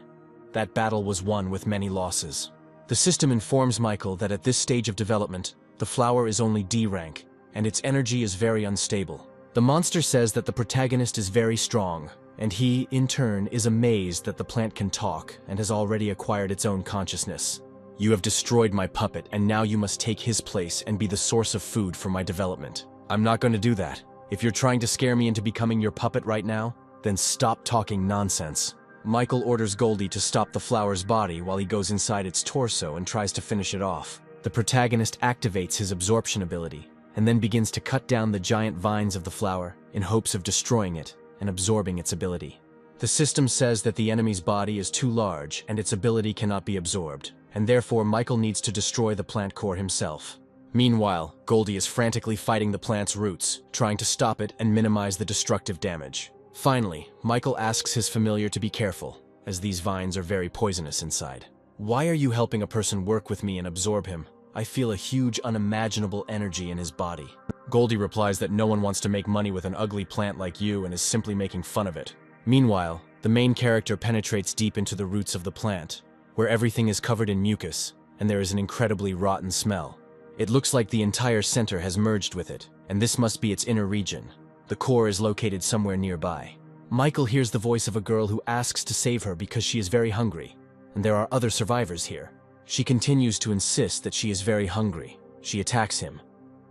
That battle was won with many losses. The system informs Michael that at this stage of development, the flower is only D rank, and its energy is very unstable. The monster says that the protagonist is very strong, and he, in turn, is amazed that the plant can talk and has already acquired its own consciousness. You have destroyed my puppet, and now you must take his place and be the source of food for my development. I'm not going to do that. If you're trying to scare me into becoming your puppet right now, then stop talking nonsense. Michael orders Goldie to stop the flower's body while he goes inside its torso and tries to finish it off. The protagonist activates his absorption ability, and then begins to cut down the giant vines of the flower in hopes of destroying it and absorbing its ability. The system says that the enemy's body is too large and its ability cannot be absorbed, and therefore Michael needs to destroy the plant core himself. Meanwhile, Goldie is frantically fighting the plant's roots, trying to stop it and minimize the destructive damage. Finally, Michael asks his familiar to be careful, as these vines are very poisonous inside. Why are you helping a person work with me and absorb him? I feel a huge, unimaginable energy in his body. Goldie replies that no one wants to make money with an ugly plant like you and is simply making fun of it. Meanwhile, the main character penetrates deep into the roots of the plant, where everything is covered in mucus, and there is an incredibly rotten smell. It looks like the entire center has merged with it, and this must be its inner region. The core is located somewhere nearby. Michael hears the voice of a girl who asks to save her because she is very hungry, and there are other survivors here. She continues to insist that she is very hungry. She attacks him,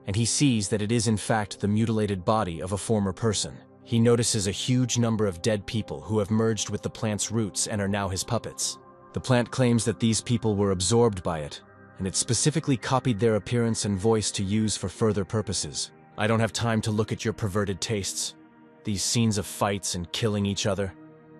and he sees that it is in fact the mutilated body of a former person. He notices a huge number of dead people who have merged with the plant's roots and are now his puppets. The plant claims that these people were absorbed by it, and it specifically copied their appearance and voice to use for further purposes. I don't have time to look at your perverted tastes. These scenes of fights and killing each other,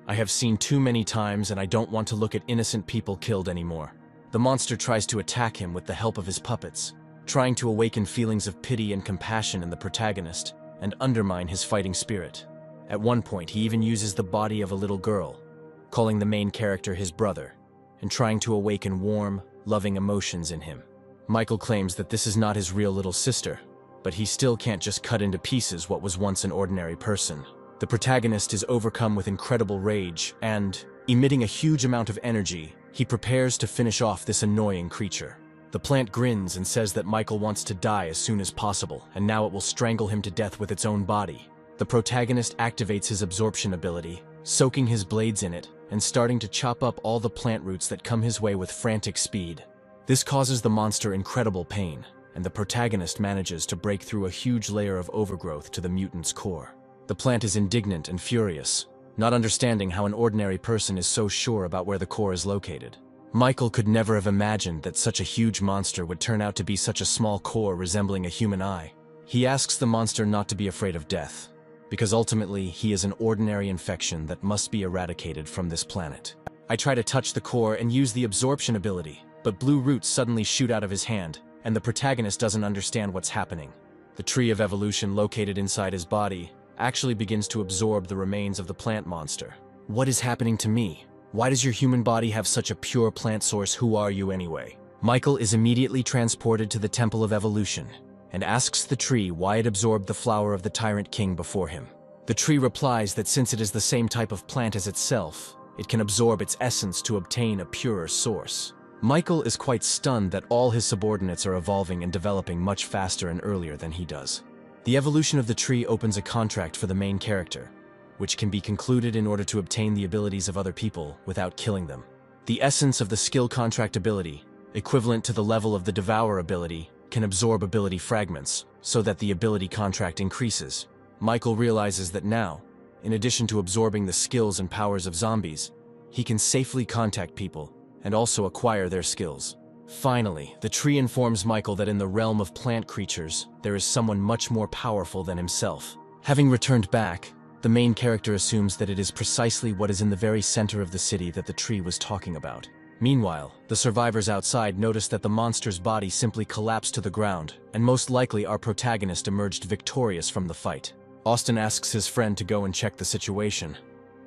I have seen too many times, and I don't want to look at innocent people killed anymore. The monster tries to attack him with the help of his puppets, trying to awaken feelings of pity and compassion in the protagonist and undermine his fighting spirit. At one point, he even uses the body of a little girl, calling the main character his brother, and trying to awaken warm, loving emotions in him. Michael claims that this is not his real little sister, but he still can't just cut into pieces what was once an ordinary person. The protagonist is overcome with incredible rage and, emitting a huge amount of energy, he prepares to finish off this annoying creature. The plant grins and says that Michael wants to die as soon as possible, and now it will strangle him to death with its own body. The protagonist activates his absorption ability, soaking his blades in it, and starting to chop up all the plant roots that come his way with frantic speed. This causes the monster incredible pain, and the protagonist manages to break through a huge layer of overgrowth to the mutant's core. The plant is indignant and furious, not understanding how an ordinary person is so sure about where the core is located. Michael could never have imagined that such a huge monster would turn out to be such a small core resembling a human eye. He asks the monster not to be afraid of death, because ultimately he is an ordinary infection that must be eradicated from this planet. I try to touch the core and use the absorption ability, but blue roots suddenly shoot out of his hand, and the protagonist doesn't understand what's happening. The tree of evolution located inside his body actually begins to absorb the remains of the plant monster. What is happening to me? Why does your human body have such a pure plant source? Who are you anyway? Michael is immediately transported to the Temple of Evolution and asks the tree why it absorbed the flower of the Tyrant King before him. The tree replies that since it is the same type of plant as itself, it can absorb its essence to obtain a purer source. Michael is quite stunned that all his subordinates are evolving and developing much faster and earlier than he does. The evolution of the tree opens a contract for the main character, which can be concluded in order to obtain the abilities of other people without killing them. The essence of the skill contract ability, equivalent to the level of the Devour ability, can absorb ability fragments, so that the ability contract increases. Michael realizes that now, in addition to absorbing the skills and powers of zombies, he can safely contact people and also acquire their skills. Finally, the tree informs Michael that in the realm of plant creatures, there is someone much more powerful than himself. Having returned back, the main character assumes that it is precisely what is in the very center of the city that the tree was talking about. Meanwhile, the survivors outside notice that the monster's body simply collapsed to the ground, and most likely our protagonist emerged victorious from the fight. Austin asks his friend to go and check the situation,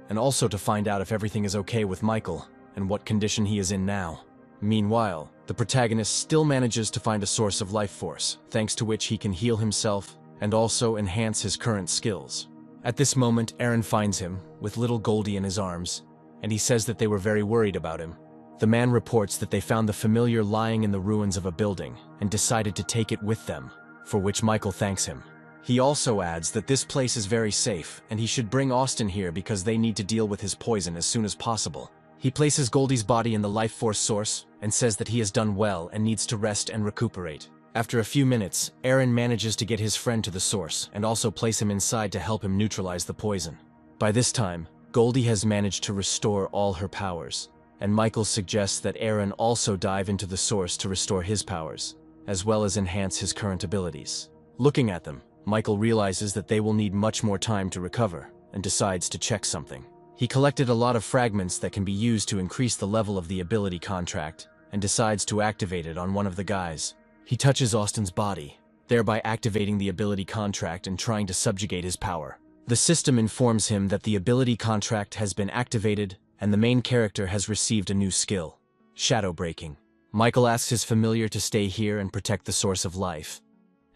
and also to find out if everything is okay with Michael, and what condition he is in now. Meanwhile, the protagonist still manages to find a source of life force, thanks to which he can heal himself and also enhance his current skills. At this moment, Aaron finds him, with little Goldie in his arms, and he says that they were very worried about him. The man reports that they found the familiar lying in the ruins of a building and decided to take it with them, for which Michael thanks him. He also adds that this place is very safe, and he should bring Austin here because they need to deal with his poison as soon as possible. He places Goldie's body in the life force source and says that he has done well and needs to rest and recuperate. After a few minutes, Aaron manages to get his friend to the source and also place him inside to help him neutralize the poison. By this time, Goldie has managed to restore all her powers, and Michael suggests that Aaron also dive into the source to restore his powers, as well as enhance his current abilities. Looking at them, Michael realizes that they will need much more time to recover, and decides to check something. He collected a lot of fragments that can be used to increase the level of the ability contract, and decides to activate it on one of the guys. He touches Austin's body, thereby activating the ability contract and trying to subjugate his power. The system informs him that the ability contract has been activated, and the main character has received a new skill, shadow breaking. Michael asks his familiar to stay here and protect the source of life,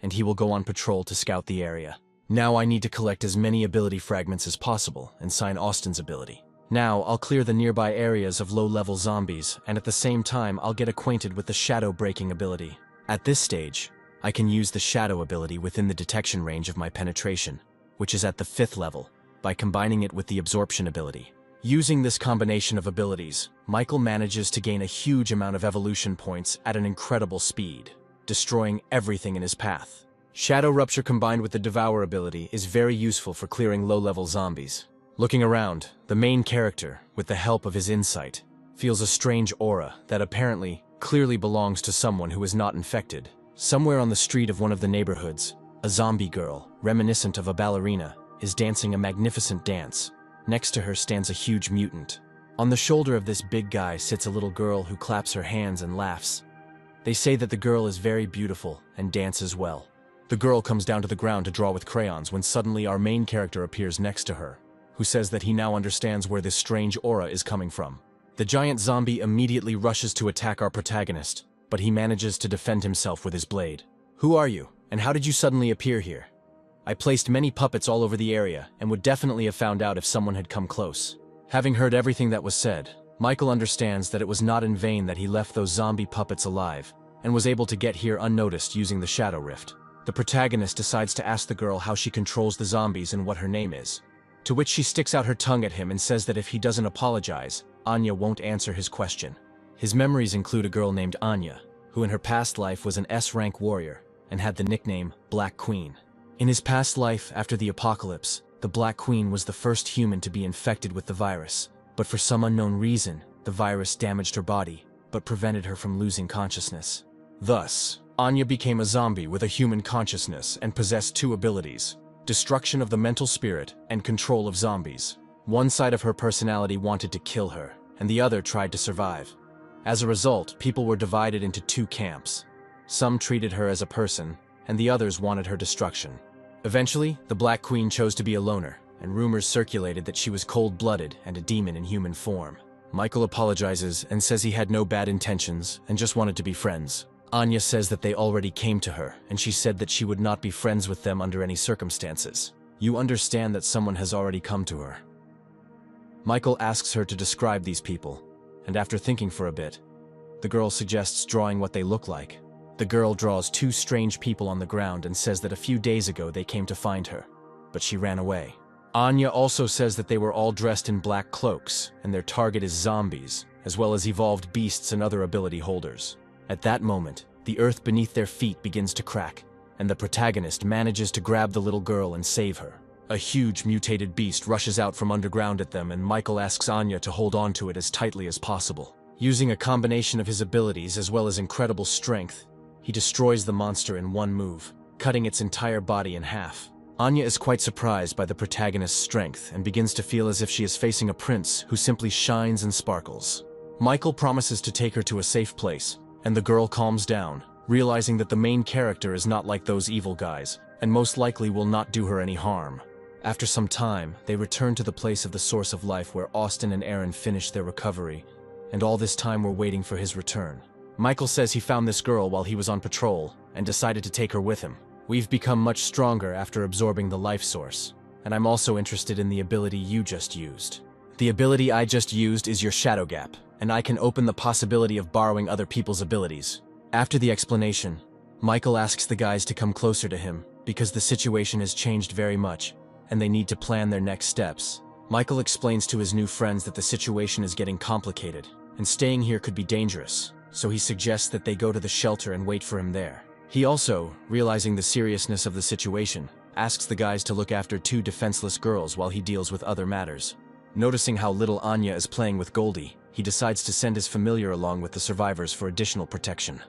and he will go on patrol to scout the area. Now I need to collect as many ability fragments as possible and sign Austin's ability. Now I'll clear the nearby areas of low-level zombies, and at the same time I'll get acquainted with the shadow breaking ability. At this stage, I can use the shadow ability within the detection range of my penetration, which is at the 5th level, by combining it with the absorption ability. Using this combination of abilities, Michael manages to gain a huge amount of evolution points at an incredible speed, destroying everything in his path. Shadow Rupture combined with the Devour ability is very useful for clearing low-level zombies. Looking around, the main character, with the help of his insight, feels a strange aura that apparently clearly belongs to someone who is not infected. Somewhere on the street of one of the neighborhoods, a zombie girl, reminiscent of a ballerina, is dancing a magnificent dance. Next to her stands a huge mutant. On the shoulder of this big guy sits a little girl who claps her hands and laughs. They say that the girl is very beautiful and dances well. The girl comes down to the ground to draw with crayons when suddenly our main character appears next to her, who says that he now understands where this strange aura is coming from. The giant zombie immediately rushes to attack our protagonist, but he manages to defend himself with his blade. "Who are you, and how did you suddenly appear here? I placed many puppets all over the area and would definitely have found out if someone had come close." Having heard everything that was said, Michael understands that it was not in vain that he left those zombie puppets alive and was able to get here unnoticed using the Shadow Rift. The protagonist decides to ask the girl how she controls the zombies and what her name is, to which she sticks out her tongue at him and says that if he doesn't apologize, Anya won't answer his question. His memories include a girl named Anya, who in her past life was an S-rank warrior and had the nickname Black Queen. In his past life, after the apocalypse, the Black Queen was the first human to be infected with the virus, but for some unknown reason, the virus damaged her body, but prevented her from losing consciousness. Thus, Anya became a zombie with a human consciousness and possessed two abilities: destruction of the mental spirit and control of zombies. One side of her personality wanted to kill her, and the other tried to survive. As a result, people were divided into two camps. Some treated her as a person, and the others wanted her destruction. Eventually, the Black Queen chose to be a loner, and rumors circulated that she was cold-blooded and a demon in human form. Michael apologizes and says he had no bad intentions and just wanted to be friends. Anya says that they already came to her, and she said that she would not be friends with them under any circumstances. You understand that someone has already come to her. Michael asks her to describe these people, and after thinking for a bit, the girl suggests drawing what they look like. The girl draws two strange people on the ground and says that a few days ago they came to find her, but she ran away. Anya also says that they were all dressed in black cloaks, and their target is zombies, as well as evolved beasts and other ability holders. At that moment, the earth beneath their feet begins to crack, and the protagonist manages to grab the little girl and save her. A huge mutated beast rushes out from underground at them, and Michael asks Anya to hold on to it as tightly as possible. Using a combination of his abilities as well as incredible strength, he destroys the monster in one move, cutting its entire body in half. Anya is quite surprised by the protagonist's strength and begins to feel as if she is facing a prince who simply shines and sparkles. Michael promises to take her to a safe place, and the girl calms down, realizing that the main character is not like those evil guys, and most likely will not do her any harm. After some time, they return to the place of the source of life where Austin and Aaron finished their recovery, and all this time were waiting for his return. Michael says he found this girl while he was on patrol, and decided to take her with him. We've become much stronger after absorbing the life source, and I'm also interested in the ability you just used. The ability I just used is your Shadow Gap, and I can open the possibility of borrowing other people's abilities. After the explanation, Michael asks the guys to come closer to him, because the situation has changed very much, and they need to plan their next steps. Michael explains to his new friends that the situation is getting complicated, and staying here could be dangerous, so he suggests that they go to the shelter and wait for him there. He also, realizing the seriousness of the situation, asks the guys to look after two defenseless girls while he deals with other matters. Noticing how little Anya is playing with Goldie, he decides to send his familiar along with the survivors for additional protection.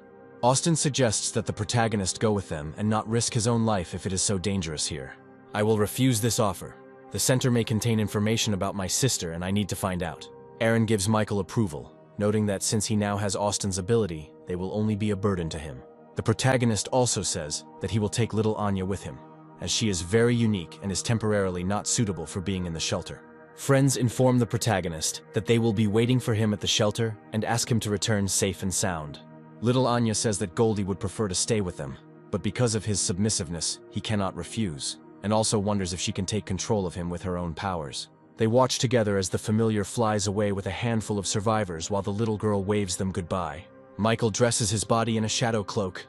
Austin suggests that the protagonist go with them and not risk his own life if it is so dangerous here. I will refuse this offer. The center may contain information about my sister and I need to find out. Aaron gives Michael approval, noting that since he now has Austin's ability, they will only be a burden to him. The protagonist also says that he will take little Anya with him, as she is very unique and is temporarily not suitable for being in the shelter. Friends inform the protagonist that they will be waiting for him at the shelter and ask him to return safe and sound. Little Anya says that Goldie would prefer to stay with them, but because of his submissiveness, he cannot refuse, and also wonders if she can take control of him with her own powers. They watch together as the familiar flies away with a handful of survivors while the little girl waves them goodbye. Michael dresses his body in a shadow cloak,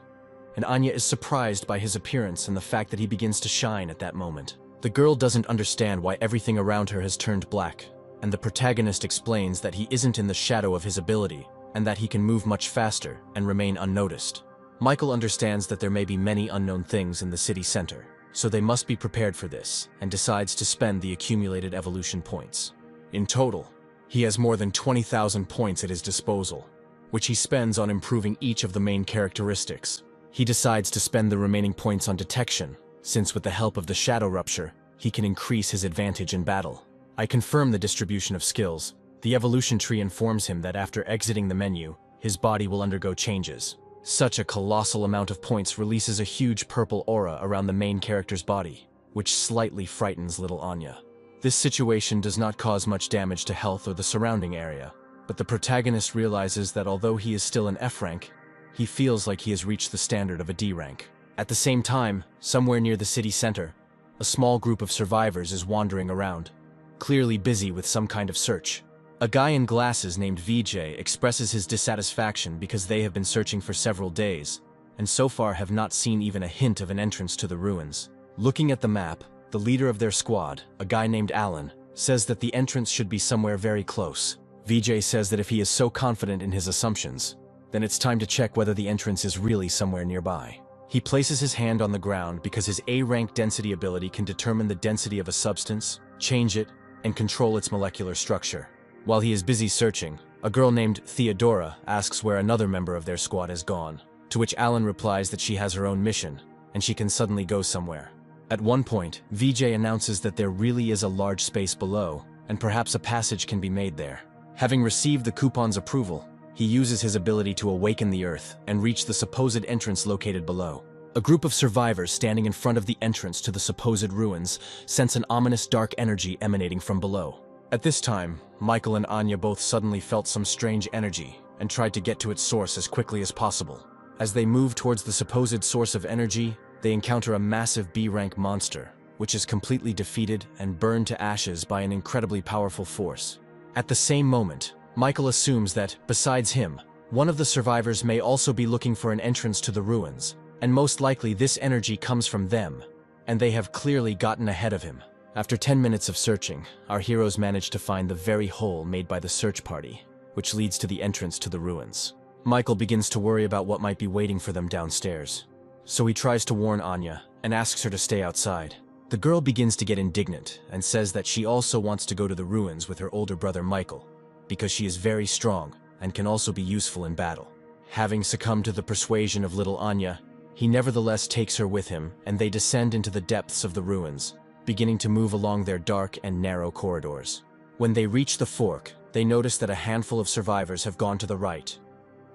and Anya is surprised by his appearance and the fact that he begins to shine at that moment. The girl doesn't understand why everything around her has turned black, and the protagonist explains that he isn't in the shadow of his ability, and that he can move much faster and remain unnoticed. Michael understands that there may be many unknown things in the city center, so they must be prepared for this, and decides to spend the accumulated evolution points. In total, he has more than 20,000 points at his disposal, which he spends on improving each of the main characteristics. He decides to spend the remaining points on detection, since with the help of the shadow rupture, he can increase his advantage in battle. I confirm the distribution of skills. The evolution tree informs him that after exiting the menu, his body will undergo changes. Such a colossal amount of points releases a huge purple aura around the main character's body, which slightly frightens little Anya. This situation does not cause much damage to health or the surrounding area, but the protagonist realizes that although he is still an F rank, he feels like he has reached the standard of a D rank. At the same time, somewhere near the city center, a small group of survivors is wandering around, clearly busy with some kind of search. A guy in glasses named VJ expresses his dissatisfaction because they have been searching for several days, and so far have not seen even a hint of an entrance to the ruins. Looking at the map, the leader of their squad, a guy named Alan, says that the entrance should be somewhere very close. VJ says that if he is so confident in his assumptions, then it's time to check whether the entrance is really somewhere nearby. He places his hand on the ground because his A-rank density ability can determine the density of a substance, change it, and control its molecular structure. While he is busy searching, a girl named Theodora asks where another member of their squad has gone, to which Alan replies that she has her own mission, and she can suddenly go somewhere. At one point, VJ announces that there really is a large space below, and perhaps a passage can be made there. Having received the coupon's approval, he uses his ability to awaken the earth and reach the supposed entrance located below. A group of survivors standing in front of the entrance to the supposed ruins sense an ominous dark energy emanating from below. At this time, Michael and Anya both suddenly felt some strange energy and tried to get to its source as quickly as possible. As they move towards the supposed source of energy, they encounter a massive B-rank monster, which is completely defeated and burned to ashes by an incredibly powerful force. At the same moment, Michael assumes that, besides him, one of the survivors may also be looking for an entrance to the ruins, and most likely this energy comes from them, and they have clearly gotten ahead of him. After 10 minutes of searching, our heroes manage to find the very hole made by the search party, which leads to the entrance to the ruins. Michael begins to worry about what might be waiting for them downstairs, so he tries to warn Anya and asks her to stay outside. The girl begins to get indignant and says that she also wants to go to the ruins with her older brother Michael, because she is very strong and can also be useful in battle. Having succumbed to the persuasion of little Anya, he nevertheless takes her with him, and they descend into the depths of the ruins, beginning to move along their dark and narrow corridors. When they reach the fork, they notice that a handful of survivors have gone to the right,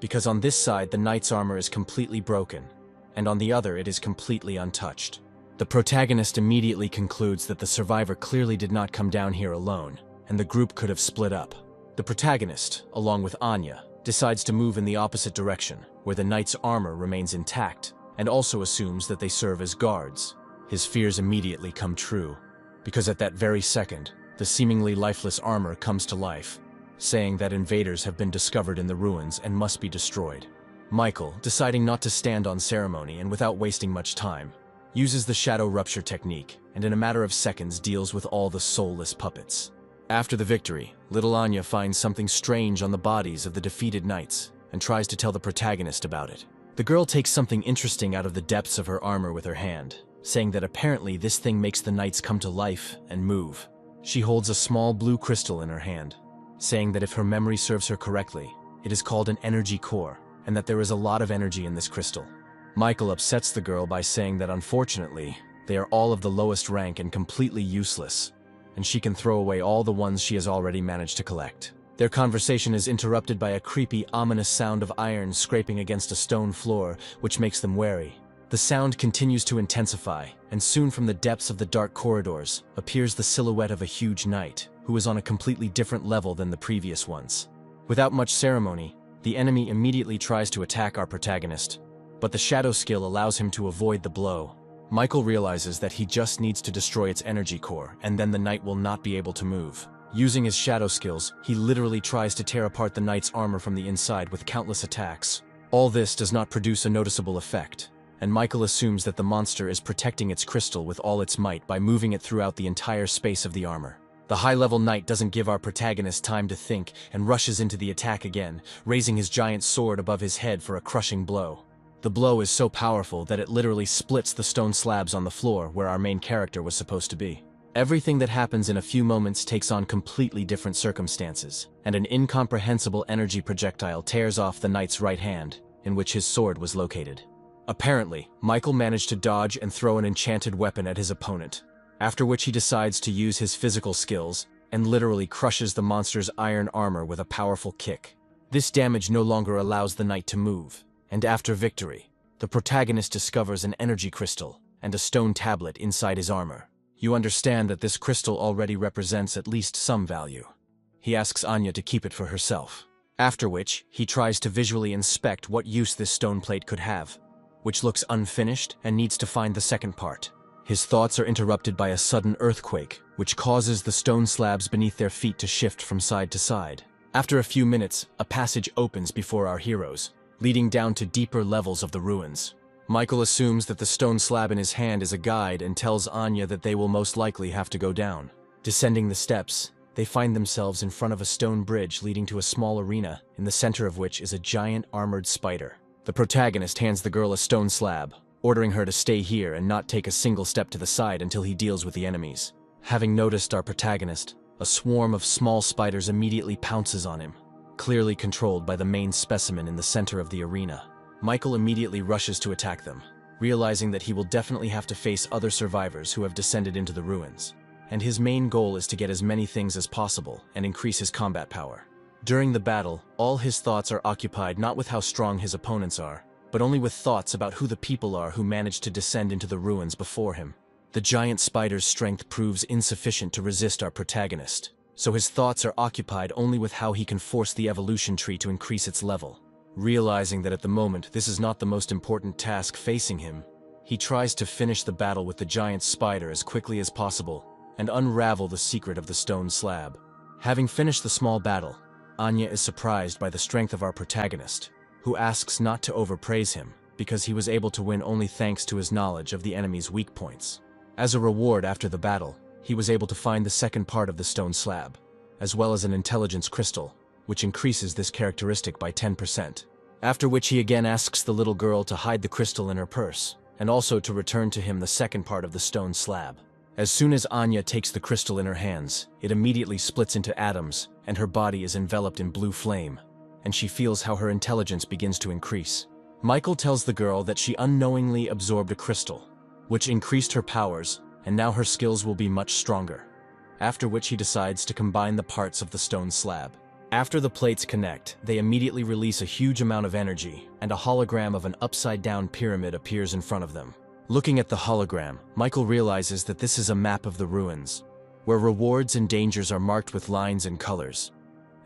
because on this side the knight's armor is completely broken, and on the other it is completely untouched. The protagonist immediately concludes that the survivor clearly did not come down here alone, and the group could have split up. The protagonist, along with Anya, decides to move in the opposite direction, where the knight's armor remains intact, and also assumes that they serve as guards. His fears immediately come true, because at that very second, the seemingly lifeless armor comes to life, saying that invaders have been discovered in the ruins and must be destroyed. Michael, deciding not to stand on ceremony and without wasting much time, uses the shadow rupture technique, and in a matter of seconds deals with all the soulless puppets. After the victory, little Anya finds something strange on the bodies of the defeated knights, and tries to tell the protagonist about it. The girl takes something interesting out of the depths of her armor with her hand, saying that apparently this thing makes the knights come to life and move. She holds a small blue crystal in her hand, saying that if her memory serves her correctly, it is called an energy core, and that there is a lot of energy in this crystal. Michael upsets the girl by saying that unfortunately, they are all of the lowest rank and completely useless, and she can throw away all the ones she has already managed to collect. Their conversation is interrupted by a creepy, ominous sound of iron scraping against a stone floor, which makes them wary. The sound continues to intensify, and soon from the depths of the dark corridors appears the silhouette of a huge knight, who is on a completely different level than the previous ones. Without much ceremony, the enemy immediately tries to attack our protagonist, but the shadow skill allows him to avoid the blow. Michael realizes that he just needs to destroy its energy core, and then the knight will not be able to move. Using his shadow skills, he literally tries to tear apart the knight's armor from the inside with countless attacks. All this does not produce a noticeable effect, and Michael assumes that the monster is protecting its crystal with all its might by moving it throughout the entire space of the armor. The high-level knight doesn't give our protagonist time to think and rushes into the attack again, raising his giant sword above his head for a crushing blow. The blow is so powerful that it literally splits the stone slabs on the floor where our main character was supposed to be. Everything that happens in a few moments takes on completely different circumstances, and an incomprehensible energy projectile tears off the knight's right hand, in which his sword was located. Apparently, Michael managed to dodge and throw an enchanted weapon at his opponent, after which he decides to use his physical skills and literally crushes the monster's iron armor with a powerful kick. This damage no longer allows the knight to move, and after victory, the protagonist discovers an energy crystal and a stone tablet inside his armor. You understand that this crystal already represents at least some value. He asks Anya to keep it for herself, after which he tries to visually inspect what use this stone plate could have, which looks unfinished and needs to find the second part. His thoughts are interrupted by a sudden earthquake, which causes the stone slabs beneath their feet to shift from side to side. After a few minutes, a passage opens before our heroes, leading down to deeper levels of the ruins. Michael assumes that the stone slab in his hand is a guide and tells Anya that they will most likely have to go down. Descending the steps, they find themselves in front of a stone bridge leading to a small arena, in the center of which is a giant armored spider. The protagonist hands the girl a stone slab, ordering her to stay here and not take a single step to the side until he deals with the enemies. Having noticed our protagonist, a swarm of small spiders immediately pounces on him, clearly controlled by the main specimen in the center of the arena. Michael immediately rushes to attack them, realizing that he will definitely have to face other survivors who have descended into the ruins, and his main goal is to get as many things as possible and increase his combat power. During the battle, all his thoughts are occupied not with how strong his opponents are, but only with thoughts about who the people are who managed to descend into the ruins before him. The giant spider's strength proves insufficient to resist our protagonist, so his thoughts are occupied only with how he can force the evolution tree to increase its level. Realizing that at the moment this is not the most important task facing him, he tries to finish the battle with the giant spider as quickly as possible and unravel the secret of the stone slab. Having finished the small battle, Anya is surprised by the strength of our protagonist, who asks not to overpraise him because he was able to win only thanks to his knowledge of the enemy's weak points. As a reward after the battle, he was able to find the second part of the stone slab, as well as an intelligence crystal, which increases this characteristic by 10%. After which he again asks the little girl to hide the crystal in her purse, and also to return to him the second part of the stone slab. As soon as Anya takes the crystal in her hands, it immediately splits into atoms, and her body is enveloped in blue flame, and she feels how her intelligence begins to increase. Michael tells the girl that she unknowingly absorbed a crystal, which increased her powers, and now her skills will be much stronger. After which he decides to combine the parts of the stone slab. After the plates connect, they immediately release a huge amount of energy, and a hologram of an upside-down pyramid appears in front of them. Looking at the hologram, Michael realizes that this is a map of the ruins, where rewards and dangers are marked with lines and colors,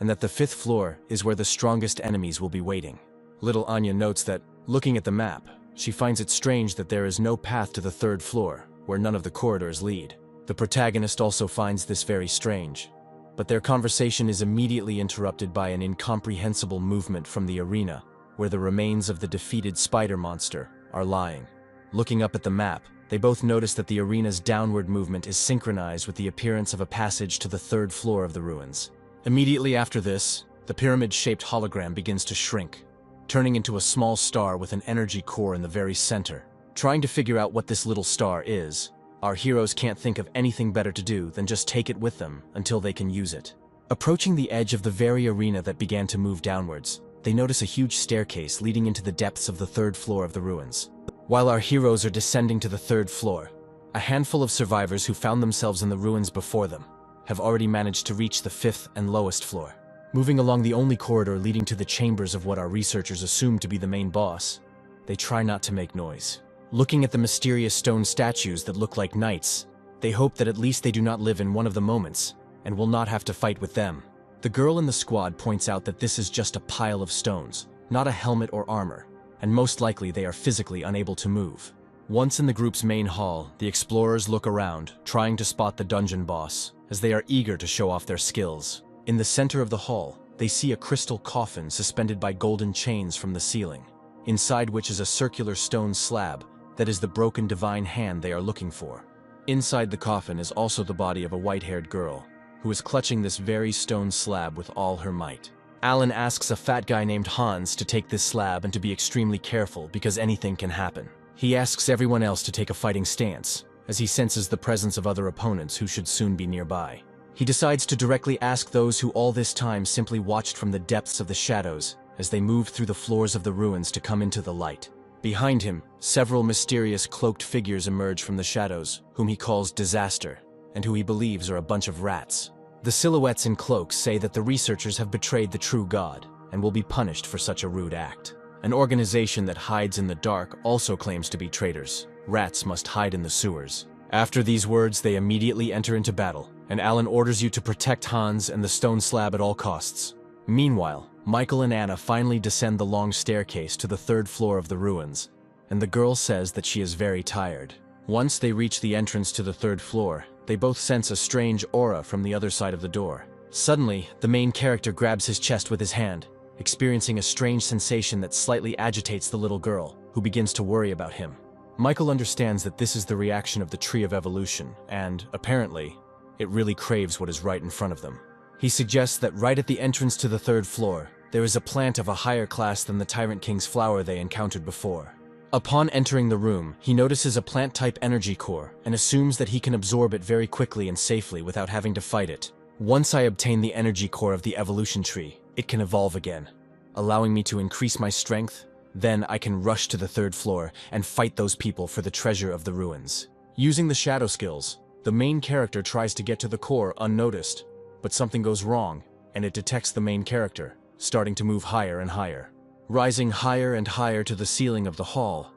and that the 5th floor is where the strongest enemies will be waiting. Little Anya notes that, looking at the map, she finds it strange that there is no path to the 3rd floor, where none of the corridors lead. The protagonist also finds this very strange, but their conversation is immediately interrupted by an incomprehensible movement from the arena, where the remains of the defeated spider monster are lying. Looking up at the map, they both notice that the arena's downward movement is synchronized with the appearance of a passage to the 3rd floor of the ruins. Immediately after this, the pyramid-shaped hologram begins to shrink, turning into a small star with an energy core in the very center. Trying to figure out what this little star is, our heroes can't think of anything better to do than just take it with them until they can use it. Approaching the edge of the very arena that began to move downwards, they notice a huge staircase leading into the depths of the 3rd floor of the ruins. While our heroes are descending to the 3rd floor, a handful of survivors who found themselves in the ruins before them have already managed to reach the 5th and lowest floor. Moving along the only corridor leading to the chambers of what our researchers assume to be the main boss, they try not to make noise. Looking at the mysterious stone statues that look like knights, they hope that at least they do not live in one of the moments, and will not have to fight with them. The girl in the squad points out that this is just a pile of stones, not a helmet or armor, and most likely they are physically unable to move. Once in the group's main hall, the explorers look around, trying to spot the dungeon boss, as they are eager to show off their skills. In the center of the hall, they see a crystal coffin suspended by golden chains from the ceiling. inside which is a circular stone slab that is the broken divine hand they are looking for. Inside the coffin is also the body of a white-haired girl, who is clutching this very stone slab with all her might. Alan asks a fat guy named Hans to take this slab and to be extremely careful because anything can happen. He asks everyone else to take a fighting stance, as he senses the presence of other opponents who should soon be nearby. He decides to directly ask those who all this time simply watched from the depths of the shadows as they moved through the floors of the ruins to come into the light. Behind him, several mysterious cloaked figures emerge from the shadows, whom he calls Disaster, and who he believes are a bunch of rats. The silhouettes in cloaks say that the researchers have betrayed the true god and will be punished for such a rude act. An organization that hides in the dark also claims to be traitors. Rats must hide in the sewers. After these words, they immediately enter into battle, and Alan orders you to protect Hans and the stone slab at all costs. Meanwhile, Michael and Anna finally descend the long staircase to the 3rd floor of the ruins, and the girl says that she is very tired. Once they reach the entrance to the 3rd floor, they both sense a strange aura from the other side of the door. Suddenly, the main character grabs his chest with his hand, experiencing a strange sensation that slightly agitates the little girl, who begins to worry about him. Michael understands that this is the reaction of the Tree of Evolution, and, apparently, it really craves what is right in front of them. He suggests that right at the entrance to the 3rd floor, there is a plant of a higher class than the Tyrant King's flower they encountered before. Upon entering the room, he notices a plant-type energy core and assumes that he can absorb it very quickly and safely without having to fight it. Once I obtain the energy core of the evolution tree, it can evolve again, allowing me to increase my strength. Then I can rush to the 3rd floor and fight those people for the treasure of the ruins. Using the shadow skills, the main character tries to get to the core unnoticed, but something goes wrong, and it detects the main character, starting to move higher and higher. Rising higher and higher to the ceiling of the hall,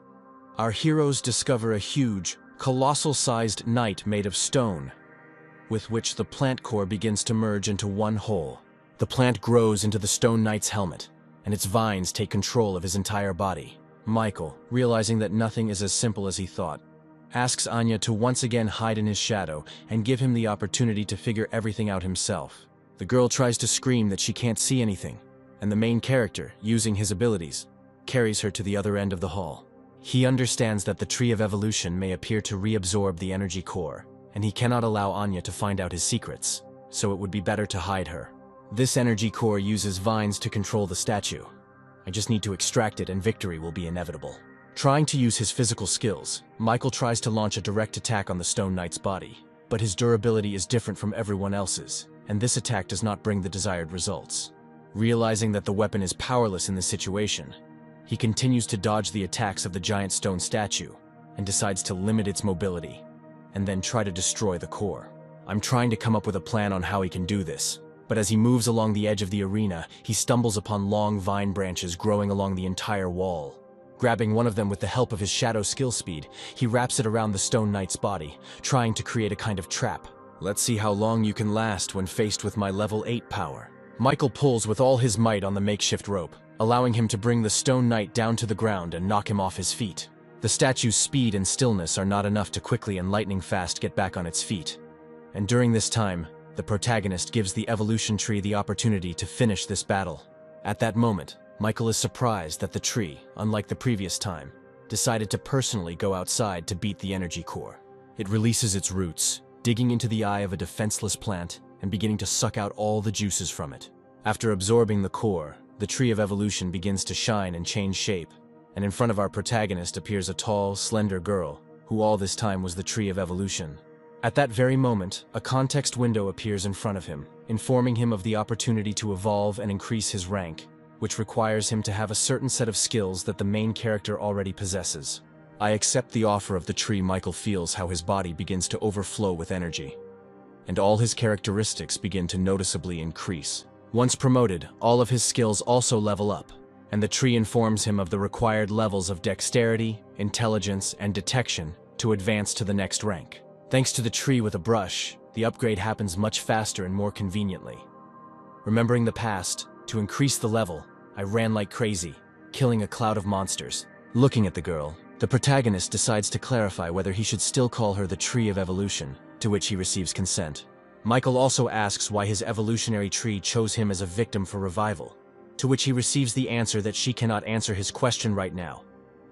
our heroes discover a huge, colossal-sized knight made of stone, with which the plant core begins to merge into one whole. The plant grows into the stone knight's helmet, and its vines take control of his entire body. Michael, realizing that nothing is as simple as he thought, asks Anya to once again hide in his shadow and give him the opportunity to figure everything out himself. The girl tries to scream that she can't see anything, and the main character, using his abilities, carries her to the other end of the hall. He understands that the Tree of Evolution may appear to reabsorb the energy core, and he cannot allow Anya to find out his secrets, so it would be better to hide her. This energy core uses vines to control the statue. I just need to extract it and victory will be inevitable. Trying to use his physical skills, Michael tries to launch a direct attack on the Stone Knight's body, but his durability is different from everyone else's, and this attack does not bring the desired results. Realizing that the weapon is powerless in this situation, he continues to dodge the attacks of the giant stone statue and decides to limit its mobility, and then try to destroy the core. I'm trying to come up with a plan on how he can do this, but as he moves along the edge of the arena, he stumbles upon long vine branches growing along the entire wall. Grabbing one of them with the help of his shadow skill speed, he wraps it around the Stone Knight's body, trying to create a kind of trap. Let's see how long you can last when faced with my level 8 power. Michael pulls with all his might on the makeshift rope, allowing him to bring the Stone Knight down to the ground and knock him off his feet. The statue's speed and stillness are not enough to quickly and lightning fast get back on its feet. And during this time, the protagonist gives the evolution tree the opportunity to finish this battle. At that moment, Michael is surprised that the tree, unlike the previous time, decided to personally go outside to beat the energy core. It releases its roots, digging into the eye of a defenseless plant and beginning to suck out all the juices from it. After absorbing the core, the Tree of Evolution begins to shine and change shape, and in front of our protagonist appears a tall, slender girl, who all this time was the Tree of Evolution. At that very moment, a context window appears in front of him, informing him of the opportunity to evolve and increase his rank, which requires him to have a certain set of skills that the main character already possesses. I accept the offer of the tree. Michael feels how his body begins to overflow with energy, and all his characteristics begin to noticeably increase. Once promoted, all of his skills also level up, and the tree informs him of the required levels of dexterity, intelligence, and detection to advance to the next rank. Thanks to the tree with a brush, the upgrade happens much faster and more conveniently. Remembering the past, to increase the level, I ran like crazy, killing a cloud of monsters. Looking at the girl, the protagonist decides to clarify whether he should still call her the Tree of Evolution, to which he receives consent. Michael also asks why his evolutionary tree chose him as a victim for revival. to which he receives the answer that she cannot answer his question right now,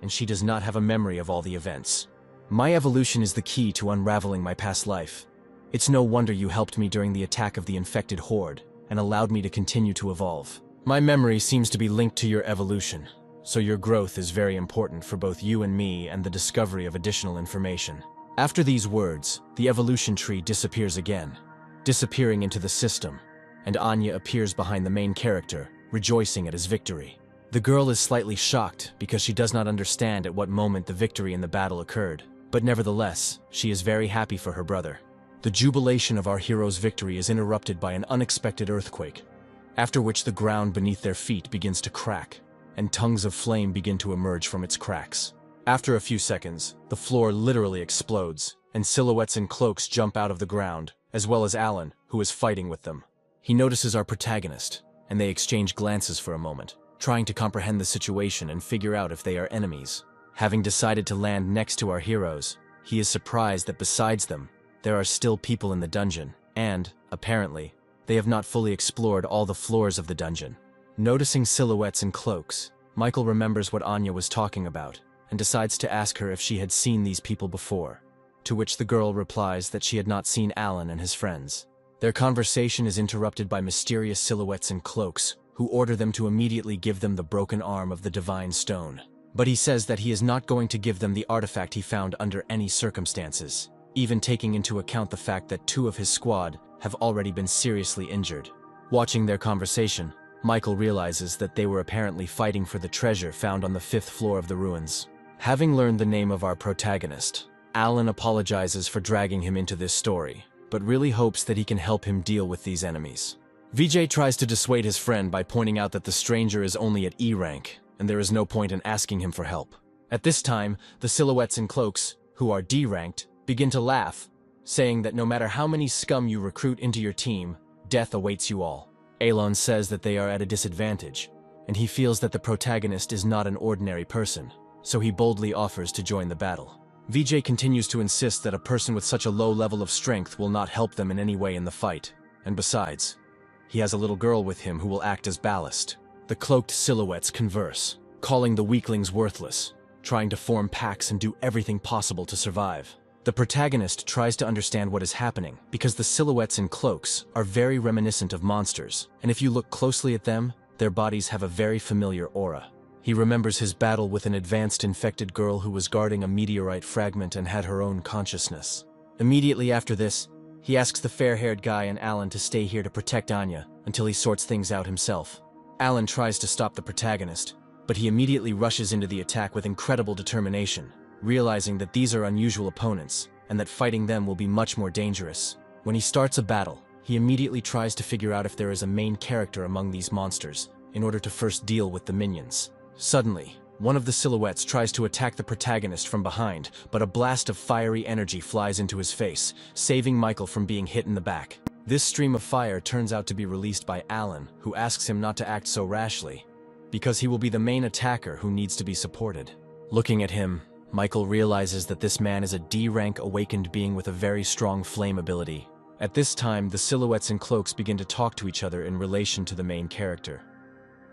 and she does not have a memory of all the events. My evolution is the key to unraveling my past life. It's no wonder you helped me during the attack of the infected horde and allowed me to continue to evolve. My memory seems to be linked to your evolution, so your growth is very important for both you and me and the discovery of additional information. After these words, the evolution tree disappears again, disappearing into the system, and Anya appears behind the main character, rejoicing at his victory. The girl is slightly shocked because she does not understand at what moment the victory in the battle occurred, but nevertheless, she is very happy for her brother. The jubilation of our hero's victory is interrupted by an unexpected earthquake, after which the ground beneath their feet begins to crack, and tongues of flame begin to emerge from its cracks. After a few seconds, the floor literally explodes, and silhouettes in cloaks jump out of the ground, as well as Alan, who is fighting with them. He notices our protagonist, and they exchange glances for a moment, trying to comprehend the situation and figure out if they are enemies. Having decided to land next to our heroes, he is surprised that besides them, there are still people in the dungeon, and, apparently, they have not fully explored all the floors of the dungeon. Noticing silhouettes in cloaks, Michael remembers what Anya was talking about, and decides to ask her if she had seen these people before, to which the girl replies that she had not seen Alan and his friends. Their conversation is interrupted by mysterious silhouettes in cloaks, who order them to immediately give them the broken arm of the divine stone. But he says that he is not going to give them the artifact he found under any circumstances, even taking into account the fact that 2 of his squad have already been seriously injured. Watching their conversation, Michael realizes that they were apparently fighting for the treasure found on the 5th floor of the ruins. Having learned the name of our protagonist, Alan apologizes for dragging him into this story, but really hopes that he can help him deal with these enemies. Vijay tries to dissuade his friend by pointing out that the stranger is only at E rank, and there is no point in asking him for help. At this time, the silhouettes in cloaks, who are D ranked, begin to laugh, saying that no matter how many scum you recruit into your team, death awaits you all. Alon says that they are at a disadvantage, and he feels that the protagonist is not an ordinary person, so he boldly offers to join the battle. Vijay continues to insist that a person with such a low level of strength will not help them in any way in the fight, and besides, he has a little girl with him who will act as ballast. The cloaked silhouettes converse, calling the weaklings worthless, trying to form packs and do everything possible to survive. The protagonist tries to understand what is happening because the silhouettes in cloaks are very reminiscent of monsters, and if you look closely at them, their bodies have a very familiar aura. He remembers his battle with an advanced infected girl who was guarding a meteorite fragment and had her own consciousness. Immediately after this, he asks the fair-haired guy and Alan to stay here to protect Anya until he sorts things out himself. Alan tries to stop the protagonist, but he immediately rushes into the attack with incredible determination, realizing that these are unusual opponents, and that fighting them will be much more dangerous. When he starts a battle, he immediately tries to figure out if there is a main character among these monsters, in order to first deal with the minions. Suddenly, one of the silhouettes tries to attack the protagonist from behind, but a blast of fiery energy flies into his face, saving Michael from being hit in the back. This stream of fire turns out to be released by Alan, who asks him not to act so rashly, because he will be the main attacker who needs to be supported. Looking at him, Michael realizes that this man is a D-rank awakened being with a very strong flame ability. At this time, the silhouettes and cloaks begin to talk to each other in relation to the main character,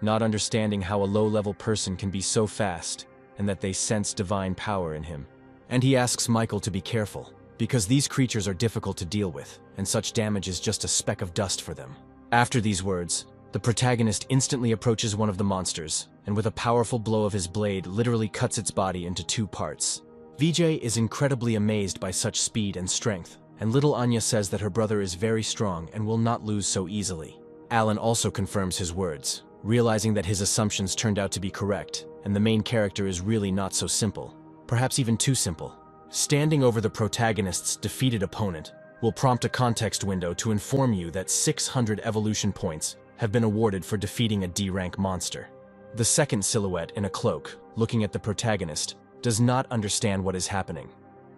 not understanding how a low-level person can be so fast, and that they sense divine power in him. And he asks Michael to be careful, because these creatures are difficult to deal with, and such damage is just a speck of dust for them. After these words, the protagonist instantly approaches one of the monsters, and with a powerful blow of his blade literally cuts its body into 2 parts. Vijay is incredibly amazed by such speed and strength, and little Anya says that her brother is very strong and will not lose so easily. Alan also confirms his words, realizing that his assumptions turned out to be correct, and the main character is really not so simple, perhaps even too simple. Standing over the protagonist's defeated opponent will prompt a context window to inform you that 600 evolution points have been awarded for defeating a D-rank monster. The second silhouette in a cloak, looking at the protagonist, does not understand what is happening,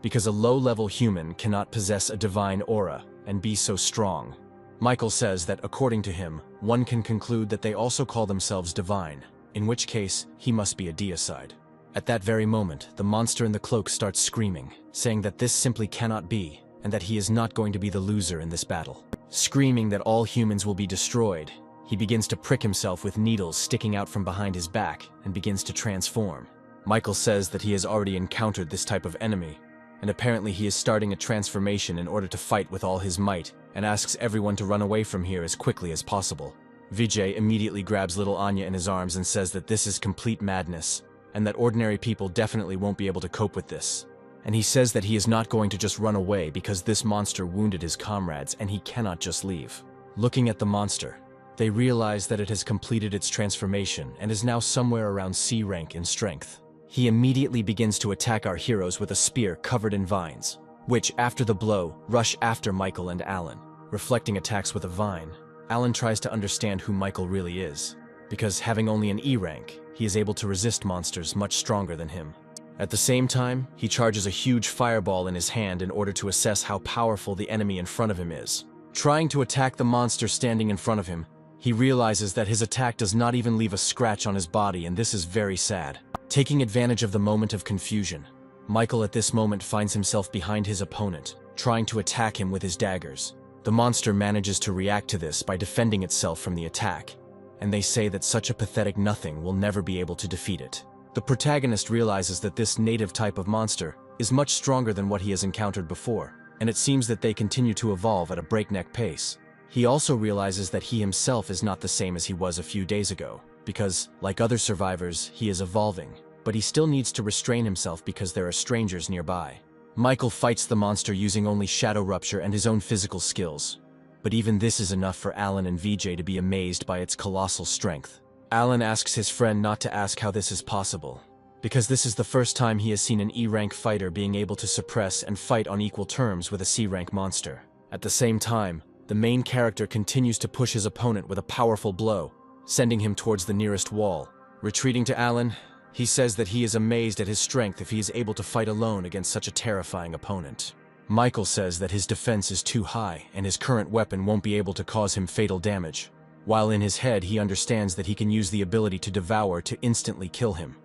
because a low-level human cannot possess a divine aura and be so strong. Michael says that according to him, one can conclude that they also call themselves divine, in which case he must be a deicide. At that very moment, the monster in the cloak starts screaming, saying that this simply cannot be, and that he is not going to be the loser in this battle. Screaming that all humans will be destroyed, He begins to prick himself with needles sticking out from behind his back and begins to transform. Michael says that he has already encountered this type of enemy, and apparently he is starting a transformation in order to fight with all his might, and asks everyone to run away from here as quickly as possible. Vijay immediately grabs little Anya in his arms and says that this is complete madness, and that ordinary people definitely won't be able to cope with this. And he says that he is not going to just run away because this monster wounded his comrades and he cannot just leave. Looking at the monster, they realize that it has completed its transformation and is now somewhere around C rank in strength. He immediately begins to attack our heroes with a spear covered in vines, which, after the blow, rush after Michael and Alan. Reflecting attacks with a vine, Alan tries to understand who Michael really is, because having only an E rank, he is able to resist monsters much stronger than him. At the same time, he charges a huge fireball in his hand in order to assess how powerful the enemy in front of him is. Trying to attack the monster standing in front of him, he realizes that his attack does not even leave a scratch on his body, and this is very sad. Taking advantage of the moment of confusion, Michael at this moment finds himself behind his opponent, trying to attack him with his daggers. The monster manages to react to this by defending itself from the attack, and they say that such a pathetic nothing will never be able to defeat it. The protagonist realizes that this native type of monster is much stronger than what he has encountered before, and it seems that they continue to evolve at a breakneck pace. He also realizes that he himself is not the same as he was a few days ago, because, like other survivors, he is evolving, but he still needs to restrain himself because there are strangers nearby. Michael fights the monster using only shadow rupture and his own physical skills, but even this is enough for Alan and Vijay to be amazed by its colossal strength. Alan asks his friend not to ask how this is possible, because this is the first time he has seen an E-rank fighter being able to suppress and fight on equal terms with a C-rank monster. At the same time, the main character continues to push his opponent with a powerful blow, sending him towards the nearest wall. Retreating to Alan, he says that he is amazed at his strength if he is able to fight alone against such a terrifying opponent. Michael says that his defense is too high and his current weapon won't be able to cause him fatal damage, while in his head he understands that he can use the ability to devour to instantly kill him.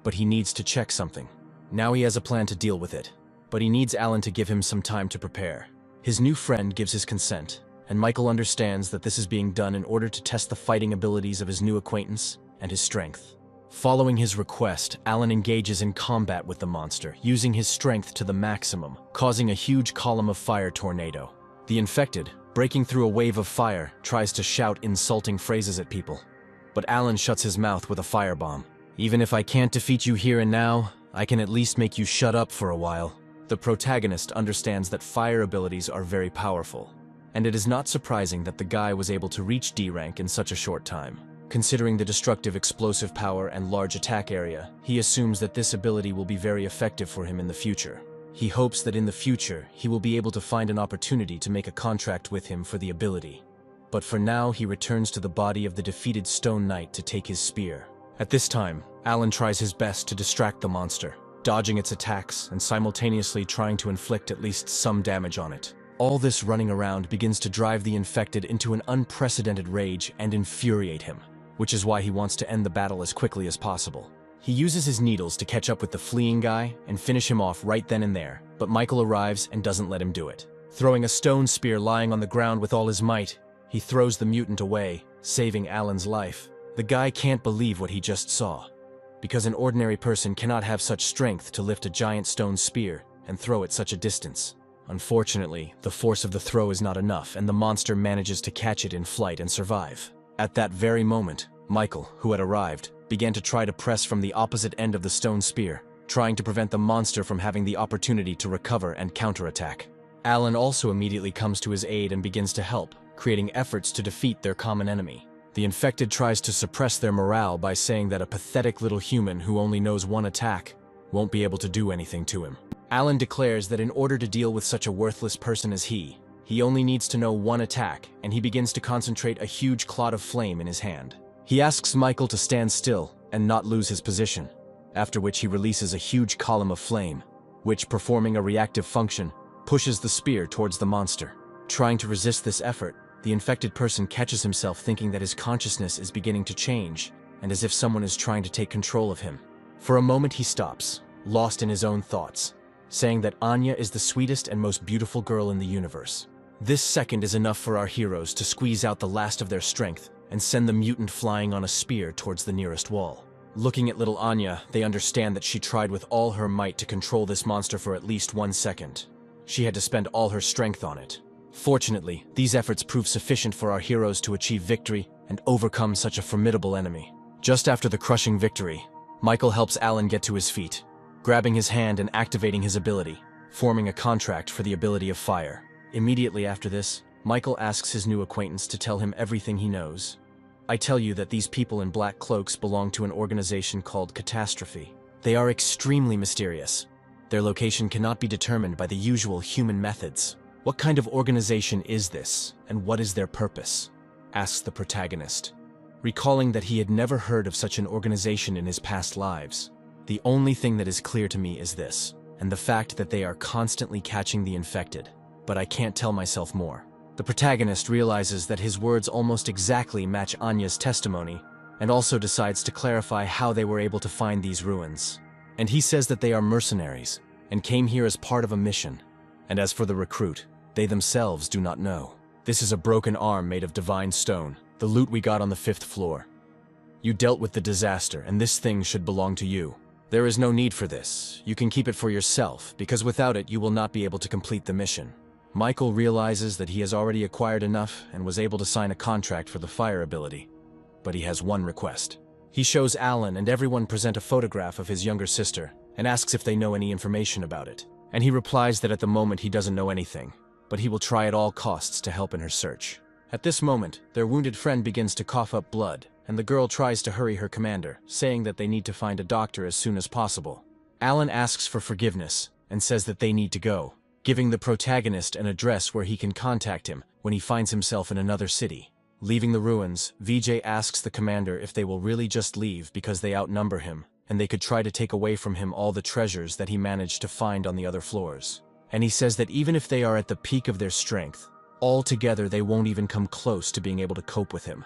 But he needs to check something. Now he has a plan to deal with it, but he needs Alan to give him some time to prepare. His new friend gives his consent, and Michael understands that this is being done in order to test the fighting abilities of his new acquaintance and his strength. Following his request, Alan engages in combat with the monster, using his strength to the maximum, causing a huge column of fire tornado. The infected, breaking through a wave of fire, tries to shout insulting phrases at people, but Alan shuts his mouth with a firebomb. "Even if I can't defeat you here and now, I can at least make you shut up for a while." The protagonist understands that fire abilities are very powerful, and it is not surprising that the guy was able to reach D rank in such a short time. Considering the destructive explosive power and large attack area, he assumes that this ability will be very effective for him in the future. He hopes that in the future, he will be able to find an opportunity to make a contract with him for the ability. But for now, he returns to the body of the defeated Stone Knight to take his spear. At this time, Alan tries his best to distract the monster, dodging its attacks and simultaneously trying to inflict at least some damage on it. All this running around begins to drive the infected into an unprecedented rage and infuriate him, which is why he wants to end the battle as quickly as possible. He uses his needles to catch up with the fleeing guy and finish him off right then and there, but Michael arrives and doesn't let him do it. Throwing a stone spear lying on the ground with all his might, he throws the mutant away, saving Alan's life. The guy can't believe what he just saw, because an ordinary person cannot have such strength to lift a giant stone spear and throw it such a distance. Unfortunately, the force of the throw is not enough, and the monster manages to catch it in flight and survive. At that very moment, Michael, who had arrived, began to try to press from the opposite end of the stone spear, trying to prevent the monster from having the opportunity to recover and counterattack. Alan also immediately comes to his aid and begins to help, creating efforts to defeat their common enemy. The infected tries to suppress their morale by saying that a pathetic little human who only knows one attack won't be able to do anything to him. Alan declares that in order to deal with such a worthless person as he only needs to know one attack, and he begins to concentrate a huge cloud of flame in his hand. He asks Michael to stand still and not lose his position, after which he releases a huge column of flame, which, performing a reactive function, pushes the spear towards the monster. Trying to resist this effort, the infected person catches himself thinking that his consciousness is beginning to change, and as if someone is trying to take control of him. For a moment he stops, lost in his own thoughts, saying that Anya is the sweetest and most beautiful girl in the universe. This second is enough for our heroes to squeeze out the last of their strength and send the mutant flying on a spear towards the nearest wall. Looking at little Anya, they understand that she tried with all her might to control this monster for at least 1 second. She had to spend all her strength on it. Fortunately, these efforts proved sufficient for our heroes to achieve victory and overcome such a formidable enemy. Just after the crushing victory, Michael helps Alan get to his feet, grabbing his hand and activating his ability, forming a contract for the ability of fire. Immediately after this, Michael asks his new acquaintance to tell him everything he knows. I tell you that these people in black cloaks belong to an organization called Catastrophe. They are extremely mysterious. Their location cannot be determined by the usual human methods. What kind of organization is this, and what is their purpose? Asks the protagonist, recalling that he had never heard of such an organization in his past lives. The only thing that is clear to me is this, and the fact that they are constantly catching the infected, but I can't tell myself more. The protagonist realizes that his words almost exactly match Anya's testimony, and also decides to clarify how they were able to find these ruins. And he says that they are mercenaries, and came here as part of a mission. And as for the recruit, they themselves do not know. This is a broken arm made of divine stone, the loot we got on the 5th floor. You dealt with the disaster, and this thing should belong to you. There is no need for this. You can keep it for yourself, because without it you will not be able to complete the mission. Michael realizes that he has already acquired enough and was able to sign a contract for the fire ability. But he has one request. He shows Alan and everyone present a photograph of his younger sister and asks if they know any information about it. And he replies that at the moment he doesn't know anything, but he will try at all costs to help in her search. At this moment, their wounded friend begins to cough up blood, and the girl tries to hurry her commander, saying that they need to find a doctor as soon as possible. Alan asks for forgiveness and says that they need to go, giving the protagonist an address where he can contact him when he finds himself in another city. Leaving the ruins, VJ asks the commander if they will really just leave because they outnumber him, and they could try to take away from him all the treasures that he managed to find on the other floors. And he says that even if they are at the peak of their strength, all together they won't even come close to being able to cope with him.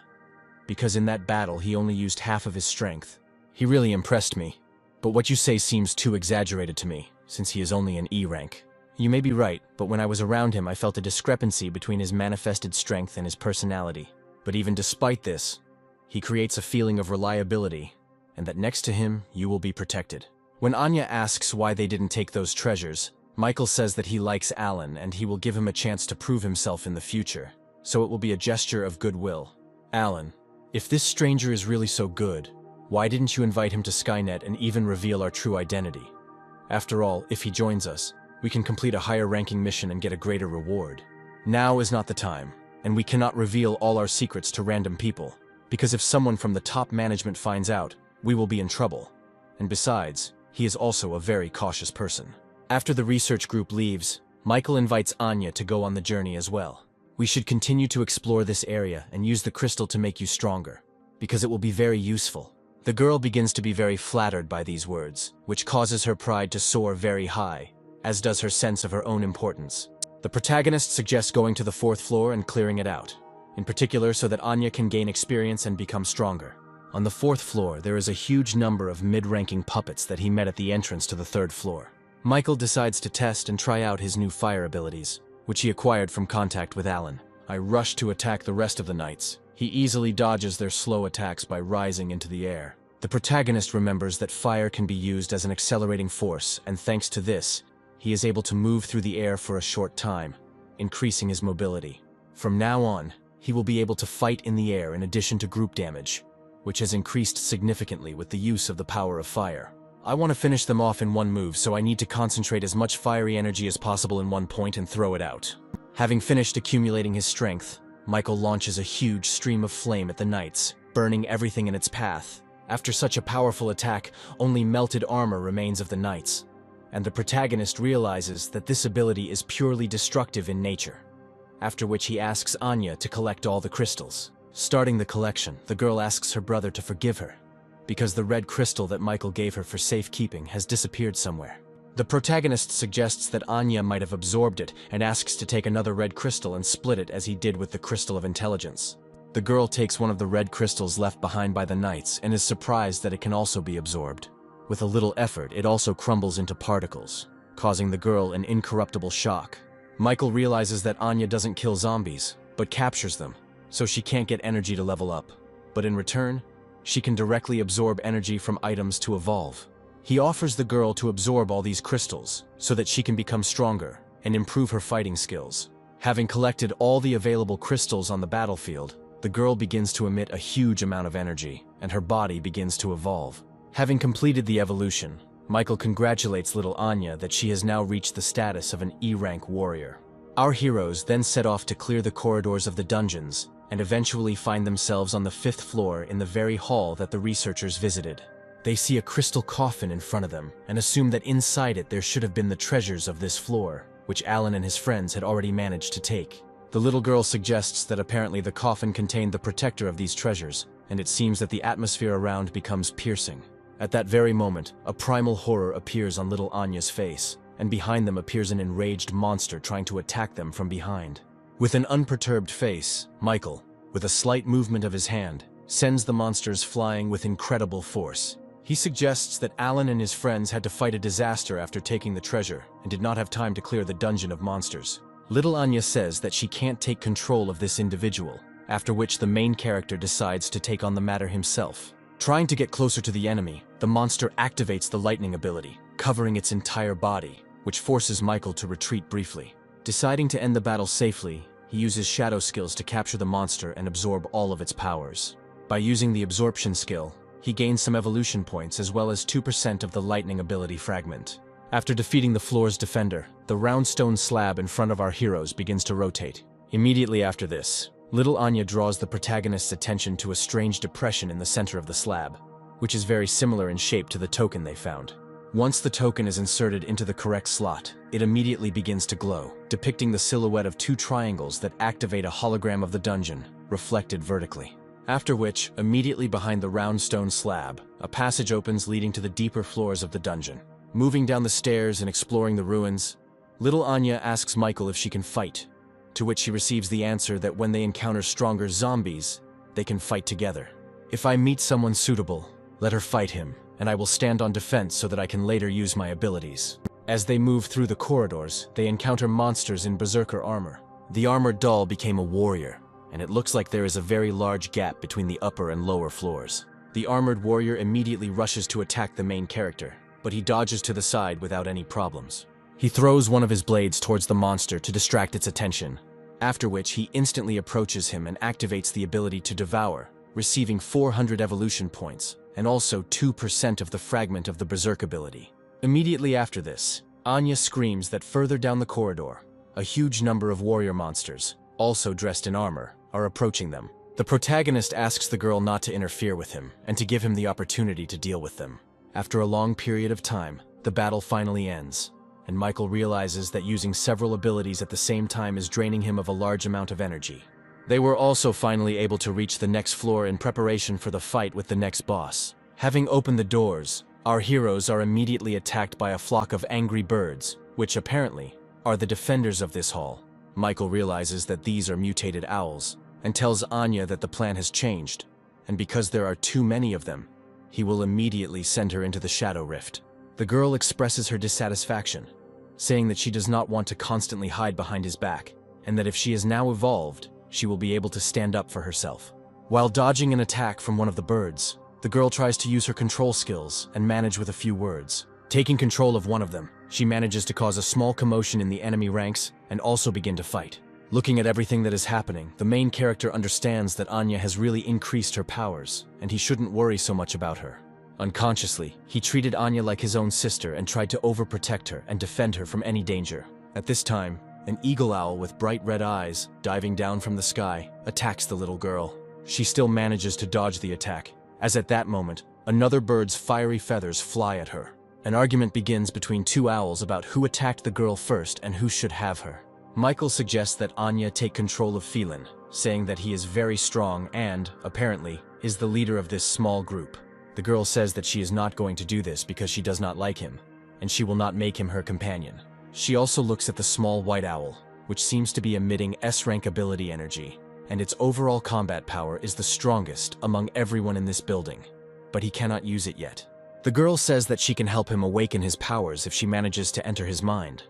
Because in that battle he only used half of his strength. He really impressed me, but what you say seems too exaggerated to me, since he is only an E rank. You may be right, but when I was around him I felt a discrepancy between his manifested strength and his personality. But even despite this, he creates a feeling of reliability, and that next to him you will be protected. When Anya asks why they didn't take those treasures, Michael says that he likes Alan and he will give him a chance to prove himself in the future, so it will be a gesture of goodwill. Alan, if this stranger is really so good, why didn't you invite him to Skynet and even reveal our true identity? After all, if he joins us, we can complete a higher-ranking mission and get a greater reward. Now is not the time, and we cannot reveal all our secrets to random people, because if someone from the top management finds out, we will be in trouble. And besides, he is also a very cautious person. After the research group leaves, Michael invites Anya to go on the journey as well. We should continue to explore this area and use the crystal to make you stronger, because it will be very useful. The girl begins to be very flattered by these words, which causes her pride to soar very high, as does her sense of her own importance. The protagonist suggests going to the 4th floor and clearing it out, in particular so that Anya can gain experience and become stronger. On the 4th floor, there is a huge number of mid-ranking puppets that he met at the entrance to the 3rd floor. Michael decides to test and try out his new fire abilities, which he acquired from contact with Alan. I rush to attack the rest of the knights. He easily dodges their slow attacks by rising into the air. The protagonist remembers that fire can be used as an accelerating force, and thanks to this, he is able to move through the air for a short time, increasing his mobility. From now on, he will be able to fight in the air in addition to group damage, which has increased significantly with the use of the power of fire. I want to finish them off in one move, so I need to concentrate as much fiery energy as possible in one point and throw it out. Having finished accumulating his strength, Michael launches a huge stream of flame at the knights, burning everything in its path. After such a powerful attack, only melted armor remains of the knights, and the protagonist realizes that this ability is purely destructive in nature. After which he asks Anya to collect all the crystals. Starting the collection, the girl asks her brother to forgive her, because the red crystal that Michael gave her for safekeeping has disappeared somewhere. The protagonist suggests that Anya might have absorbed it and asks to take another red crystal and split it as he did with the crystal of intelligence. The girl takes one of the red crystals left behind by the knights and is surprised that it can also be absorbed. With a little effort, it also crumbles into particles, causing the girl an incorruptible shock. Michael realizes that Anya doesn't kill zombies, but captures them, so she can't get energy to level up. But in return, she can directly absorb energy from items to evolve. He offers the girl to absorb all these crystals so that she can become stronger and improve her fighting skills. Having collected all the available crystals on the battlefield, the girl begins to emit a huge amount of energy, and her body begins to evolve. Having completed the evolution, Michael congratulates little Anya that she has now reached the status of an E-rank warrior. Our heroes then set off to clear the corridors of the dungeons and eventually find themselves on the 5th floor in the very hall that the researchers visited. They see a crystal coffin in front of them and assume that inside it there should have been the treasures of this floor, which Alan and his friends had already managed to take. The little girl suggests that apparently the coffin contained the protector of these treasures, and it seems that the atmosphere around becomes piercing. At that very moment, a primal horror appears on little Anya's face, and behind them appears an enraged monster trying to attack them from behind. With an unperturbed face, Michael, with a slight movement of his hand, sends the monsters flying with incredible force. He suggests that Alan and his friends had to fight a disaster after taking the treasure and did not have time to clear the dungeon of monsters. Little Anya says that she can't take control of this individual, after which the main character decides to take on the matter himself. Trying to get closer to the enemy, the monster activates the lightning ability, covering its entire body, which forces Michael to retreat briefly. Deciding to end the battle safely, he uses shadow skills to capture the monster and absorb all of its powers. By using the absorption skill, he gains some evolution points as well as 2% of the lightning ability fragment. After defeating the floor's defender, the round stone slab in front of our heroes begins to rotate. Immediately after this, little Anya draws the protagonist's attention to a strange depression in the center of the slab, which is very similar in shape to the token they found. Once the token is inserted into the correct slot, it immediately begins to glow, depicting the silhouette of 2 triangles that activate a hologram of the dungeon, reflected vertically. After which, immediately behind the round stone slab, a passage opens leading to the deeper floors of the dungeon. Moving down the stairs and exploring the ruins, little Anya asks Michael if she can fight, to which he receives the answer that when they encounter stronger zombies, they can fight together. If I meet someone suitable, let her fight him, and I will stand on defense so that I can later use my abilities. As they move through the corridors, they encounter monsters in berserker armor. The armored doll became a warrior, and it looks like there is a very large gap between the upper and lower floors. The armored warrior immediately rushes to attack the main character, but he dodges to the side without any problems. He throws one of his blades towards the monster to distract its attention, after which he instantly approaches him and activates the ability to devour, receiving 400 evolution points, and also 2% of the fragment of the berserk ability. Immediately after this, Anya screams that further down the corridor, a huge number of warrior monsters, also dressed in armor, are approaching them. The protagonist asks the girl not to interfere with him, and to give him the opportunity to deal with them. After a long period of time, the battle finally ends, and Michael realizes that using several abilities at the same time is draining him of a large amount of energy. They were also finally able to reach the next floor in preparation for the fight with the next boss. Having opened the doors, our heroes are immediately attacked by a flock of angry birds, which apparently are the defenders of this hall. Michael realizes that these are mutated owls, and tells Anya that the plan has changed, and because there are too many of them, he will immediately send her into the Shadow Rift. The girl expresses her dissatisfaction, saying that she does not want to constantly hide behind his back, and that if she is now evolved, she will be able to stand up for herself. While dodging an attack from one of the birds, the girl tries to use her control skills and manage with a few words. Taking control of one of them, she manages to cause a small commotion in the enemy ranks and also begin to fight. Looking at everything that is happening, the main character understands that Anya has really increased her powers, and he shouldn't worry so much about her. Unconsciously, he treated Anya like his own sister and tried to overprotect her and defend her from any danger. At this time, an eagle owl with bright red eyes, diving down from the sky, attacks the little girl. She still manages to dodge the attack, as at that moment, another bird's fiery feathers fly at her. An argument begins between 2 owls about who attacked the girl first and who should have her. Michael suggests that Anya take control of Phelan, saying that he is very strong and, apparently, is the leader of this small group. The girl says that she is not going to do this because she does not like him, and she will not make him her companion. She also looks at the small white owl, which seems to be emitting S-rank ability energy, and its overall combat power is the strongest among everyone in this building, but he cannot use it yet. The girl says that she can help him awaken his powers if she manages to enter his mind,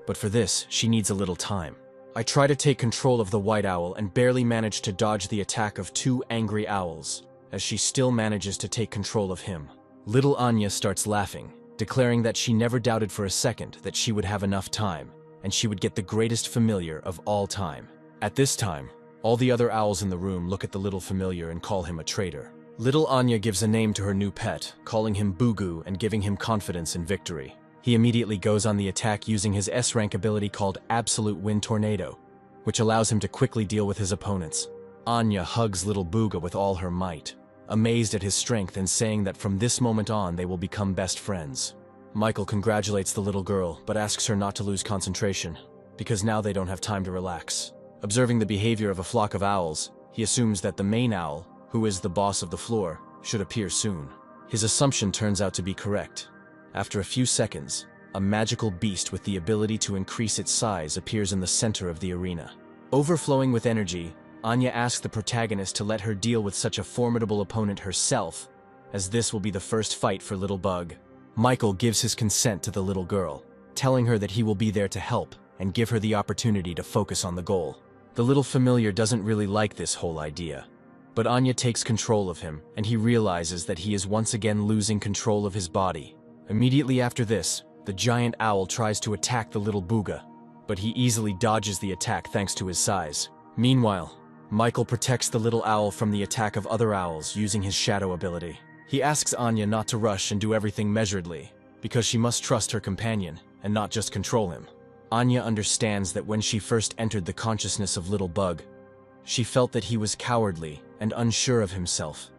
but for this, she needs a little time. I try to take control of the white owl and barely manage to dodge the attack of two angry owls, as she still manages to take control of him. Little Anya starts laughing, declaring that she never doubted for a second that she would have enough time, and she would get the greatest familiar of all time. At this time, all the other owls in the room look at the little familiar and call him a traitor. Little Anya gives a name to her new pet, calling him Bugu and giving him confidence in victory. He immediately goes on the attack using his S-rank ability called Absolute Wind Tornado, which allows him to quickly deal with his opponents. Anya hugs little Buga with all her might, amazed at his strength and saying that from this moment on they will become best friends. Michael congratulates the little girl, but asks her not to lose concentration, because now they don't have time to relax. Observing the behavior of a flock of owls, he assumes that the main owl, who is the boss of the floor, should appear soon. His assumption turns out to be correct. After a few seconds, a magical beast with the ability to increase its size appears in the center of the arena. Overflowing with energy, Anya asks the protagonist to let her deal with such a formidable opponent herself, as this will be the first fight for Little Bug. Michael gives his consent to the little girl, telling her that he will be there to help and give her the opportunity to focus on the goal. The little familiar doesn't really like this whole idea, but Anya takes control of him, and he realizes that he is once again losing control of his body. Immediately after this, the giant owl tries to attack the little Buga, but he easily dodges the attack thanks to his size. Meanwhile, Michael protects the little owl from the attack of other owls using his shadow ability. He asks Anya not to rush and do everything measuredly, because she must trust her companion and not just control him. Anya understands that when she first entered the consciousness of Little Bug, she felt that he was cowardly and unsure of himself,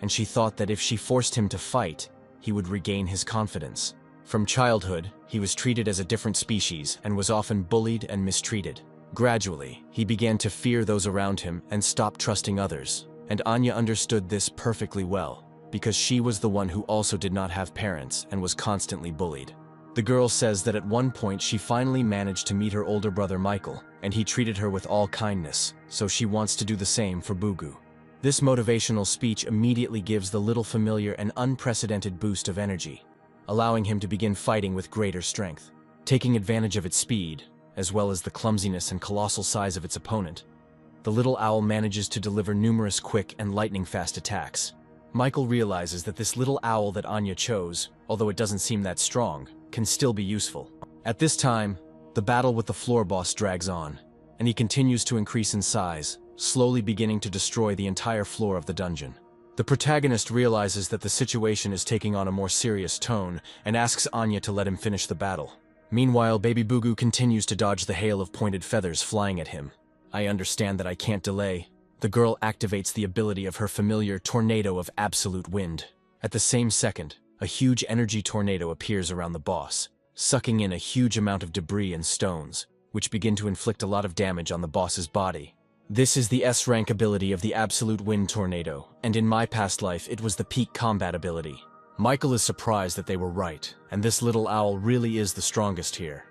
and she thought that if she forced him to fight, he would regain his confidence. From childhood, he was treated as a different species and was often bullied and mistreated. Gradually, he began to fear those around him and stopped trusting others, and Anya understood this perfectly well, because she was the one who also did not have parents and was constantly bullied. The girl says that at one point she finally managed to meet her older brother Michael, and he treated her with all kindness, so she wants to do the same for Bugu. This motivational speech immediately gives the little familiar an unprecedented boost of energy, allowing him to begin fighting with greater strength. Taking advantage of its speed, as well as the clumsiness and colossal size of its opponent, the little owl manages to deliver numerous quick and lightning-fast attacks. Michael realizes that this little owl that Anya chose, although it doesn't seem that strong, can still be useful. At this time, the battle with the floor boss drags on, and he continues to increase in size, slowly beginning to destroy the entire floor of the dungeon. The protagonist realizes that the situation is taking on a more serious tone and asks Anya to let him finish the battle. Meanwhile, Baby Bugu continues to dodge the hail of pointed feathers flying at him. I understand that I can't delay. The girl activates the ability of her familiar Tornado of Absolute Wind. At the same second, a huge energy tornado appears around the boss, sucking in a huge amount of debris and stones, which begin to inflict a lot of damage on the boss's body. This is the S-rank ability of the Absolute Wind Tornado, and in my past life it was the peak combat ability. Michael is surprised that they were right, and this little owl really is the strongest here.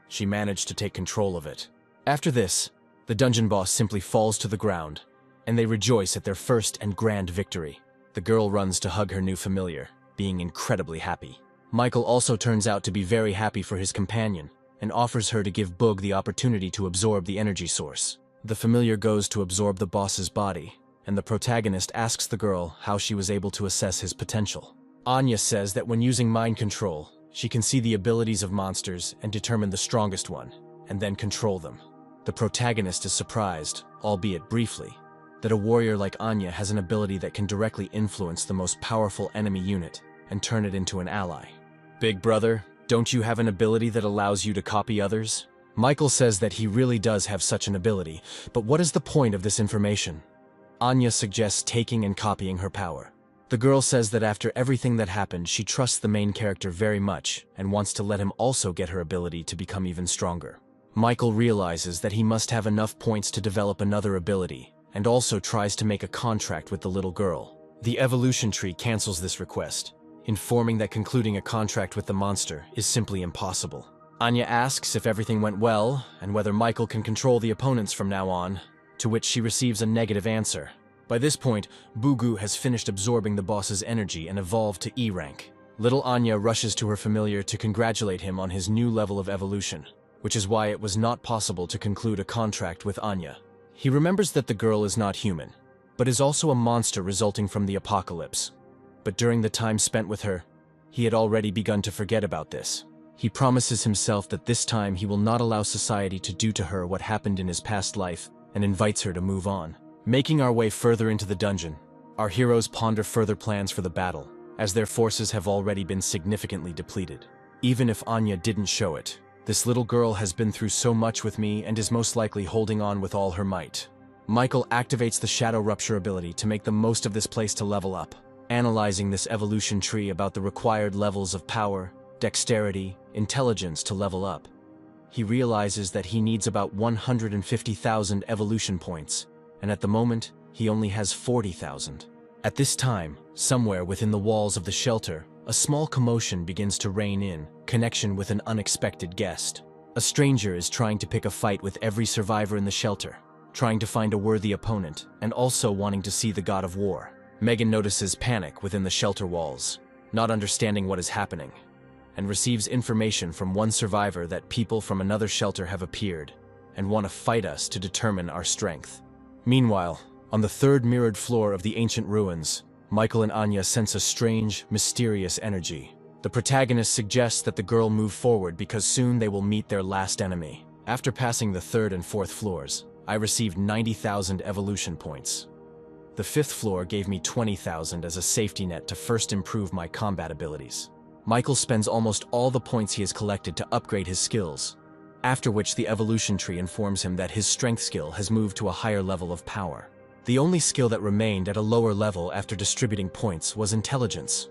She managed to take control of it. After this, the dungeon boss simply falls to the ground, and they rejoice at their first and grand victory. The girl runs to hug her new familiar, being incredibly happy. Michael also turns out to be very happy for his companion, and offers her to give Bug the opportunity to absorb the energy source. The familiar goes to absorb the boss's body, and the protagonist asks the girl how she was able to assess his potential. Anya says that when using mind control, she can see the abilities of monsters and determine the strongest one, and then control them. The protagonist is surprised, albeit briefly, that a warrior like Anya has an ability that can directly influence the most powerful enemy unit and turn it into an ally. Big brother, don't you have an ability that allows you to copy others? Michael says that he really does have such an ability, but what is the point of this information? Anya suggests taking and copying her power. The girl says that after everything that happened, she trusts the main character very much and wants to let him also get her ability to become even stronger. Michael realizes that he must have enough points to develop another ability, and also tries to make a contract with the little girl. The evolution tree cancels this request, informing that concluding a contract with the monster is simply impossible. Anya asks if everything went well, and whether Michael can control the opponents from now on, to which she receives a negative answer. By this point, Bugu has finished absorbing the boss's energy and evolved to E rank. Little Anya rushes to her familiar to congratulate him on his new level of evolution. which is why it was not possible to conclude a contract with Anya. He remembers that the girl is not human, but is also a monster resulting from the apocalypse. But during the time spent with her, he had already begun to forget about this. He promises himself that this time he will not allow society to do to her what happened in his past life and invites her to move on. Making our way further into the dungeon, our heroes ponder further plans for the battle, as their forces have already been significantly depleted. Even if Anya didn't show it, this little girl has been through so much with me and is most likely holding on with all her might. Michael activates the Shadow Rupture ability to make the most of this place to level up, analyzing this evolution tree about the required levels of power, dexterity, intelligence to level up. He realizes that he needs about 150,000 evolution points, and at the moment, he only has 40,000. At this time, somewhere within the walls of the shelter, a small commotion begins to reign in connection with an unexpected guest. A stranger is trying to pick a fight with every survivor in the shelter, trying to find a worthy opponent, and also wanting to see the god of war. Megan notices panic within the shelter walls, not understanding what is happening, and receives information from one survivor that people from another shelter have appeared and want to fight us to determine our strength. Meanwhile, on the third mirrored floor of the ancient ruins, Michael and Anya sense a strange, mysterious energy. The protagonist suggests that the girl move forward because soon they will meet their last enemy. After passing the third and fourth floors, I received 90,000 evolution points. The fifth floor gave me 20,000 as a safety net to first improve my combat abilities. Michael spends almost all the points he has collected to upgrade his skills, after which the evolution tree informs him that his strength skill has moved to a higher level of power. The only skill that remained at a lower level after distributing points was intelligence,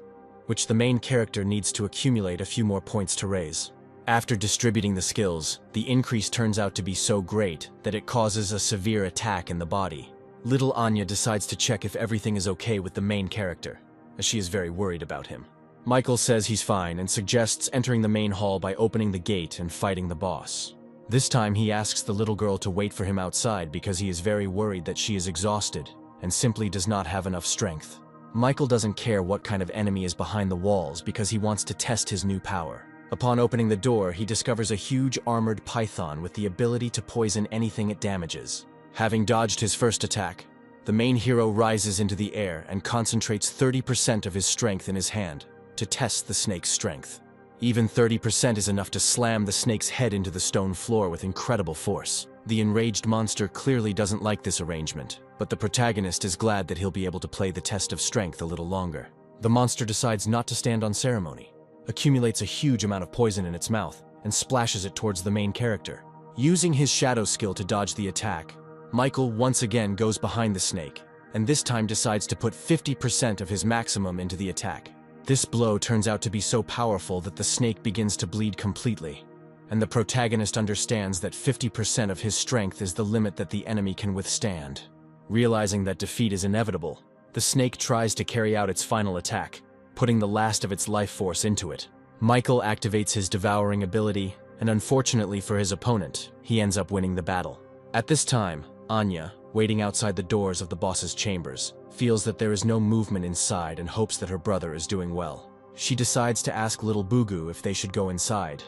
which the main character needs to accumulate a few more points to raise. After distributing the skills, the increase turns out to be so great that it causes a severe attack in the body. Little Anya decides to check if everything is okay with the main character, as she is very worried about him. Michael says he's fine and suggests entering the main hall by opening the gate and fighting the boss. This time he asks the little girl to wait for him outside because he is very worried that she is exhausted and simply does not have enough strength. Michael doesn't care what kind of enemy is behind the walls because he wants to test his new power. Upon opening the door, he discovers a huge armored python with the ability to poison anything it damages. Having dodged his first attack, the main hero rises into the air and concentrates 30% of his strength in his hand to test the snake's strength. Even 30% is enough to slam the snake's head into the stone floor with incredible force. The enraged monster clearly doesn't like this arrangement, but the protagonist is glad that he'll be able to play the test of strength a little longer. The monster decides not to stand on ceremony, accumulates a huge amount of poison in its mouth, and splashes it towards the main character. Using his shadow skill to dodge the attack, Michael once again goes behind the snake, and this time decides to put 50% of his maximum into the attack. This blow turns out to be so powerful that the snake begins to bleed completely, and the protagonist understands that 50% of his strength is the limit that the enemy can withstand. Realizing that defeat is inevitable, the snake tries to carry out its final attack, putting the last of its life force into it. Michael activates his devouring ability, and unfortunately for his opponent, he ends up winning the battle. At this time, Anya, waiting outside the doors of the boss's chambers, feels that there is no movement inside and hopes that her brother is doing well. She decides to ask little Bugu if they should go inside,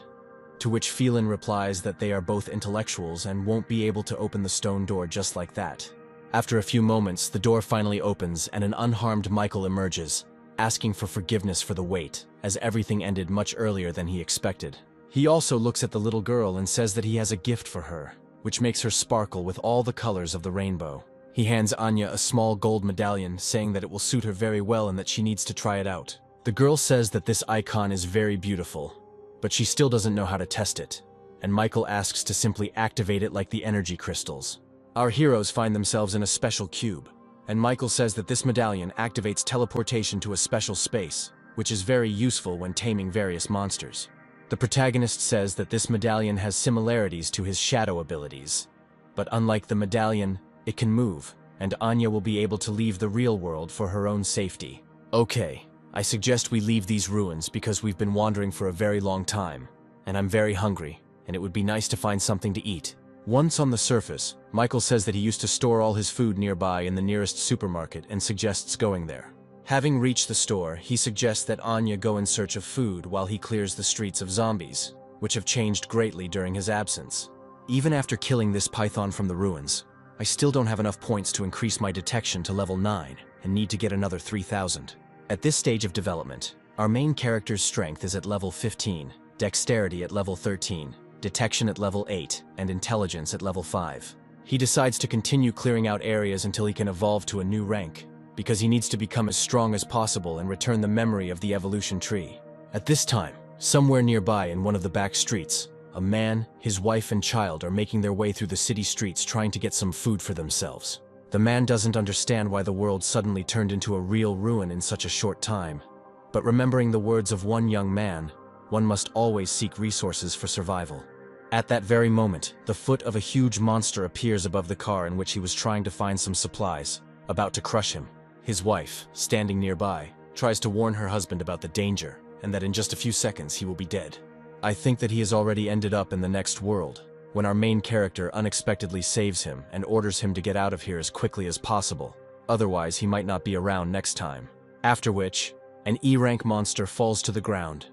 to which Phelan replies that they are both intellectuals and won't be able to open the stone door just like that. After a few moments, the door finally opens and an unharmed Michael emerges, asking for forgiveness for the wait, as everything ended much earlier than he expected. He also looks at the little girl and says that he has a gift for her, which makes her sparkle with all the colors of the rainbow. He hands Anya a small gold medallion, saying that it will suit her very well and that she needs to try it out. The girl says that this icon is very beautiful, but she still doesn't know how to test it, and Michael asks to simply activate it like the energy crystals. Our heroes find themselves in a special cube, and Michael says that this medallion activates teleportation to a special space, which is very useful when taming various monsters. The protagonist says that this medallion has similarities to his shadow abilities, but unlike the medallion, it can move, and Anya will be able to leave the real world for her own safety. Okay, I suggest we leave these ruins because we've been wandering for a very long time, and I'm very hungry, and it would be nice to find something to eat. Once on the surface, Michael says that he used to store all his food nearby in the nearest supermarket and suggests going there. Having reached the store, he suggests that Anya go in search of food while he clears the streets of zombies. which have changed greatly during his absence. Even after killing this python from the ruins, I still don't have enough points to increase my detection to level 9 and need to get another 3,000. At this stage of development, our main character's strength is at level 15, dexterity at level 13, detection at level 8, and intelligence at level 5. He decides to continue clearing out areas until he can evolve to a new rank, because he needs to become as strong as possible and return the memory of the evolution tree. At this time, somewhere nearby in one of the back streets, a man, his wife, and child are making their way through the city streets trying to get some food for themselves. The man doesn't understand why the world suddenly turned into a real ruin in such a short time. But remembering the words of one young man, one must always seek resources for survival. At that very moment, the foot of a huge monster appears above the car in which he was trying to find some supplies, about to crush him. His wife, standing nearby, tries to warn her husband about the danger, and that in just a few seconds he will be dead. I think that he has already ended up in the next world, when our main character unexpectedly saves him and orders him to get out of here as quickly as possible, otherwise he might not be around next time. After which, an E-rank monster falls to the ground,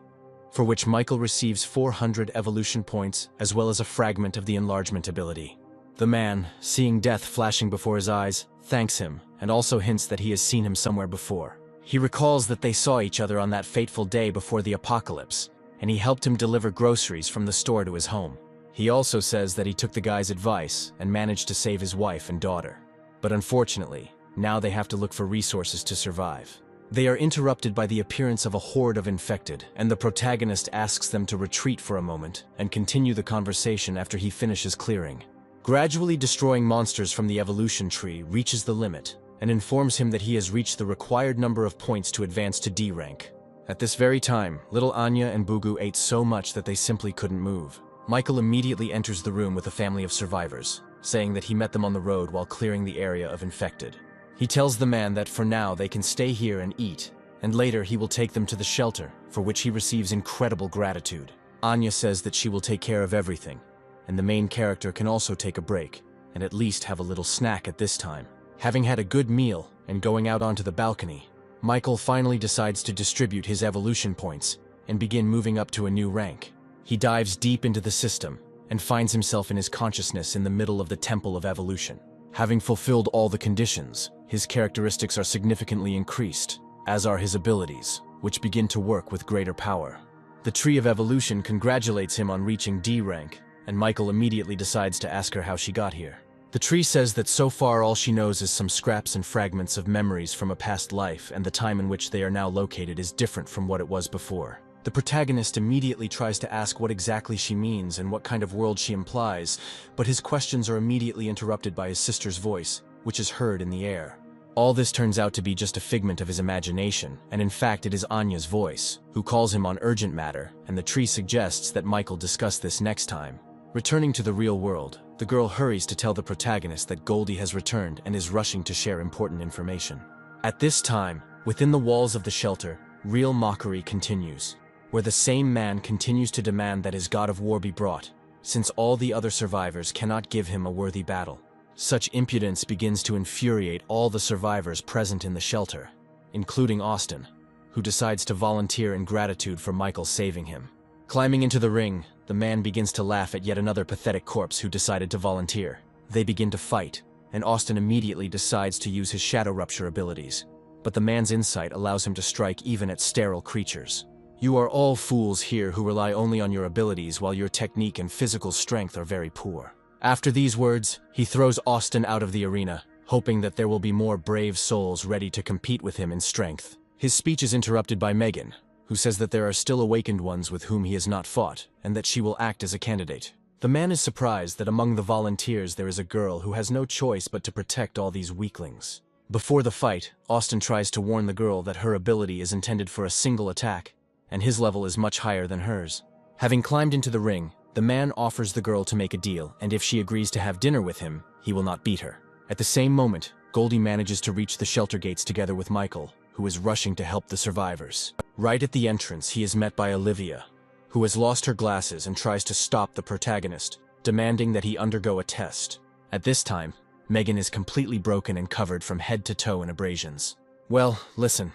for which Michael receives 400 evolution points as well as a fragment of the enlargement ability. The man, seeing death flashing before his eyes, thanks him and also hints that he has seen him somewhere before. He recalls that they saw each other on that fateful day before the apocalypse, and he helped him deliver groceries from the store to his home. He also says that he took the guy's advice and managed to save his wife and daughter. But unfortunately, now they have to look for resources to survive. They are interrupted by the appearance of a horde of infected, and the protagonist asks them to retreat for a moment and continue the conversation after he finishes clearing. Gradually destroying monsters from the evolution tree reaches the limit and informs him that he has reached the required number of points to advance to D rank. At this very time, little Anya and Bugu ate so much that they simply couldn't move. Michael immediately enters the room with a family of survivors, saying that he met them on the road while clearing the area of infected. He tells the man that for now they can stay here and eat, and later he will take them to the shelter, for which he receives incredible gratitude. Anya says that she will take care of everything, and the main character can also take a break, and at least have a little snack at this time. Having had a good meal and going out onto the balcony, Michael finally decides to distribute his evolution points and begin moving up to a new rank. He dives deep into the system and finds himself in his consciousness in the middle of the Temple of Evolution. Having fulfilled all the conditions, his characteristics are significantly increased, as are his abilities, which begin to work with greater power. The Tree of Evolution congratulates him on reaching D rank, and Michael immediately decides to ask her how she got here. The tree says that so far all she knows is some scraps and fragments of memories from a past life, and the time in which they are now located is different from what it was before. The protagonist immediately tries to ask what exactly she means and what kind of world she implies, but his questions are immediately interrupted by his sister's voice, which is heard in the air. All this turns out to be just a figment of his imagination, and in fact it is Anya's voice, who calls him on urgent matter, and the tree suggests that Michael discuss this next time. Returning to the real world, the girl hurries to tell the protagonist that Goldie has returned and is rushing to share important information. At this time, within the walls of the shelter, real mockery continues, where the same man continues to demand that his god of war be brought, since all the other survivors cannot give him a worthy battle. Such impudence begins to infuriate all the survivors present in the shelter, including Austin, who decides to volunteer in gratitude for Michael saving him. Climbing into the ring, the man begins to laugh at yet another pathetic corpse who decided to volunteer. They begin to fight, and Austin immediately decides to use his shadow rupture abilities, but the man's insight allows him to strike even at sterile creatures. You are all fools here who rely only on your abilities while your technique and physical strength are very poor. After these words, he throws Austin out of the arena, hoping that there will be more brave souls ready to compete with him in strength. His speech is interrupted by Megan, who says that there are still awakened ones with whom he has not fought, and that she will act as a candidate. The man is surprised that among the volunteers there is a girl who has no choice but to protect all these weaklings. Before the fight, Austin tries to warn the girl that her ability is intended for a single attack, and his level is much higher than hers. Having climbed into the ring, the man offers the girl to make a deal, and if she agrees to have dinner with him, he will not beat her. At the same moment, Goldie manages to reach the shelter gates together with Michael, who is rushing to help the survivors. Right at the entrance, he is met by Olivia, who has lost her glasses and tries to stop the protagonist, demanding that he undergo a test. At this time, Megan is completely broken and covered from head to toe in abrasions. Well, listen.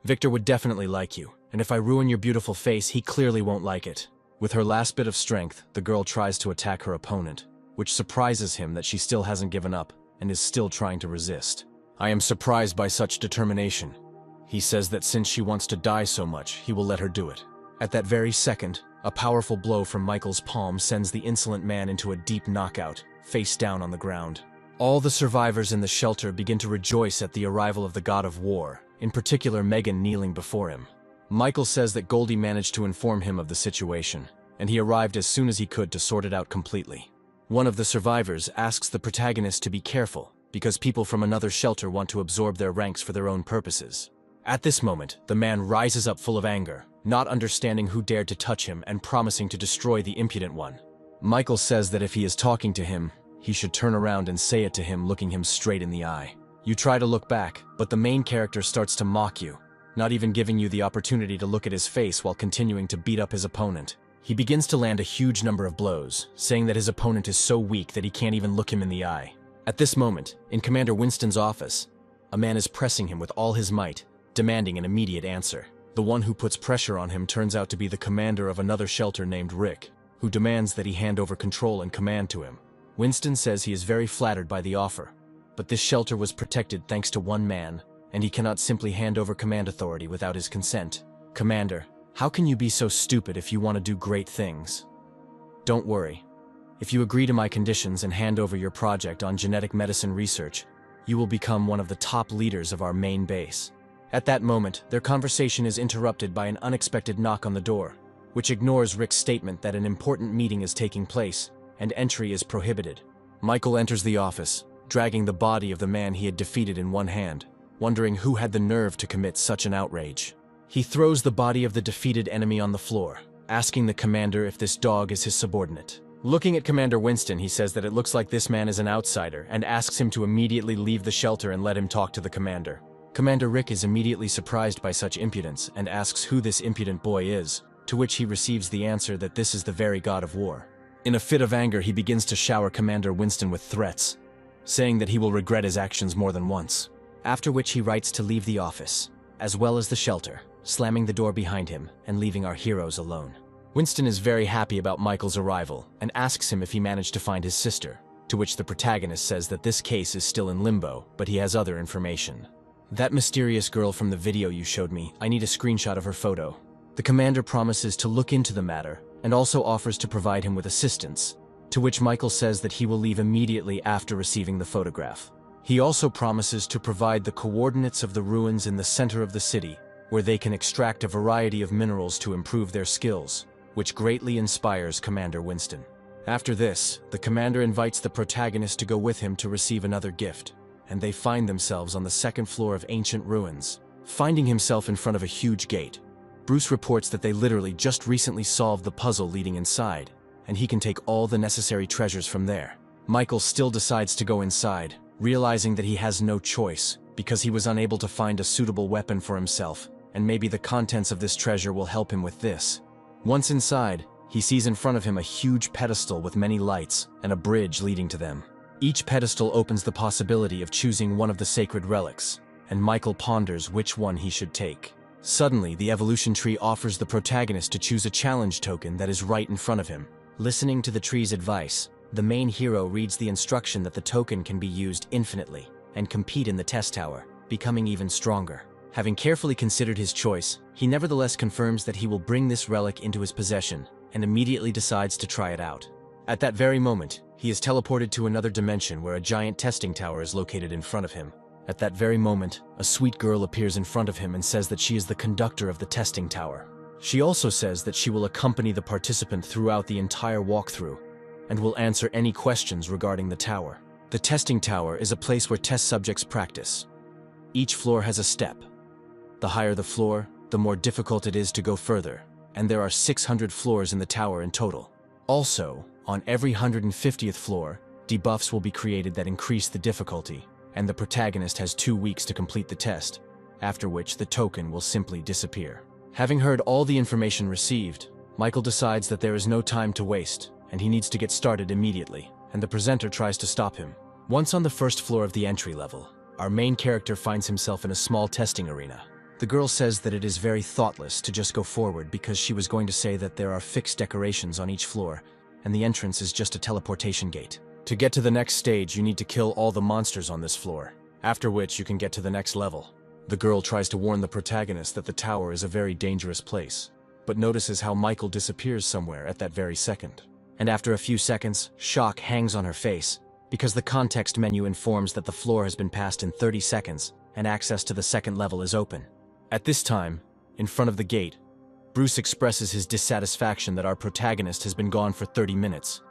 Victor would definitely like you, and if I ruin your beautiful face, he clearly won't like it. With her last bit of strength, the girl tries to attack her opponent, which surprises him that she still hasn't given up and is still trying to resist. I am surprised by such determination. He says that since she wants to die so much, he will let her do it. At that very second, a powerful blow from Michael's palm sends the insolent man into a deep knockout, face down on the ground. All the survivors in the shelter begin to rejoice at the arrival of the god of war, in particular Megan kneeling before him. Michael says that Goldie managed to inform him of the situation, and he arrived as soon as he could to sort it out completely. One of the survivors asks the protagonist to be careful, because people from another shelter want to absorb their ranks for their own purposes. At this moment, the man rises up full of anger, not understanding who dared to touch him and promising to destroy the impudent one. Michael says that if he is talking to him, he should turn around and say it to him, looking him straight in the eye. You try to look back, but the main character starts to mock you, not even giving you the opportunity to look at his face while continuing to beat up his opponent. He begins to land a huge number of blows, saying that his opponent is so weak that he can't even look him in the eye. At this moment, in Commander Winston's office, a man is pressing him with all his might, demanding an immediate answer. The one who puts pressure on him turns out to be the commander of another shelter named Rick, who demands that he hand over control and command to him. Winston says he is very flattered by the offer, but this shelter was protected thanks to one man, and he cannot simply hand over command authority without his consent. Commander, how can you be so stupid if you want to do great things? Don't worry. If you agree to my conditions and hand over your project on genetic medicine research, you will become one of the top leaders of our main base. At that moment, their conversation is interrupted by an unexpected knock on the door, which ignores Rick's statement that an important meeting is taking place, and entry is prohibited. Michael enters the office, dragging the body of the man he had defeated in one hand, wondering who had the nerve to commit such an outrage. He throws the body of the defeated enemy on the floor, asking the commander if this dog is his subordinate. Looking at Commander Winston, he says that it looks like this man is an outsider and asks him to immediately leave the shelter and let him talk to the commander. Commander Rick is immediately surprised by such impudence and asks who this impudent boy is, to which he receives the answer that this is the very god of war. In a fit of anger, he begins to shower Commander Winston with threats, saying that he will regret his actions more than once. After which he writes to leave the office, as well as the shelter, slamming the door behind him and leaving our heroes alone. Winston is very happy about Michael's arrival and asks him if he managed to find his sister, to which the protagonist says that this case is still in limbo, but he has other information. That mysterious girl from the video you showed me, I need a screenshot of her photo. The commander promises to look into the matter and also offers to provide him with assistance, to which Michael says that he will leave immediately after receiving the photograph. He also promises to provide the coordinates of the ruins in the center of the city, where they can extract a variety of minerals to improve their skills, which greatly inspires Commander Winston. After this, the commander invites the protagonist to go with him to receive another gift, and they find themselves on the second floor of ancient ruins. Finding himself in front of a huge gate, Bruce reports that they literally just recently solved the puzzle leading inside, and he can take all the necessary treasures from there. Michael still decides to go inside, realizing that he has no choice, because he was unable to find a suitable weapon for himself, and maybe the contents of this treasure will help him with this. Once inside, he sees in front of him a huge pedestal with many lights and a bridge leading to them. Each pedestal opens the possibility of choosing one of the sacred relics, and Michael ponders which one he should take. Suddenly, the evolution tree offers the protagonist to choose a challenge token that is right in front of him. Listening to the tree's advice, the main hero reads the instruction that the token can be used infinitely and compete in the test tower, becoming even stronger. Having carefully considered his choice, he nevertheless confirms that he will bring this relic into his possession and immediately decides to try it out. At that very moment, he is teleported to another dimension where a giant testing tower is located in front of him. At that very moment, a sweet girl appears in front of him and says that she is the conductor of the testing tower. She also says that she will accompany the participant throughout the entire walkthrough and will answer any questions regarding the tower. The testing tower is a place where test subjects practice. Each floor has a step. The higher the floor, the more difficult it is to go further, and there are 600 floors in the tower in total. Also, on every 150th floor, debuffs will be created that increase the difficulty, and the protagonist has 2 weeks to complete the test, after which the token will simply disappear. Having heard all the information received, Michael decides that there is no time to waste, and he needs to get started immediately, and the presenter tries to stop him. Once on the first floor of the entry level, our main character finds himself in a small testing arena. The girl says that it is very thoughtless to just go forward because she was going to say that there are fixed decorations on each floor, and the entrance is just a teleportation gate. To get to the next stage, you need to kill all the monsters on this floor, after which you can get to the next level. The girl tries to warn the protagonist that the tower is a very dangerous place, but notices how Michael disappears somewhere at that very second. And after a few seconds, shock hangs on her face, because the context menu informs that the floor has been passed in 30 seconds, and access to the second level is open. At this time, in front of the gate, Bruce expresses his dissatisfaction that our protagonist has been gone for 30 minutes,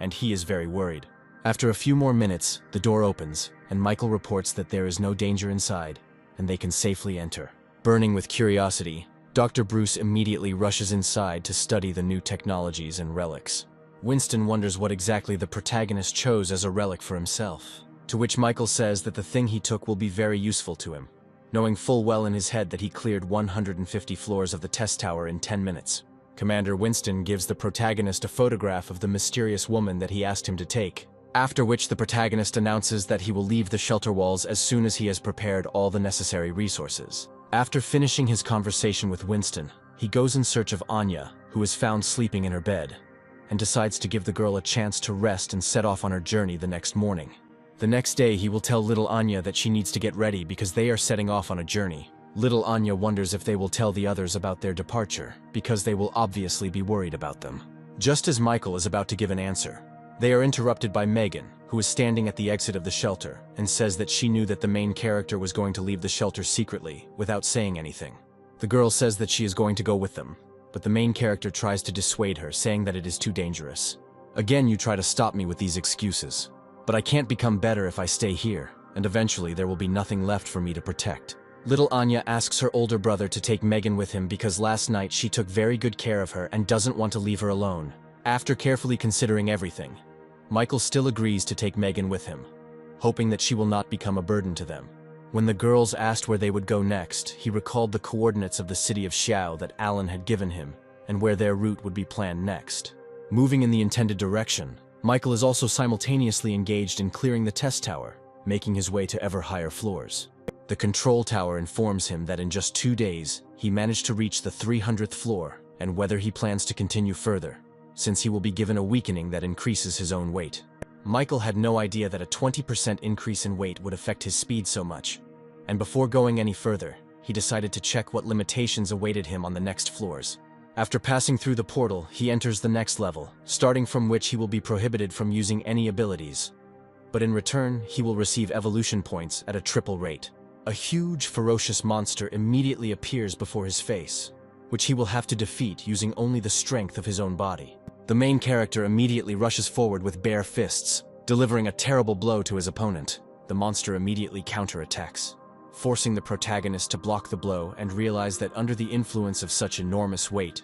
and he is very worried. After a few more minutes, the door opens, and Michael reports that there is no danger inside, and they can safely enter. Burning with curiosity, Dr. Bruce immediately rushes inside to study the new technologies and relics. Winston wonders what exactly the protagonist chose as a relic for himself, to which Michael says that the thing he took will be very useful to him, knowing full well in his head that he cleared 150 floors of the test tower in 10 minutes. Commander Winston gives the protagonist a photograph of the mysterious woman that he asked him to take, after which the protagonist announces that he will leave the shelter walls as soon as he has prepared all the necessary resources. After finishing his conversation with Winston, he goes in search of Anya, who is found sleeping in her bed, and decides to give the girl a chance to rest and set off on her journey the next morning. The next day, he will tell little Anya that she needs to get ready because they are setting off on a journey. Little Anya wonders if they will tell the others about their departure, because they will obviously be worried about them. Just as Michael is about to give an answer, they are interrupted by Megan, who is standing at the exit of the shelter, and says that she knew that the main character was going to leave the shelter secretly, without saying anything. The girl says that she is going to go with them, but the main character tries to dissuade her, saying that it is too dangerous. Again, you try to stop me with these excuses. But I can't become better if I stay here, and eventually there will be nothing left for me to protect. Little Anya asks her older brother to take Megan with him because last night she took very good care of her and doesn't want to leave her alone. After carefully considering everything, Michael still agrees to take Megan with him, hoping that she will not become a burden to them. When the girls asked where they would go next, he recalled the coordinates of the city of Xiao that Alan had given him, and where their route would be planned next. Moving in the intended direction, Michael is also simultaneously engaged in clearing the test tower, making his way to ever higher floors. The control tower informs him that in just 2 days, he managed to reach the 300th floor, and whether he plans to continue further, since he will be given a weakening that increases his own weight. Michael had no idea that a 20% increase in weight would affect his speed so much, and before going any further, he decided to check what limitations awaited him on the next floors. After passing through the portal, he enters the next level, starting from which he will be prohibited from using any abilities. But in return, he will receive evolution points at a triple rate. A huge, ferocious monster immediately appears before his face, which he will have to defeat using only the strength of his own body. The main character immediately rushes forward with bare fists, delivering a terrible blow to his opponent. The monster immediately counterattacks, forcing the protagonist to block the blow and realize that under the influence of such enormous weight,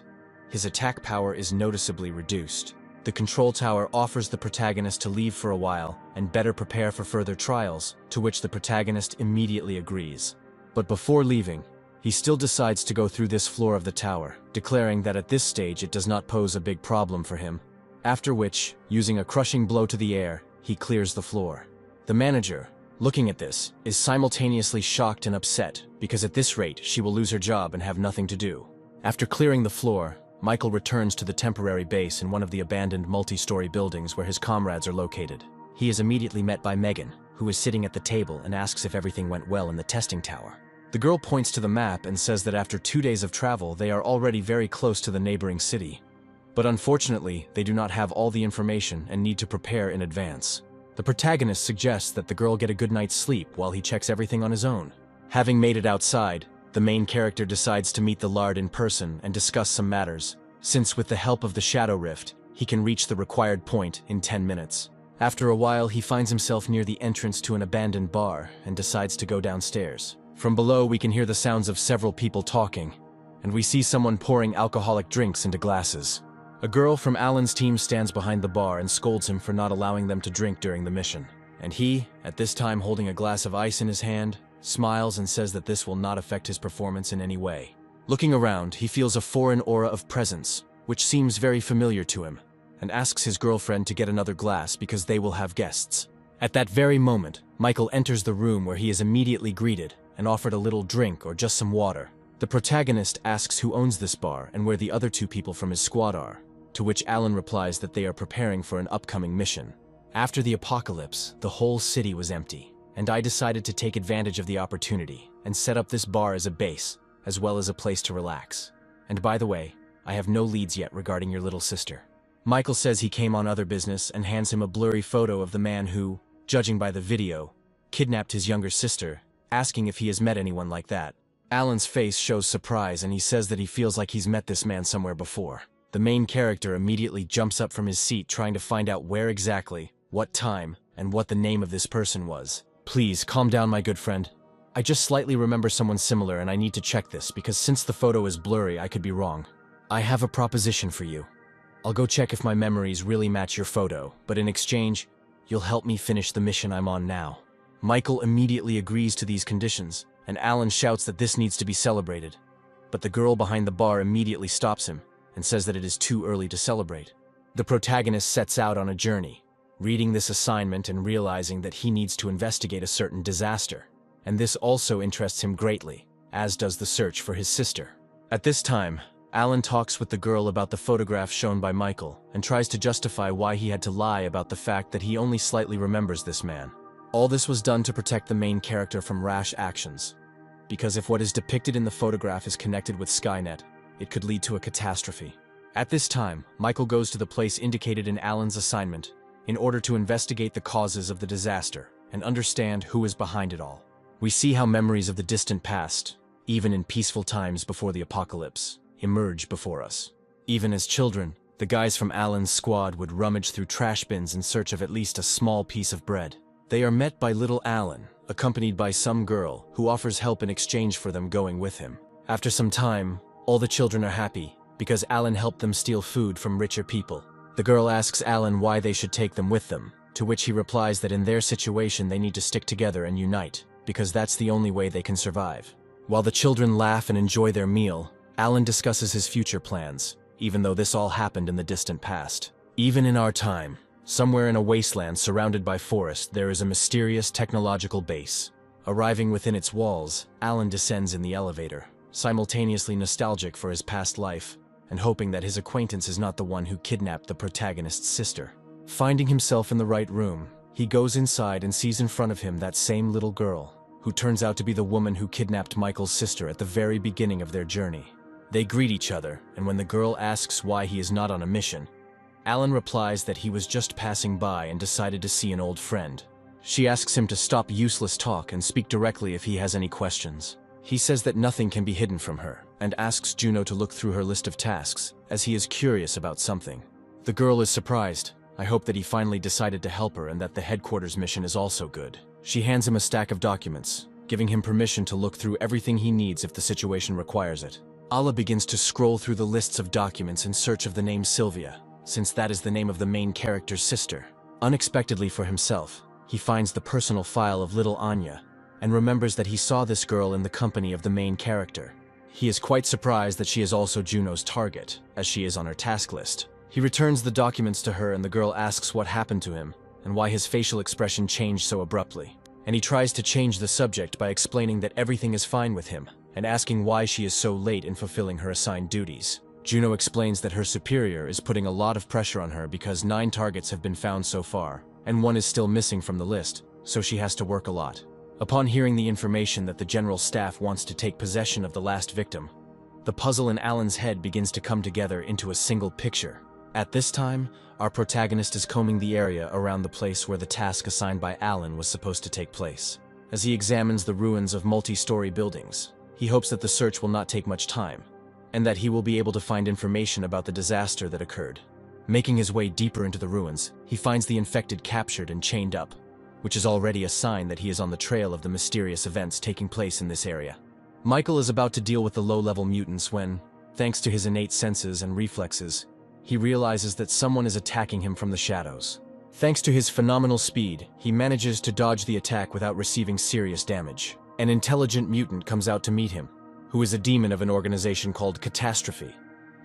his attack power is noticeably reduced. The control tower offers the protagonist to leave for a while and better prepare for further trials, to which the protagonist immediately agrees. But before leaving, he still decides to go through this floor of the tower, declaring that at this stage it does not pose a big problem for him. After which, using a crushing blow to the air, he clears the floor. The manager, looking at this, is simultaneously shocked and upset, because at this rate she will lose her job and have nothing to do. After clearing the floor, Michael returns to the temporary base in one of the abandoned multi-story buildings where his comrades are located. He is immediately met by Megan, who is sitting at the table and asks if everything went well in the testing tower. The girl points to the map and says that after 2 days of travel, they are already very close to the neighboring city. But unfortunately, they do not have all the information and need to prepare in advance. The protagonist suggests that the girl get a good night's sleep while he checks everything on his own. Having made it outside, the main character decides to meet the Lard in person and discuss some matters, since with the help of the Shadow Rift, he can reach the required point in 10 minutes. After a while, he finds himself near the entrance to an abandoned bar and decides to go downstairs. From below, we can hear the sounds of several people talking, and we see someone pouring alcoholic drinks into glasses. A girl from Alan's team stands behind the bar and scolds him for not allowing them to drink during the mission. And he, at this time holding a glass of ice in his hand, smiles and says that this will not affect his performance in any way. Looking around, he feels a foreign aura of presence, which seems very familiar to him, and asks his girlfriend to get another glass because they will have guests. At that very moment, Michael enters the room where he is immediately greeted and offered a little drink or just some water. The protagonist asks who owns this bar and where the other two people from his squad are, to which Alan replies that they are preparing for an upcoming mission. After the apocalypse, the whole city was empty, and I decided to take advantage of the opportunity and set up this bar as a base, as well as a place to relax. And by the way, I have no leads yet regarding your little sister. Michael says he came on other business and hands him a blurry photo of the man who, judging by the video, kidnapped his younger sister, asking if he has met anyone like that. Alan's face shows surprise and he says that he feels like he's met this man somewhere before. The main character immediately jumps up from his seat trying to find out where exactly, what time, and what the name of this person was. Please, calm down, my good friend. I just slightly remember someone similar and I need to check this because since the photo is blurry, I could be wrong. I have a proposition for you. I'll go check if my memories really match your photo, but in exchange, you'll help me finish the mission I'm on now. Michael immediately agrees to these conditions, and Alan shouts that this needs to be celebrated. But the girl behind the bar immediately stops him and says that it is too early to celebrate. The protagonist sets out on a journey, reading this assignment and realizing that he needs to investigate a certain disaster. And this also interests him greatly, as does the search for his sister. At this time, Alan talks with the girl about the photograph shown by Michael and tries to justify why he had to lie about the fact that he only slightly remembers this man. All this was done to protect the main character from rash actions, because if what is depicted in the photograph is connected with Skynet, it could lead to a catastrophe. At this time, Michael goes to the place indicated in Alan's assignment in order to investigate the causes of the disaster and understand who is behind it all. We see how memories of the distant past, even in peaceful times before the apocalypse, emerge before us. Even as children, the guys from Alan's squad would rummage through trash bins in search of at least a small piece of bread. They are met by little Alan, accompanied by some girl who offers help in exchange for them going with him. After some time, all the children are happy because Alan helped them steal food from richer people. The girl asks Alan why they should take them with them, to which he replies that in their situation they need to stick together and unite, because that's the only way they can survive. While the children laugh and enjoy their meal, Alan discusses his future plans, even though this all happened in the distant past. Even in our time, somewhere in a wasteland surrounded by forest, there is a mysterious technological base. Arriving within its walls, Alan descends in the elevator, simultaneously nostalgic for his past life, and hoping that his acquaintance is not the one who kidnapped the protagonist's sister. Finding himself in the right room, he goes inside and sees in front of him that same little girl, who turns out to be the woman who kidnapped Michael's sister at the very beginning of their journey. They greet each other, and when the girl asks why he is not on a mission, Alan replies that he was just passing by and decided to see an old friend. She asks him to stop useless talk and speak directly if he has any questions. He says that nothing can be hidden from her, and asks Juno to look through her list of tasks, as he is curious about something. The girl is surprised. I hope that he finally decided to help her and that the headquarters mission is also good. She hands him a stack of documents, giving him permission to look through everything he needs if the situation requires it. Ala begins to scroll through the lists of documents in search of the name Sylvia, since that is the name of the main character's sister. Unexpectedly for himself, he finds the personal file of little Anya, and remembers that he saw this girl in the company of the main character. He is quite surprised that she is also Juno's target, as she is on her task list. He returns the documents to her and the girl asks what happened to him, and why his facial expression changed so abruptly. And he tries to change the subject by explaining that everything is fine with him, and asking why she is so late in fulfilling her assigned duties. Juno explains that her superior is putting a lot of pressure on her because 9 targets have been found so far, and 1 is still missing from the list, so she has to work a lot. Upon hearing the information that the general staff wants to take possession of the last victim, the puzzle in Alan's head begins to come together into a single picture. At this time, our protagonist is combing the area around the place where the task assigned by Alan was supposed to take place. As he examines the ruins of multi-story buildings, he hopes that the search will not take much time, and that he will be able to find information about the disaster that occurred. Making his way deeper into the ruins, he finds the infected captured and chained up, which is already a sign that he is on the trail of the mysterious events taking place in this area. Michael is about to deal with the low-level mutants when, thanks to his innate senses and reflexes, he realizes that someone is attacking him from the shadows. Thanks to his phenomenal speed, he manages to dodge the attack without receiving serious damage. An intelligent mutant comes out to meet him, who is a demon of an organization called Catastrophe,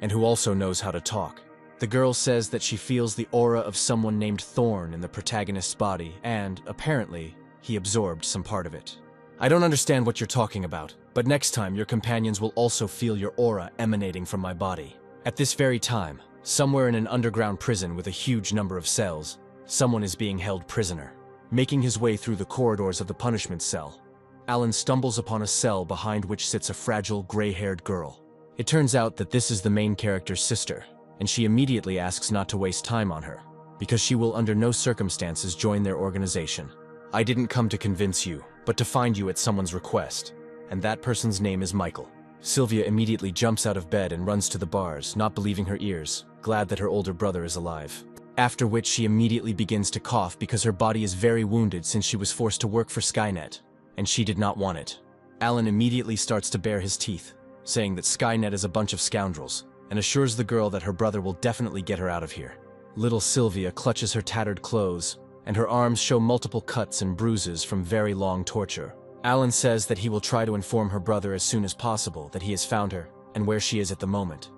and who also knows how to talk. The girl says that she feels the aura of someone named Thorn in the protagonist's body, and, apparently, he absorbed some part of it. I don't understand what you're talking about, but next time your companions will also feel your aura emanating from my body. At this very time, somewhere in an underground prison with a huge number of cells, someone is being held prisoner. Making his way through the corridors of the punishment cell, Alan stumbles upon a cell behind which sits a fragile, gray-haired girl. It turns out that this is the main character's sister, and she immediately asks not to waste time on her, because she will under no circumstances join their organization. I didn't come to convince you, but to find you at someone's request, and that person's name is Michael. Sylvia immediately jumps out of bed and runs to the bars, not believing her ears, glad that her older brother is alive. After which she immediately begins to cough because her body is very wounded since she was forced to work for Skynet, and she did not want it. Alan immediately starts to bare his teeth, saying that Skynet is a bunch of scoundrels, and assures the girl that her brother will definitely get her out of here. Little Sylvia clutches her tattered clothes, and her arms show multiple cuts and bruises from very long torture. Alan says that he will try to inform her brother as soon as possible that he has found her and where she is at the moment,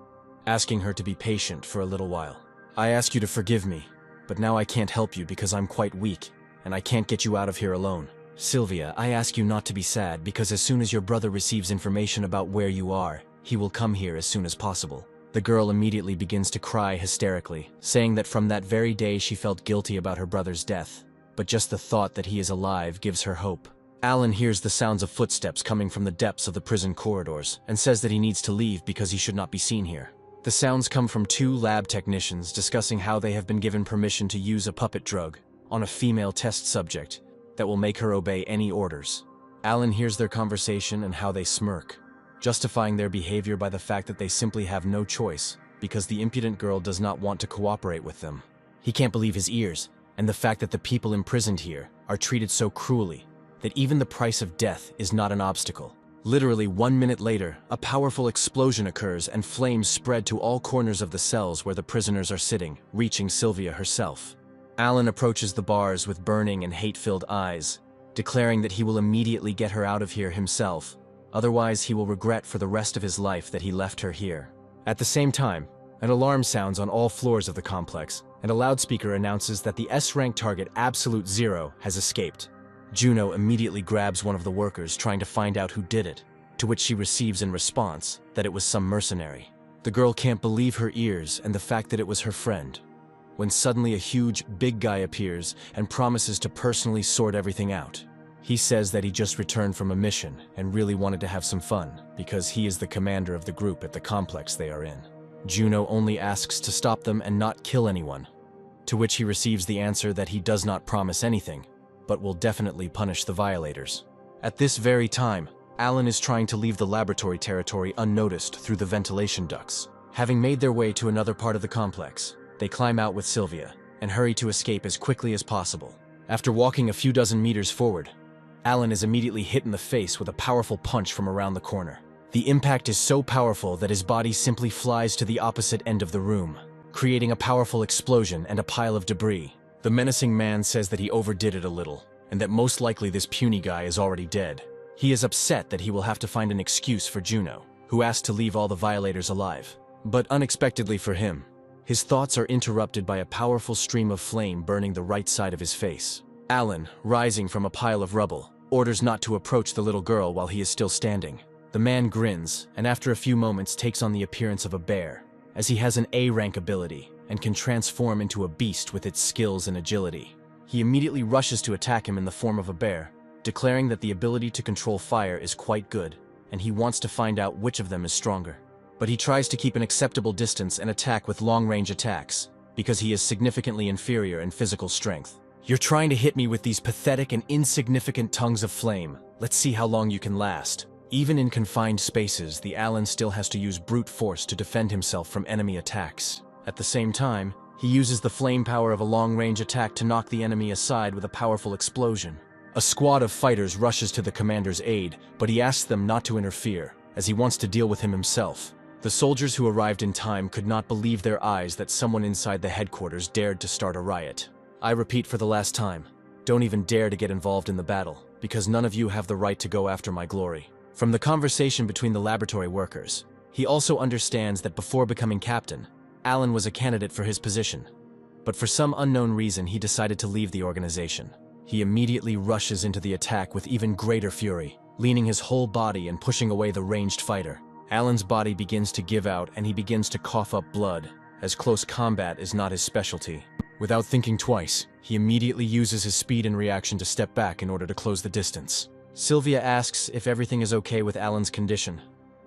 asking her to be patient for a little while. I ask you to forgive me, but now I can't help you because I'm quite weak, and I can't get you out of here alone. Sylvia, I ask you not to be sad because as soon as your brother receives information about where you are, he will come here as soon as possible. The girl immediately begins to cry hysterically, saying that from that very day she felt guilty about her brother's death, but just the thought that he is alive gives her hope. Alan hears the sounds of footsteps coming from the depths of the prison corridors and says that he needs to leave because he should not be seen here. The sounds come from two lab technicians discussing how they have been given permission to use a puppet drug on a female test subject that will make her obey any orders. Alan hears their conversation and how they smirk, justifying their behavior by the fact that they simply have no choice because the impudent girl does not want to cooperate with them. He can't believe his ears, and the fact that the people imprisoned here are treated so cruelly that even the price of death is not an obstacle. Literally 1 minute later, a powerful explosion occurs and flames spread to all corners of the cells where the prisoners are sitting, reaching Sylvia herself. Alan approaches the bars with burning and hate-filled eyes, declaring that he will immediately get her out of here himself, otherwise he will regret for the rest of his life that he left her here. At the same time, an alarm sounds on all floors of the complex, and a loudspeaker announces that the S-rank target Absolute Zero has escaped. Juno immediately grabs one of the workers trying to find out who did it, to which she receives in response that it was some mercenary. The girl can't believe her ears and the fact that it was her friend, when suddenly a huge, big guy appears and promises to personally sort everything out. He says that he just returned from a mission and really wanted to have some fun because he is the commander of the group at the complex they are in. Juno only asks to stop them and not kill anyone, to which he receives the answer that he does not promise anything, but will definitely punish the violators. At this very time, Alan is trying to leave the laboratory territory unnoticed through the ventilation ducts. Having made their way to another part of the complex, they climb out with Sylvia and hurry to escape as quickly as possible. After walking a few dozen meters forward, Alan is immediately hit in the face with a powerful punch from around the corner. The impact is so powerful that his body simply flies to the opposite end of the room, creating a powerful explosion and a pile of debris. The menacing man says that he overdid it a little, and that most likely this puny guy is already dead. He is upset that he will have to find an excuse for Juno, who asked to leave all the violators alive. But unexpectedly for him, his thoughts are interrupted by a powerful stream of flame burning the right side of his face. Alan, rising from a pile of rubble, orders not to approach the little girl while he is still standing. The man grins, and after a few moments takes on the appearance of a bear, as he has an A-rank ability and can transform into a beast with its skills and agility. He immediately rushes to attack him in the form of a bear, declaring that the ability to control fire is quite good, and he wants to find out which of them is stronger. But he tries to keep an acceptable distance and attack with long-range attacks, because he is significantly inferior in physical strength. You're trying to hit me with these pathetic and insignificant tongues of flame. Let's see how long you can last. Even in confined spaces, the Alan still has to use brute force to defend himself from enemy attacks. At the same time, he uses the flame power of a long-range attack to knock the enemy aside with a powerful explosion. A squad of fighters rushes to the commander's aid, but he asks them not to interfere, as he wants to deal with him himself. The soldiers who arrived in time could not believe their eyes that someone inside the headquarters dared to start a riot. I repeat for the last time, don't even dare to get involved in the battle, because none of you have the right to go after my glory. From the conversation between the laboratory workers, he also understands that before becoming captain, Alan was a candidate for his position, but for some unknown reason he decided to leave the organization. He immediately rushes into the attack with even greater fury, leaning his whole body and pushing away the ranged fighter. Alan's body begins to give out and he begins to cough up blood, as close combat is not his specialty. Without thinking twice, he immediately uses his speed and reaction to step back in order to close the distance. Sylvia asks if everything is okay with Alan's condition,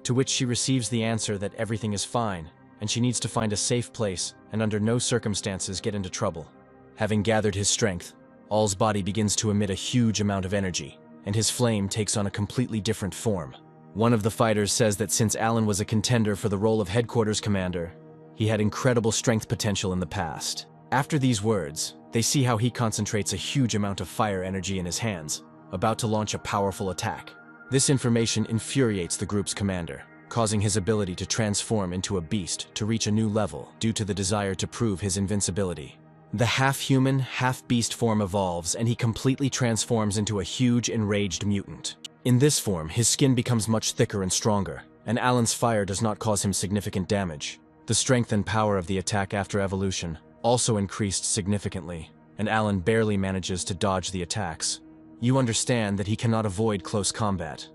to which she receives the answer that everything is fine, and she needs to find a safe place and under no circumstances get into trouble. Having gathered his strength, All's body begins to emit a huge amount of energy, and his flame takes on a completely different form. One of the fighters says that since Alan was a contender for the role of headquarters commander, he had incredible strength potential in the past. After these words, they see how he concentrates a huge amount of fire energy in his hands, about to launch a powerful attack. This information infuriates the group's commander, causing his ability to transform into a beast to reach a new level due to the desire to prove his invincibility. The half-human, half-beast form evolves and he completely transforms into a huge, enraged mutant. In this form, his skin becomes much thicker and stronger, and Alan's fire does not cause him significant damage. The strength and power of the attack after evolution also increased significantly, and Alan barely manages to dodge the attacks. You understand that he cannot avoid close combat.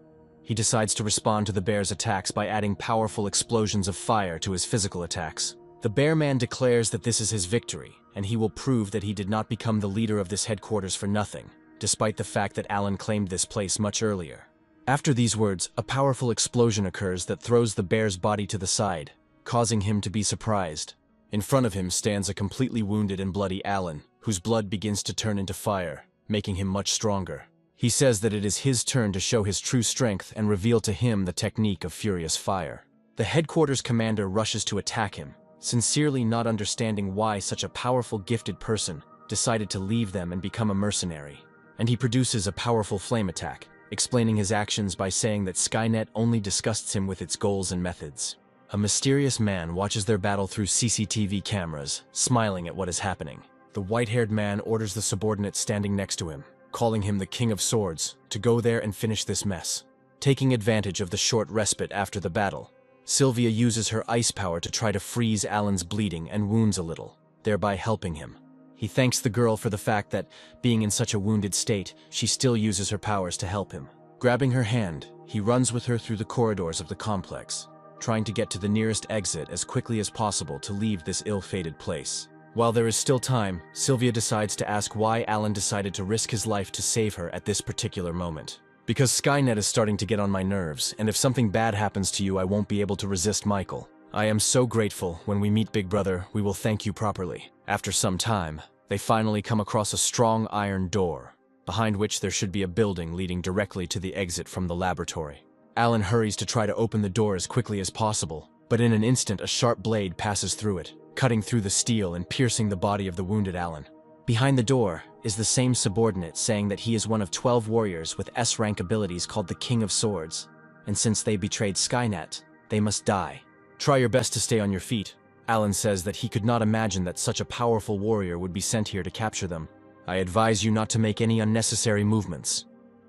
He decides to respond to the bear's attacks by adding powerful explosions of fire to his physical attacks. The bear man declares that this is his victory, and he will prove that he did not become the leader of this headquarters for nothing, despite the fact that Alan claimed this place much earlier. After these words, a powerful explosion occurs that throws the bear's body to the side, causing him to be surprised. In front of him stands a completely wounded and bloody Alan, whose blood begins to turn into fire, making him much stronger. He says that it is his turn to show his true strength and reveal to him the technique of furious fire. The headquarters commander rushes to attack him, sincerely not understanding why such a powerful gifted person decided to leave them and become a mercenary. And he produces a powerful flame attack, explaining his actions by saying that Skynet only disgusts him with its goals and methods. A mysterious man watches their battle through CCTV cameras, smiling at what is happening. The white-haired man orders the subordinate standing next to him, calling him the King of Swords, to go there and finish this mess. Taking advantage of the short respite after the battle, Sylvia uses her ice power to try to freeze Alan's bleeding and wounds a little, thereby helping him. He thanks the girl for the fact that, being in such a wounded state, she still uses her powers to help him. Grabbing her hand, he runs with her through the corridors of the complex, trying to get to the nearest exit as quickly as possible to leave this ill-fated place. While there is still time, Sylvia decides to ask why Alan decided to risk his life to save her at this particular moment. Because Skynet is starting to get on my nerves, and if something bad happens to you, I won't be able to resist Michael. I am so grateful. When we meet Big Brother, we will thank you properly. After some time, they finally come across a strong iron door, behind which there should be a building leading directly to the exit from the laboratory. Alan hurries to try to open the door as quickly as possible, but in an instant a sharp blade passes through it, cutting through the steel and piercing the body of the wounded Alan. Behind the door is the same subordinate saying that he is one of 12 warriors with S-rank abilities called the King of Swords, and since they betrayed Skynet, they must die. Try your best to stay on your feet. Alan says that he could not imagine that such a powerful warrior would be sent here to capture them. I advise you not to make any unnecessary movements.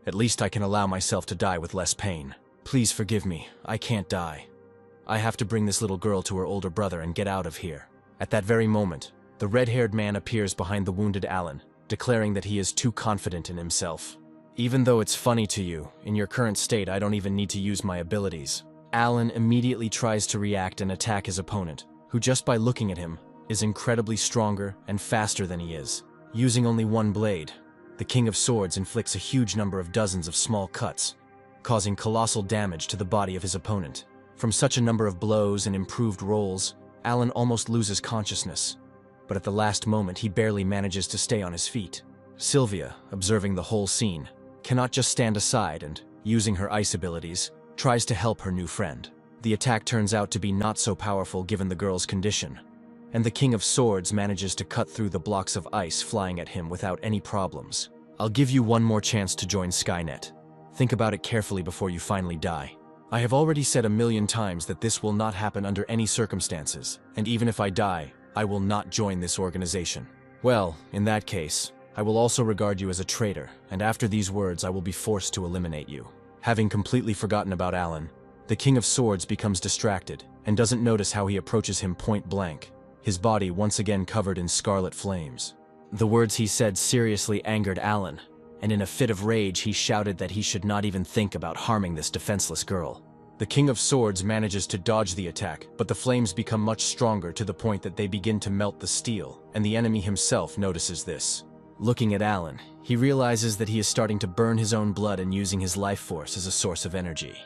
At least I can allow myself to die with less pain. Please forgive me, I can't die. I have to bring this little girl to her older brother and get out of here. At that very moment, the red-haired man appears behind the wounded Alan, declaring that he is too confident in himself. Even though it's funny to you, in your current state I don't even need to use my abilities. Alan immediately tries to react and attack his opponent, who just by looking at him, is incredibly stronger and faster than he is. Using only one blade, the King of Swords inflicts a huge number of dozens of small cuts, causing colossal damage to the body of his opponent. From such a number of blows and improved rolls, Alan almost loses consciousness, but at the last moment he barely manages to stay on his feet. Sylvia, observing the whole scene, cannot just stand aside and, using her ice abilities, tries to help her new friend. The attack turns out to be not so powerful given the girl's condition, and the King of Swords manages to cut through the blocks of ice flying at him without any problems. I'll give you one more chance to join Skynet. Think about it carefully before you finally die. I have already said 1,000,000 times that this will not happen under any circumstances, and even if I die, I will not join this organization. Well, in that case, I will also regard you as a traitor, and after these words I will be forced to eliminate you. Having completely forgotten about Alan, the King of Swords becomes distracted and doesn't notice how he approaches him point blank, his body once again covered in scarlet flames. The words he said seriously angered Alan, and in a fit of rage he shouted that he should not even think about harming this defenseless girl. The King of Swords manages to dodge the attack, but the flames become much stronger to the point that they begin to melt the steel, and the enemy himself notices this. Looking at Alan, he realizes that he is starting to burn his own blood and using his life force as a source of energy.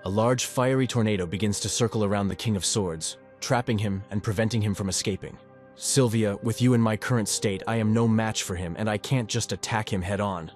A large fiery tornado begins to circle around the King of Swords, trapping him and preventing him from escaping. Sylvia, with you in my current state, I am no match for him and I can't just attack him head on.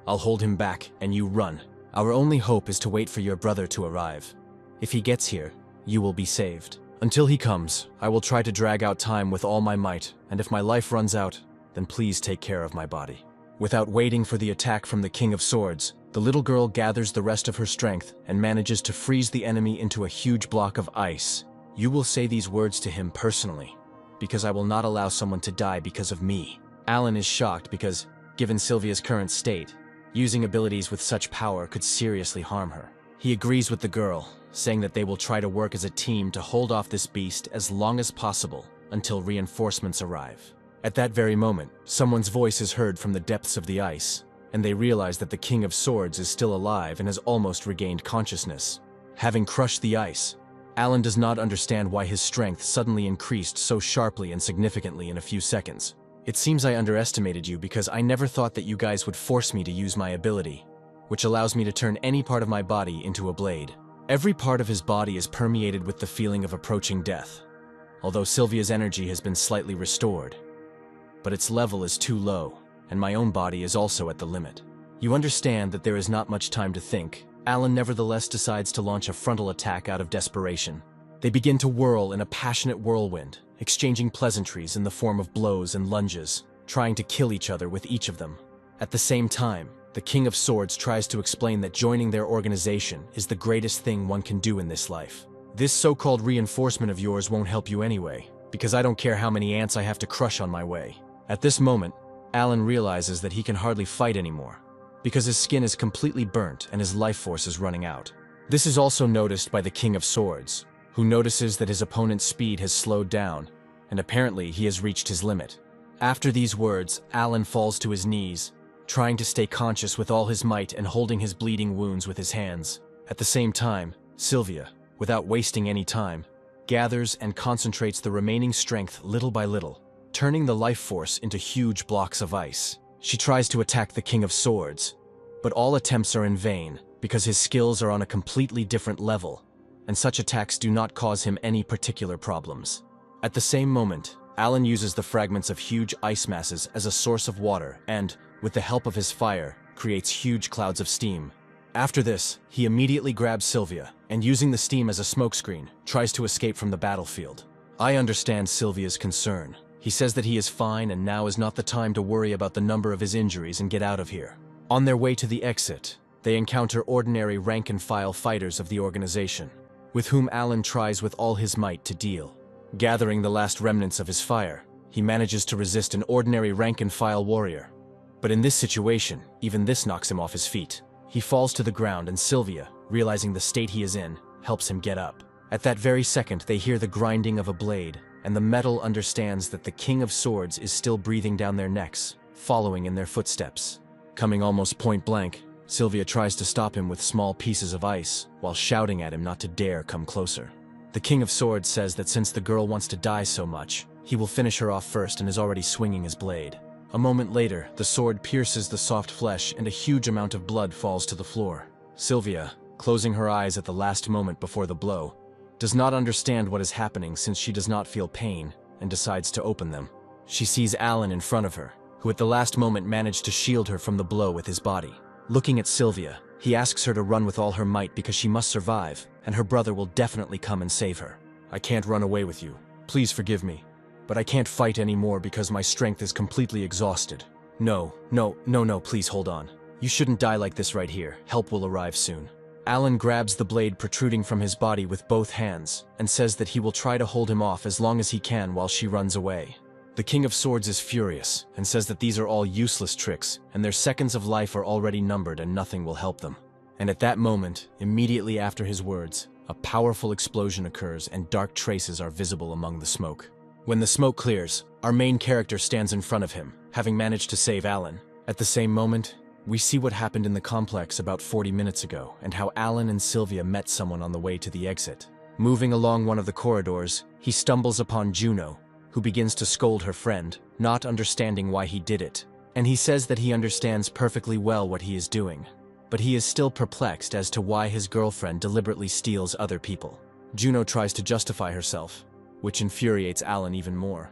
I'll hold him back and you run. Our only hope is to wait for your brother to arrive. If he gets here, you will be saved. Until he comes, I will try to drag out time with all my might, and if my life runs out, then please take care of my body. Without waiting for the attack from the King of Swords, the little girl gathers the rest of her strength and manages to freeze the enemy into a huge block of ice. You will say these words to him personally, because I will not allow someone to die because of me. Alan is shocked because, given Sylvia's current state, using abilities with such power could seriously harm her. He agrees with the girl, saying that they will try to work as a team to hold off this beast as long as possible until reinforcements arrive. At that very moment, someone's voice is heard from the depths of the ice, and they realize that the King of Swords is still alive and has almost regained consciousness. Having crushed the ice, Alan does not understand why his strength suddenly increased so sharply and significantly in a few seconds. It seems I underestimated you because I never thought that you guys would force me to use my ability, which allows me to turn any part of my body into a blade. Every part of his body is permeated with the feeling of approaching death, although Sylvia's energy has been slightly restored. But its level is too low, and my own body is also at the limit. You understand that there is not much time to think. Alan nevertheless decides to launch a frontal attack out of desperation. They begin to whirl in a passionate whirlwind, exchanging pleasantries in the form of blows and lunges, trying to kill each other with each of them. At the same time, the King of Swords tries to explain that joining their organization is the greatest thing one can do in this life. This so-called reinforcement of yours won't help you anyway, because I don't care how many ants I have to crush on my way. At this moment, Alan realizes that he can hardly fight anymore, because his skin is completely burnt and his life force is running out. This is also noticed by the King of Swords, who notices that his opponent's speed has slowed down, and apparently he has reached his limit. After these words, Alan falls to his knees, trying to stay conscious with all his might and holding his bleeding wounds with his hands. At the same time, Sylvia, without wasting any time, gathers and concentrates the remaining strength little by little, turning the life force into huge blocks of ice. She tries to attack the King of Swords, but all attempts are in vain because his skills are on a completely different level, and such attacks do not cause him any particular problems. At the same moment, Alan uses the fragments of huge ice masses as a source of water and, with the help of his fire, creates huge clouds of steam. After this, he immediately grabs Sylvia and, using the steam as a smokescreen, tries to escape from the battlefield. I understand Sylvia's concern. He says that he is fine and now is not the time to worry about the number of his injuries and get out of here. On their way to the exit, they encounter ordinary rank-and-file fighters of the organization, with whom Alan tries with all his might to deal. Gathering the last remnants of his fire, he manages to resist an ordinary rank-and-file warrior. But in this situation, even this knocks him off his feet. He falls to the ground and Sylvia, realizing the state he is in, helps him get up. At that very second, they hear the grinding of a blade, and the metal understands that the King of Swords is still breathing down their necks, following in their footsteps. Coming almost point blank, Sylvia tries to stop him with small pieces of ice, while shouting at him not to dare come closer. The King of Swords says that since the girl wants to die so much, he will finish her off first and is already swinging his blade. A moment later, the sword pierces the soft flesh and a huge amount of blood falls to the floor. Sylvia, closing her eyes at the last moment before the blow, does not understand what is happening since she does not feel pain and decides to open them. She sees Alan in front of her, who at the last moment managed to shield her from the blow with his body. Looking at Sylvia, he asks her to run with all her might because she must survive, and her brother will definitely come and save her. I can't run away with you. Please forgive me. But I can't fight anymore because my strength is completely exhausted. No, please hold on. You shouldn't die like this right here. Help will arrive soon. Alan grabs the blade protruding from his body with both hands and says that he will try to hold him off as long as he can while she runs away. The King of Swords is furious and says that these are all useless tricks and their seconds of life are already numbered and nothing will help them. And at that moment, immediately after his words, a powerful explosion occurs and dark traces are visible among the smoke. When the smoke clears, our main character stands in front of him, having managed to save Alan. At the same moment, we see what happened in the complex about 40 minutes ago and how Alan and Sylvia met someone on the way to the exit. Moving along one of the corridors, he stumbles upon Juno, who begins to scold her friend, not understanding why he did it. And he says that he understands perfectly well what he is doing, but he is still perplexed as to why his girlfriend deliberately steals other people. Juno tries to justify herself, which infuriates Alan even more.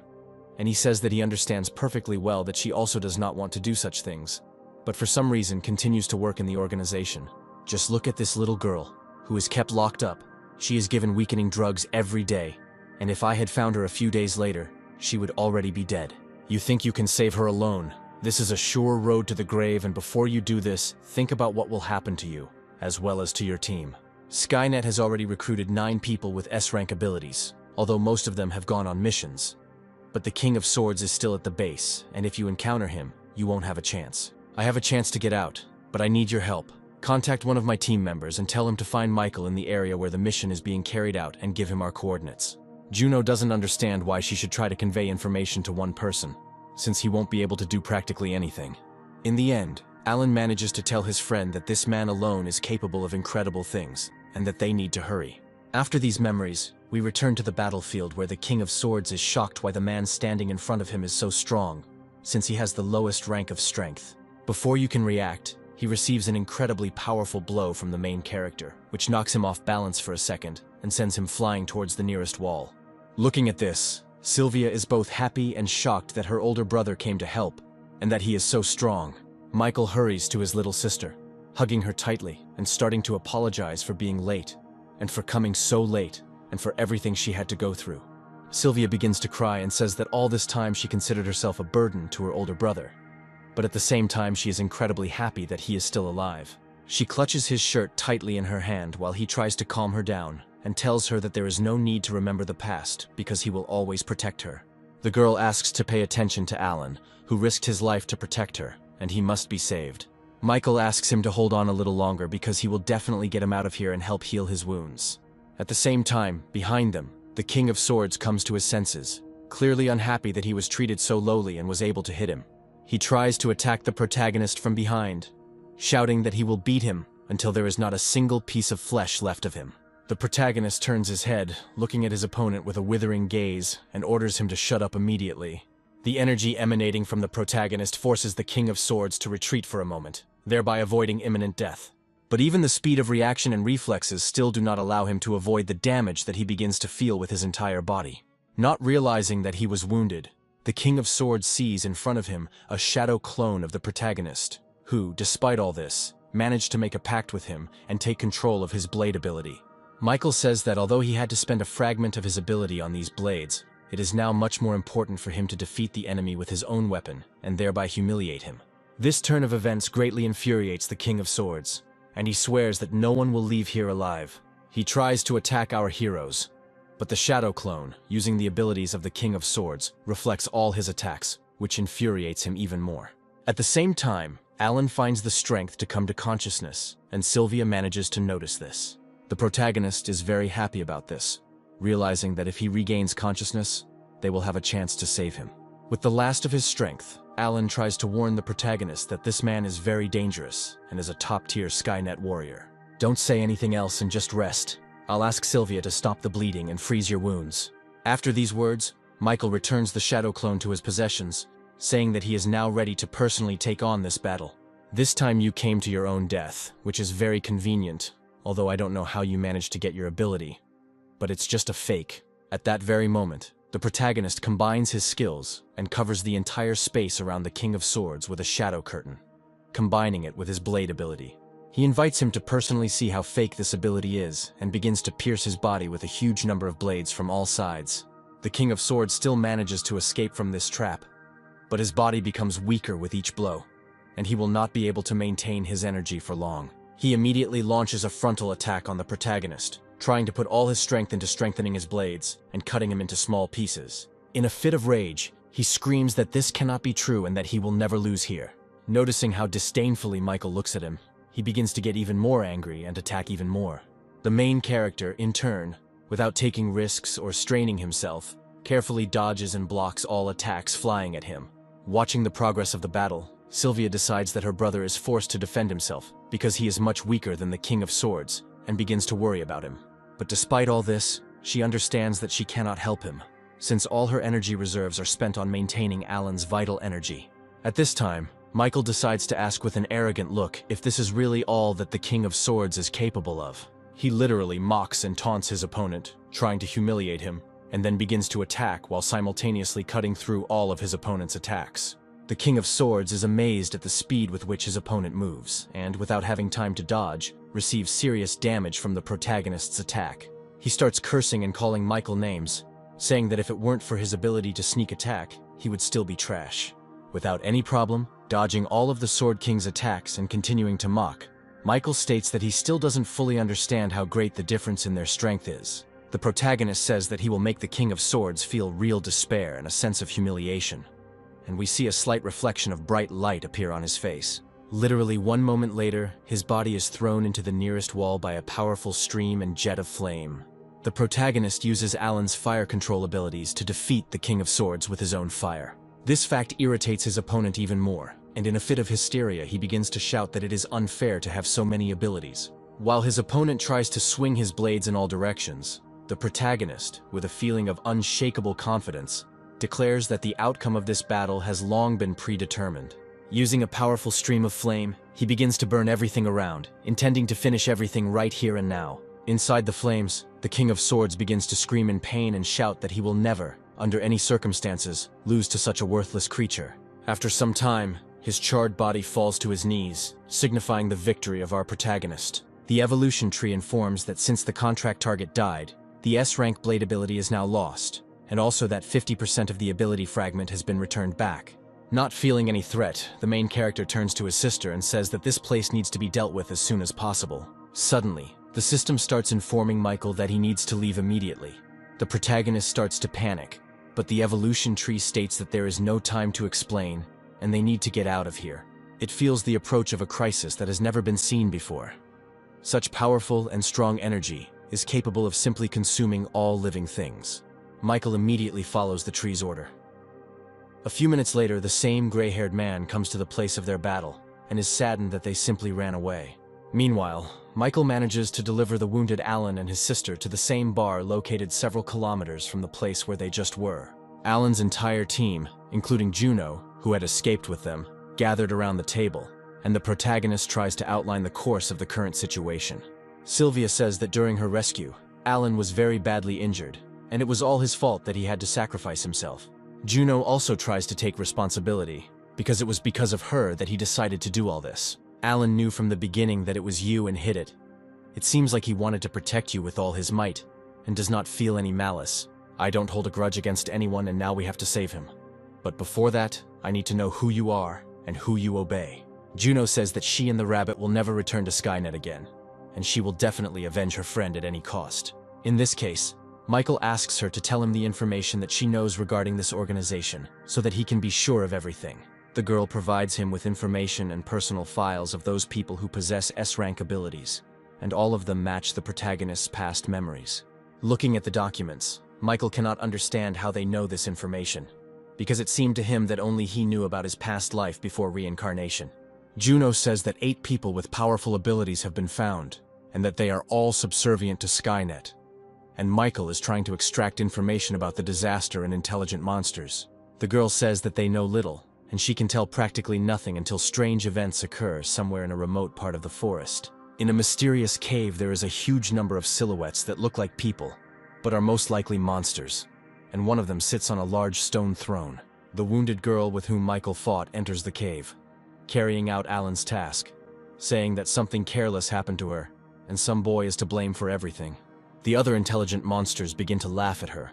And he says that he understands perfectly well that she also does not want to do such things, but for some reason continues to work in the organization. Just look at this little girl, who is kept locked up. She is given weakening drugs every day, and if I had found her a few days later, she would already be dead. You think you can save her alone? This is a sure road to the grave, and before you do this, think about what will happen to you, as well as to your team. Skynet has already recruited 9 people with S-rank abilities, although most of them have gone on missions. But the King of Swords is still at the base, and if you encounter him, you won't have a chance. I have a chance to get out, but I need your help. Contact one of my team members and tell him to find Michael in the area where the mission is being carried out and give him our coordinates. Juno doesn't understand why she should try to convey information to one person, since he won't be able to do practically anything. In the end, Alan manages to tell his friend that this man alone is capable of incredible things, and that they need to hurry. After these memories, we return to the battlefield where the King of Swords is shocked why the man standing in front of him is so strong, since he has the lowest rank of strength. Before you can react, he receives an incredibly powerful blow from the main character, which knocks him off balance for a second and sends him flying towards the nearest wall. Looking at this, Sylvia is both happy and shocked that her older brother came to help, and that he is so strong. Michael hurries to his little sister, hugging her tightly and starting to apologize for being late, and for coming so late, and for everything she had to go through. Sylvia begins to cry and says that all this time she considered herself a burden to her older brother, but at the same time she is incredibly happy that he is still alive. She clutches his shirt tightly in her hand while he tries to calm her down, and tells her that there is no need to remember the past because he will always protect her. The girl asks to pay attention to Alan, who risked his life to protect her, and he must be saved. Michael asks him to hold on a little longer because he will definitely get him out of here and help heal his wounds. At the same time, behind them, the King of Swords comes to his senses, clearly unhappy that he was treated so lowly and was able to hit him. He tries to attack the protagonist from behind, shouting that he will beat him until there is not a single piece of flesh left of him. The protagonist turns his head, looking at his opponent with a withering gaze, and orders him to shut up immediately. The energy emanating from the protagonist forces the King of Swords to retreat for a moment, thereby avoiding imminent death. But even the speed of reaction and reflexes still do not allow him to avoid the damage that he begins to feel with his entire body. Not realizing that he was wounded, the King of Swords sees in front of him a shadow clone of the protagonist, who, despite all this, managed to make a pact with him and take control of his blade ability. Michael says that although he had to spend a fragment of his ability on these blades, it is now much more important for him to defeat the enemy with his own weapon and thereby humiliate him. This turn of events greatly infuriates the King of Swords, and he swears that no one will leave here alive. He tries to attack our heroes, but the Shadow Clone, using the abilities of the King of Swords, reflects all his attacks, which infuriates him even more. At the same time, Alan finds the strength to come to consciousness, and Sylvia manages to notice this. The protagonist is very happy about this, realizing that if he regains consciousness, they will have a chance to save him. With the last of his strength, Alan tries to warn the protagonist that this man is very dangerous and is a top-tier Skynet warrior. Don't say anything else and just rest. I'll ask Sylvia to stop the bleeding and freeze your wounds. After these words, Michael returns the Shadow Clone to his possessions, saying that he is now ready to personally take on this battle. This time you came to your own death, which is very convenient, although I don't know how you managed to get your ability. But it's just a fake. At that very moment, the protagonist combines his skills and covers the entire space around the King of Swords with a shadow curtain, combining it with his blade ability. He invites him to personally see how fake this ability is and begins to pierce his body with a huge number of blades from all sides. The King of Swords still manages to escape from this trap, but his body becomes weaker with each blow, and he will not be able to maintain his energy for long. He immediately launches a frontal attack on the protagonist, trying to put all his strength into strengthening his blades and cutting him into small pieces. In a fit of rage, he screams that this cannot be true and that he will never lose here. Noticing how disdainfully Michael looks at him, he begins to get even more angry and attack even more. The main character, in turn, without taking risks or straining himself, carefully dodges and blocks all attacks flying at him. Watching the progress of the battle, Sylvia decides that her brother is forced to defend himself because he is much weaker than the King of Swords and begins to worry about him. But despite all this, she understands that she cannot help him, since all her energy reserves are spent on maintaining Alan's vital energy. At this time, Michael decides to ask with an arrogant look if this is really all that the King of Swords is capable of. He literally mocks and taunts his opponent, trying to humiliate him, and then begins to attack while simultaneously cutting through all of his opponent's attacks. The King of Swords is amazed at the speed with which his opponent moves, and without having time to dodge, receives serious damage from the protagonist's attack. He starts cursing and calling Michael names, saying that if it weren't for his ability to sneak attack, he would still be trash. Without any problem, dodging all of the Sword King's attacks and continuing to mock, Michael states that he still doesn't fully understand how great the difference in their strength is. The protagonist says that he will make the King of Swords feel real despair and a sense of humiliation. And we see a slight reflection of bright light appear on his face. Literally 1 moment later, his body is thrown into the nearest wall by a powerful stream and jet of flame. The protagonist uses Alan's fire control abilities to defeat the King of Swords with his own fire. This fact irritates his opponent even more, and in a fit of hysteria he begins to shout that it is unfair to have so many abilities. While his opponent tries to swing his blades in all directions, the protagonist, with a feeling of unshakable confidence, declares that the outcome of this battle has long been predetermined. Using a powerful stream of flame, he begins to burn everything around, intending to finish everything right here and now. Inside the flames, the King of Swords begins to scream in pain and shout that he will never, under any circumstances, lose to such a worthless creature. After some time, his charred body falls to his knees, signifying the victory of our protagonist. The evolution tree informs that since the contract target died, the S-rank blade ability is now lost, and also that 50% of the ability fragment has been returned back. Not feeling any threat, the main character turns to his sister and says that this place needs to be dealt with as soon as possible. Suddenly, the system starts informing Michael that he needs to leave immediately. The protagonist starts to panic, but the evolution tree states that there is no time to explain, and they need to get out of here. It feels the approach of a crisis that has never been seen before. Such powerful and strong energy is capable of simply consuming all living things. Michael immediately follows the tree's order. A few minutes later, the same gray-haired man comes to the place of their battle, and is saddened that they simply ran away. Meanwhile, Michael manages to deliver the wounded Alan and his sister to the same bar located several kilometers from the place where they just were. Alan's entire team, including Juno, who had escaped with them, gathered around the table, and the protagonist tries to outline the course of the current situation. Sylvia says that during her rescue, Alan was very badly injured, and it was all his fault that he had to sacrifice himself. Juno also tries to take responsibility, because it was because of her that he decided to do all this. Alan knew from the beginning that it was you and hid it. It seems like he wanted to protect you with all his might, and does not feel any malice. I don't hold a grudge against anyone, and now we have to save him. But before that, I need to know who you are and who you obey. Juno says that she and the rabbit will never return to Skynet again, and she will definitely avenge her friend at any cost. In this case, Michael asks her to tell him the information that she knows regarding this organization, so that he can be sure of everything. The girl provides him with information and personal files of those people who possess S-rank abilities, and all of them match the protagonist's past memories. Looking at the documents, Michael cannot understand how they know this information, because it seemed to him that only he knew about his past life before reincarnation. Juno says that 8 people with powerful abilities have been found, and that they are all subservient to Skynet. And Michael is trying to extract information about the disaster and intelligent monsters. The girl says that they know little, and she can tell practically nothing until strange events occur somewhere in a remote part of the forest. In a mysterious cave, there is a huge number of silhouettes that look like people, but are most likely monsters, and one of them sits on a large stone throne. The wounded girl with whom Michael fought enters the cave, carrying out Alan's task, saying that something careless happened to her, and some boy is to blame for everything. The other intelligent monsters begin to laugh at her,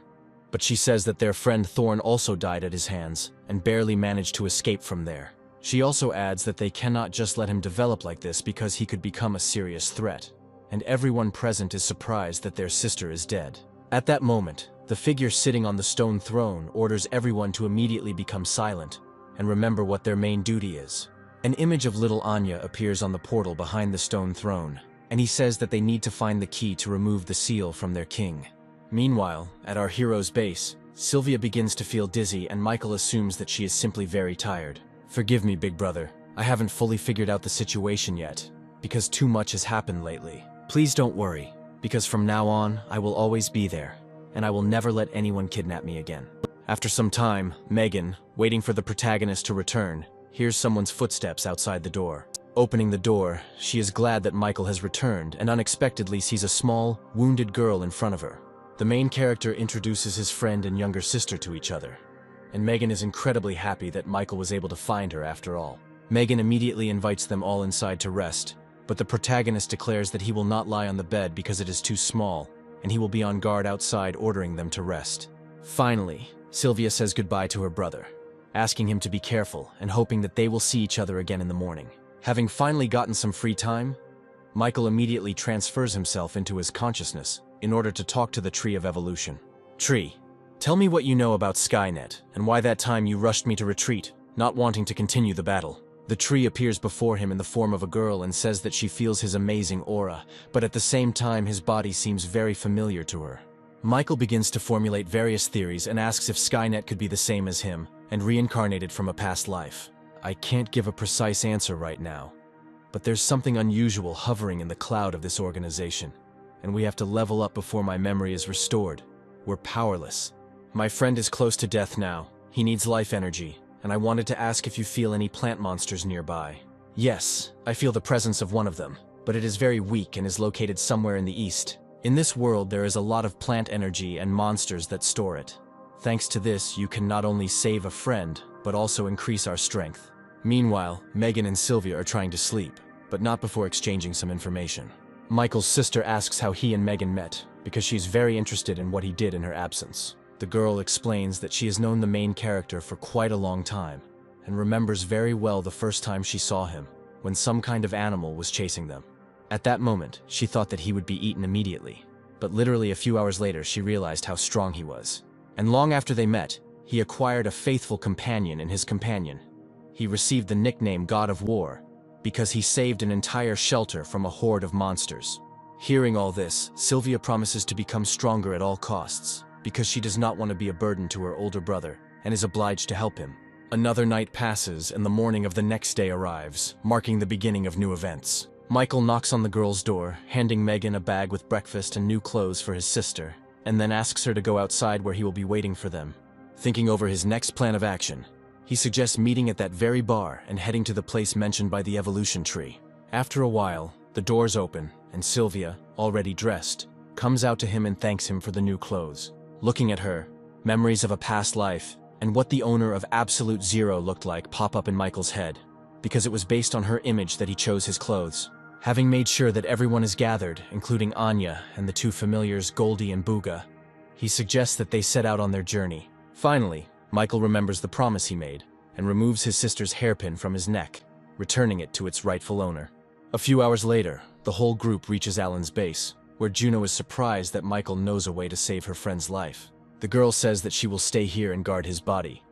but she says that their friend Thorn also died at his hands, and barely managed to escape from there. She also adds that they cannot just let him develop like this because he could become a serious threat, and everyone present is surprised that their sister is dead. At that moment, the figure sitting on the stone throne orders everyone to immediately become silent and remember what their main duty is. An image of little Anya appears on the portal behind the stone throne, and he says that they need to find the key to remove the seal from their king. Meanwhile, at our hero's base, Sylvia begins to feel dizzy and Michael assumes that she is simply very tired. Forgive me, big brother. I haven't fully figured out the situation yet, because too much has happened lately. Please don't worry, because from now on, I will always be there, and I will never let anyone kidnap me again. After some time, Megan, waiting for the protagonist to return, hears someone's footsteps outside the door. Opening the door, she is glad that Michael has returned and unexpectedly sees a small, wounded girl in front of her. The main character introduces his friend and younger sister to each other, and Megan is incredibly happy that Michael was able to find her after all. Megan immediately invites them all inside to rest, but the protagonist declares that he will not lie on the bed because it is too small, and he will be on guard outside ordering them to rest. Finally, Sylvia says goodbye to her brother, asking him to be careful and hoping that they will see each other again in the morning. Having finally gotten some free time, Michael immediately transfers himself into his consciousness in order to talk to the Tree of Evolution. Tree, tell me what you know about Skynet and why that time you rushed me to retreat, not wanting to continue the battle. The tree appears before him in the form of a girl and says that she feels his amazing aura, but at the same time his body seems very familiar to her. Michael begins to formulate various theories and asks if Skynet could be the same as him and reincarnated from a past life. I can't give a precise answer right now, but there's something unusual hovering in the cloud of this organization, and we have to level up before my memory is restored. We're powerless. My friend is close to death now. He needs life energy, and I wanted to ask if you feel any plant monsters nearby. Yes, I feel the presence of one of them, but it is very weak and is located somewhere in the east. In this world, there is a lot of plant energy and monsters that store it. Thanks to this, you can not only save a friend, but also increase our strength. Meanwhile, Megan and Sylvia are trying to sleep, but not before exchanging some information. Michael's sister asks how he and Megan met, because she's very interested in what he did in her absence. The girl explains that she has known the main character for quite a long time, and remembers very well the first time she saw him, when some kind of animal was chasing them. At that moment, she thought that he would be eaten immediately, but literally a few hours later she realized how strong he was. And long after they met, he acquired a faithful companion in his companion. He received the nickname God of War, because he saved an entire shelter from a horde of monsters. Hearing all this, Sylvia promises to become stronger at all costs, because she does not want to be a burden to her older brother, and is obliged to help him. Another night passes, and the morning of the next day arrives, marking the beginning of new events. Michael knocks on the girl's door, handing Megan a bag with breakfast and new clothes for his sister, and then asks her to go outside where he will be waiting for them. Thinking over his next plan of action, he suggests meeting at that very bar and heading to the place mentioned by the evolution tree. After a while, the doors open, and Sylvia, already dressed, comes out to him and thanks him for the new clothes. Looking at her, memories of a past life and what the owner of Absolute Zero looked like pop up in Michael's head, because it was based on her image that he chose his clothes. Having made sure that everyone is gathered, including Anya and the two familiars Goldie and Booga, he suggests that they set out on their journey. Finally, Michael remembers the promise he made and removes his sister's hairpin from his neck, returning it to its rightful owner. A few hours later, the whole group reaches Alan's base, where Juno is surprised that Michael knows a way to save her friend's life. The girl says that she will stay here and guard his body,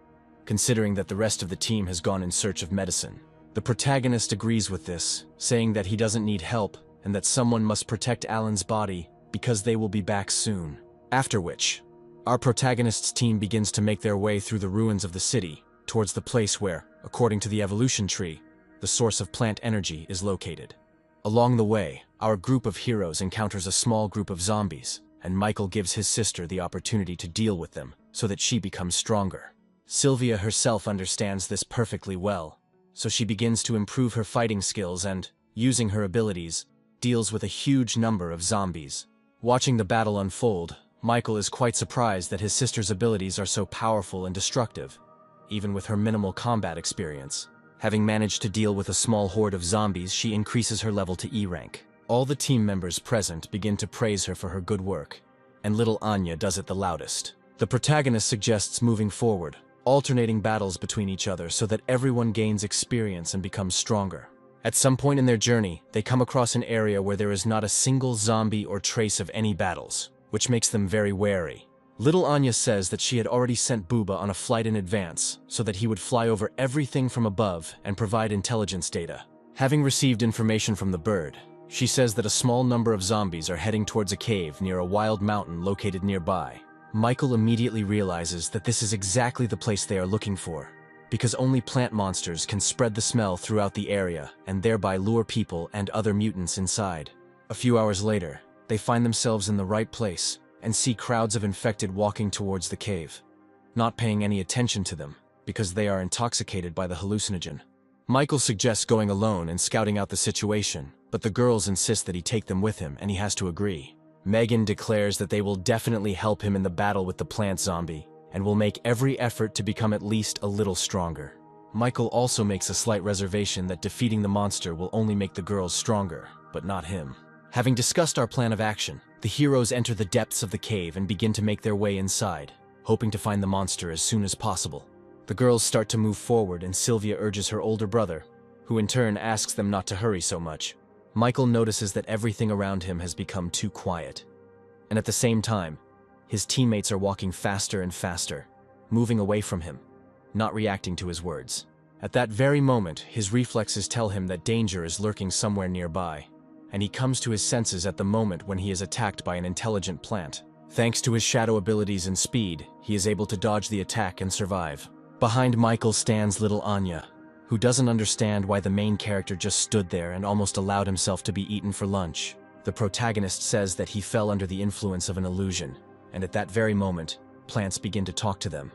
considering that the rest of the team has gone in search of medicine. The protagonist agrees with this, saying that he doesn't need help and that someone must protect Alan's body because they will be back soon. After which, our protagonist's team begins to make their way through the ruins of the city towards the place where, according to the evolution tree, the source of plant energy is located. Along the way, our group of heroes encounters a small group of zombies, and Michael gives his sister the opportunity to deal with them so that she becomes stronger. Sylvia herself understands this perfectly well, so she begins to improve her fighting skills and, using her abilities, deals with a huge number of zombies. Watching the battle unfold, Michael is quite surprised that his sister's abilities are so powerful and destructive, even with her minimal combat experience. Having managed to deal with a small horde of zombies, she increases her level to E rank. All the team members present begin to praise her for her good work, and little Anya does it the loudest. The protagonist suggests moving forward, alternating battles between each other so that everyone gains experience and becomes stronger. At some point in their journey, they come across an area where there is not a single zombie or trace of any battles, which makes them very wary. Little Anya says that she had already sent Booba on a flight in advance so that he would fly over everything from above and provide intelligence data. Having received information from the bird, she says that a small number of zombies are heading towards a cave near a wild mountain located nearby, Michael immediately realizes that this is exactly the place they are looking for, because only plant monsters can spread the smell throughout the area and thereby lure people and other mutants inside. A few hours later, they find themselves in the right place and see crowds of infected walking towards the cave, not paying any attention to them because they are intoxicated by the hallucinogen. Michael suggests going alone and scouting out the situation, but the girls insist that he take them with him and he has to agree. Megan declares that they will definitely help him in the battle with the plant zombie and will make every effort to become at least a little stronger. Michael also makes a slight reservation that defeating the monster will only make the girls stronger, but not him. Having discussed our plan of action, the heroes enter the depths of the cave and begin to make their way inside, hoping to find the monster as soon as possible. The girls start to move forward and Sylvia urges her older brother, who in turn asks them not to hurry so much. Michael notices that everything around him has become too quiet. And at the same time, his teammates are walking faster and faster, moving away from him, not reacting to his words. At that very moment, his reflexes tell him that danger is lurking somewhere nearby, and he comes to his senses at the moment when he is attacked by an intelligent plant. Thanks to his shadow abilities and speed, he is able to dodge the attack and survive. Behind Michael stands little Anya, who doesn't understand why the main character just stood there and almost allowed himself to be eaten for lunch. The protagonist says that he fell under the influence of an illusion, and at that very moment, plants begin to talk to them,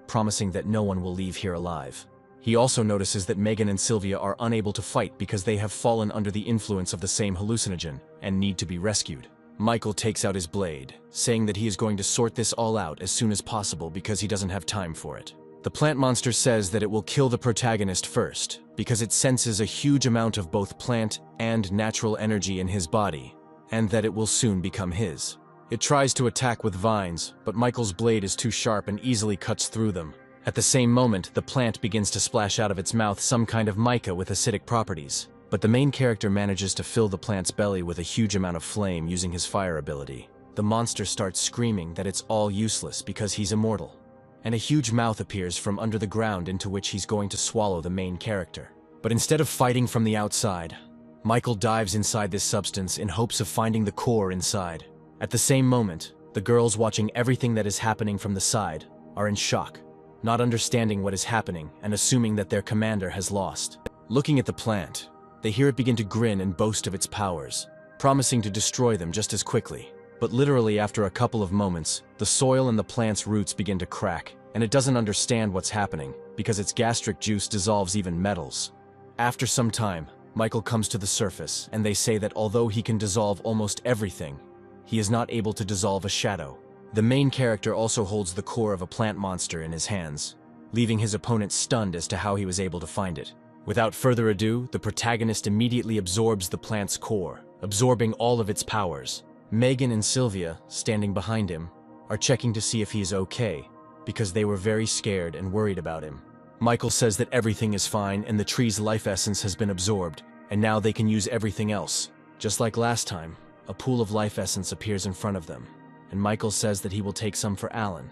promising that no one will leave here alive. He also notices that Megan and Sylvia are unable to fight because they have fallen under the influence of the same hallucinogen and need to be rescued. Michael takes out his blade, saying that he is going to sort this all out as soon as possible because he doesn't have time for it. The plant monster says that it will kill the protagonist first because it senses a huge amount of both plant and natural energy in his body, and that it will soon become his. It tries to attack with vines, but Michael's blade is too sharp and easily cuts through them. At the same moment, the plant begins to splash out of its mouth some kind of mica with acidic properties, but the main character manages to fill the plant's belly with a huge amount of flame using his fire ability. The monster starts screaming that it's all useless because he's immortal, and a huge mouth appears from under the ground into which he's going to swallow the main character. But instead of fighting from the outside, Michael dives inside this substance in hopes of finding the core inside. At the same moment, the girls watching everything that is happening from the side are in shock, not understanding what is happening and assuming that their commander has lost. Looking at the plant, they hear it begin to grin and boast of its powers, promising to destroy them just as quickly. But literally after a couple of moments, the soil and the plant's roots begin to crack, and it doesn't understand what's happening because its gastric juice dissolves even metals. After some time, Michael comes to the surface, and they say that although he can dissolve almost everything, he is not able to dissolve a shadow. The main character also holds the core of a plant monster in his hands, leaving his opponent stunned as to how he was able to find it. Without further ado, the protagonist immediately absorbs the plant's core, absorbing all of its powers. Megan and Sylvia, standing behind him, are checking to see if he is okay, because they were very scared and worried about him. Michael says that everything is fine and the tree's life essence has been absorbed, and now they can use everything else. Just like last time, a pool of life essence appears in front of them, and Michael says that he will take some for Alan,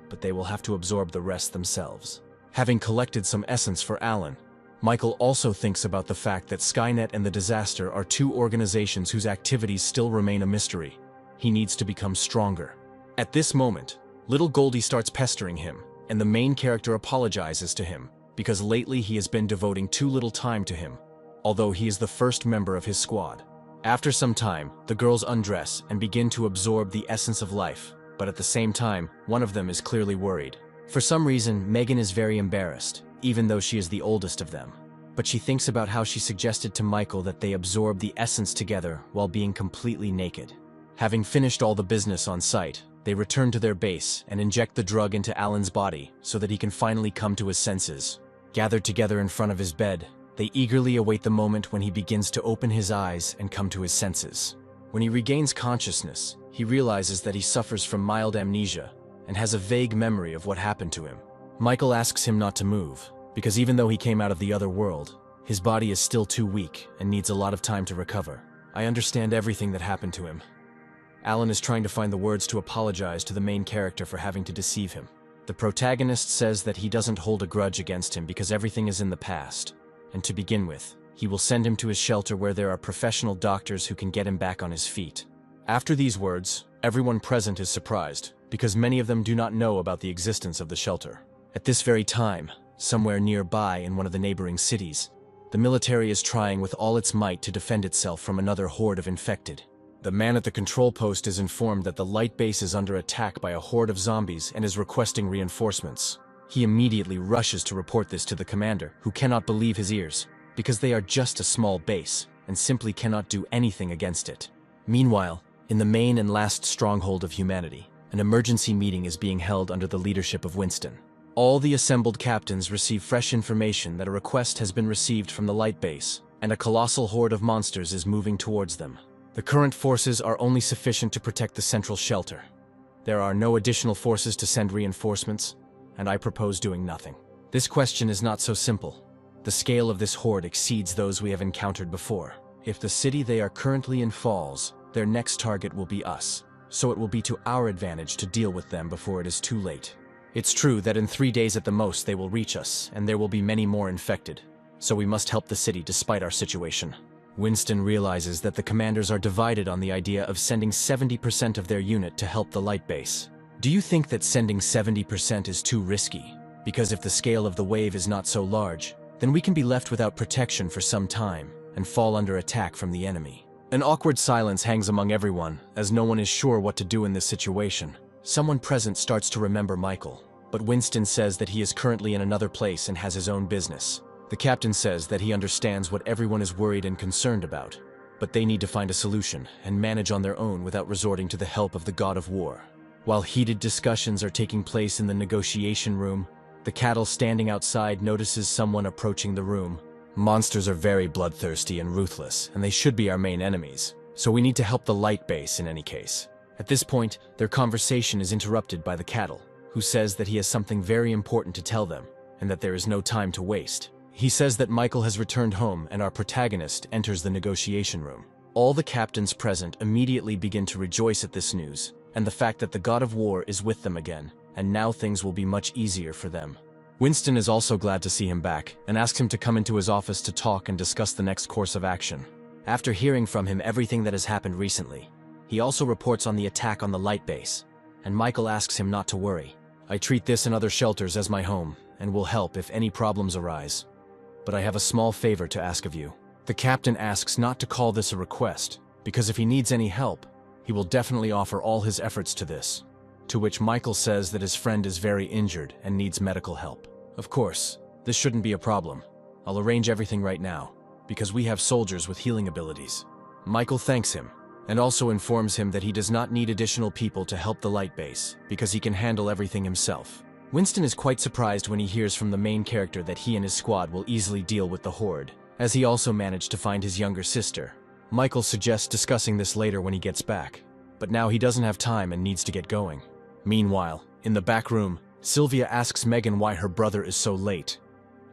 but they will have to absorb the rest themselves. Having collected some essence for Alan, Michael also thinks about the fact that Skynet and the Disaster are two organizations whose activities still remain a mystery. He needs to become stronger. At this moment, little Goldie starts pestering him, and the main character apologizes to him because lately he has been devoting too little time to him, although he is the first member of his squad. After some time, the girls undress and begin to absorb the essence of life, but at the same time, one of them is clearly worried. For some reason, Megan is very embarrassed, even though she is the oldest of them. But she thinks about how she suggested to Michael that they absorb the essence together while being completely naked. Having finished all the business on site, they return to their base and inject the drug into Alan's body so that he can finally come to his senses. Gathered together in front of his bed, they eagerly await the moment when he begins to open his eyes and come to his senses. When he regains consciousness, he realizes that he suffers from mild amnesia and has a vague memory of what happened to him. Michael asks him not to move, because even though he came out of the other world, his body is still too weak and needs a lot of time to recover. I understand everything that happened to him. Alan is trying to find the words to apologize to the main character for having to deceive him. The protagonist says that he doesn't hold a grudge against him because everything is in the past, and to begin with, he will send him to his shelter where there are professional doctors who can get him back on his feet. After these words, Everyone present is surprised, because many of them do not know about the existence of the shelter. At this very time, somewhere nearby in one of the neighboring cities, the military is trying with all its might to defend itself from another horde of infected. The man at the control post is informed that the light base is under attack by a horde of zombies and is requesting reinforcements. He immediately rushes to report this to the commander, who cannot believe his ears, because they are just a small base and simply cannot do anything against it. Meanwhile, in the main and last stronghold of humanity, an emergency meeting is being held under the leadership of Winston. All the assembled captains receive fresh information that a request has been received from the light base, and a colossal horde of monsters is moving towards them. The current forces are only sufficient to protect the central shelter. There are no additional forces to send reinforcements, and I propose doing nothing. This question is not so simple. The scale of this horde exceeds those we have encountered before. If the city they are currently in falls, their next target will be us, so it will be to our advantage to deal with them before it is too late. It's true that in 3 days at the most they will reach us, and there will be many more infected, so we must help the city despite our situation. Winston realizes that the commanders are divided on the idea of sending 70% of their unit to help the light base. Do you think that sending 70% is too risky? Because if the scale of the wave is not so large, then we can be left without protection for some time and fall under attack from the enemy. An awkward silence hangs among everyone, as no one is sure what to do in this situation. Someone present starts to remember Michael, but Winston says that he is currently in another place and has his own business. The captain says that he understands what everyone is worried and concerned about, but they need to find a solution and manage on their own without resorting to the help of the god of war. While heated discussions are taking place in the negotiation room, the cattle standing outside notices someone approaching the room. Monsters are very bloodthirsty and ruthless, and they should be our main enemies, so we need to help the light base in any case. At this point, their conversation is interrupted by the cattle, who says that he has something very important to tell them, and that there is no time to waste. He says that Michael has returned home and our protagonist enters the negotiation room. All the captains present immediately begin to rejoice at this news, and the fact that the god of war is with them again, and now things will be much easier for them. Winston is also glad to see him back, and asks him to come into his office to talk and discuss the next course of action. After hearing from him everything that has happened recently, he also reports on the attack on the light base, and Michael asks him not to worry. I treat this and other shelters as my home, and will help if any problems arise. But I have a small favor to ask of you. The captain asks not to call this a request, because if he needs any help, he will definitely offer all his efforts to this. To which Michael says that his friend is very injured and needs medical help. Of course, this shouldn't be a problem. I'll arrange everything right now, because we have soldiers with healing abilities. Michael thanks him, and also informs him that he does not need additional people to help the light base, because he can handle everything himself. Winston is quite surprised when he hears from the main character that he and his squad will easily deal with the horde, as he also managed to find his younger sister. Michael suggests discussing this later when he gets back, but now he doesn't have time and needs to get going. Meanwhile, in the back room, Sylvia asks Megan why her brother is so late,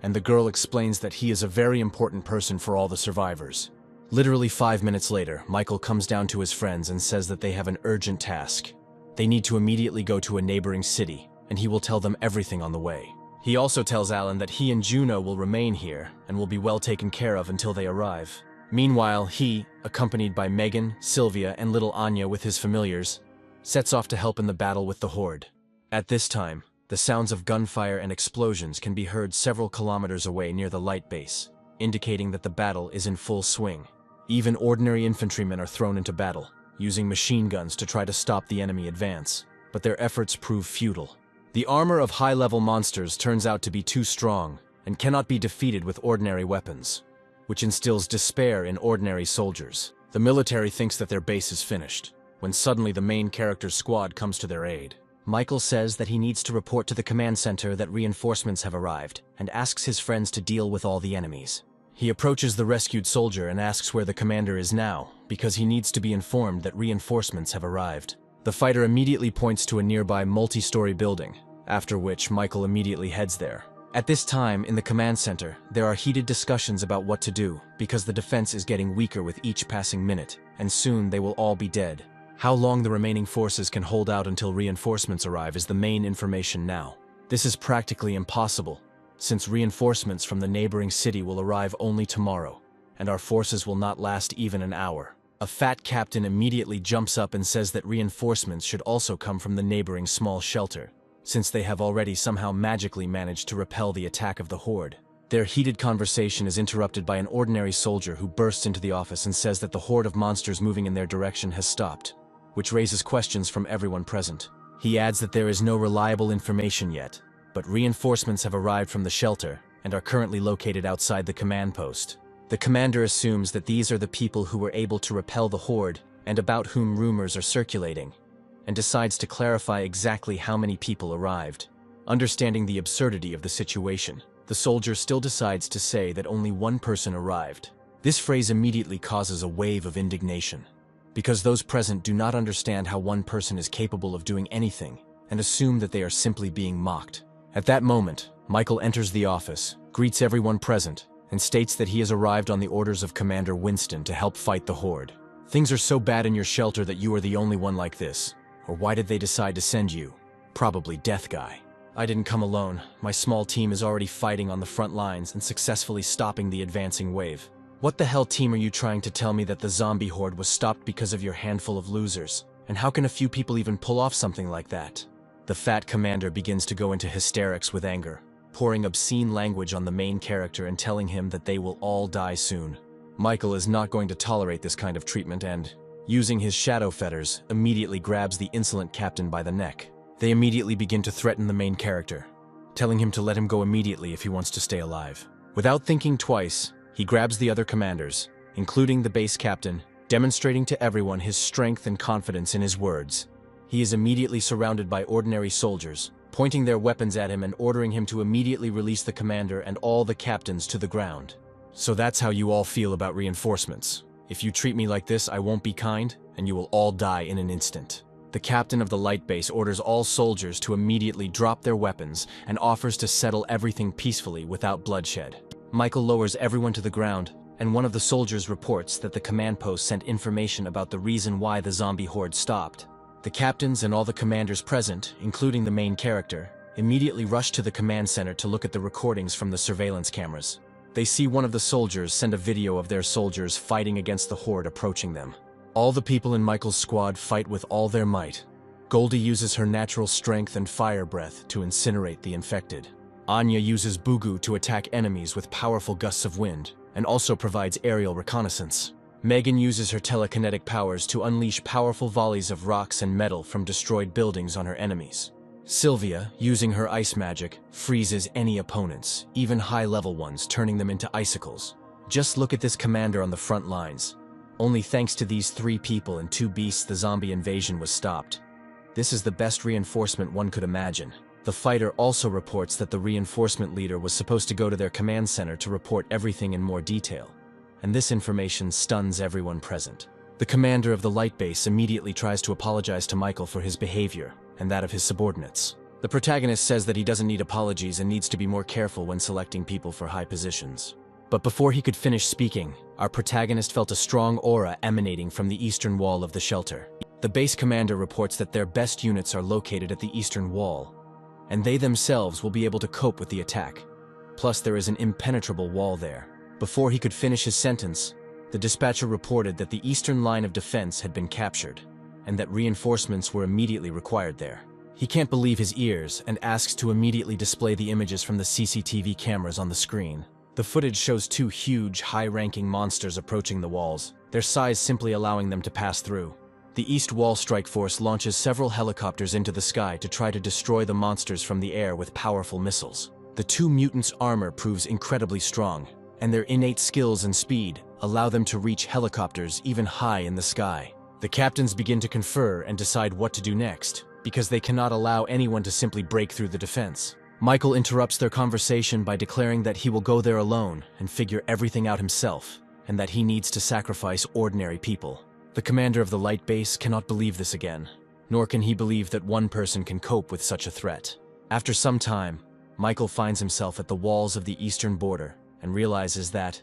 and the girl explains that he is a very important person for all the survivors. Literally 5 minutes later, Michael comes down to his friends and says that they have an urgent task. They need to immediately go to a neighboring city, and he will tell them everything on the way. He also tells Alan that he and Juno will remain here and will be well taken care of until they arrive. Meanwhile, he, accompanied by Megan, Sylvia, and little Anya with his familiars, sets off to help in the battle with the horde. At this time, the sounds of gunfire and explosions can be heard several kilometers away near the light base, indicating that the battle is in full swing. Even ordinary infantrymen are thrown into battle, using machine guns to try to stop the enemy advance, but their efforts prove futile. The armor of high-level monsters turns out to be too strong and cannot be defeated with ordinary weapons, which instills despair in ordinary soldiers. The military thinks that their base is finished, when suddenly the main character's squad comes to their aid. Michael says that he needs to report to the command center that reinforcements have arrived, and asks his friends to deal with all the enemies. He approaches the rescued soldier and asks where the commander is now, because he needs to be informed that reinforcements have arrived. The fighter immediately points to a nearby multi-story building, after which Michael immediately heads there. At this time, in the command center, there are heated discussions about what to do, because the defense is getting weaker with each passing minute, and soon they will all be dead. How long the remaining forces can hold out until reinforcements arrive is the main information now. This is practically impossible, since reinforcements from the neighboring city will arrive only tomorrow, and our forces will not last even an hour. A fat captain immediately jumps up and says that reinforcements should also come from the neighboring small shelter, since they have already somehow magically managed to repel the attack of the horde. Their heated conversation is interrupted by an ordinary soldier who bursts into the office and says that the horde of monsters moving in their direction has stopped, which raises questions from everyone present. He adds that there is no reliable information yet, but reinforcements have arrived from the shelter and are currently located outside the command post. The commander assumes that these are the people who were able to repel the horde and about whom rumors are circulating, and decides to clarify exactly how many people arrived. Understanding the absurdity of the situation, the soldier still decides to say that only one person arrived. This phrase immediately causes a wave of indignation, because those present do not understand how one person is capable of doing anything and assume that they are simply being mocked. At that moment, Michael enters the office, greets everyone present, and states that he has arrived on the orders of Commander Winston to help fight the horde. Things are so bad in your shelter that you are the only one like this. Or why did they decide to send you? Probably Death Guy. I didn't come alone. My small team is already fighting on the front lines and successfully stopping the advancing wave. What the hell, team, are you trying to tell me that the zombie horde was stopped because of your handful of losers? And how can a few people even pull off something like that? The fat commander begins to go into hysterics with anger, pouring obscene language on the main character and telling him that they will all die soon. Michael is not going to tolerate this kind of treatment and, using his shadow fetters, immediately grabs the insolent captain by the neck. They immediately begin to threaten the main character, telling him to let him go immediately if he wants to stay alive. Without thinking twice, he grabs the other commanders, including the base captain, demonstrating to everyone his strength and confidence in his words. He is immediately surrounded by ordinary soldiers, pointing their weapons at him and ordering him to immediately release the commander and all the captains to the ground. So that's how you all feel about reinforcements. If you treat me like this, I won't be kind, and you will all die in an instant. The captain of the light base orders all soldiers to immediately drop their weapons and offers to settle everything peacefully without bloodshed. Michael lowers everyone to the ground, and one of the soldiers reports that the command post sent information about the reason why the zombie horde stopped. The captains and all the commanders present, including the main character, immediately rush to the command center to look at the recordings from the surveillance cameras. They see one of the soldiers send a video of their soldiers fighting against the horde approaching them. All the people in Michael's squad fight with all their might. Goldie uses her natural strength and fire breath to incinerate the infected. Anya uses Bugu to attack enemies with powerful gusts of wind, and also provides aerial reconnaissance. Megan uses her telekinetic powers to unleash powerful volleys of rocks and metal from destroyed buildings on her enemies. Sylvia, using her ice magic, freezes any opponents, even high-level ones, turning them into icicles. Just look at this commander on the front lines. Only thanks to these 3 people and 2 beasts the zombie invasion was stopped. This is the best reinforcement one could imagine. The fighter also reports that the reinforcement leader was supposed to go to their command center to report everything in more detail, and this information stuns everyone present. The commander of the light base immediately tries to apologize to Michael for his behavior and that of his subordinates. The protagonist says that he doesn't need apologies and needs to be more careful when selecting people for high positions. But before he could finish speaking, our protagonist felt a strong aura emanating from the eastern wall of the shelter. The base commander reports that their best units are located at the eastern wall, and they themselves will be able to cope with the attack. Plus, there is an impenetrable wall there. Before he could finish his sentence, the dispatcher reported that the eastern line of defense had been captured, and that reinforcements were immediately required there. He can't believe his ears and asks to immediately display the images from the CCTV cameras on the screen. The footage shows 2 huge, high-ranking monsters approaching the walls, their size simply allowing them to pass through. The East Wall Strike Force launches several helicopters into the sky to try to destroy the monsters from the air with powerful missiles. The 2 mutants' armor proves incredibly strong, and their innate skills and speed allow them to reach helicopters even high in the sky. The captains begin to confer and decide what to do next, because they cannot allow anyone to simply break through the defense. Michael interrupts their conversation by declaring that he will go there alone and figure everything out himself, and that he needs to sacrifice ordinary people. The commander of the light base cannot believe this again, nor can he believe that one person can cope with such a threat. After some time, Michael finds himself at the walls of the eastern border and realizes that,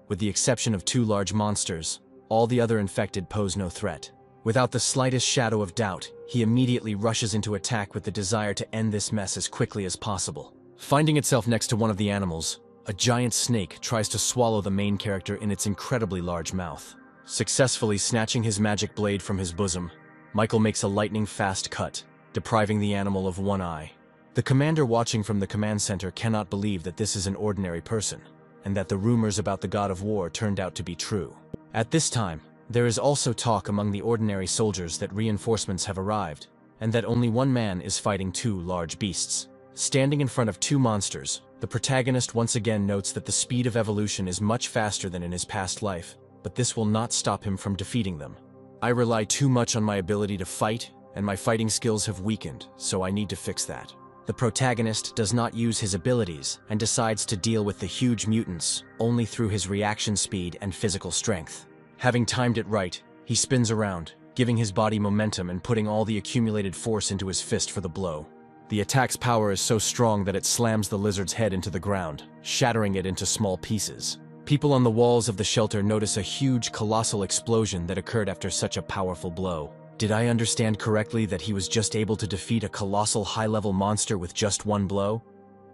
with the exception of 2 large monsters, all the other infected pose no threat. Without the slightest shadow of doubt, he immediately rushes into attack with the desire to end this mess as quickly as possible. Finding itself next to one of the animals, a giant snake tries to swallow the main character in its incredibly large mouth. Successfully snatching his magic blade from his bosom, Michael makes a lightning-fast cut, depriving the animal of one eye. The commander watching from the command center cannot believe that this is an ordinary person, and that the rumors about the god of war turned out to be true. At this time, there is also talk among the ordinary soldiers that reinforcements have arrived, and that only one man is fighting two large beasts. Standing in front of two monsters, the protagonist once again notes that the speed of evolution is much faster than in his past life, but this will not stop him from defeating them. I rely too much on my ability to fight, and my fighting skills have weakened, so I need to fix that. The protagonist does not use his abilities and decides to deal with the huge mutants only through his reaction speed and physical strength. Having timed it right, he spins around, giving his body momentum and putting all the accumulated force into his fist for the blow. The attack's power is so strong that it slams the lizard's head into the ground, shattering it into small pieces. People on the walls of the shelter notice a huge, colossal explosion that occurred after such a powerful blow. Did I understand correctly that he was just able to defeat a colossal high-level monster with just one blow?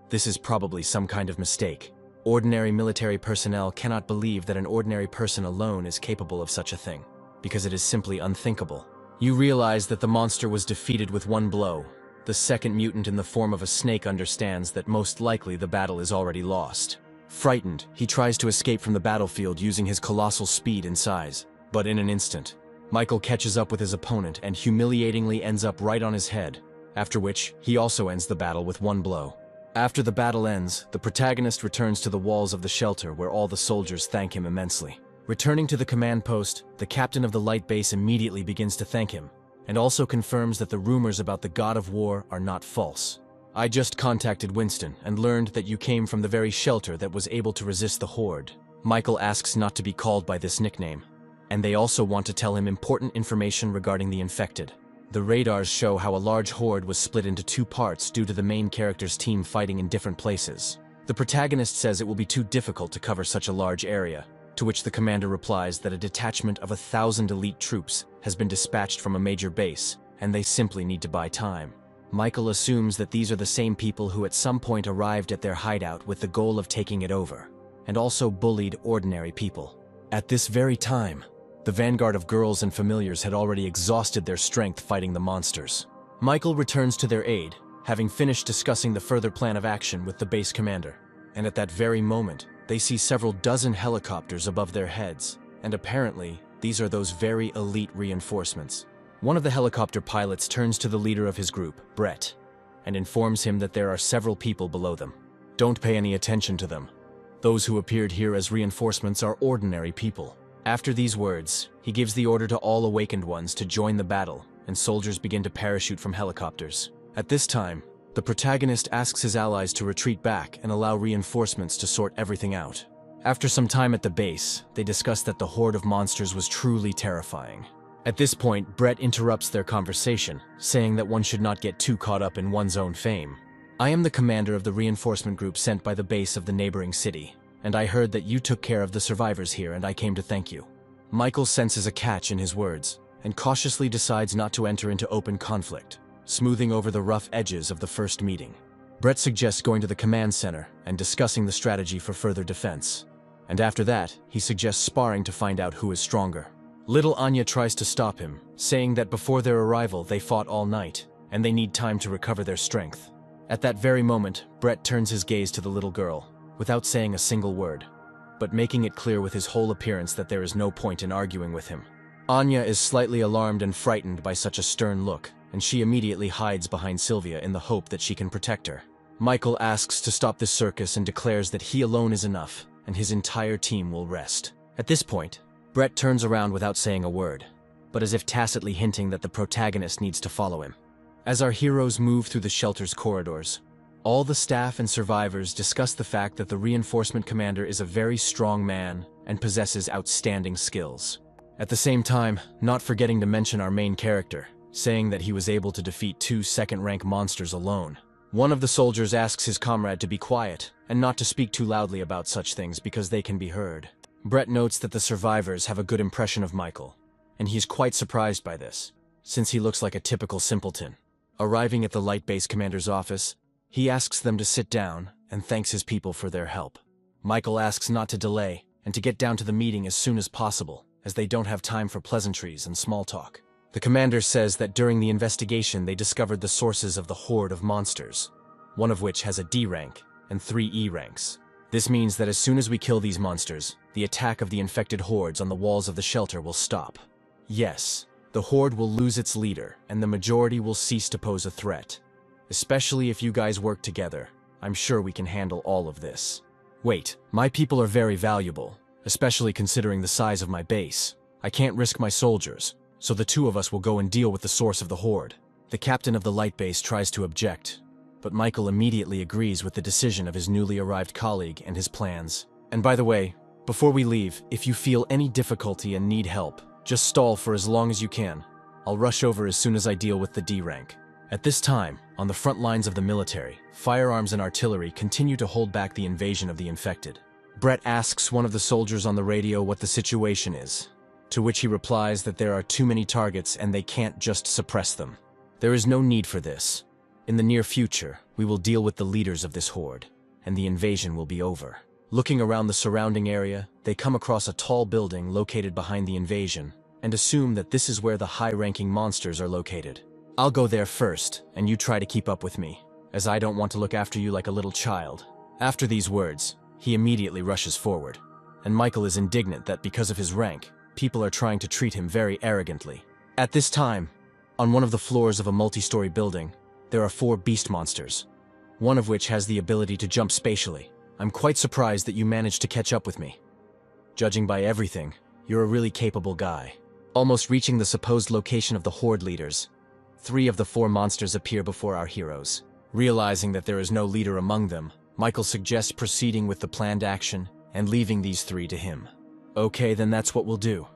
This is probably some kind of mistake. Ordinary military personnel cannot believe that an ordinary person alone is capable of such a thing, because it is simply unthinkable. You realize that the monster was defeated with one blow. The second mutant in the form of a snake understands that most likely the battle is already lost. Frightened, he tries to escape from the battlefield using his colossal speed and size, but in an instant, Michael catches up with his opponent and humiliatingly ends up right on his head, after which he also ends the battle with one blow. After the battle ends, the protagonist returns to the walls of the shelter where all the soldiers thank him immensely. Returning to the command post, the captain of the light base immediately begins to thank him, and also confirms that the rumors about the god of war are not false. I just contacted Winston and learned that you came from the very shelter that was able to resist the horde. Michael asks not to be called by this nickname, and they also want to tell him important information regarding the infected. The radars show how a large horde was split into two parts due to the main character's team fighting in different places. The protagonist says it will be too difficult to cover such a large area, to which the commander replies that a detachment of 1,000 elite troops has been dispatched from a major base, and they simply need to buy time. Michael assumes that these are the same people who at some point arrived at their hideout with the goal of taking it over, and also bullied ordinary people. At this very time, the vanguard of girls and familiars had already exhausted their strength fighting the monsters. Michael returns to their aid, having finished discussing the further plan of action with the base commander. And at that very moment, they see several dozen helicopters above their heads, and apparently, these are those very elite reinforcements. One of the helicopter pilots turns to the leader of his group, Brett, and informs him that there are several people below them. Don't pay any attention to them. Those who appeared here as reinforcements are ordinary people. After these words, he gives the order to all awakened ones to join the battle, and soldiers begin to parachute from helicopters. At this time, the protagonist asks his allies to retreat back and allow reinforcements to sort everything out. After some time at the base, they discuss that the horde of monsters was truly terrifying. At this point, Brett interrupts their conversation, saying that one should not get too caught up in one's own fame. I am the commander of the reinforcement group sent by the base of the neighboring city, and I heard that you took care of the survivors here and I came to thank you. Michael senses a catch in his words, and cautiously decides not to enter into open conflict, smoothing over the rough edges of the first meeting. Brett suggests going to the command center and discussing the strategy for further defense. And after that, he suggests sparring to find out who is stronger. Little Anya tries to stop him, saying that before their arrival they fought all night, and they need time to recover their strength. At that very moment, Brett turns his gaze to the little girl, without saying a single word, but making it clear with his whole appearance that there is no point in arguing with him. Anya is slightly alarmed and frightened by such a stern look, and she immediately hides behind Sylvia in the hope that she can protect her. Michael asks to stop this circus and declares that he alone is enough, and his entire team will rest. At this point, Brett turns around without saying a word, but as if tacitly hinting that the protagonist needs to follow him. As our heroes move through the shelter's corridors, all the staff and survivors discuss the fact that the reinforcement commander is a very strong man and possesses outstanding skills. At the same time, not forgetting to mention our main character, saying that he was able to defeat 2 second-rank monsters alone. One of the soldiers asks his comrade to be quiet and not to speak too loudly about such things because they can be heard. Brett notes that the survivors have a good impression of Michael, and he is quite surprised by this, since he looks like a typical simpleton. Arriving at the light base commander's office, he asks them to sit down and thanks his people for their help. Michael asks not to delay and to get down to the meeting as soon as possible, as they don't have time for pleasantries and small talk. The commander says that during the investigation they discovered the sources of the horde of monsters, one of which has a D rank and 3 E ranks. This means that as soon as we kill these monsters, the attack of the infected hordes on the walls of the shelter will stop. Yes, the horde will lose its leader, and the majority will cease to pose a threat. Especially if you guys work together, I'm sure we can handle all of this. Wait, my people are very valuable, especially considering the size of my base. I can't risk my soldiers, so the two of us will go and deal with the source of the horde. The captain of the light base tries to object, but Michael immediately agrees with the decision of his newly arrived colleague and his plans. And by the way, before we leave, if you feel any difficulty and need help, just stall for as long as you can. I'll rush over as soon as I deal with the D rank. At this time, on the front lines of the military, firearms and artillery continue to hold back the invasion of the infected. Brett asks one of the soldiers on the radio what the situation is, to which he replies that there are too many targets and they can't just suppress them. There is no need for this. In the near future, we will deal with the leaders of this horde, and the invasion will be over. Looking around the surrounding area, they come across a tall building located behind the invasion, and assume that this is where the high-ranking monsters are located. I'll go there first, and you try to keep up with me, as I don't want to look after you like a little child. After these words, he immediately rushes forward, and Michael is indignant that because of his rank, people are trying to treat him very arrogantly. At this time, on one of the floors of a multi-story building, there are 4 beast monsters, one of which has the ability to jump spatially. I'm quite surprised that you managed to catch up with me. Judging by everything, you're a really capable guy. Almost reaching the supposed location of the horde leaders, 3 of the 4 monsters appear before our heroes. Realizing that there is no leader among them, Michael suggests proceeding with the planned action and leaving these 3 to him. Okay, then that's what we'll do.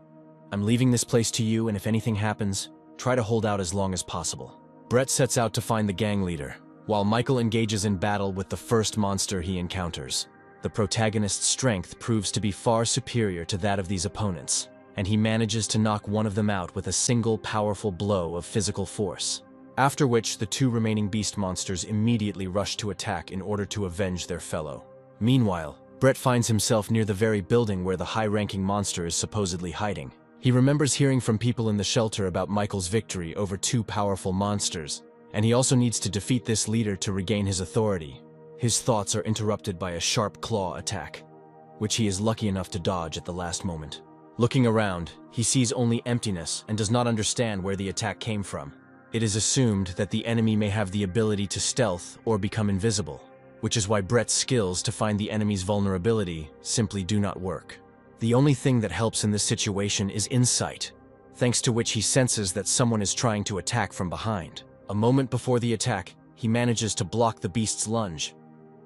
I'm leaving this place to you, and if anything happens, try to hold out as long as possible. Brett sets out to find the gang leader, while Michael engages in battle with the first monster he encounters. The protagonist's strength proves to be far superior to that of these opponents, and he manages to knock one of them out with a single powerful blow of physical force. After which, the 2 remaining beast monsters immediately rush to attack in order to avenge their fellow. Meanwhile, Brett finds himself near the very building where the high-ranking monster is supposedly hiding. He remembers hearing from people in the shelter about Michael's victory over 2 powerful monsters, and he also needs to defeat this leader to regain his authority. His thoughts are interrupted by a sharp claw attack, which he is lucky enough to dodge at the last moment. Looking around, he sees only emptiness and does not understand where the attack came from. It is assumed that the enemy may have the ability to stealth or become invisible, which is why Brett's skills to find the enemy's vulnerability simply do not work. The only thing that helps in this situation is insight, thanks to which he senses that someone is trying to attack from behind. A moment before the attack, he manages to block the beast's lunge,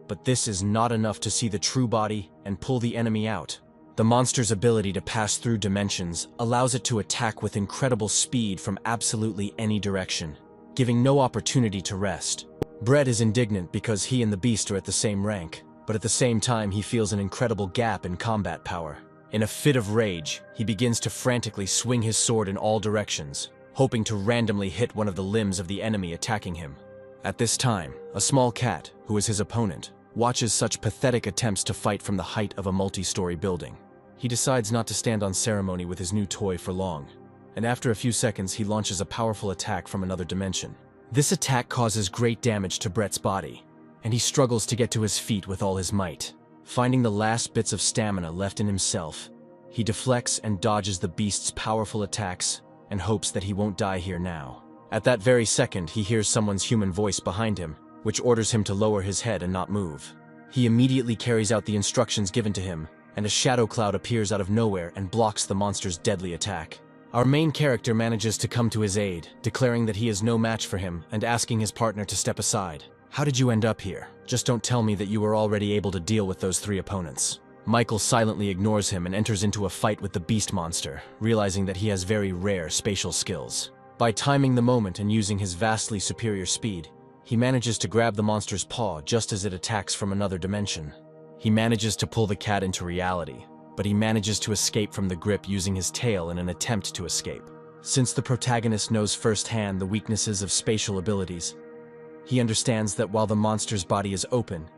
but this is not enough to see the true body and pull the enemy out. The monster's ability to pass through dimensions allows it to attack with incredible speed from absolutely any direction, giving no opportunity to rest. Brett is indignant because he and the beast are at the same rank, but at the same time he feels an incredible gap in combat power. In a fit of rage, he begins to frantically swing his sword in all directions, hoping to randomly hit one of the limbs of the enemy attacking him. At this time, a small cat, who is his opponent, watches such pathetic attempts to fight from the height of a multi-story building. He decides not to stand on ceremony with his new toy for long, and after a few seconds he launches a powerful attack from another dimension. This attack causes great damage to Brett's body, and he struggles to get to his feet with all his might. Finding the last bits of stamina left in himself, he deflects and dodges the beast's powerful attacks and hopes that he won't die here now. At that very second, he hears someone's human voice behind him, which orders him to lower his head and not move. He immediately carries out the instructions given to him, and a shadow cloud appears out of nowhere and blocks the monster's deadly attack. Our main character manages to come to his aid, declaring that he is no match for him and asking his partner to step aside. How did you end up here? Just don't tell me that you were already able to deal with those 3 opponents. Michael silently ignores him and enters into a fight with the beast monster, realizing that he has very rare spatial skills. By timing the moment and using his vastly superior speed, he manages to grab the monster's paw just as it attacks from another dimension. He manages to pull the cat into reality, but he manages to escape from the grip using his tail in an attempt to escape. Since the protagonist knows firsthand the weaknesses of spatial abilities, he understands that while the monster's body is open,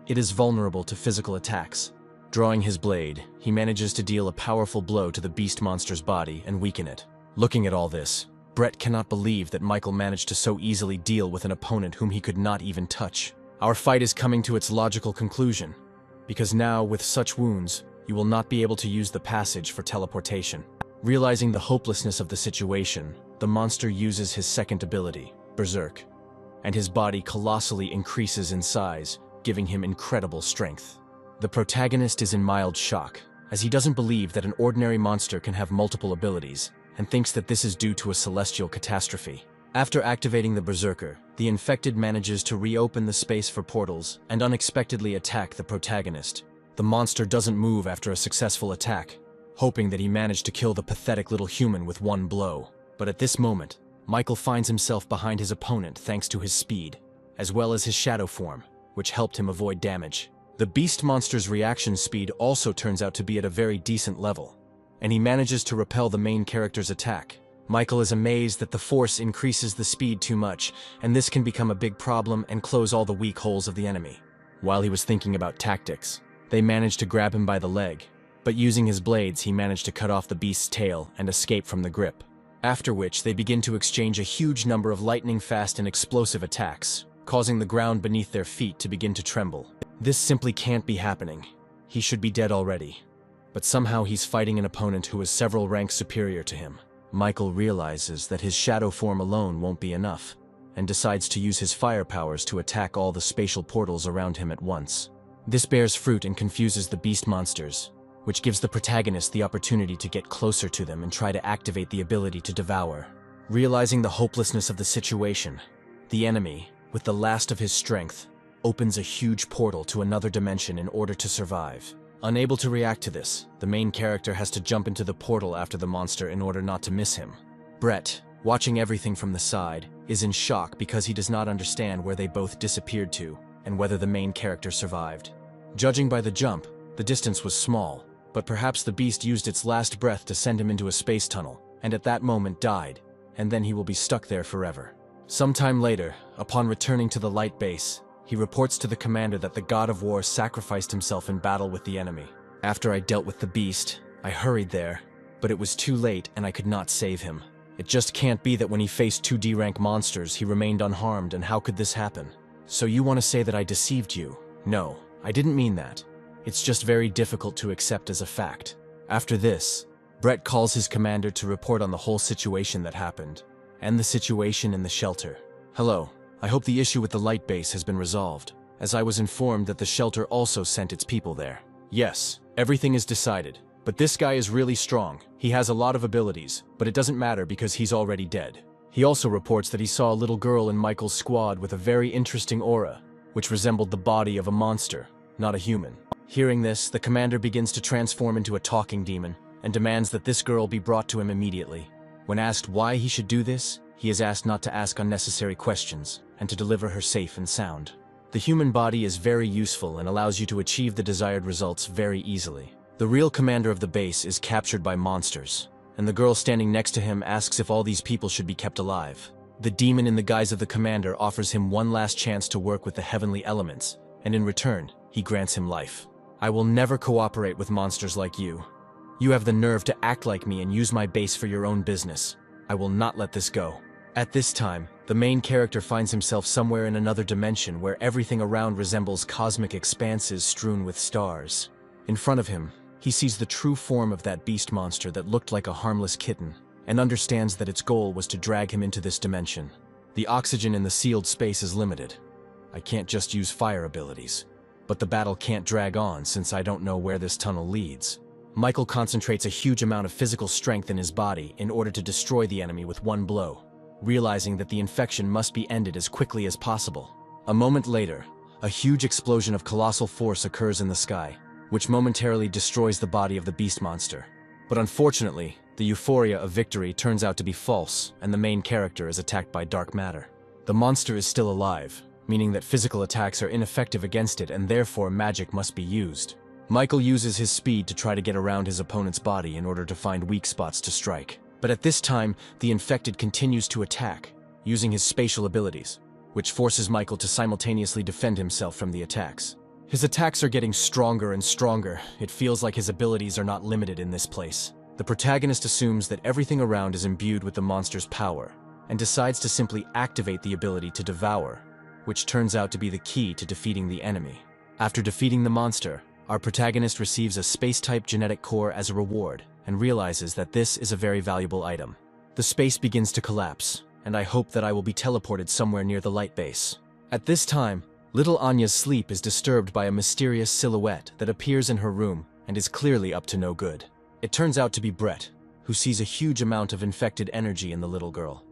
it is vulnerable to physical attacks. Drawing his blade, he manages to deal a powerful blow to the beast monster's body and weaken it. Looking at all this, Brett cannot believe that Michael managed to so easily deal with an opponent whom he could not even touch. Our fight is coming to its logical conclusion, because now, with such wounds, you will not be able to use the passage for teleportation. Realizing the hopelessness of the situation, the monster uses his second ability, Berserk, and his body colossally increases in size, giving him incredible strength. The protagonist is in mild shock, as he doesn't believe that an ordinary monster can have multiple abilities, and thinks that this is due to a celestial catastrophe. After activating the Berserker, the infected manages to reopen the space for portals and unexpectedly attack the protagonist. The monster doesn't move after a successful attack, hoping that he managed to kill the pathetic little human with one blow. But at this moment, Michael finds himself behind his opponent thanks to his speed, as well as his shadow form, which helped him avoid damage. The beast monster's reaction speed also turns out to be at a very decent level, and he manages to repel the main character's attack. Michael is amazed that the force increases the speed too much, and this can become a big problem and close all the weak holes of the enemy. While he was thinking about tactics, they managed to grab him by the leg, but using his blades he managed to cut off the beast's tail and escape from the grip. After which they begin to exchange a huge number of lightning-fast and explosive attacks, causing the ground beneath their feet to begin to tremble. This simply can't be happening. He should be dead already. But somehow he's fighting an opponent who is several ranks superior to him. Michael realizes that his shadow form alone won't be enough, and decides to use his fire powers to attack all the spatial portals around him at once. This bears fruit and confuses the beast monsters, which gives the protagonist the opportunity to get closer to them and try to activate the ability to devour. Realizing the hopelessness of the situation, the enemy, with the last of his strength, opens a huge portal to another dimension in order to survive. Unable to react to this, the main character has to jump into the portal after the monster in order not to miss him. Brett, watching everything from the side, is in shock because he does not understand where they both disappeared to and whether the main character survived. Judging by the jump, the distance was small, but perhaps the beast used its last breath to send him into a space tunnel, and at that moment died, and then he will be stuck there forever. Sometime later, upon returning to the light base, he reports to the commander that the god of war sacrificed himself in battle with the enemy. After I dealt with the beast, I hurried there, but it was too late and I could not save him. It just can't be that when he faced 2 D-rank monsters, he remained unharmed, and how could this happen? So you want to say that I deceived you? No, I didn't mean that. It's just very difficult to accept as a fact. After this, Brett calls his commander to report on the whole situation that happened, and the situation in the shelter. Hello. I hope the issue with the light base has been resolved, as I was informed that the shelter also sent its people there. Yes, everything is decided, but this guy is really strong. He has a lot of abilities, but it doesn't matter because he's already dead. He also reports that he saw a little girl in Michael's squad with a very interesting aura, which resembled the body of a monster, not a human. Hearing this, the commander begins to transform into a talking demon, and demands that this girl be brought to him immediately. When asked why he should do this, he is asked not to ask unnecessary questions, and to deliver her safe and sound. The human body is very useful and allows you to achieve the desired results very easily. The real commander of the base is captured by monsters, and the girl standing next to him asks if all these people should be kept alive. The demon in the guise of the commander offers him one last chance to work with the heavenly elements, and in return, he grants him life. I will never cooperate with monsters like you. You have the nerve to act like me and use my base for your own business. I will not let this go. At this time, the main character finds himself somewhere in another dimension where everything around resembles cosmic expanses strewn with stars. In front of him, he sees the true form of that beast monster that looked like a harmless kitten, and understands that its goal was to drag him into this dimension. The oxygen in the sealed space is limited. I can't just use fire abilities. But the battle can't drag on since I don't know where this tunnel leads. Michael concentrates a huge amount of physical strength in his body in order to destroy the enemy with one blow, realizing that the infection must be ended as quickly as possible. A moment later, a huge explosion of colossal force occurs in the sky, which momentarily destroys the body of the beast monster. But unfortunately, the euphoria of victory turns out to be false, and the main character is attacked by dark matter. The monster is still alive, meaning that physical attacks are ineffective against it and therefore magic must be used. Michael uses his speed to try to get around his opponent's body in order to find weak spots to strike. But at this time, the infected continues to attack, using his spatial abilities, which forces Michael to simultaneously defend himself from the attacks. His attacks are getting stronger and stronger. It feels like his abilities are not limited in this place. The protagonist assumes that everything around is imbued with the monster's power, and decides to simply activate the ability to devour, which turns out to be the key to defeating the enemy. After defeating the monster, our protagonist receives a space-type genetic core as a reward, and realizes that this is a very valuable item. The space begins to collapse, and I hope that I will be teleported somewhere near the light base. At this time, little Anya's sleep is disturbed by a mysterious silhouette that appears in her room and is clearly up to no good. It turns out to be Brett, who sees a huge amount of infected energy in the little girl.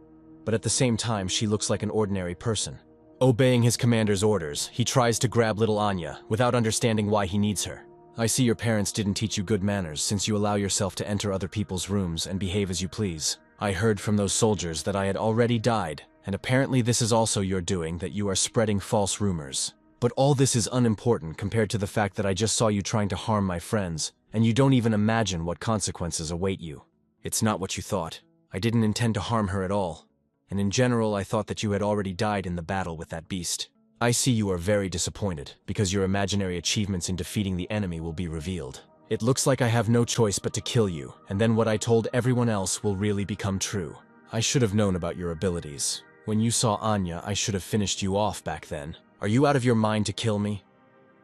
But at the same time, she looks like an ordinary person. Obeying his commander's orders, he tries to grab little Anya, without understanding why he needs her. I see your parents didn't teach you good manners since you allow yourself to enter other people's rooms and behave as you please. I heard from those soldiers that I had already died, and apparently this is also your doing, that you are spreading false rumors. But all this is unimportant compared to the fact that I just saw you trying to harm my friends, and you don't even imagine what consequences await you. It's not what you thought. I didn't intend to harm her at all. And in general, I thought that you had already died in the battle with that beast. I see you are very disappointed, because your imaginary achievements in defeating the enemy will be revealed. It looks like I have no choice but to kill you, and then what I told everyone else will really become true. I should have known about your abilities. When you saw Anya, I should have finished you off back then. Are you out of your mind to kill me?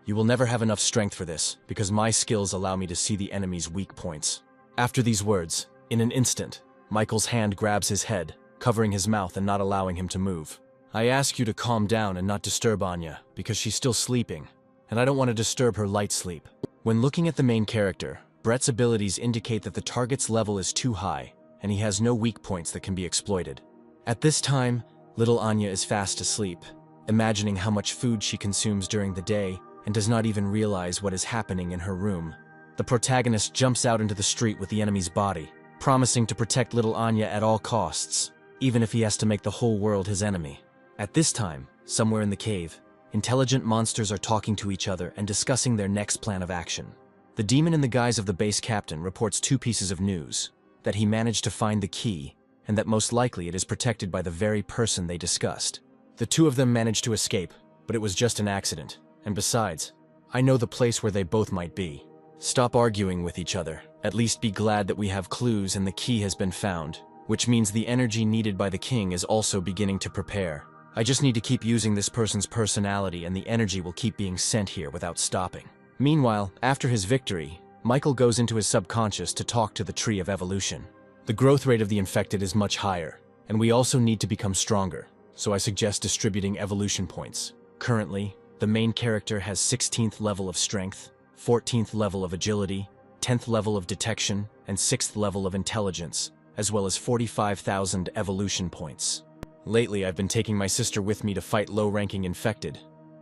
You will never have enough strength for this, because my skills allow me to see the enemy's weak points. After these words, in an instant, Michael's hand grabs his head, covering his mouth and not allowing him to move. I ask you to calm down and not disturb Anya, because she's still sleeping, and I don't want to disturb her light sleep. When looking at the main character, Brett's abilities indicate that the target's level is too high, and he has no weak points that can be exploited. At this time, little Anya is fast asleep, imagining how much food she consumes during the day, and does not even realize what is happening in her room. The protagonist jumps out into the street with the enemy's body, promising to protect little Anya at all costs, even if he has to make the whole world his enemy. At this time, somewhere in the cave, intelligent monsters are talking to each other and discussing their next plan of action. The demon in the guise of the base captain reports two pieces of news: that he managed to find the key, and that most likely it is protected by the very person they discussed. The two of them managed to escape, but it was just an accident. And besides, I know the place where they both might be. Stop arguing with each other. At least be glad that we have clues and the key has been found, which means the energy needed by the king is also beginning to prepare. I just need to keep using this person's personality and the energy will keep being sent here without stopping. Meanwhile, after his victory, Michael goes into his subconscious to talk to the Tree of Evolution. The growth rate of the infected is much higher, and we also need to become stronger, so I suggest distributing evolution points. Currently, the main character has 16th level of strength, 14th level of agility, 10th level of detection, and 6th level of intelligence, as well as 45,000 evolution points. Lately, I've been taking my sister with me to fight low-ranking infected,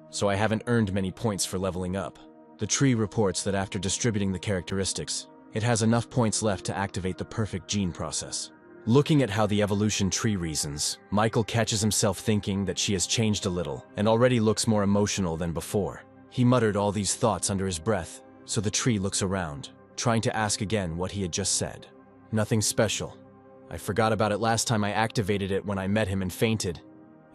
so I haven't earned many points for leveling up. The tree reports that after distributing the characteristics, it has enough points left to activate the perfect gene process. Looking at how the evolution tree reasons, Michael catches himself thinking that she has changed a little and already looks more emotional than before. He muttered all these thoughts under his breath, so the tree looks around, trying to ask again what he had just said. Nothing special. I forgot about it last time I activated it when I met him and fainted,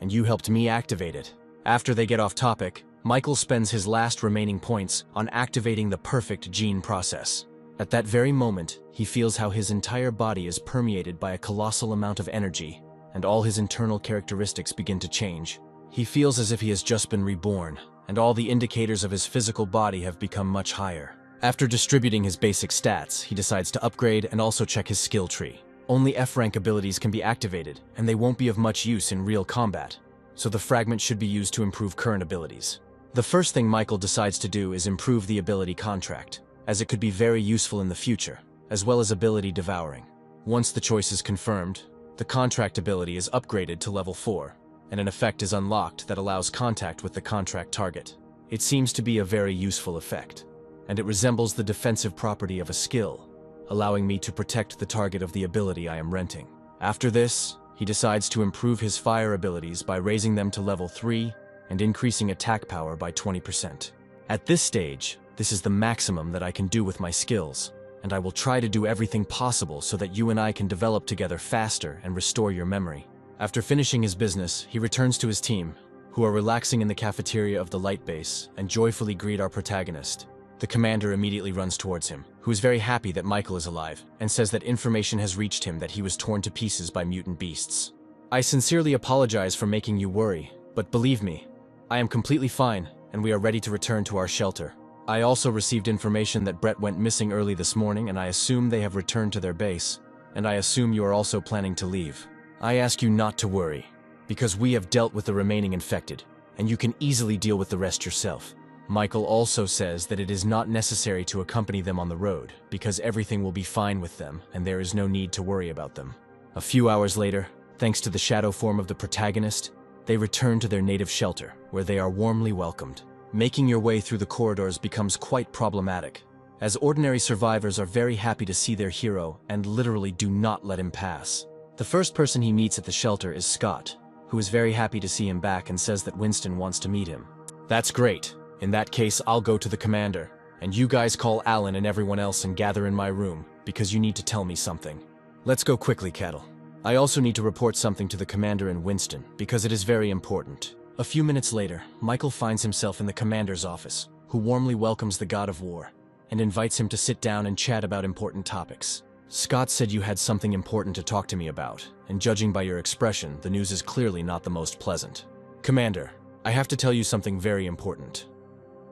and you helped me activate it. After they get off topic, Michael spends his last remaining points on activating the perfect gene process. At that very moment, he feels how his entire body is permeated by a colossal amount of energy, and all his internal characteristics begin to change. He feels as if he has just been reborn, and all the indicators of his physical body have become much higher. After distributing his basic stats, he decides to upgrade and also check his skill tree. Only F-rank abilities can be activated, and they won't be of much use in real combat, so the fragment should be used to improve current abilities. The first thing Michael decides to do is improve the ability Contract, as it could be very useful in the future, as well as ability Devouring. Once the choice is confirmed, the Contract ability is upgraded to level 4, and an effect is unlocked that allows contact with the contract target. It seems to be a very useful effect, and it resembles the defensive property of a skill, allowing me to protect the target of the ability I am renting. After this, he decides to improve his fire abilities by raising them to level 3 and increasing attack power by 20%. At this stage, this is the maximum that I can do with my skills, and I will try to do everything possible so that you and I can develop together faster and restore your memory. After finishing his business, he returns to his team, who are relaxing in the cafeteria of the light base and joyfully greet our protagonist. The commander immediately runs towards him, who is very happy that Michael is alive, and says that information has reached him that he was torn to pieces by mutant beasts. I sincerely apologize for making you worry, but believe me, I am completely fine, and we are ready to return to our shelter. I also received information that Brett went missing early this morning, and I assume they have returned to their base, and I assume you are also planning to leave. I ask you not to worry, because we have dealt with the remaining infected, and you can easily deal with the rest yourself. Michael also says that it is not necessary to accompany them on the road, because everything will be fine with them, and there is no need to worry about them. A few hours later, thanks to the shadow form of the protagonist, they return to their native shelter, where they are warmly welcomed. Making your way through the corridors becomes quite problematic, as ordinary survivors are very happy to see their hero and literally do not let him pass. The first person he meets at the shelter is Scott, who is very happy to see him back and says that Winston wants to meet him. That's great. In that case, I'll go to the commander, and you guys call Alan and everyone else and gather in my room, because you need to tell me something. Let's go quickly, Cattle. I also need to report something to the commander and Winston, because it is very important. A few minutes later, Michael finds himself in the commander's office, who warmly welcomes the god of war, and invites him to sit down and chat about important topics. Scott said you had something important to talk to me about, and judging by your expression, the news is clearly not the most pleasant. Commander, I have to tell you something very important.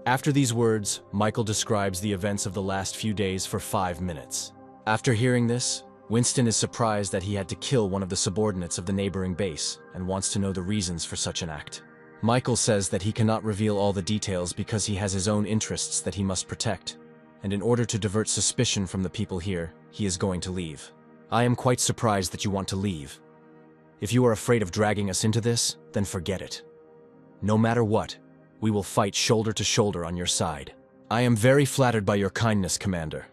After these words, Michael describes the events of the last few days for 5 minutes. After hearing this, Winston is surprised that he had to kill one of the subordinates of the neighboring base and wants to know the reasons for such an act. Michael says that he cannot reveal all the details because he has his own interests that he must protect, and in order to divert suspicion from the people here, he is going to leave. I am quite surprised that you want to leave. If you are afraid of dragging us into this, then forget it. No matter what, we will fight shoulder to shoulder on your side. I am very flattered by your kindness, Commander.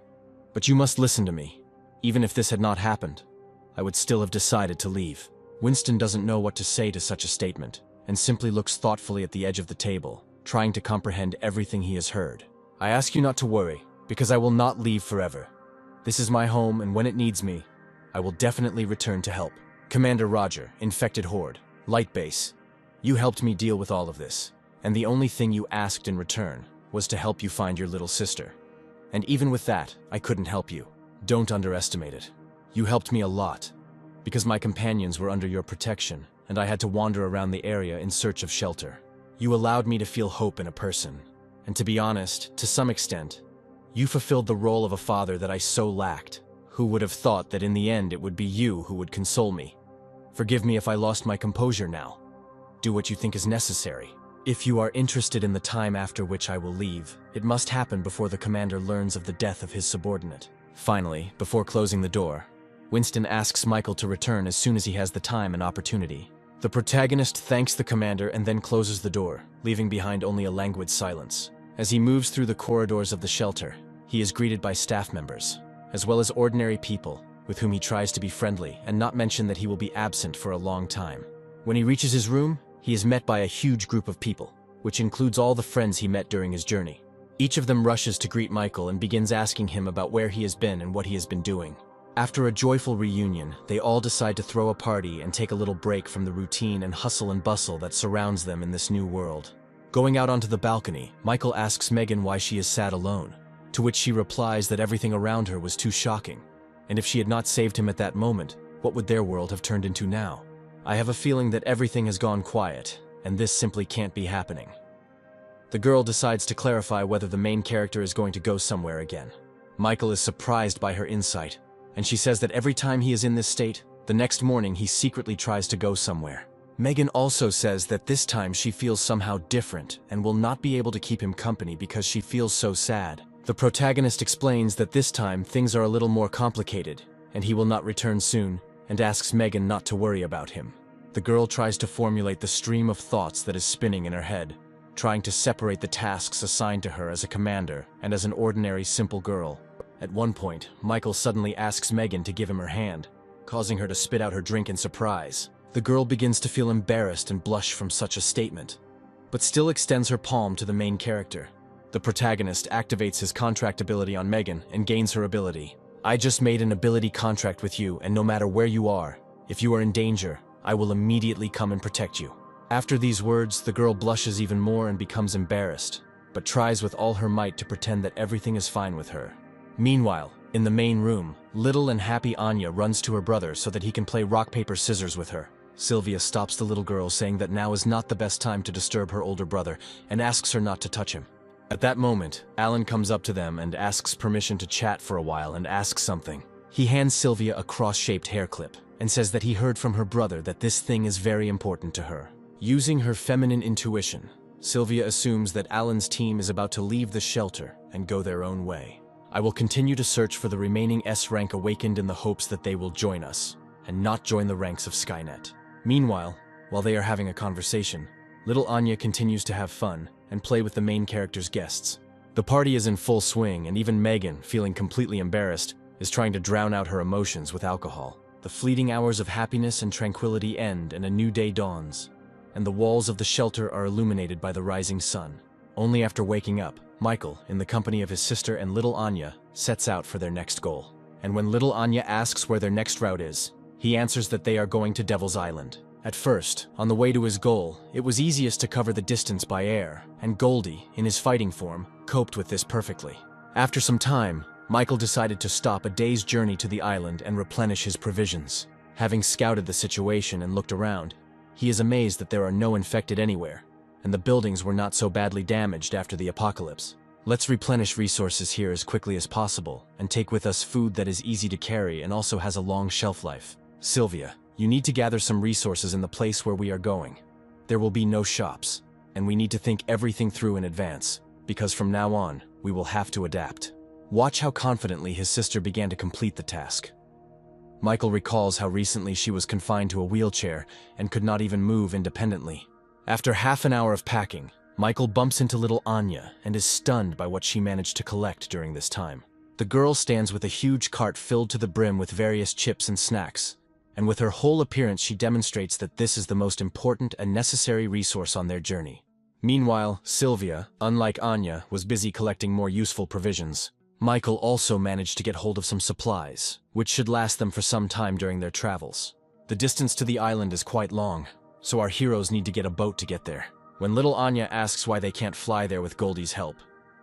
But you must listen to me. Even if this had not happened, I would still have decided to leave. Winston doesn't know what to say to such a statement, and simply looks thoughtfully at the edge of the table, trying to comprehend everything he has heard. I ask you not to worry, because I will not leave forever. This is my home, and when it needs me, I will definitely return to help. Commander Roger, Infected Horde, Light Base. You helped me deal with all of this. And the only thing you asked in return was to help you find your little sister. And even with that, I couldn't help you. Don't underestimate it. You helped me a lot, because my companions were under your protection, and I had to wander around the area in search of shelter. You allowed me to feel hope in a person, and to be honest, to some extent, you fulfilled the role of a father that I so lacked. Who would have thought that in the end it would be you who would console me? Forgive me if I lost my composure now. Do what you think is necessary. If you are interested in the time after which I will leave, it must happen before the commander learns of the death of his subordinate. Finally, before closing the door, Winston asks Michael to return as soon as he has the time and opportunity. The protagonist thanks the commander and then closes the door, leaving behind only a languid silence. As he moves through the corridors of the shelter, he is greeted by staff members, as well as ordinary people, with whom he tries to be friendly and not mention that he will be absent for a long time. When he reaches his room, he is met by a huge group of people, which includes all the friends he met during his journey. Each of them rushes to greet Michael and begins asking him about where he has been and what he has been doing. After a joyful reunion, they all decide to throw a party and take a little break from the routine and hustle and bustle that surrounds them in this new world. Going out onto the balcony, Michael asks Megan why she is sad alone, to which she replies that everything around her was too shocking, and if she had not saved him at that moment, what would their world have turned into now? I have a feeling that everything has gone quiet, and this simply can't be happening. The girl decides to clarify whether the main character is going to go somewhere again. Michael is surprised by her insight, and she says that every time he is in this state, the next morning he secretly tries to go somewhere. Megan also says that this time she feels somehow different and will not be able to keep him company because she feels so sad. The protagonist explains that this time things are a little more complicated, and he will not return soon, and asks Megan not to worry about him. The girl tries to formulate the stream of thoughts that is spinning in her head, trying to separate the tasks assigned to her as a commander and as an ordinary simple girl. At one point, Michael suddenly asks Megan to give him her hand, causing her to spit out her drink in surprise. The girl begins to feel embarrassed and blush from such a statement, but still extends her palm to the main character. The protagonist activates his contract ability on Megan and gains her ability. I just made an ability contract with you, and no matter where you are, if you are in danger, I will immediately come and protect you. After these words, the girl blushes even more and becomes embarrassed, but tries with all her might to pretend that everything is fine with her. Meanwhile, in the main room, little and happy Anya runs to her brother so that he can play rock, paper, scissors with her. Sylvia stops the little girl, saying that now is not the best time to disturb her older brother, and asks her not to touch him. At that moment, Alan comes up to them and asks permission to chat for a while and asks something. He hands Sylvia a cross-shaped hair clip and says that he heard from her brother that this thing is very important to her. Using her feminine intuition, Sylvia assumes that Alan's team is about to leave the shelter and go their own way. I will continue to search for the remaining S-rank awakened in the hopes that they will join us, and not join the ranks of Skynet. Meanwhile, while they are having a conversation, little Anya continues to have fun and play with the main character's guests. The party is in full swing, and even Megan, feeling completely embarrassed, is trying to drown out her emotions with alcohol. The fleeting hours of happiness and tranquility end and a new day dawns, and the walls of the shelter are illuminated by the rising sun. Only after waking up, Michael, in the company of his sister and little Anya, sets out for their next goal. And when little Anya asks where their next route is, he answers that they are going to Devil's Island. At first, on the way to his goal, it was easiest to cover the distance by air, and Goldie, in his fighting form, coped with this perfectly. After some time, Michael decided to stop a day's journey to the island and replenish his provisions. Having scouted the situation and looked around, he is amazed that there are no infected anywhere, and the buildings were not so badly damaged after the apocalypse. Let's replenish resources here as quickly as possible, and take with us food that is easy to carry and also has a long shelf life. Sylvia, you need to gather some resources in the place where we are going. There will be no shops, and we need to think everything through in advance, because from now on, we will have to adapt. Watch how confidently his sister began to complete the task. Michael recalls how recently she was confined to a wheelchair and could not even move independently. After half an hour of packing, Michael bumps into little Anya and is stunned by what she managed to collect during this time. The girl stands with a huge cart filled to the brim with various chips and snacks, and with her whole appearance she demonstrates that this is the most important and necessary resource on their journey. Meanwhile, Sylvia, unlike Anya, was busy collecting more useful provisions. Michael also managed to get hold of some supplies, which should last them for some time during their travels. The distance to the island is quite long, so our heroes need to get a boat to get there. When little Anya asks why they can't fly there with Goldie's help,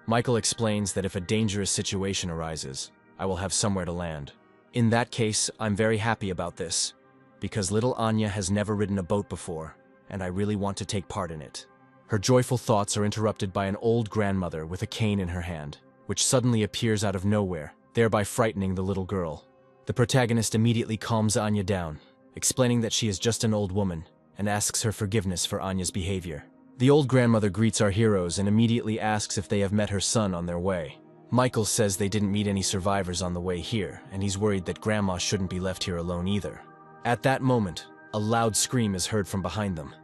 Michael explains that if a dangerous situation arises, I will have somewhere to land. In that case, I'm very happy about this, because little Anya has never ridden a boat before, and I really want to take part in it. Her joyful thoughts are interrupted by an old grandmother with a cane in her hand, which suddenly appears out of nowhere, thereby frightening the little girl. The protagonist immediately calms Anya down, explaining that she is just an old woman, and asks her forgiveness for Anya's behavior. The old grandmother greets our heroes and immediately asks if they have met her son on their way. Michael says they didn't meet any survivors on the way here, and he's worried that Grandma shouldn't be left here alone either. At that moment, a loud scream is heard from behind them,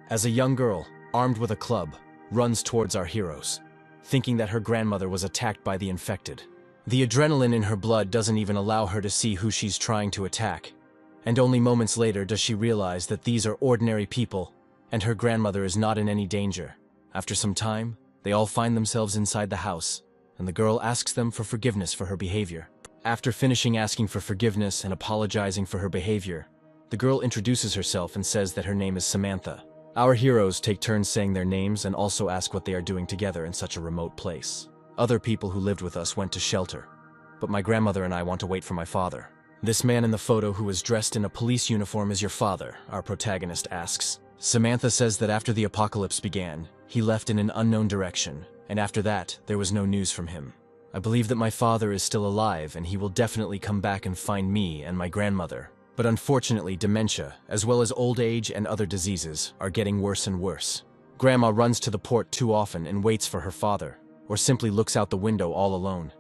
as a young girl, armed with a club, runs towards our heroes, thinking that her grandmother was attacked by the infected. The adrenaline in her blood doesn't even allow her to see who she's trying to attack, and only moments later does she realize that these are ordinary people, and her grandmother is not in any danger. After some time, they all find themselves inside the house, and the girl asks them for forgiveness for her behavior. After finishing asking for forgiveness and apologizing for her behavior, the girl introduces herself and says that her name is Samantha. Our heroes take turns saying their names and also ask what they are doing together in such a remote place. Other people who lived with us went to shelter, but my grandmother and I want to wait for my father. This man in the photo who is dressed in a police uniform is your father, our protagonist asks. Samantha says that after the apocalypse began, he left in an unknown direction, and after that, there was no news from him. I believe that my father is still alive and he will definitely come back and find me and my grandmother. But unfortunately, dementia, as well as old age and other diseases, are getting worse and worse. Grandma runs to the port too often and waits for her father, or simply looks out the window all alone.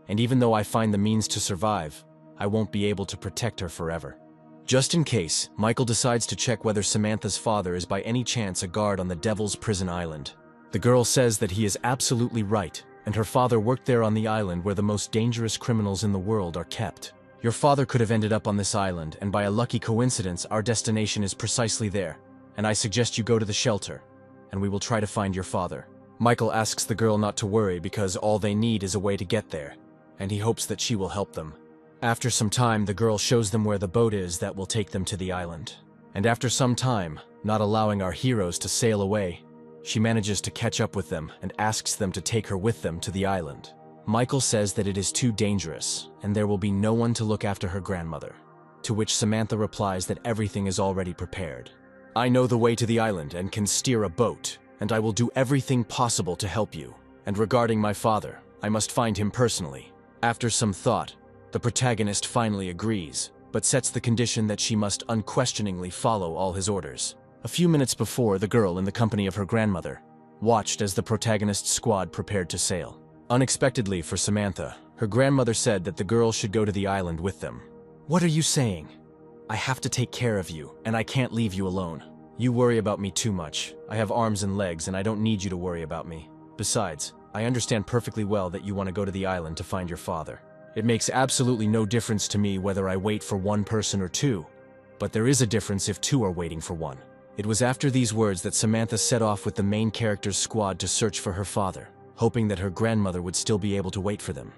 And even though I find the means to survive, I won't be able to protect her forever. Just in case, Michael decides to check whether Samantha's father is by any chance a guard on the Devil's Prison Island. The girl says that he is absolutely right, and her father worked there on the island where the most dangerous criminals in the world are kept. Your father could have ended up on this island, and by a lucky coincidence, our destination is precisely there, and I suggest you go to the shelter, and we will try to find your father. Michael asks the girl not to worry because all they need is a way to get there, and he hopes that she will help them. After some time, the girl shows them where the boat is that will take them to the island. And after some time, not allowing our heroes to sail away. She manages to catch up with them and asks them to take her with them to the island. Michael says that it is too dangerous, and there will be no one to look after her grandmother. To which Samantha replies that everything is already prepared. I know the way to the island and can steer a boat, and I will do everything possible to help you. And regarding my father, I must find him personally. After some thought, the protagonist finally agrees, but sets the condition that she must unquestioningly follow all his orders. A few minutes before, the girl, in the company of her grandmother, watched as the protagonist's squad prepared to sail. Unexpectedly for Samantha, her grandmother said that the girl should go to the island with them. What are you saying? I have to take care of you, and I can't leave you alone. You worry about me too much. I have arms and legs, and I don't need you to worry about me. Besides, I understand perfectly well that you want to go to the island to find your father. It makes absolutely no difference to me whether I wait for one person or two, but there is a difference if two are waiting for one. It was after these words that Samantha set off with the main character's squad to search for her father, hoping that her grandmother would still be able to wait for them.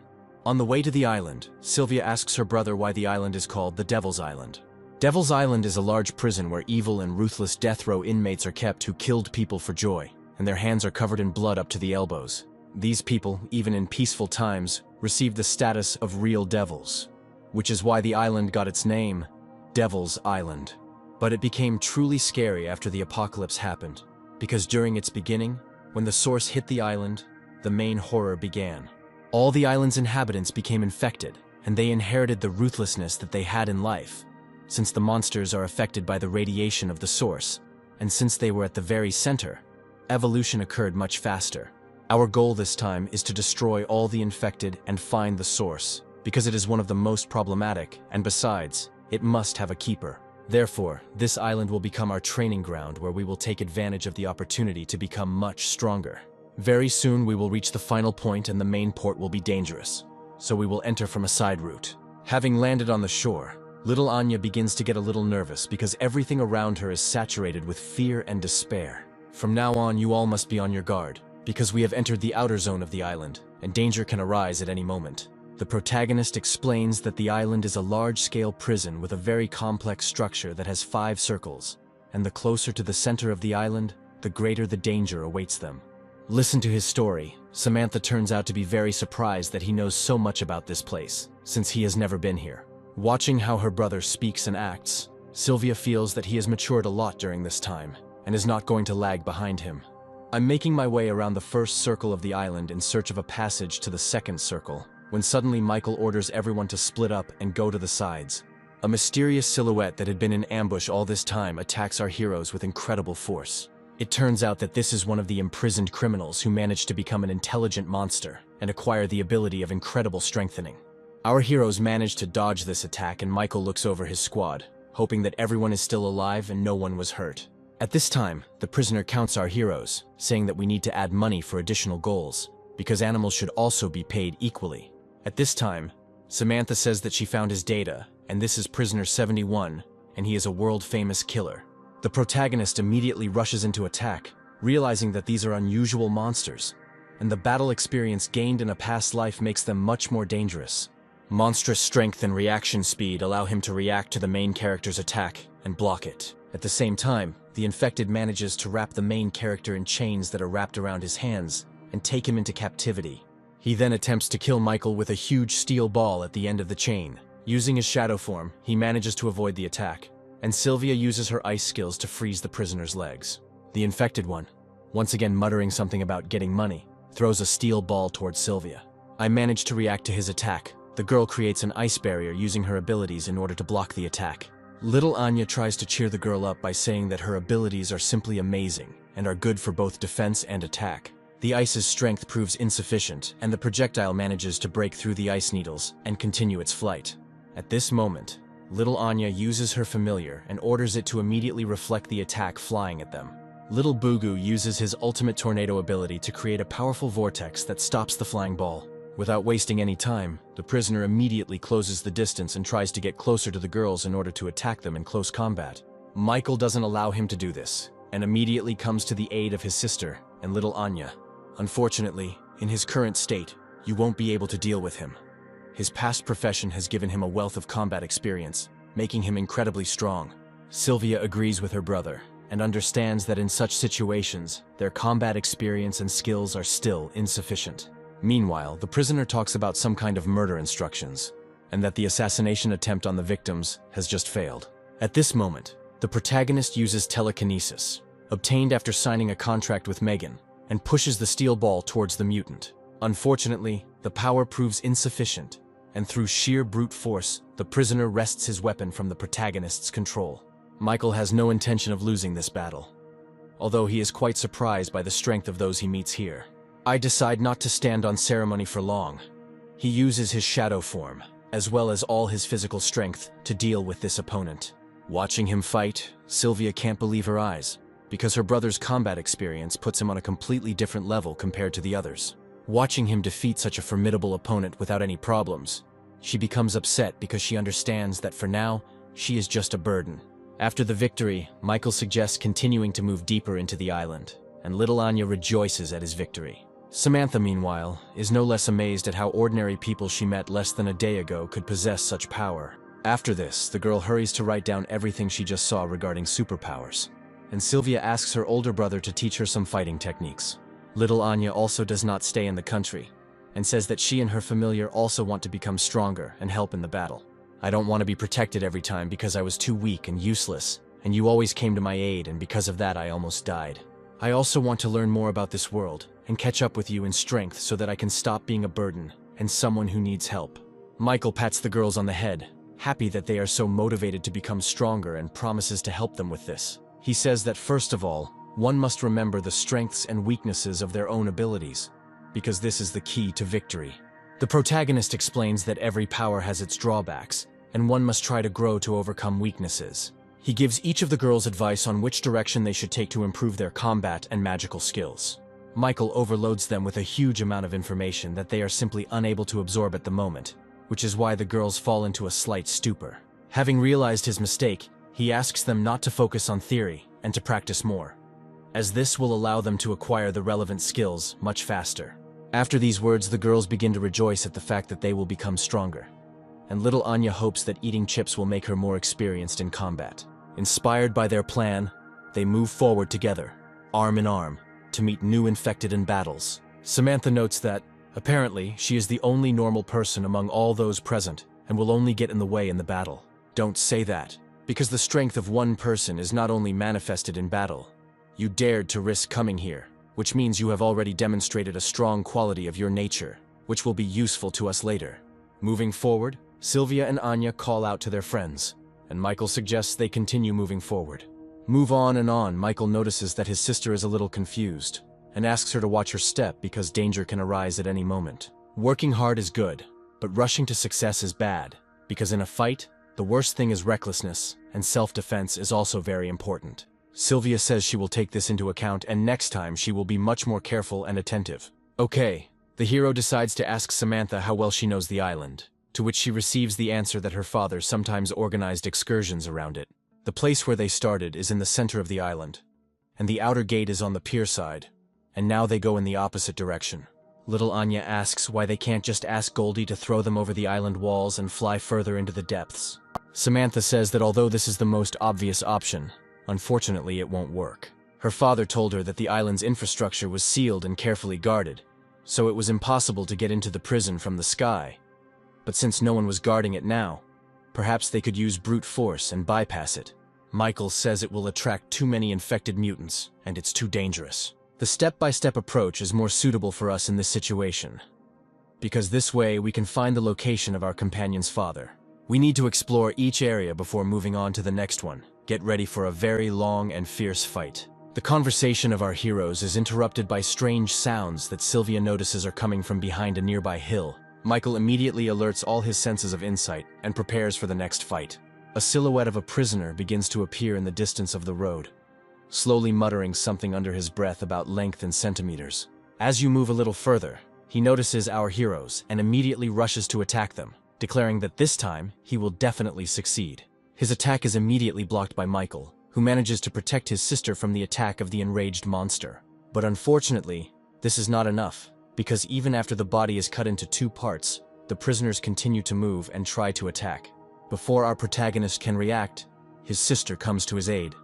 On the way to the island, Sylvia asks her brother why the island is called the Devil's Island. Devil's Island is a large prison where evil and ruthless death row inmates are kept who killed people for joy, and their hands are covered in blood up to the elbows. These people, even in peaceful times, receive the status of real devils, which is why the island got its name, Devil's Island. But it became truly scary after the apocalypse happened, because during its beginning, when the source hit the island, the main horror began. All the island's inhabitants became infected, and they inherited the ruthlessness that they had in life. Since the monsters are affected by the radiation of the source, and since they were at the very center, evolution occurred much faster. Our goal this time is to destroy all the infected and find the source, because it is one of the most problematic, and besides, it must have a keeper. Therefore, this island will become our training ground where we will take advantage of the opportunity to become much stronger. Very soon we will reach the final point and the main port will be dangerous, so we will enter from a side route. Having landed on the shore, little Anya begins to get a little nervous because everything around her is saturated with fear and despair. From now on, you all must be on your guard, because we have entered the outer zone of the island, and danger can arise at any moment. The protagonist explains that the island is a large-scale prison with a very complex structure that has 5 circles, and the closer to the center of the island, the greater the danger awaits them. Listen to his story. Samantha turns out to be very surprised that he knows so much about this place, since he has never been here. Watching how her brother speaks and acts, Sylvia feels that he has matured a lot during this time, and is not going to lag behind him. I'm making my way around the first circle of the island in search of a passage to the second circle, when suddenly Michael orders everyone to split up and go to the sides. A mysterious silhouette that had been in ambush all this time attacks our heroes with incredible force. It turns out that this is one of the imprisoned criminals who managed to become an intelligent monster and acquire the ability of incredible strengthening. Our heroes manage to dodge this attack, and Michael looks over his squad, hoping that everyone is still alive and no one was hurt. At this time, the prisoner counts our heroes, saying that we need to add money for additional goals, because animals should also be paid equally. At this time, Samantha says that she found his data, and this is prisoner 71, and he is a world-famous killer. The protagonist immediately rushes into attack, realizing that these are unusual monsters, and the battle experience gained in a past life makes them much more dangerous. Monstrous strength and reaction speed allow him to react to the main character's attack and block it. At the same time, the infected manages to wrap the main character in chains that are wrapped around his hands and take him into captivity. He then attempts to kill Michael with a huge steel ball at the end of the chain. Using his shadow form, he manages to avoid the attack, and Sylvia uses her ice skills to freeze the prisoner's legs. The infected one, once again muttering something about getting money, throws a steel ball towards Sylvia. I manage to react to his attack. The girl creates an ice barrier using her abilities in order to block the attack. Little Anya tries to cheer the girl up by saying that her abilities are simply amazing and are good for both defense and attack. The ice's strength proves insufficient, and the projectile manages to break through the ice needles and continue its flight. At this moment, little Anya uses her familiar and orders it to immediately reflect the attack flying at them. Little Bugu uses his ultimate tornado ability to create a powerful vortex that stops the flying ball. Without wasting any time, the prisoner immediately closes the distance and tries to get closer to the girls in order to attack them in close combat. Michael doesn't allow him to do this, and immediately comes to the aid of his sister and little Anya. Unfortunately, in his current state, you won't be able to deal with him. His past profession has given him a wealth of combat experience, making him incredibly strong. Sylvia agrees with her brother, and understands that in such situations, their combat experience and skills are still insufficient. Meanwhile, the prisoner talks about some kind of murder instructions, and that the assassination attempt on the victims has just failed. At this moment, the protagonist uses telekinesis, obtained after signing a contract with Megan, and pushes the steel ball towards the mutant. Unfortunately, the power proves insufficient, and through sheer brute force, the prisoner wrests his weapon from the protagonist's control. Michael has no intention of losing this battle, although he is quite surprised by the strength of those he meets here. I decide not to stand on ceremony for long. He uses his shadow form, as well as all his physical strength, to deal with this opponent. Watching him fight, Sylvia can't believe her eyes, because her brother's combat experience puts him on a completely different level compared to the others. Watching him defeat such a formidable opponent without any problems, she becomes upset because she understands that for now, she is just a burden. After the victory, Michael suggests continuing to move deeper into the island, and little Anya rejoices at his victory. Samantha, meanwhile, is no less amazed at how ordinary people she met less than a day ago could possess such power. After this, the girl hurries to write down everything she just saw regarding superpowers, and Sylvia asks her older brother to teach her some fighting techniques. Little Anya also does not stay in the country, and says that she and her familiar also want to become stronger and help in the battle. I don't want to be protected every time because I was too weak and useless, and you always came to my aid, and because of that I almost died. I also want to learn more about this world, and catch up with you in strength so that I can stop being a burden and someone who needs help. Michael pats the girls on the head, happy that they are so motivated to become stronger, and promises to help them with this. He says that first of all, one must remember the strengths and weaknesses of their own abilities, because this is the key to victory. The protagonist explains that every power has its drawbacks, and one must try to grow to overcome weaknesses. He gives each of the girls advice on which direction they should take to improve their combat and magical skills. Michael overloads them with a huge amount of information that they are simply unable to absorb at the moment, which is why the girls fall into a slight stupor. Having realized his mistake, he asks them not to focus on theory and to practice more, as this will allow them to acquire the relevant skills much faster. After these words, the girls begin to rejoice at the fact that they will become stronger, and little Anya hopes that eating chips will make her more experienced in combat. Inspired by their plan, they move forward together, arm in arm, to meet new infected in battles. Samantha notes that, apparently, she is the only normal person among all those present and will only get in the way in the battle. Don't say that, because the strength of one person is not only manifested in battle. You dared to risk coming here, which means you have already demonstrated a strong quality of your nature, which will be useful to us later. Moving forward, Sylvia and Anya call out to their friends, and Michael suggests they continue moving forward. Move on and on, Michael notices that his sister is a little confused, and asks her to watch her step because danger can arise at any moment. Working hard is good, but rushing to success is bad, because in a fight, the worst thing is recklessness, and self-defense is also very important. Sylvia says she will take this into account, and next time she will be much more careful and attentive. Okay, the hero decides to ask Samantha how well she knows the island, to which she receives the answer that her father sometimes organized excursions around it. The place where they started is in the center of the island, and the outer gate is on the pier side, and now they go in the opposite direction. Little Anya asks why they can't just ask Goldie to throw them over the island walls and fly further into the depths. Samantha says that although this is the most obvious option, unfortunately it won't work. Her father told her that the island's infrastructure was sealed and carefully guarded, so it was impossible to get into the prison from the sky. But since no one was guarding it now, perhaps they could use brute force and bypass it. Michael says it will attract too many infected mutants, and it's too dangerous. The step-by-step approach is more suitable for us in this situation, because this way we can find the location of our companion's father. We need to explore each area before moving on to the next one. Get ready for a very long and fierce fight. The conversation of our heroes is interrupted by strange sounds that Sylvia notices are coming from behind a nearby hill. Michael immediately alerts all his senses of insight and prepares for the next fight. A silhouette of a prisoner begins to appear in the distance of the road, slowly muttering something under his breath about length in centimeters. As you move a little further, he notices our heroes and immediately rushes to attack them, declaring that this time he will definitely succeed. His attack is immediately blocked by Michael, who manages to protect his sister from the attack of the enraged monster. But unfortunately, this is not enough, because even after the body is cut into two parts, the prisoners continue to move and try to attack. Before our protagonist can react, his sister comes to his aid.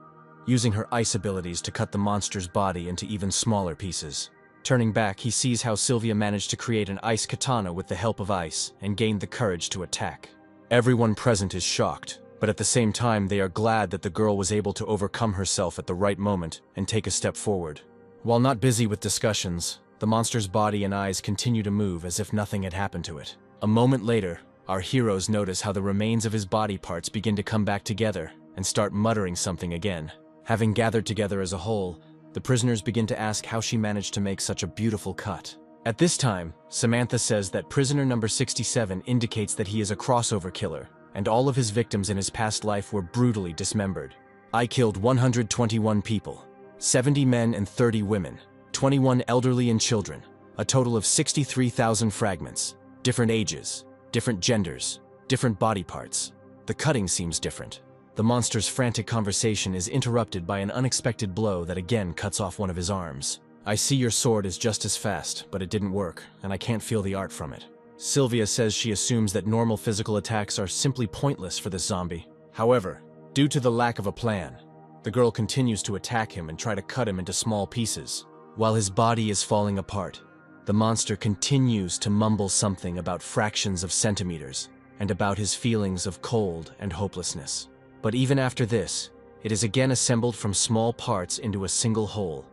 using her ice abilities to cut the monster's body into even smaller pieces. Turning back, he sees how Sylvia managed to create an ice katana with the help of ice and gained the courage to attack. Everyone present is shocked, but at the same time they are glad that the girl was able to overcome herself at the right moment and take a step forward. While not busy with discussions, the monster's body and eyes continue to move as if nothing had happened to it. A moment later, our heroes notice how the remains of his body parts begin to come back together and start muttering something again. Having gathered together as a whole, the prisoners begin to ask how she managed to make such a beautiful cut. At this time, Samantha says that prisoner number 67 indicates that he is a crossover killer, and all of his victims in his past life were brutally dismembered. I killed 121 people, 70 men and 30 women, 21 elderly and children, a total of 63,000 fragments, different ages, different genders, different body parts. The cutting seems different. The monster's frantic conversation is interrupted by an unexpected blow that again cuts off one of his arms. I see your sword is just as fast, but it didn't work, and I can't feel the art from it. Sylvia says she assumes that normal physical attacks are simply pointless for this zombie. However, due to the lack of a plan, the girl continues to attack him and try to cut him into small pieces. While his body is falling apart, the monster continues to mumble something about fractions of centimeters and about his feelings of cold and hopelessness. But even after this, it is again assembled from small parts into a single whole,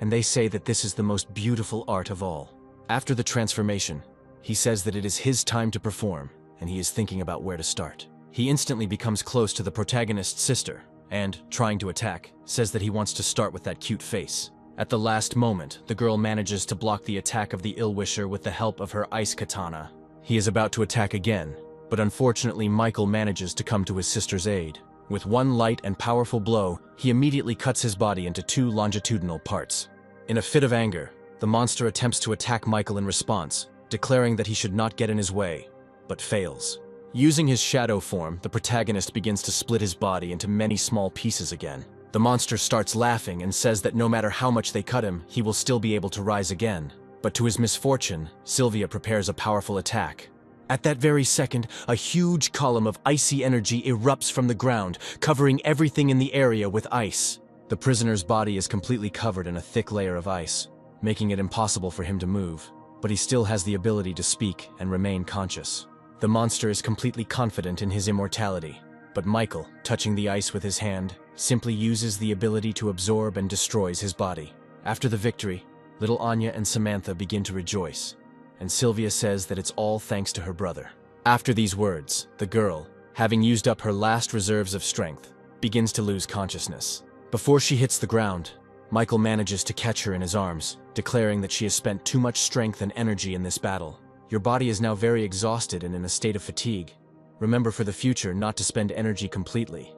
and they say that this is the most beautiful art of all. After the transformation, he says that it is his time to perform, and he is thinking about where to start. He instantly becomes close to the protagonist's sister, and, trying to attack, says that he wants to start with that cute face. At the last moment, the girl manages to block the attack of the ill-wisher with the help of her ice katana. He is about to attack again, but unfortunately Michael manages to come to his sister's aid. With one light and powerful blow, he immediately cuts his body into 2 longitudinal parts. In a fit of anger, the monster attempts to attack Michael in response, declaring that he should not get in his way, but fails. Using his shadow form, the protagonist begins to split his body into many small pieces again. The monster starts laughing and says that no matter how much they cut him, he will still be able to rise again. But to his misfortune, Sylvia prepares a powerful attack. At that very second, a huge column of icy energy erupts from the ground, covering everything in the area with ice. The prisoner's body is completely covered in a thick layer of ice, making it impossible for him to move, but he still has the ability to speak and remain conscious. The monster is completely confident in his immortality, but Michael, touching the ice with his hand, simply uses the ability to absorb and destroys his body. After the victory, little Anya and Samantha begin to rejoice, and Sylvia says that it's all thanks to her brother. After these words, the girl, having used up her last reserves of strength, begins to lose consciousness. Before she hits the ground, Michael manages to catch her in his arms, declaring that she has spent too much strength and energy in this battle. Your body is now very exhausted and in a state of fatigue. Remember for the future not to spend energy completely.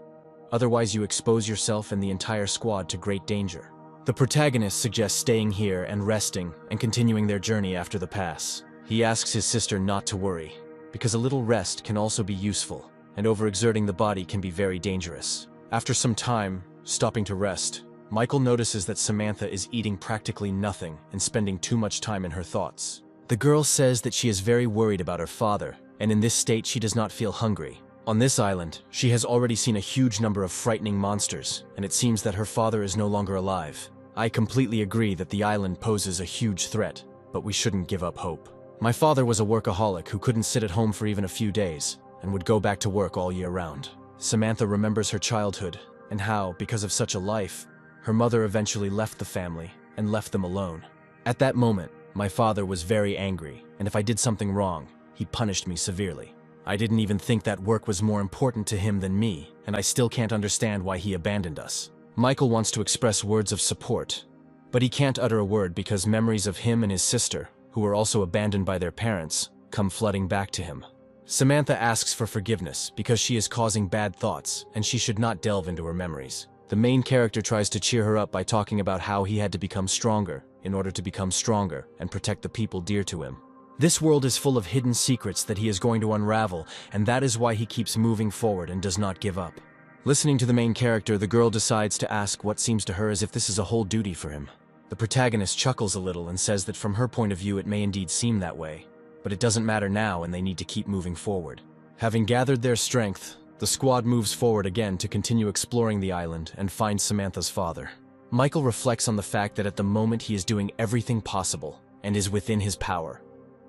Otherwise you expose yourself and the entire squad to great danger. The protagonist suggests staying here and resting and continuing their journey after the pass. He asks his sister not to worry, because a little rest can also be useful, and overexerting the body can be very dangerous. After some time, stopping to rest, Michael notices that Samantha is eating practically nothing and spending too much time in her thoughts. The girl says that she is very worried about her father, and in this state she does not feel hungry. On this island, she has already seen a huge number of frightening monsters, and it seems that her father is no longer alive. I completely agree that the island poses a huge threat, but we shouldn't give up hope. My father was a workaholic who couldn't sit at home for even a few days, and would go back to work all year round. Samantha remembers her childhood, and how, because of such a life, her mother eventually left the family and left them alone. At that moment, my father was very angry, and if I did something wrong, he punished me severely. I didn't even think that work was more important to him than me, and I still can't understand why he abandoned us. Michael wants to express words of support, but he can't utter a word because memories of him and his sister, who were also abandoned by their parents, come flooding back to him. Samantha asks for forgiveness because she is causing bad thoughts and she should not delve into her memories. The main character tries to cheer her up by talking about how he had to become stronger in order to become stronger and protect the people dear to him. This world is full of hidden secrets that he is going to unravel, and that is why he keeps moving forward and does not give up. Listening to the main character, the girl decides to ask what seems to her as if this is a whole duty for him. The protagonist chuckles a little and says that from her point of view it may indeed seem that way, but it doesn't matter now and they need to keep moving forward. Having gathered their strength, The squad moves forward again to continue exploring the island and find Samantha's father. Michael reflects on the fact that at the moment he is doing everything possible and is within his power,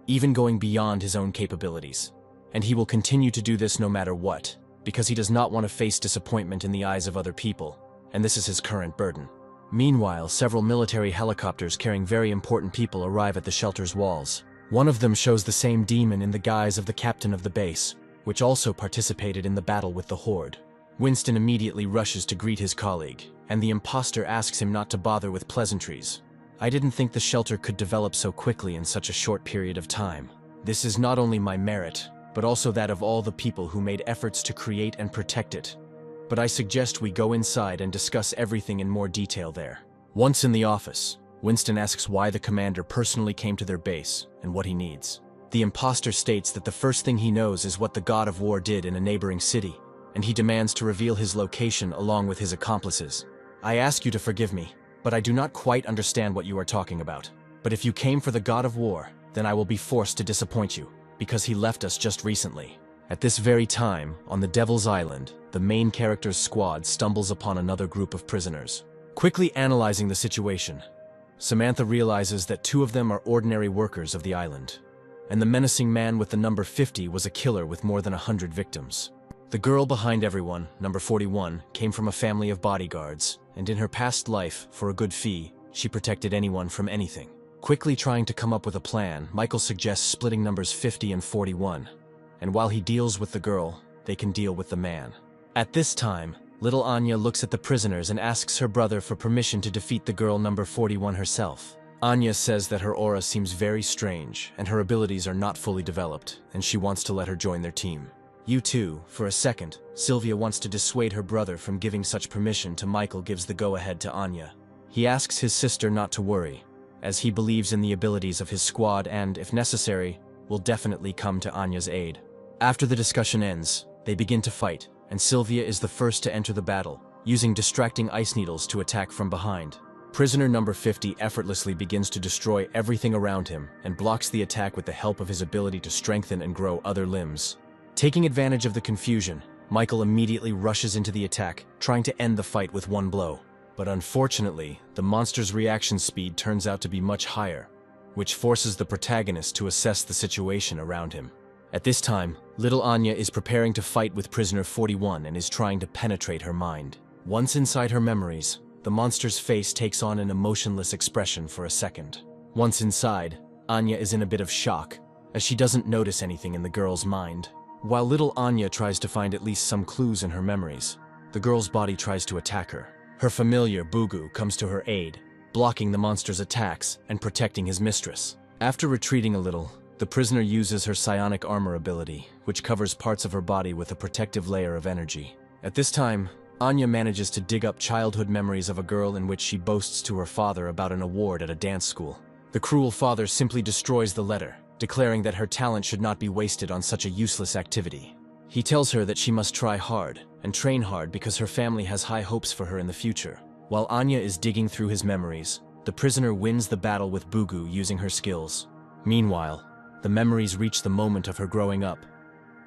even going beyond his own capabilities. And he will continue to do this no matter what, because he does not want to face disappointment in the eyes of other people, and this is his current burden. Meanwhile, several military helicopters carrying very important people arrive at the shelter's walls. One of them shows the same demon in the guise of the captain of the base, which also participated in the battle with the Horde. Winston immediately rushes to greet his colleague, and the imposter asks him not to bother with pleasantries. I didn't think the shelter could develop so quickly in such a short period of time. This is not only my merit, but also that of all the people who made efforts to create and protect it. But I suggest we go inside and discuss everything in more detail there. Once in the office, Winston asks why the commander personally came to their base and what he needs. The imposter states that the first thing he knows is what the god of war did in a neighboring city, and he demands to reveal his location along with his accomplices. I ask you to forgive me, but I do not quite understand what you are talking about. But if you came for the god of war, then I will be forced to disappoint you, because he left us just recently. At this very time, on the Devil's Island, the main character's squad stumbles upon another group of prisoners. Quickly analyzing the situation, Samantha realizes that two of them are ordinary workers of the island, and the menacing man with the number 50 was a killer with more than 100 victims. The girl behind everyone, number 41, came from a family of bodyguards, and in her past life, for a good fee, she protected anyone from anything. Quickly trying to come up with a plan, Michael suggests splitting numbers 50 and 41, and while he deals with the girl, they can deal with the man. At this time, little Anya looks at the prisoners and asks her brother for permission to defeat the girl number 41 herself. Anya says that her aura seems very strange, and her abilities are not fully developed, and she wants to let her join their team. You too, for a second, Sylvia wants to dissuade her brother from giving such permission to Michael gives the go-ahead to Anya. He asks his sister not to worry, as he believes in the abilities of his squad and, if necessary, will definitely come to Anya's aid. After the discussion ends, they begin to fight, and Sylvia is the first to enter the battle, using distracting ice needles to attack from behind. Prisoner number 50 effortlessly begins to destroy everything around him and blocks the attack with the help of his ability to strengthen and grow other limbs. Taking advantage of the confusion, Michael immediately rushes into the attack, trying to end the fight with one blow. But unfortunately, the monster's reaction speed turns out to be much higher, which forces the protagonist to assess the situation around him. At this time, little Anya is preparing to fight with prisoner 41 and is trying to penetrate her mind. Once inside her memories, the monster's face takes on an emotionless expression for a second. Once inside, Anya is in a bit of shock, as she doesn't notice anything in the girl's mind. While little Anya tries to find at least some clues in her memories, the girl's body tries to attack her. Her familiar, Bugu, comes to her aid, blocking the monster's attacks and protecting his mistress. After retreating a little, the prisoner uses her psionic armor ability, which covers parts of her body with a protective layer of energy. At this time, Anya manages to dig up childhood memories of a girl in which she boasts to her father about an award at a dance school. The cruel father simply destroys the letter, declaring that her talent should not be wasted on such a useless activity. He tells her that she must try hard and train hard because her family has high hopes for her in the future. While Anya is digging through his memories, the prisoner wins the battle with Bugu using her skills. Meanwhile, the memories reach the moment of her growing up,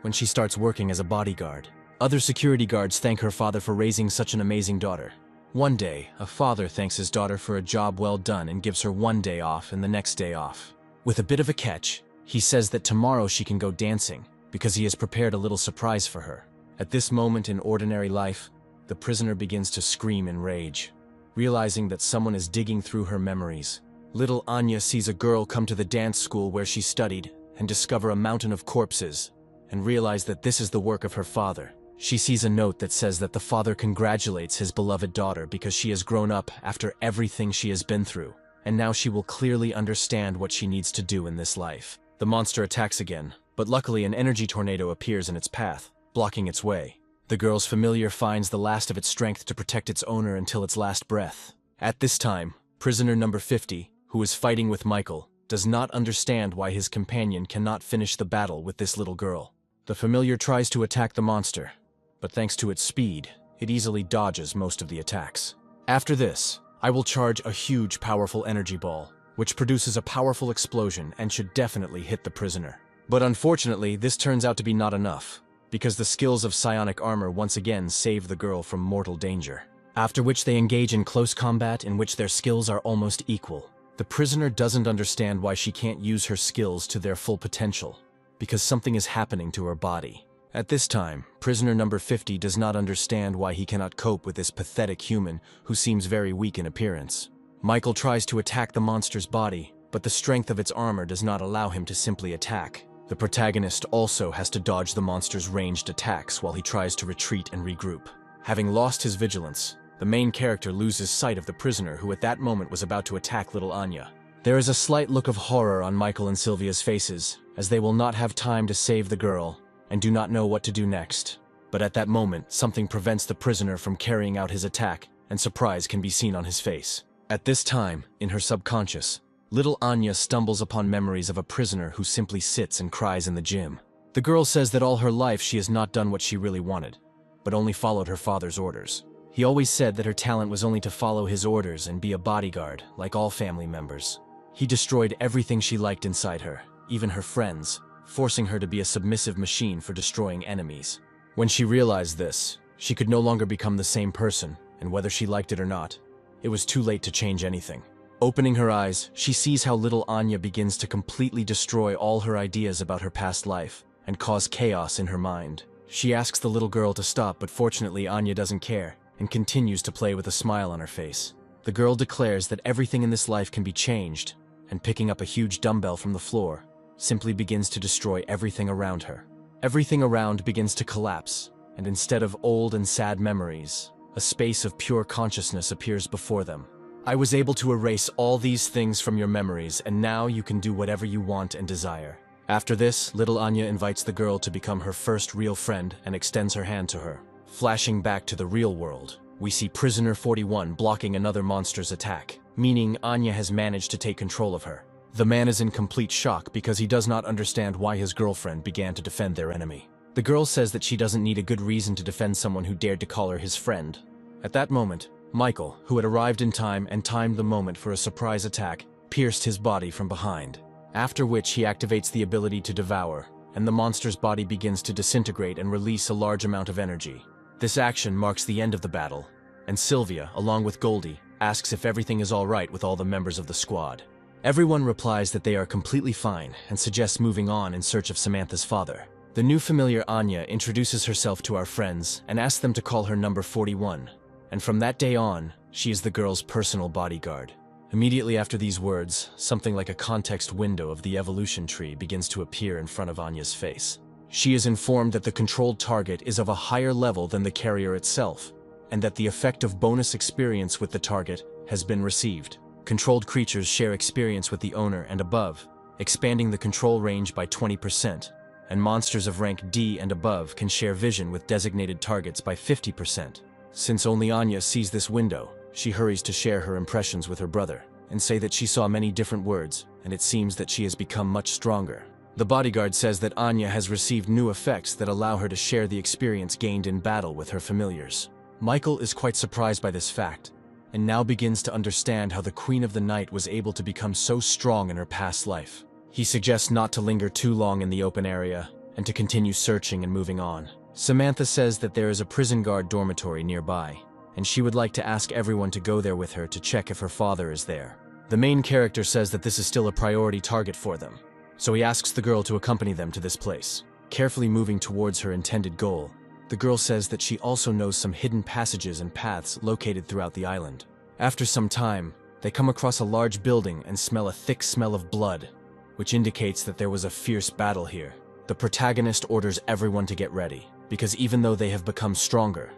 when she starts working as a bodyguard. Other security guards thank her father for raising such an amazing daughter. One day, a father thanks his daughter for a job well done and gives her one day off and the next day off. With a bit of a catch, he says that tomorrow she can go dancing, because he has prepared a little surprise for her. At this moment in ordinary life, the prisoner begins to scream in rage. Realizing that someone is digging through her memories, little Anya sees a girl come to the dance school where she studied and discover a mountain of corpses, and realize that this is the work of her father. She sees a note that says that the father congratulates his beloved daughter because she has grown up after everything she has been through, and now she will clearly understand what she needs to do in this life. The monster attacks again, but luckily an energy tornado appears in its path, blocking its way. The girl's familiar finds the last of its strength to protect its owner until its last breath. At this time, prisoner number 50, who is fighting with Michael, does not understand why his companion cannot finish the battle with this little girl. The familiar tries to attack the monster, but thanks to its speed, it easily dodges most of the attacks. After this, I will charge a huge powerful energy ball, which produces a powerful explosion and should definitely hit the prisoner. But unfortunately, this turns out to be not enough, because the skills of psionic armor once again save the girl from mortal danger. After which they engage in close combat in which their skills are almost equal. The prisoner doesn't understand why she can't use her skills to their full potential, because something is happening to her body. At this time, prisoner number 50 does not understand why he cannot cope with this pathetic human who seems very weak in appearance. Michael tries to attack the monster's body, but the strength of its armor does not allow him to simply attack. The protagonist also has to dodge the monster's ranged attacks while he tries to retreat and regroup. Having lost his vigilance, the main character loses sight of the prisoner who at that moment was about to attack little Anya. There is a slight look of horror on Michael and Sylvia's faces, as they will not have time to save the girl and do not know what to do next. But at that moment, something prevents the prisoner from carrying out his attack, and surprise can be seen on his face. At this time, in her subconscious, little Anya stumbles upon memories of a prisoner who simply sits and cries in the gym. The girl says that all her life she has not done what she really wanted, but only followed her father's orders. He always said that her talent was only to follow his orders and be a bodyguard, like all family members. He destroyed everything she liked inside her, even her friends, forcing her to be a submissive machine for destroying enemies. When she realized this, she could no longer become the same person, and whether she liked it or not, it was too late to change anything. Opening her eyes, she sees how little Anya begins to completely destroy all her ideas about her past life and cause chaos in her mind. She asks the little girl to stop, but fortunately Anya doesn't care and continues to play with a smile on her face. The girl declares that everything in this life can be changed, and picking up a huge dumbbell from the floor, simply begins to destroy everything around her. Everything around begins to collapse, and instead of old and sad memories, a space of pure consciousness appears before them. I was able to erase all these things from your memories, and now you can do whatever you want and desire. After this, little Anya invites the girl to become her first real friend and extends her hand to her. Flashing back to the real world, we see Prisoner 41 blocking another monster's attack, meaning Anya has managed to take control of her. The man is in complete shock because he does not understand why his girlfriend began to defend their enemy. The girl says that she doesn't need a good reason to defend someone who dared to call her his friend. At that moment, Michael, who had arrived in time and timed the moment for a surprise attack, pierced his body from behind. After which he activates the ability to devour, and the monster's body begins to disintegrate and release a large amount of energy. This action marks the end of the battle, and Sylvia, along with Goldie, asks if everything is all right with all the members of the squad. Everyone replies that they are completely fine and suggests moving on in search of Samantha's father. The new familiar Anya introduces herself to our friends and asks them to call her number 41, and from that day on, she is the girl's personal bodyguard. Immediately after these words, something like a context window of the evolution tree begins to appear in front of Anya's face. She is informed that the controlled target is of a higher level than the carrier itself, and that the effect of bonus experience with the target has been received. Controlled creatures share experience with the owner and above, expanding the control range by 20%, and monsters of rank D and above can share vision with designated targets by 50%. Since only Anya sees this window, she hurries to share her impressions with her brother, and say that she saw many different words, and it seems that she has become much stronger. The bodyguard says that Anya has received new effects that allow her to share the experience gained in battle with her familiars. Michael is quite surprised by this fact, and now begins to understand how the Queen of the Night was able to become so strong in her past life. He suggests not to linger too long in the open area, and to continue searching and moving on. Samantha says that there is a prison guard dormitory nearby, and she would like to ask everyone to go there with her to check if her father is there. The main character says that this is still a priority target for them, so he asks the girl to accompany them to this place. Carefully moving towards her intended goal, the girl says that she also knows some hidden passages and paths located throughout the island. After some time, they come across a large building and smell a thick smell of blood, which indicates that there was a fierce battle here. The protagonist orders everyone to get ready, because even though they have become stronger,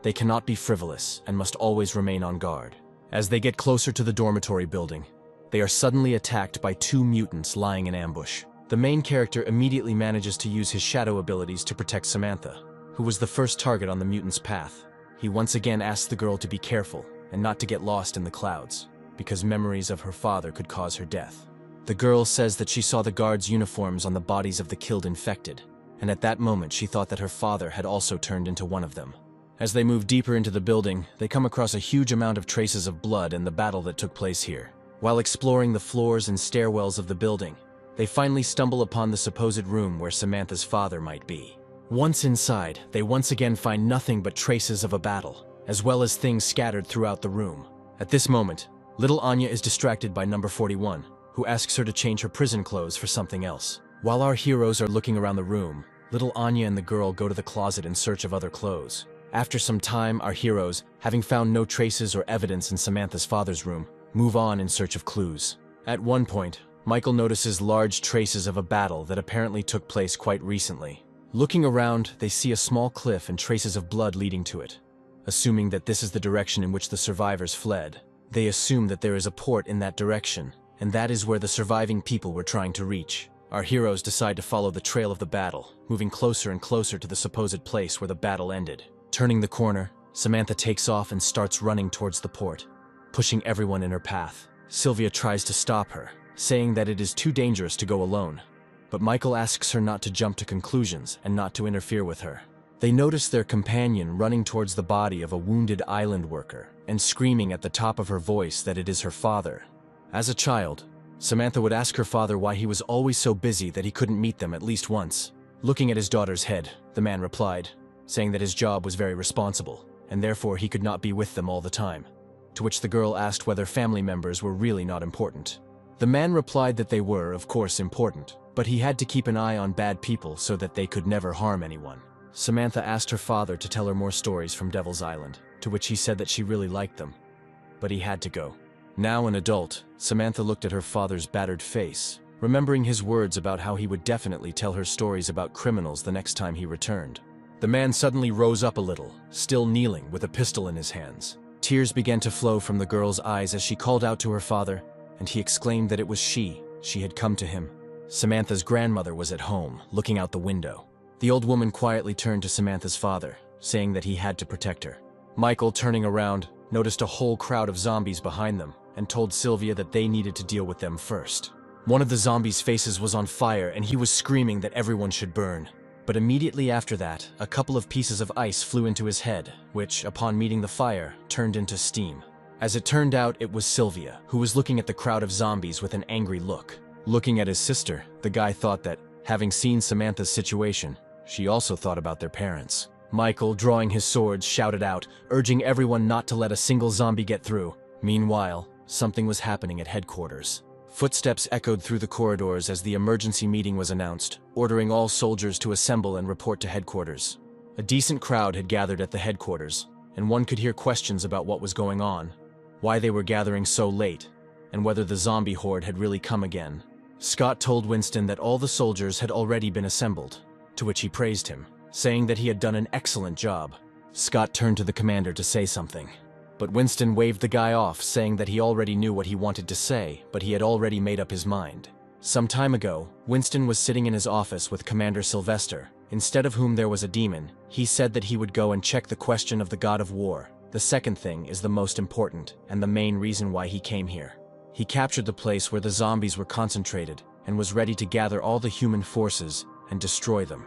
they cannot be frivolous and must always remain on guard. As they get closer to the dormitory building, they are suddenly attacked by two mutants lying in ambush. The main character immediately manages to use his shadow abilities to protect Samantha, who was the first target on the mutant's path. He once again asks the girl to be careful and not to get lost in the clouds, because memories of her father could cause her death. The girl says that she saw the guards' uniforms on the bodies of the killed infected, and at that moment she thought that her father had also turned into one of them. As they move deeper into the building, they come across a huge amount of traces of blood and the battle that took place here. While exploring the floors and stairwells of the building, they finally stumble upon the supposed room where Samantha's father might be. Once inside, they once again find nothing but traces of a battle, as well as things scattered throughout the room. At this moment, little Anya is distracted by number 41, who asks her to change her prison clothes for something else. While our heroes are looking around the room, little Anya and the girl go to the closet in search of other clothes. After some time, our heroes, having found no traces or evidence in Samantha's father's room, move on in search of clues. At one point, Michael notices large traces of a battle that apparently took place quite recently. Looking around, they see a small cliff and traces of blood leading to it. Assuming that this is the direction in which the survivors fled, they assume that there is a port in that direction, and that is where the surviving people were trying to reach. Our heroes decide to follow the trail of the battle, moving closer and closer to the supposed place where the battle ended. Turning the corner, Samantha takes off and starts running towards the port, pushing everyone in her path. Sylvia tries to stop her, saying that it is too dangerous to go alone. But Michael asks her not to jump to conclusions and not to interfere with her. They notice their companion running towards the body of a wounded island worker and screaming at the top of her voice that it is her father. As a child, Samantha would ask her father why he was always so busy that he couldn't meet them at least once. Looking at his daughter's head, the man replied, saying that his job was very responsible, and therefore he could not be with them all the time. To which the girl asked whether family members were really not important. The man replied that they were, of course, important, but he had to keep an eye on bad people so that they could never harm anyone. Samantha asked her father to tell her more stories from Devil's Island, to which he said that she really liked them. But he had to go. Now an adult, Samantha looked at her father's battered face, remembering his words about how he would definitely tell her stories about criminals the next time he returned. The man suddenly rose up a little, still kneeling with a pistol in his hands. Tears began to flow from the girl's eyes as she called out to her father, and he exclaimed that it was she had come to him. Samantha's grandmother was at home, looking out the window. The old woman quietly turned to Samantha's father, saying that he had to protect her. Michael, turning around, noticed a whole crowd of zombies behind them and told Sylvia that they needed to deal with them first. One of the zombies' faces was on fire and he was screaming that everyone should burn. But immediately after that, a couple of pieces of ice flew into his head, which, upon meeting the fire, turned into steam. As it turned out, it was Sylvia, who was looking at the crowd of zombies with an angry look. Looking at his sister, the guy thought that, having seen Samantha's situation, she also thought about their parents. Michael, drawing his sword, shouted out, urging everyone not to let a single zombie get through. Meanwhile, something was happening at headquarters. Footsteps echoed through the corridors as the emergency meeting was announced, ordering all soldiers to assemble and report to headquarters. A decent crowd had gathered at the headquarters, and one could hear questions about what was going on, why they were gathering so late, and whether the zombie horde had really come again. Scott told Winston that all the soldiers had already been assembled, to which he praised him, saying that he had done an excellent job. Scott turned to the commander to say something, but Winston waved the guy off, saying that he already knew what he wanted to say, but he had already made up his mind. Some time ago, Winston was sitting in his office with Commander Sylvester, instead of whom there was a demon. He said that he would go and check the question of the god of war. The second thing is the most important, and the main reason why he came here. He captured the place where the zombies were concentrated, and was ready to gather all the human forces and destroy them.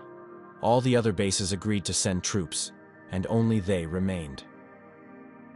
All the other bases agreed to send troops, and only they remained.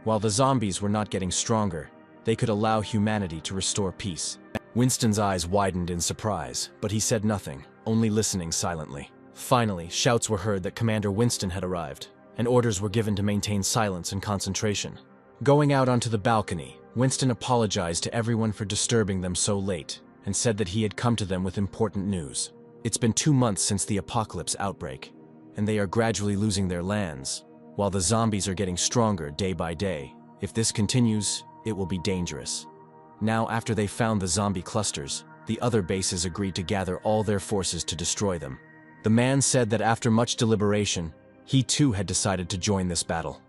While the zombies were not getting stronger, they could allow humanity to restore peace. Winston's eyes widened in surprise, but he said nothing, only listening silently. Finally, shouts were heard that Commander Winston had arrived, and orders were given to maintain silence and concentration. Going out onto the balcony, Winston apologized to everyone for disturbing them so late, and said that he had come to them with important news. It's been 2 months since the apocalypse outbreak, and they are gradually losing their lands, while the zombies are getting stronger day by day. If this continues, it will be dangerous. Now, after they found the zombie clusters, the other bases agreed to gather all their forces to destroy them. The man said that after much deliberation, he too had decided to join this battle.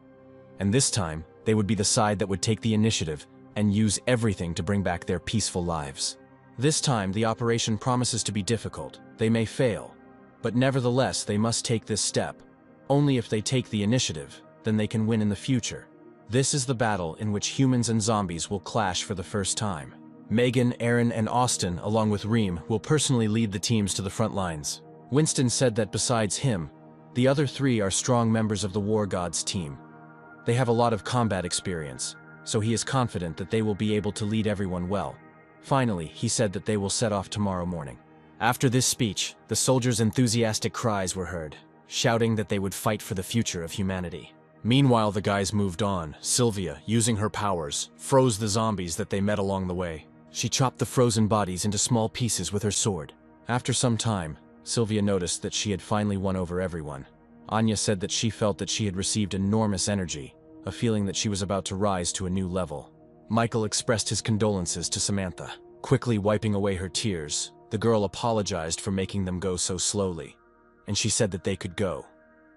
And this time, they would be the side that would take the initiative and use everything to bring back their peaceful lives. This time, the operation promises to be difficult. They may fail, but nevertheless, they must take this step. Only if they take the initiative, then they can win in the future. This is the battle in which humans and zombies will clash for the first time. Megan, Aaron, and Austin, along with Reem, will personally lead the teams to the front lines. Winston said that besides him, the other 3 are strong members of the War Gods team. They have a lot of combat experience, so he is confident that they will be able to lead everyone well. Finally, he said that they will set off tomorrow morning. After this speech, the soldiers' enthusiastic cries were heard. shouting that they would fight for the future of humanity. Meanwhile, the guys moved on. Sylvia, using her powers, froze the zombies that they met along the way. She chopped the frozen bodies into small pieces with her sword. After some time, Sylvia noticed that she had finally won over everyone. Anya said that she felt that she had received enormous energy, a feeling that she was about to rise to a new level. Michael expressed his condolences to Samantha. Quickly wiping away her tears, the girl apologized for making them go so slowly, and she said that they could go.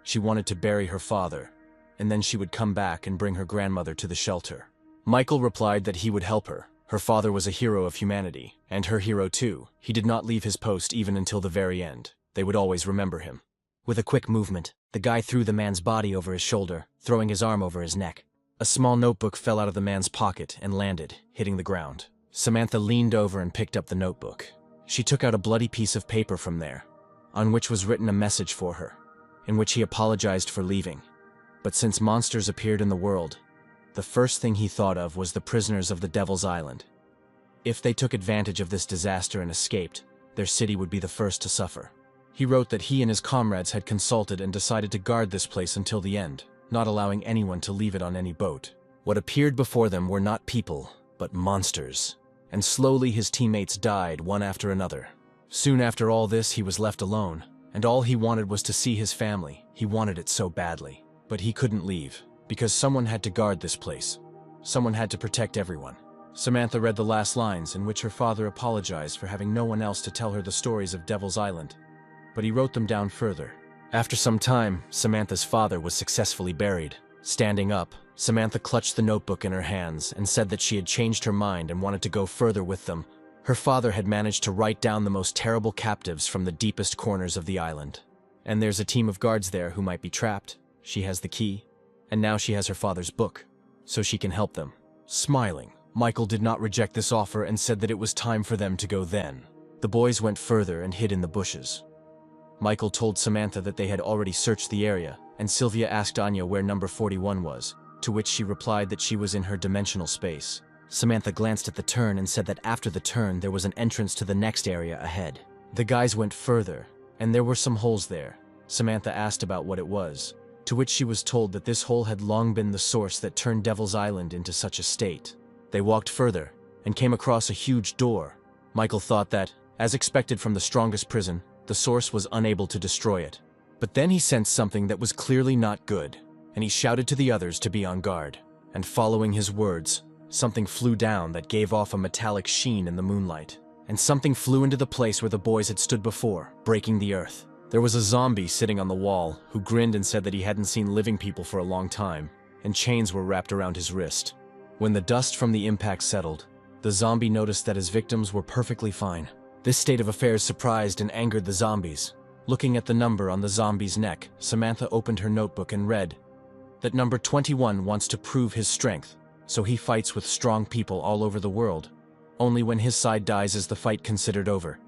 She wanted to bury her father, and then she would come back and bring her grandmother to the shelter. Michael replied that he would help her. Her father was a hero of humanity, and her hero too. He did not leave his post even until the very end. They would always remember him. With a quick movement, the guy threw the man's body over his shoulder, throwing his arm over his neck. A small notebook fell out of the man's pocket and landed, hitting the ground. Samantha leaned over and picked up the notebook. She took out a bloody piece of paper from there, on which was written a message for her, in which he apologized for leaving. But since monsters appeared in the world, the first thing he thought of was the prisoners of the Devil's Island. If they took advantage of this disaster and escaped, their city would be the first to suffer. He wrote that he and his comrades had consulted and decided to guard this place until the end, not allowing anyone to leave it on any boat. What appeared before them were not people, but monsters. And slowly his teammates died one after another. Soon after all this, he was left alone, and all he wanted was to see his family. He wanted it so badly. But he couldn't leave, because someone had to guard this place. Someone had to protect everyone. Samantha read the last lines in which her father apologized for having no one else to tell her the stories of Devil's Island. But he wrote them down further. After some time, Samantha's father was successfully buried. Standing up, Samantha clutched the notebook in her hands and said that she had changed her mind and wanted to go further with them. Her father had managed to write down the most terrible captives from the deepest corners of the island. And there's a team of guards there who might be trapped. She has the key, and now she has her father's book, so she can help them. Smiling, Michael did not reject this offer and said that it was time for them to go then. The boys went further and hid in the bushes. Michael told Samantha that they had already searched the area, and Sylvia asked Anya where number 41 was, to which she replied that she was in her dimensional space. Samantha glanced at the turn and said that after the turn there was an entrance to the next area ahead. The guys went further, and there were some holes there. Samantha asked about what it was, to which she was told that this hole had long been the source that turned Devil's Island into such a state. They walked further, and came across a huge door. Michael thought that, as expected from the strongest prison, the source was unable to destroy it. But then he sensed something that was clearly not good, and he shouted to the others to be on guard. And following his words, something flew down that gave off a metallic sheen in the moonlight. And something flew into the place where the boys had stood before, breaking the earth. There was a zombie sitting on the wall, who grinned and said that he hadn't seen living people for a long time, and chains were wrapped around his wrist. When the dust from the impact settled, the zombie noticed that his victims were perfectly fine. This state of affairs surprised and angered the zombies. Looking at the number on the zombie's neck, Samantha opened her notebook and read that number 21 wants to prove his strength, so he fights with strong people all over the world. Only when his side dies is the fight considered over.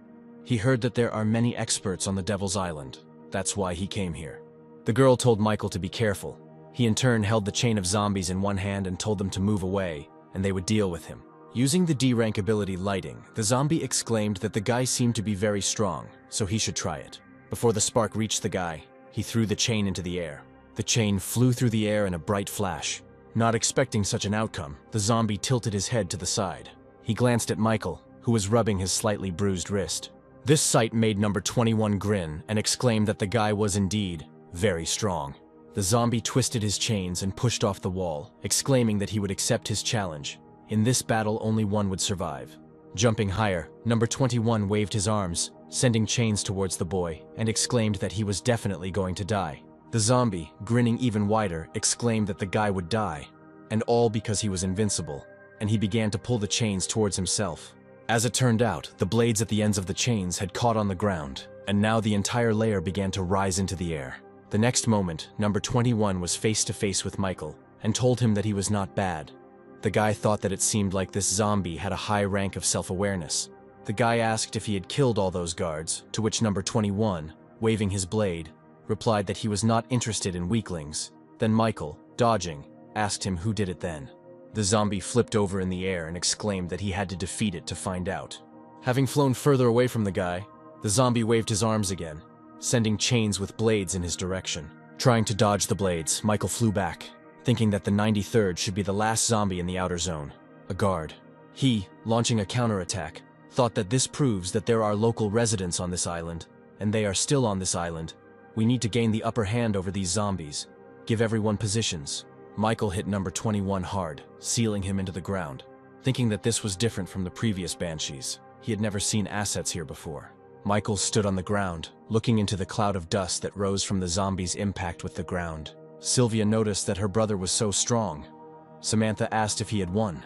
He heard that there are many experts on the Devil's Island. That's why he came here. The girl told Michael to be careful. He in turn held the chain of zombies in one hand and told them to move away, and they would deal with him. Using the D-rank ability Lighting, the zombie exclaimed that the guy seemed to be very strong, so he should try it. Before the spark reached the guy, he threw the chain into the air. The chain flew through the air in a bright flash. Not expecting such an outcome, the zombie tilted his head to the side. He glanced at Michael, who was rubbing his slightly bruised wrist. This sight made number 21 grin and exclaimed that the guy was indeed very strong. The zombie twisted his chains and pushed off the wall, exclaiming that he would accept his challenge. In this battle, only one would survive. Jumping higher, number 21 waved his arms, sending chains towards the boy, and exclaimed that he was definitely going to die. The zombie, grinning even wider, exclaimed that the guy would die, and all because he was invincible, and he began to pull the chains towards himself. As it turned out, the blades at the ends of the chains had caught on the ground, and now the entire layer began to rise into the air. The next moment, number 21 was face to face with Michael, and told him that he was not bad. The guy thought that it seemed like this zombie had a high rank of self-awareness. The guy asked if he had killed all those guards, to which number 21, waving his blade, replied that he was not interested in weaklings. Then Michael, dodging, asked him who did it then. The zombie flipped over in the air and exclaimed that he had to defeat it to find out. Having flown further away from the guy, the zombie waved his arms again, sending chains with blades in his direction. Trying to dodge the blades, Michael flew back, thinking that the 93rd should be the last zombie in the outer zone, a guard. He, launching a counterattack, thought that this proves that there are local residents on this island, and they are still on this island. We need to gain the upper hand over these zombies. Give everyone positions. Michael hit number 21 hard, sealing him into the ground. Thinking that this was different from the previous banshees, he had never seen assets here before. Michael stood on the ground, looking into the cloud of dust that rose from the zombies' impact with the ground. Sylvia noticed that her brother was so strong. Samantha asked if he had won,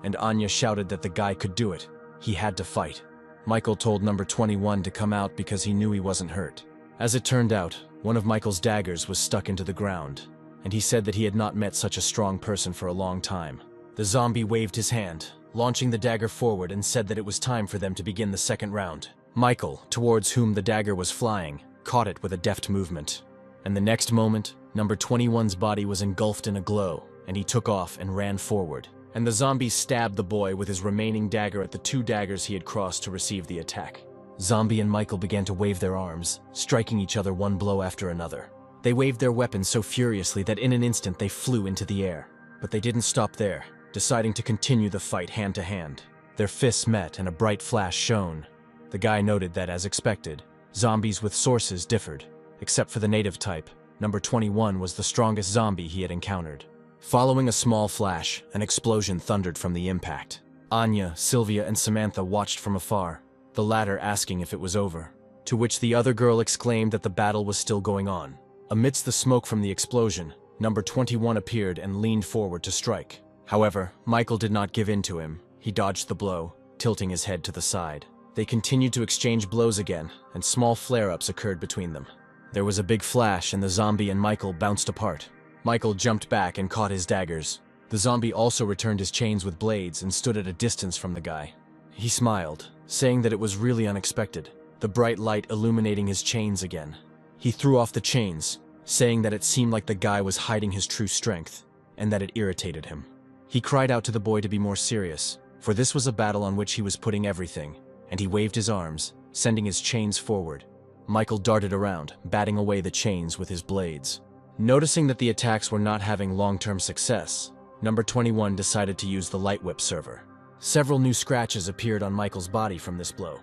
and Anya shouted that the guy could do it. He had to fight. Michael told number 21 to come out because he knew he wasn't hurt. As it turned out, one of Michael's daggers was stuck into the ground, and he said that he had not met such a strong person for a long time. The zombie waved his hand, launching the dagger forward, and said that it was time for them to begin the second round. Michael, towards whom the dagger was flying, caught it with a deft movement. And the next moment, number 21's body was engulfed in a glow, and he took off and ran forward. And the zombie stabbed the boy with his remaining dagger at the 2 daggers he had crossed to receive the attack. Zombie and Michael began to wave their arms, striking each other one blow after another. They waved their weapons so furiously that in an instant they flew into the air. But they didn't stop there, deciding to continue the fight hand to hand. Their fists met and a bright flash shone. The guy noted that, as expected, zombies with sources differed. Except for the native type, number 21 was the strongest zombie he had encountered. Following a small flash, an explosion thundered from the impact. Anya, Sylvia, and Samantha watched from afar, the latter asking if it was over, to which the other girl exclaimed that the battle was still going on. Amidst the smoke from the explosion, number 21 appeared and leaned forward to strike. However, Michael did not give in to him. He dodged the blow, tilting his head to the side. They continued to exchange blows again, and small flare-ups occurred between them. There was a big flash, and the zombie and Michael bounced apart. Michael jumped back and caught his daggers. The zombie also returned his chains with blades and stood at a distance from the guy. He smiled, saying that it was really unexpected, the bright light illuminating his chains again. He threw off the chains, saying that it seemed like the guy was hiding his true strength, and that it irritated him. He cried out to the boy to be more serious, for this was a battle on which he was putting everything, and he waved his arms, sending his chains forward. Michael darted around, batting away the chains with his blades. Noticing that the attacks were not having long-term success, number 21 decided to use the light whip server. Several new scratches appeared on Michael's body from this blow,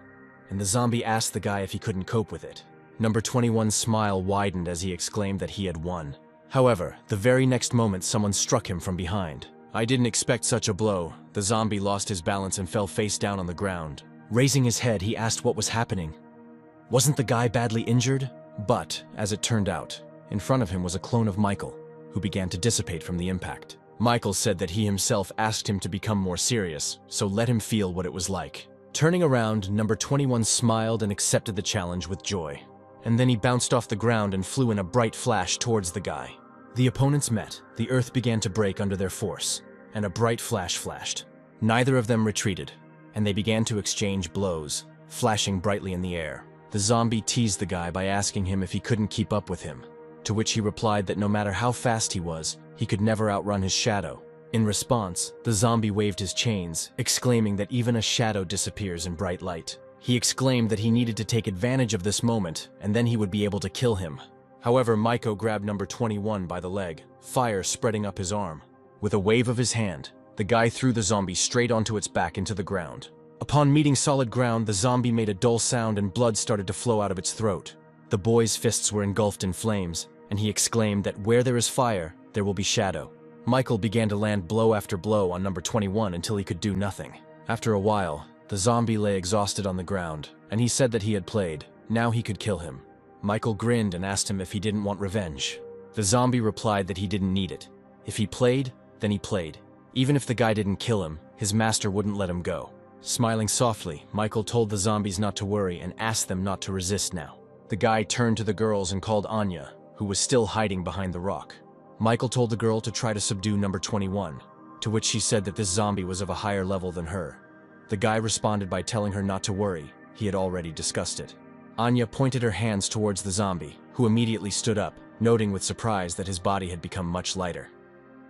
and the zombie asked the guy if he couldn't cope with it. Number 21's smile widened as he exclaimed that he had won. However, the very next moment someone struck him from behind. I didn't expect such a blow. The zombie lost his balance and fell face down on the ground. Raising his head, he asked what was happening. Wasn't the guy badly injured? But, as it turned out, in front of him was a clone of Michael, who began to dissipate from the impact. Michael said that he himself asked him to become more serious, so let him feel what it was like. Turning around, number 21 smiled and accepted the challenge with joy. And then he bounced off the ground and flew in a bright flash towards the guy. The opponents met, the earth began to break under their force, and a bright flash flashed. Neither of them retreated, and they began to exchange blows, flashing brightly in the air. The zombie teased the guy by asking him if he couldn't keep up with him, to which he replied that no matter how fast he was, he could never outrun his shadow. In response, the zombie waved his chains, exclaiming that even a shadow disappears in bright light. He exclaimed that he needed to take advantage of this moment, and then he would be able to kill him. However, Michael grabbed number 21 by the leg, fire spreading up his arm. With a wave of his hand, the guy threw the zombie straight onto its back into the ground. Upon meeting solid ground, the zombie made a dull sound and blood started to flow out of its throat. The boy's fists were engulfed in flames, and he exclaimed that where there is fire, there will be shadow. Michael began to land blow after blow on number 21 until he could do nothing. After a while, the zombie lay exhausted on the ground, and he said that he had played. Now he could kill him. Michael grinned and asked him if he didn't want revenge. The zombie replied that he didn't need it. If he played, then he played. Even if the guy didn't kill him, his master wouldn't let him go. Smiling softly, Michael told the zombies not to worry and asked them not to resist now. The guy turned to the girls and called Anya, who was still hiding behind the rock. Michael told the girl to try to subdue number 21, to which she said that this zombie was of a higher level than her. The guy responded by telling her not to worry, he had already discussed it. Anya pointed her hands towards the zombie, who immediately stood up, noting with surprise that his body had become much lighter.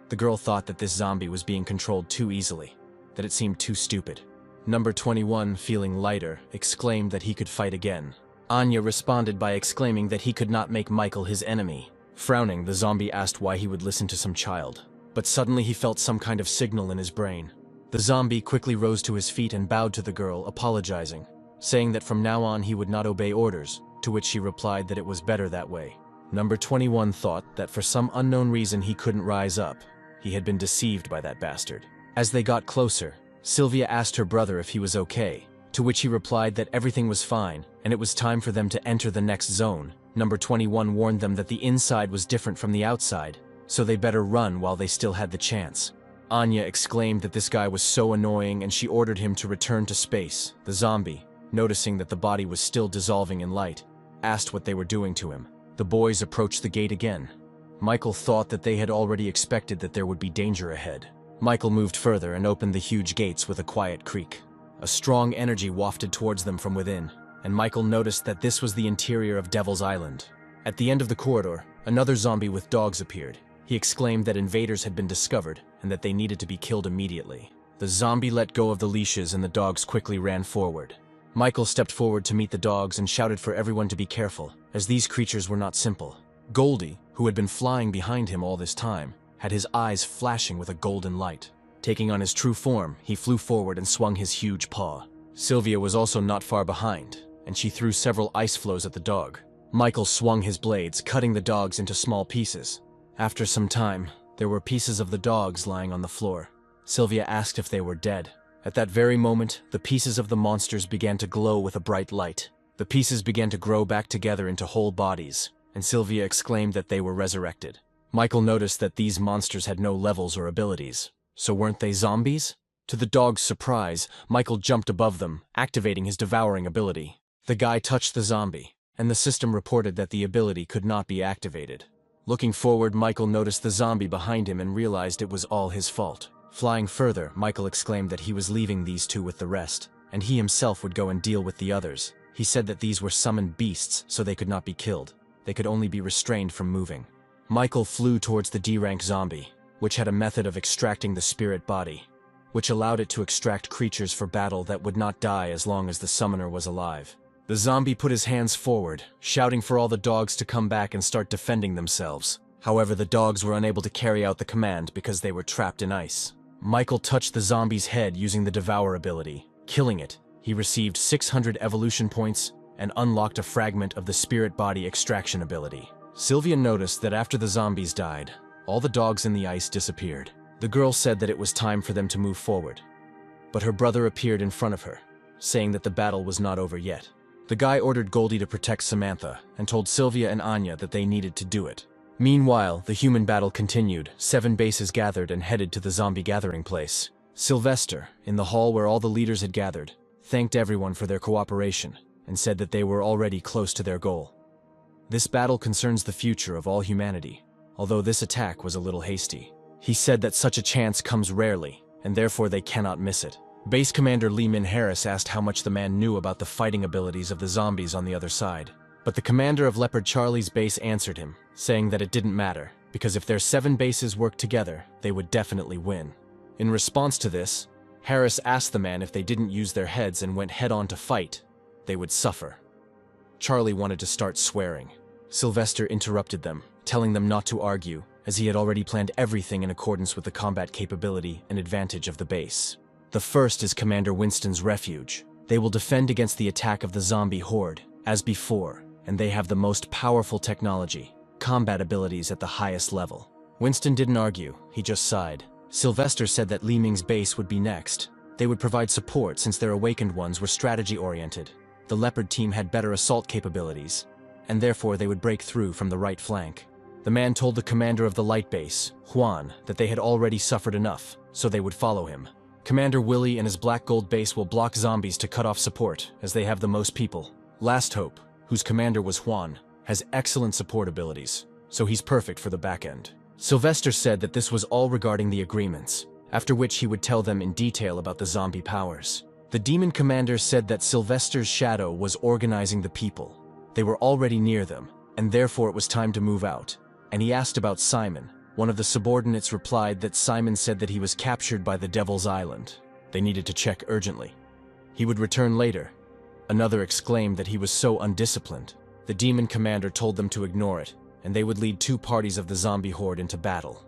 The girl thought that this zombie was being controlled too easily, that it seemed too stupid. Number 21, feeling lighter, exclaimed that he could fight again, Anya responded by exclaiming that he could not make Michael his enemy. Frowning, the zombie asked why he would listen to some child. But suddenly he felt some kind of signal in his brain. The zombie quickly rose to his feet and bowed to the girl, apologizing, saying that from now on he would not obey orders, to which she replied that it was better that way. Number 21 thought that for some unknown reason he couldn't rise up. He had been deceived by that bastard. As they got closer, Sylvia asked her brother if he was okay, to which he replied that everything was fine, and it was time for them to enter the next zone. Number 21 warned them that the inside was different from the outside, so they better run while they still had the chance. Anya exclaimed that this guy was so annoying and she ordered him to return to space. The zombie, noticing that the body was still dissolving in light, asked what they were doing to him. The boys approached the gate again. Michael thought that they had already expected that there would be danger ahead. Michael moved further and opened the huge gates with a quiet creak. A strong energy wafted towards them from within, and Michael noticed that this was the interior of Devil's Island. At the end of the corridor, another zombie with dogs appeared. He exclaimed that invaders had been discovered and that they needed to be killed immediately. The zombie let go of the leashes and the dogs quickly ran forward. Michael stepped forward to meet the dogs and shouted for everyone to be careful, as these creatures were not simple. Goldie, who had been flying behind him all this time, had his eyes flashing with a golden light. Taking on his true form, he flew forward and swung his huge paw. Sylvia was also not far behind, and she threw several ice flows at the dog. Michael swung his blades, cutting the dogs into small pieces. After some time, there were pieces of the dogs lying on the floor. Sylvia asked if they were dead. At that very moment, the pieces of the monsters began to glow with a bright light. The pieces began to grow back together into whole bodies, and Sylvia exclaimed that they were resurrected. Michael noticed that these monsters had no levels or abilities. So weren't they zombies? To the dog's surprise, Michael jumped above them, activating his devouring ability. The guy touched the zombie, and the system reported that the ability could not be activated. Looking forward, Michael noticed the zombie behind him and realized it was all his fault. Flying further, Michael exclaimed that he was leaving these two with the rest, and he himself would go and deal with the others. He said that these were summoned beasts, so they could not be killed. They could only be restrained from moving. Michael flew towards the D-rank zombie, which had a method of extracting the spirit body, which allowed it to extract creatures for battle that would not die as long as the summoner was alive. The zombie put his hands forward, shouting for all the dogs to come back and start defending themselves. However, the dogs were unable to carry out the command because they were trapped in ice. Michael touched the zombie's head using the Devour ability. Killing it, he received 600 evolution points and unlocked a fragment of the spirit body extraction ability. Sylvia noticed that after the zombies died, all the dogs in the ice disappeared. The girl said that it was time for them to move forward. But her brother appeared in front of her, saying that the battle was not over yet. The guy ordered Goldie to protect Samantha and told Sylvia and Anya that they needed to do it. Meanwhile, the human battle continued. 7 bases gathered and headed to the zombie gathering place. Sylvester, in the hall where all the leaders had gathered, thanked everyone for their cooperation and said that they were already close to their goal. This battle concerns the future of all humanity, although this attack was a little hasty. He said that such a chance comes rarely, and therefore they cannot miss it. Base Commander Lee Min Harris asked how much the man knew about the fighting abilities of the zombies on the other side. But the commander of Leopard Charlie's base answered him, saying that it didn't matter, because if their 7 bases worked together, they would definitely win. In response to this, Harris asked the man if they didn't use their heads and went head-on to fight, they would suffer. Charlie wanted to start swearing. Sylvester interrupted them, telling them not to argue, as he had already planned everything in accordance with the combat capability and advantage of the base. The first is Commander Winston's refuge. They will defend against the attack of the zombie horde, as before, and they have the most powerful technology, combat abilities at the highest level. Winston didn't argue, he just sighed. Sylvester said that Li Ming's base would be next. They would provide support since their awakened ones were strategy-oriented. The Leopard team had better assault capabilities, and therefore they would break through from the right flank. The man told the commander of the light base, Juan, that they had already suffered enough, so they would follow him. Commander Willie and his Black Gold base will block zombies to cut off support, as they have the most people. Last Hope, whose commander was Juan, has excellent support abilities, so he's perfect for the back end. Sylvester said that this was all regarding the agreements, after which he would tell them in detail about the zombie powers. The demon commander said that Sylvester's shadow was organizing the people. They were already near them, and therefore it was time to move out. And he asked about Simon. One of the subordinates replied that Simon said that he was captured by the Devil's Island. They needed to check urgently. He would return later, Another exclaimed that he was so undisciplined. The demon commander told them to ignore it, and they would lead two parties of the zombie horde into battle.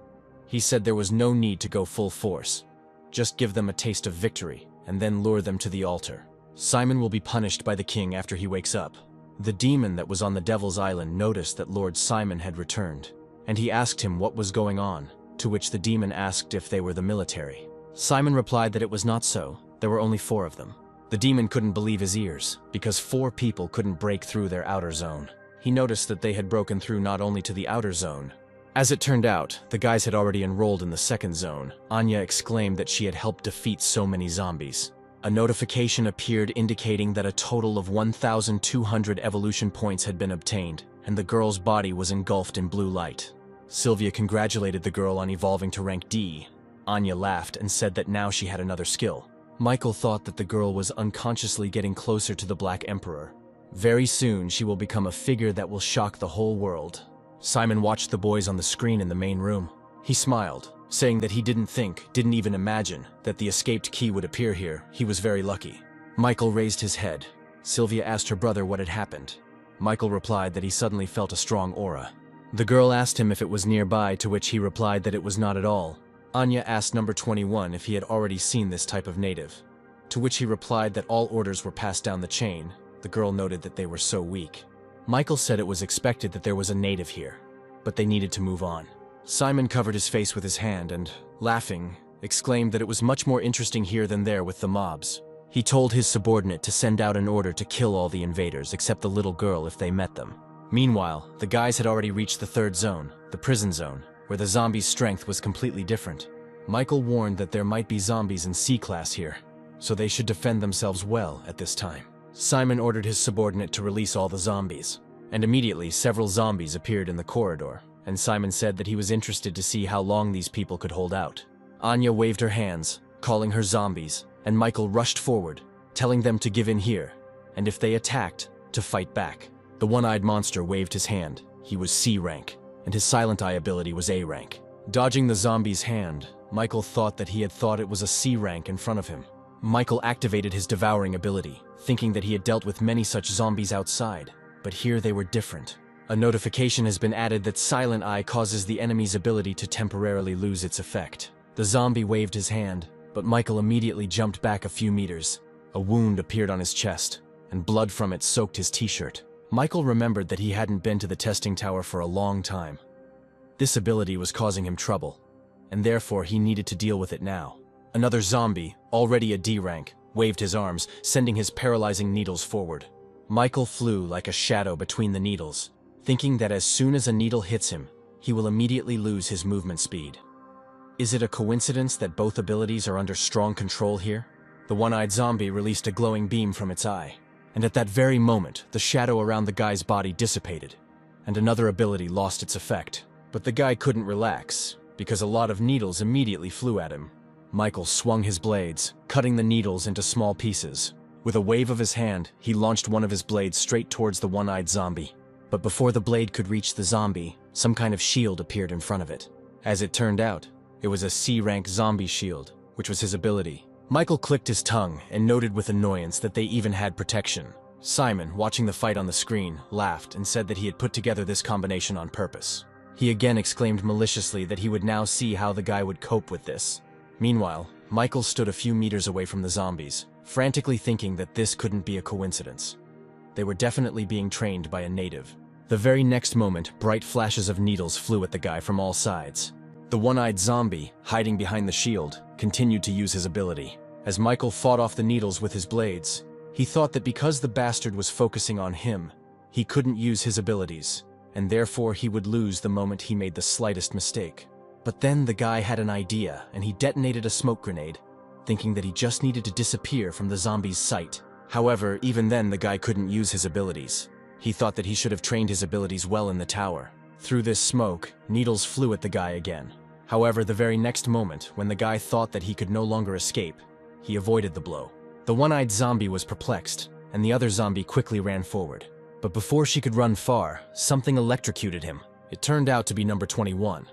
He said there was no need to go full force. Just give them a taste of victory, and then lure them to the altar. Simon will be punished by the king after he wakes up. The demon that was on the Devil's Island noticed that Lord Simon had returned, and he asked him what was going on, to which the demon asked if they were the military. Simon replied that it was not so, there were only 4 of them. The demon couldn't believe his ears, because 4 people couldn't break through their outer zone. He noticed that they had broken through not only to the outer zone. As it turned out, the guys had already enrolled in the second zone. Anya exclaimed that she had helped defeat so many zombies. A notification appeared indicating that a total of 1,200 evolution points had been obtained, and the girl's body was engulfed in blue light. Sylvia congratulated the girl on evolving to rank D. Anya laughed and said that now she had another skill. Michael thought that the girl was unconsciously getting closer to the Black Emperor. Very soon, she will become a figure that will shock the whole world. Simon watched the boys on the screen in the main room. He smiled, saying that he didn't even imagine, that the escaped key would appear here. He was very lucky. Michael raised his head. Sylvia asked her brother what had happened. Michael replied that he suddenly felt a strong aura. The girl asked him if it was nearby, to which he replied that it was not at all. Anya asked number 21 if he had already seen this type of native, to which he replied that all orders were passed down the chain. The girl noted that they were so weak. Michael said it was expected that there was a native here, but they needed to move on. Simon covered his face with his hand and, laughing, exclaimed that it was much more interesting here than there with the mobs. He told his subordinate to send out an order to kill all the invaders except the little girl if they met them. Meanwhile, the guys had already reached the third zone, the prison zone, where the zombies' strength was completely different. Michael warned that there might be zombies in C-class here, so they should defend themselves well at this time. Simon ordered his subordinate to release all the zombies, and immediately several zombies appeared in the corridor, and Simon said that he was interested to see how long these people could hold out. Anya waved her hands, calling her zombies, and Michael rushed forward, telling them to give in here, and if they attacked, to fight back. The one-eyed monster waved his hand. He was C rank, and his silent eye ability was A rank. Dodging the zombie's hand, Michael thought that he had thought it was a C rank in front of him. Michael activated his devouring ability, thinking that he had dealt with many such zombies outside, but here they were different. A notification has been added that Silent Eye causes the enemy's ability to temporarily lose its effect. The zombie waved his hand, but Michael immediately jumped back a few meters. A wound appeared on his chest, and blood from it soaked his t-shirt. Michael remembered that he hadn't been to the testing tower for a long time. This ability was causing him trouble, and therefore he needed to deal with it now. Another zombie, already a D rank, waved his arms, sending his paralyzing needles forward. Michael flew like a shadow between the needles, thinking that as soon as a needle hits him, he will immediately lose his movement speed. Is it a coincidence that both abilities are under strong control here? The one-eyed zombie released a glowing beam from its eye, and at that very moment, the shadow around the guy's body dissipated, and another ability lost its effect. But the guy couldn't relax, because a lot of needles immediately flew at him. Michael swung his blades, cutting the needles into small pieces. With a wave of his hand, he launched one of his blades straight towards the one-eyed zombie. But before the blade could reach the zombie, some kind of shield appeared in front of it. As it turned out, it was a C-rank zombie shield, which was his ability. Michael clicked his tongue and noted with annoyance that they even had protection. Simon, watching the fight on the screen, laughed and said that he had put together this combination on purpose. He again exclaimed maliciously that he would now see how the guy would cope with this. Meanwhile, Michael stood a few meters away from the zombies, frantically thinking that this couldn't be a coincidence. They were definitely being trained by a native. The very next moment, bright flashes of needles flew at the guy from all sides. The one-eyed zombie, hiding behind the shield, continued to use his ability. As Michael fought off the needles with his blades, he thought that because the bastard was focusing on him, he couldn't use his abilities, and therefore he would lose the moment he made the slightest mistake. But then the guy had an idea, and he detonated a smoke grenade, thinking that he just needed to disappear from the zombie's sight. However, even then the guy couldn't use his abilities. He thought that he should have trained his abilities well in the tower. Through this smoke, needles flew at the guy again. However, the very next moment, when the guy thought that he could no longer escape, he avoided the blow. The one-eyed zombie was perplexed, and the other zombie quickly ran forward. But before she could run far, something electrocuted him. It turned out to be number 21,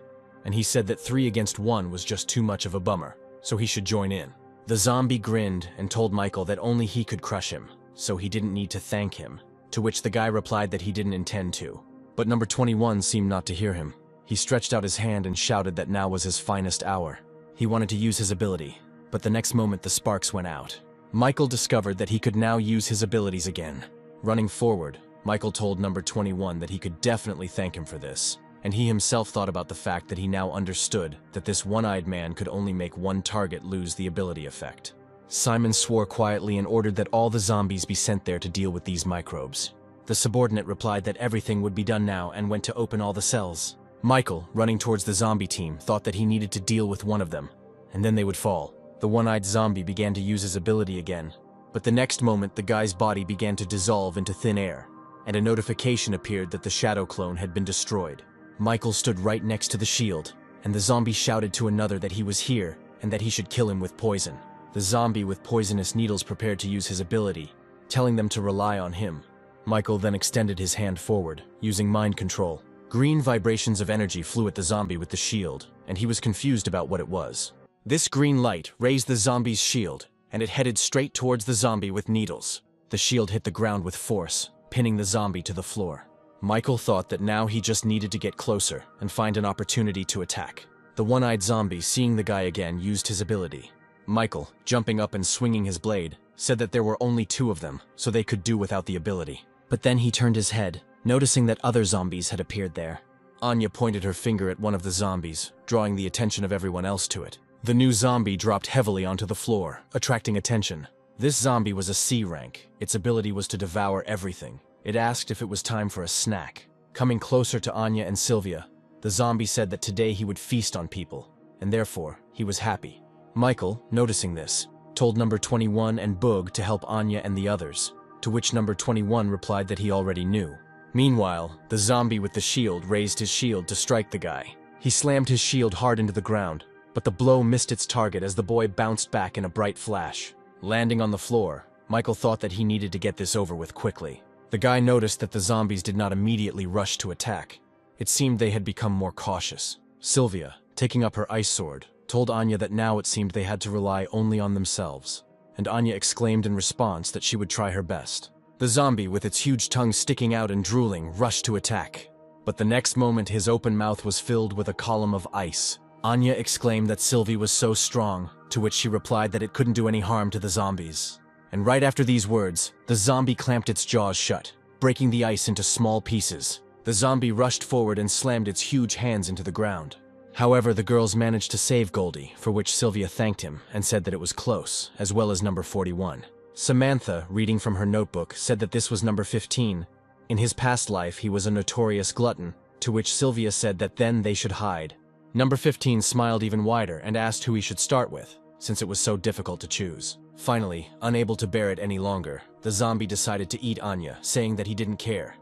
and he said that 3 against 1 was just too much of a bummer, so he should join in. The zombie grinned and told Michael that only he could crush him. so he didn't need to thank him, to which the guy replied that he didn't intend to. But number 21 seemed not to hear him. He stretched out his hand and shouted that now was his finest hour. He wanted to use his ability, but the next moment the sparks went out. Michael discovered that he could now use his abilities again. Running forward, Michael told number 21 that he could definitely thank him for this, and he himself thought about the fact that he now understood that this one-eyed man could only make one target lose the ability effect. Simon swore quietly and ordered that all the zombies be sent there to deal with these microbes. The subordinate replied that everything would be done now and went to open all the cells. Michael, running towards the zombie team, thought that he needed to deal with one of them, and then they would fall. The one-eyed zombie began to use his ability again, but the next moment the guy's body began to dissolve into thin air, and a notification appeared that the shadow clone had been destroyed. Michael stood right next to the shield, and the zombie shouted to another that he was here and that he should kill him with poison. The zombie with poisonous needles prepared to use his ability, telling them to rely on him. Michael then extended his hand forward, using mind control. Green vibrations of energy flew at the zombie with the shield, and he was confused about what it was. This green light raised the zombie's shield, and it headed straight towards the zombie with needles. The shield hit the ground with force, pinning the zombie to the floor. Michael thought that now he just needed to get closer and find an opportunity to attack. The one-eyed zombie, seeing the guy again, used his ability. Michael, jumping up and swinging his blade, said that there were only two of them, so they could do without the ability. But then he turned his head, noticing that other zombies had appeared there. Anya pointed her finger at one of the zombies, drawing the attention of everyone else to it. The new zombie dropped heavily onto the floor, attracting attention. This zombie was a C rank. Its ability was to devour everything. It asked if it was time for a snack. Coming closer to Anya and Sylvia, the zombie said that today he would feast on people, and therefore he was happy. Michael, noticing this, told number 21 and Boog to help Anya and the others, to which number 21 replied that he already knew. Meanwhile, the zombie with the shield raised his shield to strike the guy. He slammed his shield hard into the ground, but the blow missed its target as the boy bounced back in a bright flash. Landing on the floor, Michael thought that he needed to get this over with quickly. The guy noticed that the zombies did not immediately rush to attack. It seemed they had become more cautious. Sylvia, taking up her ice sword, told Anya that now it seemed they had to rely only on themselves, and Anya exclaimed in response that she would try her best. The zombie, with its huge tongue sticking out and drooling, rushed to attack. But the next moment his open mouth was filled with a column of ice. Anya exclaimed that Sylvie was so strong, to which she replied that it couldn't do any harm to the zombies. And right after these words, the zombie clamped its jaws shut, breaking the ice into small pieces. The zombie rushed forward and slammed its huge hands into the ground. However, the girls managed to save Goldie, for which Sylvia thanked him and said that it was close, as well as number 41. Samantha, reading from her notebook, said that this was number 15. In his past life, he was a notorious glutton, to which Sylvia said that then they should hide. Number 15 smiled even wider and asked who he should start with, since it was so difficult to choose. Finally, unable to bear it any longer, the zombie decided to eat Anya, saying that he didn't care.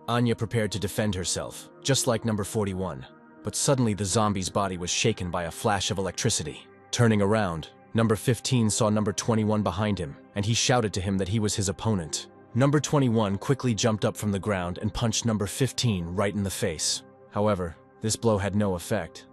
Anya prepared to defend herself, just like number 41. But suddenly the zombie's body was shaken by a flash of electricity. Turning around, number 15 saw number 21 behind him, and he shouted to him that he was his opponent. Number 21 quickly jumped up from the ground and punched number 15 right in the face. However, this blow had no effect,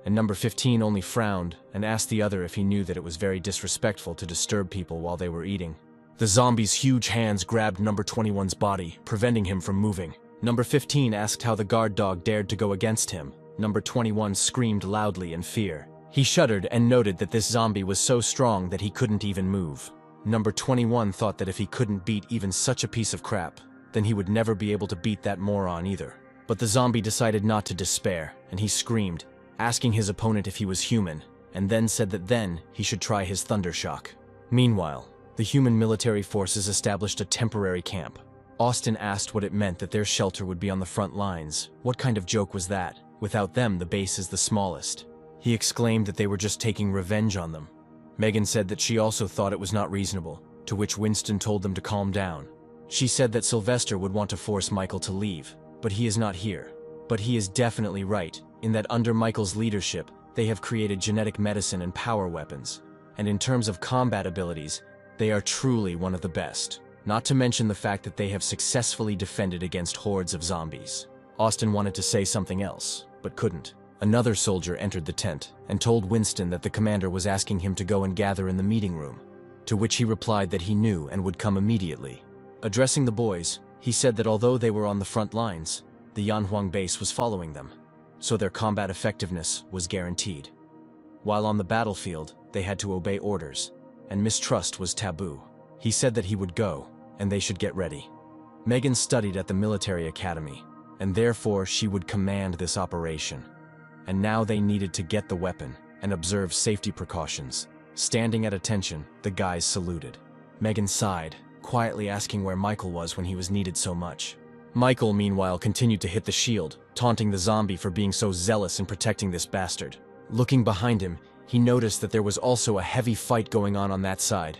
and number 15 only frowned and asked the other if he knew that it was very disrespectful to disturb people while they were eating. The zombie's huge hands grabbed number 21's body, preventing him from moving. Number 15 asked how the guard dog dared to go against him. Number 21 screamed loudly in fear. He shuddered and noted that this zombie was so strong that he couldn't even move. Number 21 thought that if he couldn't beat even such a piece of crap, then he would never be able to beat that moron either. But the zombie decided not to despair, and he screamed, asking his opponent if he was human, and then said that then he should try his thunder shock. Meanwhile, the human military forces established a temporary camp. Austin asked what it meant that their shelter would be on the front lines. What kind of joke was that? Without them, the base is the smallest. He exclaimed that they were just taking revenge on them. Megan said that she also thought it was not reasonable, to which Winston told them to calm down. She said that Sylvester would want to force Michael to leave, but he is not here. But he is definitely right, in that under Michael's leadership, they have created genetic medicine and power weapons. And in terms of combat abilities, they are truly one of the best. Not to mention the fact that they have successfully defended against hordes of zombies. Austin wanted to say something else, but couldn't. Another soldier entered the tent and told Winston that the commander was asking him to go and gather in the meeting room. to which he replied that he knew and would come immediately. Addressing the boys, he said that although they were on the front lines, the Yanhuang base was following them, so their combat effectiveness was guaranteed. While on the battlefield, they had to obey orders, and mistrust was taboo. He said that he would go, and they should get ready. Megan studied at the military academy, and therefore she would command this operation. And now they needed to get the weapon and observe safety precautions. Standing at attention, the guys saluted. Megan sighed, quietly asking where Michael was when he was needed so much. Michael, meanwhile, continued to hit the shield, taunting the zombie for being so zealous in protecting this bastard. Looking behind him, he noticed that there was also a heavy fight going on that side.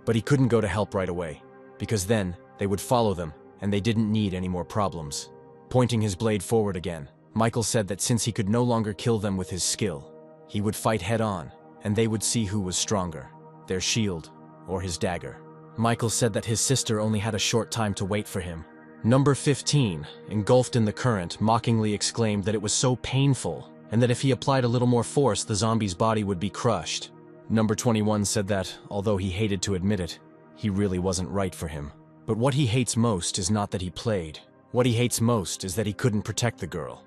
But he couldn't go to help right away, because then they would follow them, and they didn't need any more problems. Pointing his blade forward again, Michael said that since he could no longer kill them with his skill, he would fight head-on, and they would see who was stronger, their shield or his dagger. Michael said that his sister only had a short time to wait for him. Number 15, engulfed in the current, mockingly exclaimed that it was so painful, and that if he applied a little more force, the zombie's body would be crushed. Number 21 said that, although he hated to admit it, he really wasn't right for him. But what he hates most is not that he played. What he hates most is that he couldn't protect the girl.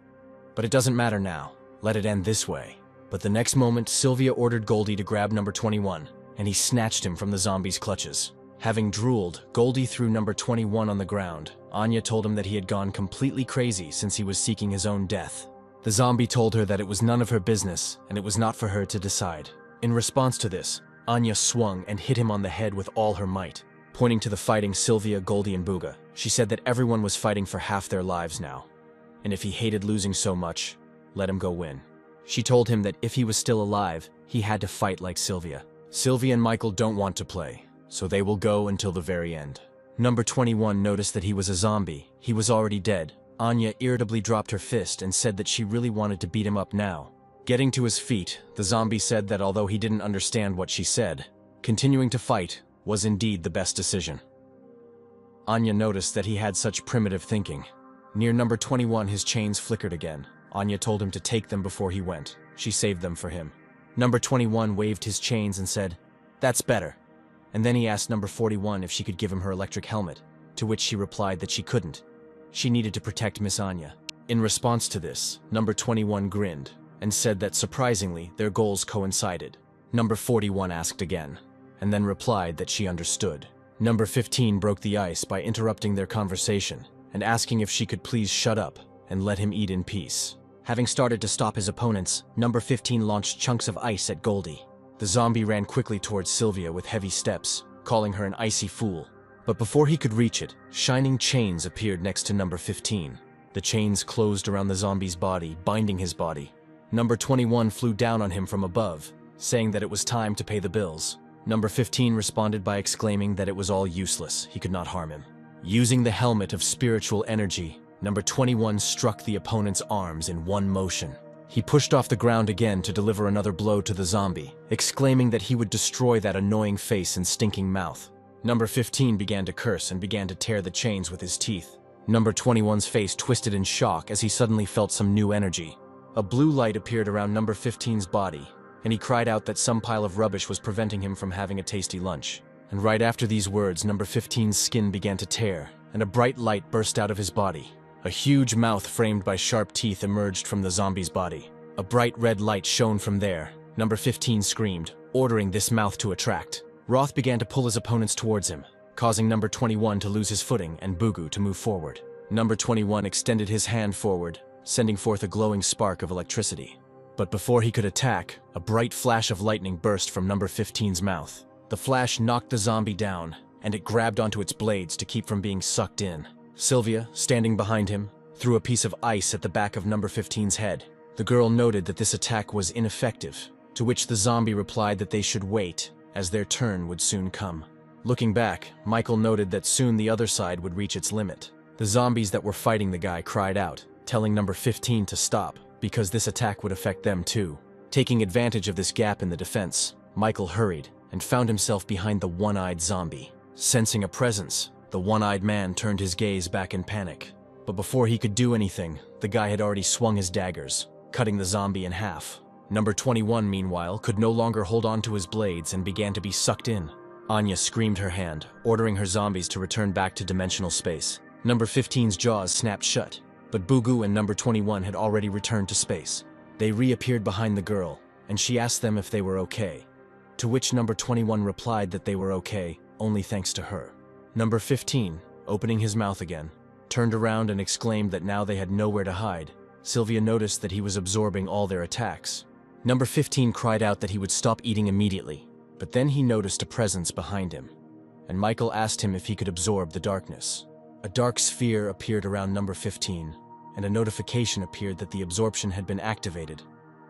But it doesn't matter now. Let it end this way. But the next moment, Sylvia ordered Goldie to grab number 21, and he snatched him from the zombie's clutches. Having drooled, Goldie threw number 21 on the ground. Anya told him that he had gone completely crazy since he was seeking his own death. The zombie told her that it was none of her business, and it was not for her to decide. In response to this, Anya swung and hit him on the head with all her might. Pointing to the fighting Sylvia, Goldie, and Booga, she said that everyone was fighting for half their lives now. And if he hated losing so much, let him go win. She told him that if he was still alive, he had to fight like Sylvia. Sylvia and Michael don't want to play, so they will go until the very end. Number 21 noticed that he was a zombie. He was already dead. Anya irritably dropped her fist and said that she really wanted to beat him up now. Getting to his feet, the zombie said that although he didn't understand what she said, continuing to fight was indeed the best decision. Anya noticed that he had such primitive thinking. Near number 21, his chains flickered again. Anya told him to take them before he went. She saved them for him. Number 21 waved his chains and said, "That's better." And then he asked number 41 if she could give him her electric helmet, to which she replied that she couldn't. She needed to protect Miss Anya. In response to this, number 21 grinned and said that surprisingly, their goals coincided. Number 41 asked again, and then replied that she understood. Number 15 broke the ice by interrupting their conversation and asking if she could please shut up and let him eat in peace. Having started to stop his opponents, number 15 launched chunks of ice at Goldie. The zombie ran quickly towards Sylvia with heavy steps, calling her an icy fool. But before he could reach it, shining chains appeared next to number 15. The chains closed around the zombie's body, binding his body. Number 21 flew down on him from above, saying that it was time to pay the bills. Number 15 responded by exclaiming that it was all useless, he could not harm him. Using the helmet of spiritual energy, number 21 struck the opponent's arms in one motion. He pushed off the ground again to deliver another blow to the zombie, exclaiming that he would destroy that annoying face and stinking mouth. Number 15 began to curse and began to tear the chains with his teeth. Number 21's face twisted in shock as he suddenly felt some new energy. A blue light appeared around number 15's body, and he cried out that some pile of rubbish was preventing him from having a tasty lunch. And right after these words, number 15's skin began to tear, and a bright light burst out of his body. A huge mouth framed by sharp teeth emerged from the zombie's body. A bright red light shone from there. Number 15 screamed, ordering this mouth to attract. Roth began to pull his opponents towards him, causing number 21 to lose his footing and Bugu to move forward. Number 21 extended his hand forward, sending forth a glowing spark of electricity. But before he could attack, a bright flash of lightning burst from number 15's mouth. The flash knocked the zombie down, and it grabbed onto its blades to keep from being sucked in. Sylvia, standing behind him, threw a piece of ice at the back of number 15's head. The girl noted that this attack was ineffective, to which the zombie replied that they should wait, as their turn would soon come. Looking back, Michael noted that soon the other side would reach its limit. The zombies that were fighting the guy cried out, telling number 15 to stop, because this attack would affect them too. Taking advantage of this gap in the defense, Michael hurried and found himself behind the one-eyed zombie. Sensing a presence, the one-eyed man turned his gaze back in panic. But before he could do anything, the guy had already swung his daggers, cutting the zombie in half. Number 21, meanwhile, could no longer hold on to his blades and began to be sucked in. Anya screamed her hand, ordering her zombies to return back to dimensional space. Number 15's jaws snapped shut, but Bugu and number 21 had already returned to space. They reappeared behind the girl, and she asked them if they were okay, to which number 21 replied that they were okay, only thanks to her. Number 15, opening his mouth again, turned around and exclaimed that now they had nowhere to hide. Sylvia noticed that he was absorbing all their attacks. Number 15 cried out that he would stop eating immediately, but then he noticed a presence behind him, and Michael asked him if he could absorb the darkness. A dark sphere appeared around number 15, and a notification appeared that the absorption had been activated,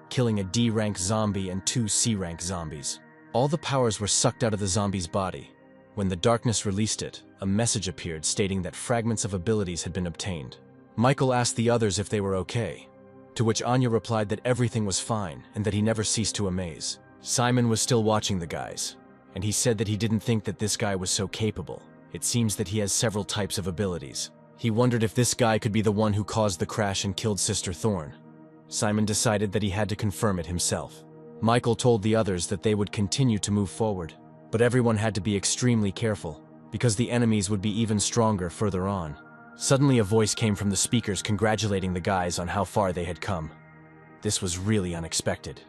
killing a D-rank zombie and 2 C-rank zombies. All the powers were sucked out of the zombie's body. When the darkness released it, a message appeared stating that fragments of abilities had been obtained. Michael asked the others if they were okay, to which Anya replied that everything was fine and that he never ceased to amaze. Simon was still watching the guys, and he said that he didn't think that this guy was so capable. It seems that he has several types of abilities. He wondered if this guy could be the one who caused the crash and killed Sister Thorn. Simon decided that he had to confirm it himself. Michael told the others that they would continue to move forward, but everyone had to be extremely careful, because the enemies would be even stronger further on. Suddenly a voice came from the speakers congratulating the guys on how far they had come. This was really unexpected.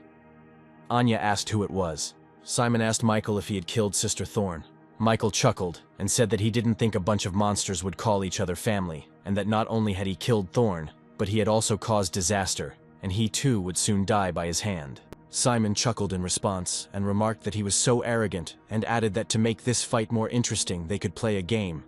Anya asked who it was. Simon asked Michael if he had killed Sister Thorn. Michael chuckled and said that he didn't think a bunch of monsters would call each other family, and that not only had he killed Thorn, but he had also caused disaster, and he too would soon die by his hand. Simon chuckled in response and remarked that he was so arrogant, and added that to make this fight more interesting they could play a game.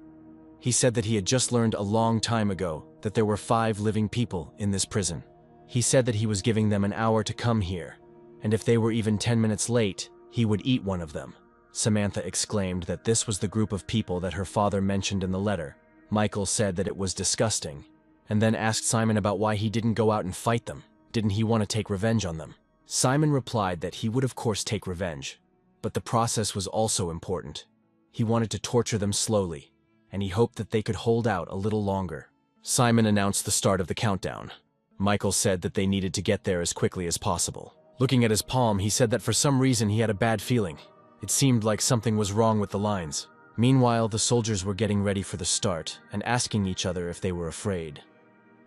He said that he had just learned a long time ago that there were 5 living people in this prison. He said that he was giving them an hour to come here, and if they were even 10 minutes late, he would eat one of them. Samantha exclaimed that this was the group of people that her father mentioned in the letter. Michael said that it was disgusting, and then asked Simon about why he didn't go out and fight them. Didn't he want to take revenge on them? Simon replied that he would of course take revenge, but the process was also important. He wanted to torture them slowly, and he hoped that they could hold out a little longer. Simon announced the start of the countdown. Michael said that they needed to get there as quickly as possible. Looking at his palm, he said that for some reason he had a bad feeling. It seemed like something was wrong with the lines. Meanwhile, the soldiers were getting ready for the start and asking each other if they were afraid.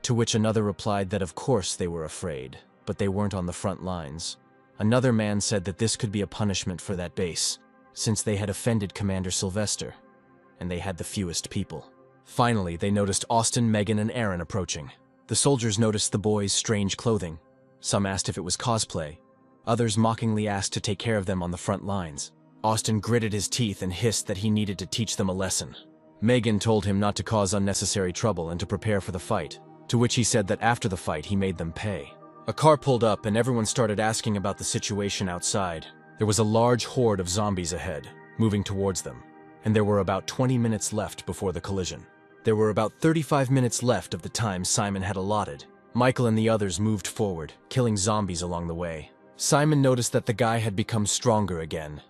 To which another replied that of course they were afraid, but they weren't on the front lines. Another man said that this could be a punishment for that base, since they had offended Commander Sylvester, and they had the fewest people. Finally, they noticed Austin, Megan, and Aaron approaching. The soldiers noticed the boys' strange clothing. Some asked if it was cosplay. Others mockingly asked to take care of them on the front lines. Austin gritted his teeth and hissed that he needed to teach them a lesson. Megan told him not to cause unnecessary trouble and to prepare for the fight, to which he said that after the fight he made them pay. A car pulled up and everyone started asking about the situation outside. There was a large horde of zombies ahead, moving towards them, and there were about 20 minutes left before the collision. There were about 35 minutes left of the time Simon had allotted. Michael and the others moved forward, killing zombies along the way. Simon noticed that the guy had become stronger again.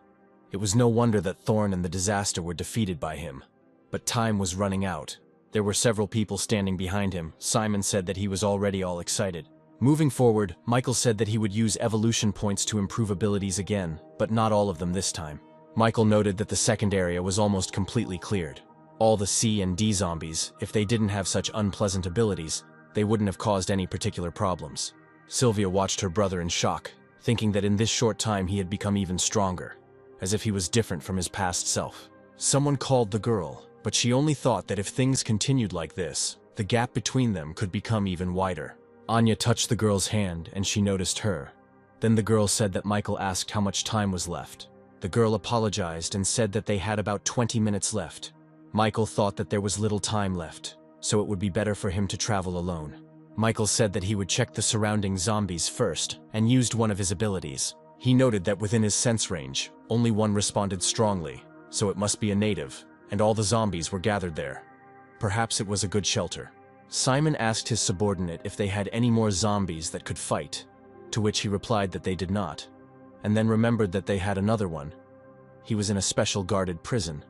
It was no wonder that Thorn and the disaster were defeated by him. But time was running out. There were several people standing behind him. Simon said that he was already all excited. Moving forward, Michael said that he would use evolution points to improve abilities again, but not all of them this time. Michael noted that the second area was almost completely cleared. All the C and D zombies, if they didn't have such unpleasant abilities, they wouldn't have caused any particular problems. Sylvia watched her brother in shock, thinking that in this short time he had become even stronger, as if he was different from his past self. Someone called the girl, but she only thought that if things continued like this, the gap between them could become even wider. Anya touched the girl's hand and she noticed her. Then the girl said that Michael asked how much time was left. The girl apologized and said that they had about 20 minutes left. Michael thought that there was little time left, so it would be better for him to travel alone. Michael said that he would check the surrounding zombies first and used one of his abilities. He noted that within his sense range, only one responded strongly, so it must be a native, and all the zombies were gathered there. Perhaps it was a good shelter. Simon asked his subordinate if they had any more zombies that could fight, to which he replied that they did not, and then remembered that they had another one. He was in a special guarded prison,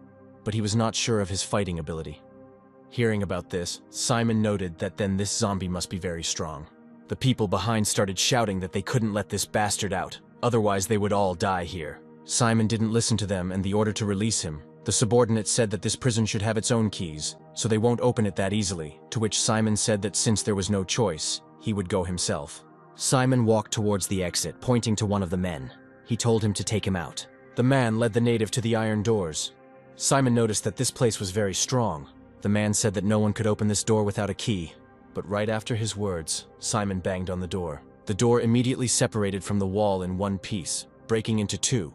but he was not sure of his fighting ability. Hearing about this, Simon noted that then this zombie must be very strong. The people behind started shouting that they couldn't let this bastard out, otherwise they would all die here. Simon didn't listen to them and the order to release him. The subordinate said that this prison should have its own keys, so they won't open it that easily, to which Simon said that since there was no choice, he would go himself. Simon walked towards the exit, pointing to one of the men. He told him to take him out. The man led the native to the iron doors. Simon noticed that this place was very strong. The man said that no one could open this door without a key, but right after his words, Simon banged on the door. The door immediately separated from the wall in one piece, breaking into two,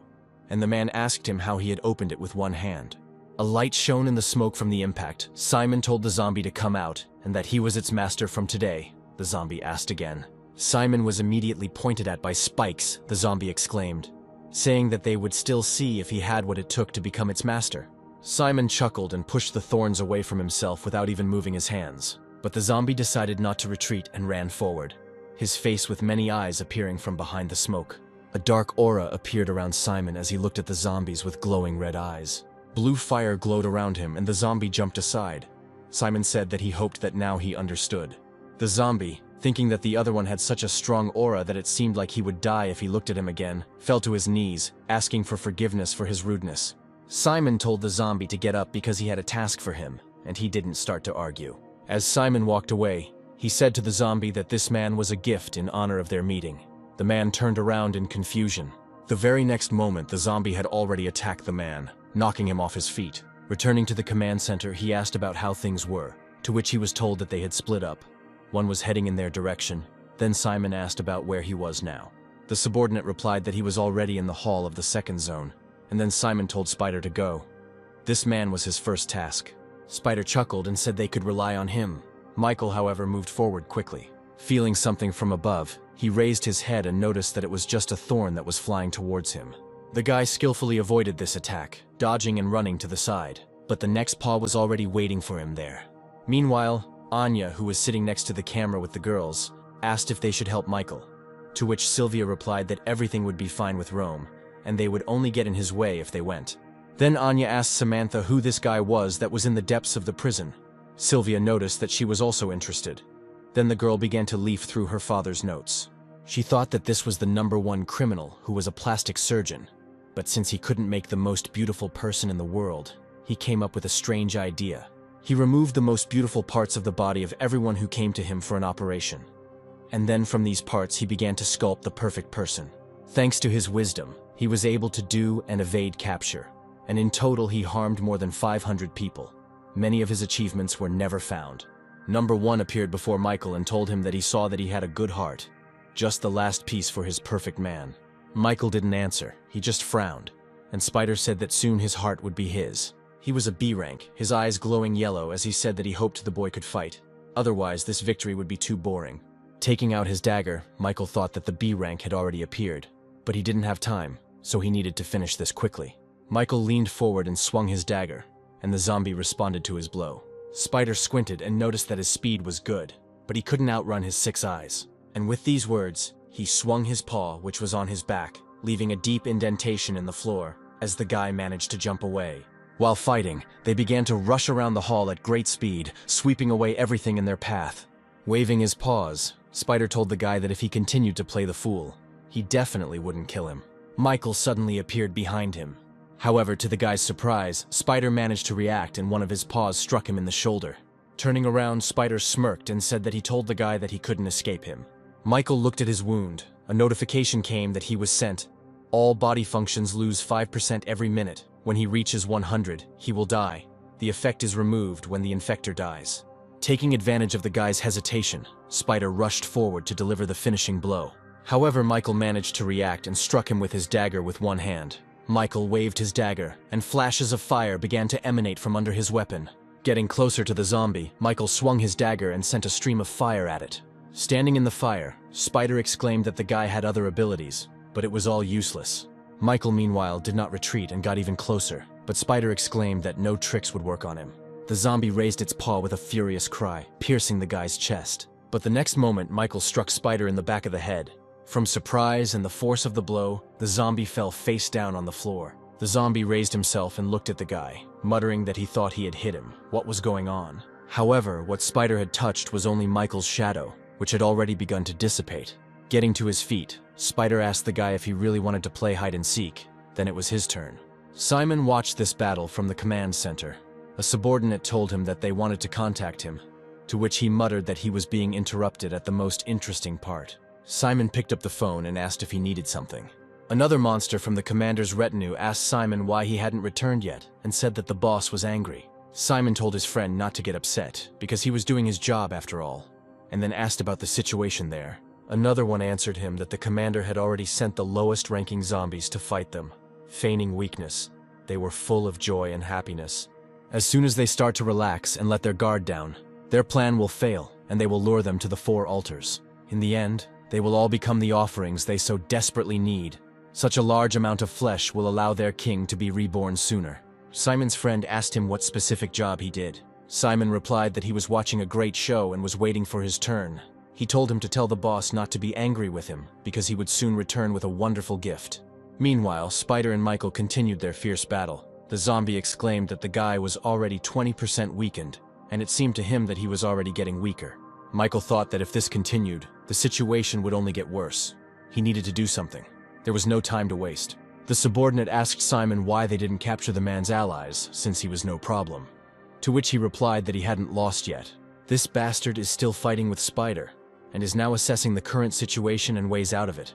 and the man asked him how he had opened it with one hand. A light shone in the smoke from the impact. Simon told the zombie to come out, and that he was its master from today. The zombie asked again. Simon was immediately pointed at by spikes, the zombie exclaimed, saying that they would still see if he had what it took to become its master. Simon chuckled and pushed the thorns away from himself without even moving his hands. But the zombie decided not to retreat and ran forward, his face with many eyes appearing from behind the smoke. A dark aura appeared around Simon as he looked at the zombies with glowing red eyes. Blue fire glowed around him and the zombie jumped aside. Simon said that he hoped that now he understood. The zombie, thinking that the other one had such a strong aura that it seemed like he would die if he looked at him again, fell to his knees, asking for forgiveness for his rudeness. Simon told the zombie to get up because he had a task for him, and he didn't start to argue. As Simon walked away, he said to the zombie that this man was a gift in honor of their meeting. The man turned around in confusion. The very next moment, the zombie had already attacked the man, knocking him off his feet. Returning to the command center, he asked about how things were, to which he was told that they had split up. One was heading in their direction. Then Simon asked about where he was now. The subordinate replied that he was already in the hall of the second zone, and then Simon told Spider to go. This man was his first task. Spider chuckled and said they could rely on him. Michael, however, moved forward quickly. Feeling something from above, he raised his head and noticed that it was just a thorn that was flying towards him. The guy skillfully avoided this attack, dodging and running to the side, but the next paw was already waiting for him there. Meanwhile, Anya, who was sitting next to the camera with the girls, asked if they should help Michael, to which Sylvia replied that everything would be fine with Rome, and they would only get in his way if they went. Then Anya asked Samantha who this guy was that was in the depths of the prison. Sylvia noticed that she was also interested. Then the girl began to leaf through her father's notes. She thought that this was the #1 criminal who was a plastic surgeon, but since he couldn't make the most beautiful person in the world, he came up with a strange idea. He removed the most beautiful parts of the body of everyone who came to him for an operation. And then from these parts he began to sculpt the perfect person. Thanks to his wisdom, he was able to do and evade capture, and in total he harmed more than 500 people. Many of his achievements were never found. #1 appeared before Michael and told him that he saw that he had a good heart. Just the last piece for his perfect man. Michael didn't answer, he just frowned, and Spider said that soon his heart would be his. He was a B rank, his eyes glowing yellow as he said that he hoped the boy could fight. Otherwise, this victory would be too boring. Taking out his dagger, Michael thought that the B rank had already appeared, but he didn't have time, so he needed to finish this quickly. Michael leaned forward and swung his dagger, and the zombie responded to his blow. Spider squinted and noticed that his speed was good, but he couldn't outrun his 6 eyes. And with these words, he swung his paw, which was on his back, leaving a deep indentation in the floor, as the guy managed to jump away. While fighting, they began to rush around the hall at great speed, sweeping away everything in their path. Waving his paws, Spider told the guy that if he continued to play the fool, he definitely wouldn't kill him. Michael suddenly appeared behind him. However, to the guy's surprise, Spider managed to react and one of his paws struck him in the shoulder. Turning around, Spider smirked and said that he told the guy that he couldn't escape him. Michael looked at his wound. A notification came that he was sent. All body functions lose 5% every minute. When he reaches 100, he will die. The effect is removed when the infector dies. Taking advantage of the guy's hesitation, Spider rushed forward to deliver the finishing blow. However, Michael managed to react and struck him with his dagger with one hand. Michael waved his dagger, and flashes of fire began to emanate from under his weapon. Getting closer to the zombie, Michael swung his dagger and sent a stream of fire at it. Standing in the fire, Spider exclaimed that the guy had other abilities, but it was all useless. Michael, meanwhile, did not retreat and got even closer, but Spider exclaimed that no tricks would work on him. The zombie raised its paw with a furious cry, piercing the guy's chest. But the next moment, Michael struck Spider in the back of the head. From surprise and the force of the blow, the zombie fell face down on the floor. The zombie raised himself and looked at the guy, muttering that he thought he had hit him. What was going on? However, what Spider had touched was only Michael's shadow, which had already begun to dissipate. Getting to his feet, Spider asked the guy if he really wanted to play hide and seek. Then it was his turn. Simon watched this battle from the command center. A subordinate told him that they wanted to contact him, to which he muttered that he was being interrupted at the most interesting part. Simon picked up the phone and asked if he needed something. Another monster from the commander's retinue asked Simon why he hadn't returned yet and said that the boss was angry. Simon told his friend not to get upset because he was doing his job after all, and then asked about the situation there. Another one answered him that the commander had already sent the lowest-ranking zombies to fight them. Feigning weakness, they were full of joy and happiness. As soon as they start to relax and let their guard down, their plan will fail and they will lure them to the 4 altars. In the end, they will all become the offerings they so desperately need. Such a large amount of flesh will allow their king to be reborn sooner. Simon's friend asked him what specific job he did. Simon replied that he was watching a great show and was waiting for his turn. He told him to tell the boss not to be angry with him because he would soon return with a wonderful gift. Meanwhile, Spider and Michael continued their fierce battle. The zombie exclaimed that the guy was already 20% weakened, and it seemed to him that he was already getting weaker. Michael thought that if this continued, the situation would only get worse. He needed to do something. There was no time to waste. The subordinate asked Simon why they didn't capture the man's allies, since he was no problem. To which he replied that he hadn't lost yet. This bastard is still fighting with Spider, and is now assessing the current situation and ways out of it.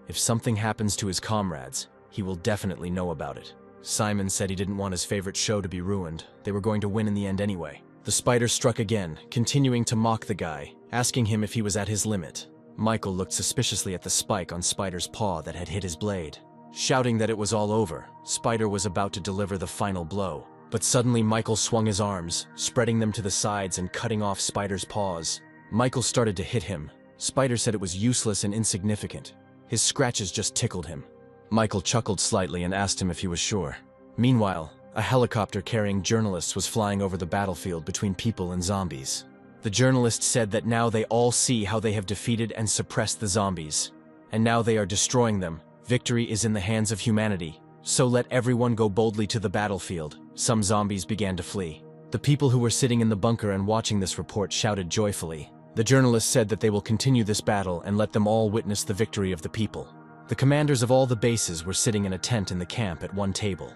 If something happens to his comrades, he will definitely know about it. Simon said he didn't want his favorite show to be ruined. They were going to win in the end anyway. The Spider struck again, continuing to mock the guy, asking him if he was at his limit. Michael looked suspiciously at the spike on Spider's paw that had hit his blade. Shouting that it was all over, Spider was about to deliver the final blow. But suddenly Michael swung his arms, spreading them to the sides and cutting off Spider's paws. Michael started to hit him. Spider said it was useless and insignificant. His scratches just tickled him. Michael chuckled slightly and asked him if he was sure. Meanwhile, a helicopter carrying journalists was flying over the battlefield between people and zombies. The journalist said that now they all see how they have defeated and suppressed the zombies. And now they are destroying them. Victory is in the hands of humanity. So let everyone go boldly to the battlefield. Some zombies began to flee. The people who were sitting in the bunker and watching this report shouted joyfully. The journalist said that they will continue this battle and let them all witness the victory of the people. The commanders of all the bases were sitting in a tent in the camp at one table.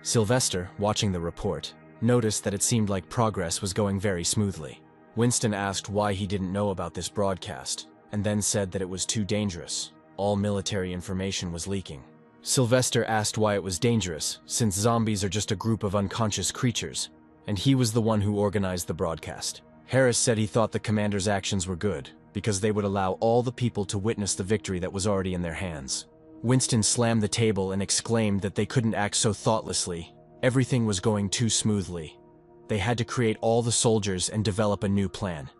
Sylvester, watching the report, noticed that it seemed like progress was going very smoothly. Winston asked why he didn't know about this broadcast, and then said that it was too dangerous. All military information was leaking. Sylvester asked why it was dangerous, since zombies are just a group of unconscious creatures, and he was the one who organized the broadcast. Harris said he thought the commander's actions were good, because they would allow all the people to witness the victory that was already in their hands. Winston slammed the table and exclaimed that they couldn't act so thoughtlessly. Everything was going too smoothly. They had to create all the soldiers and develop a new plan.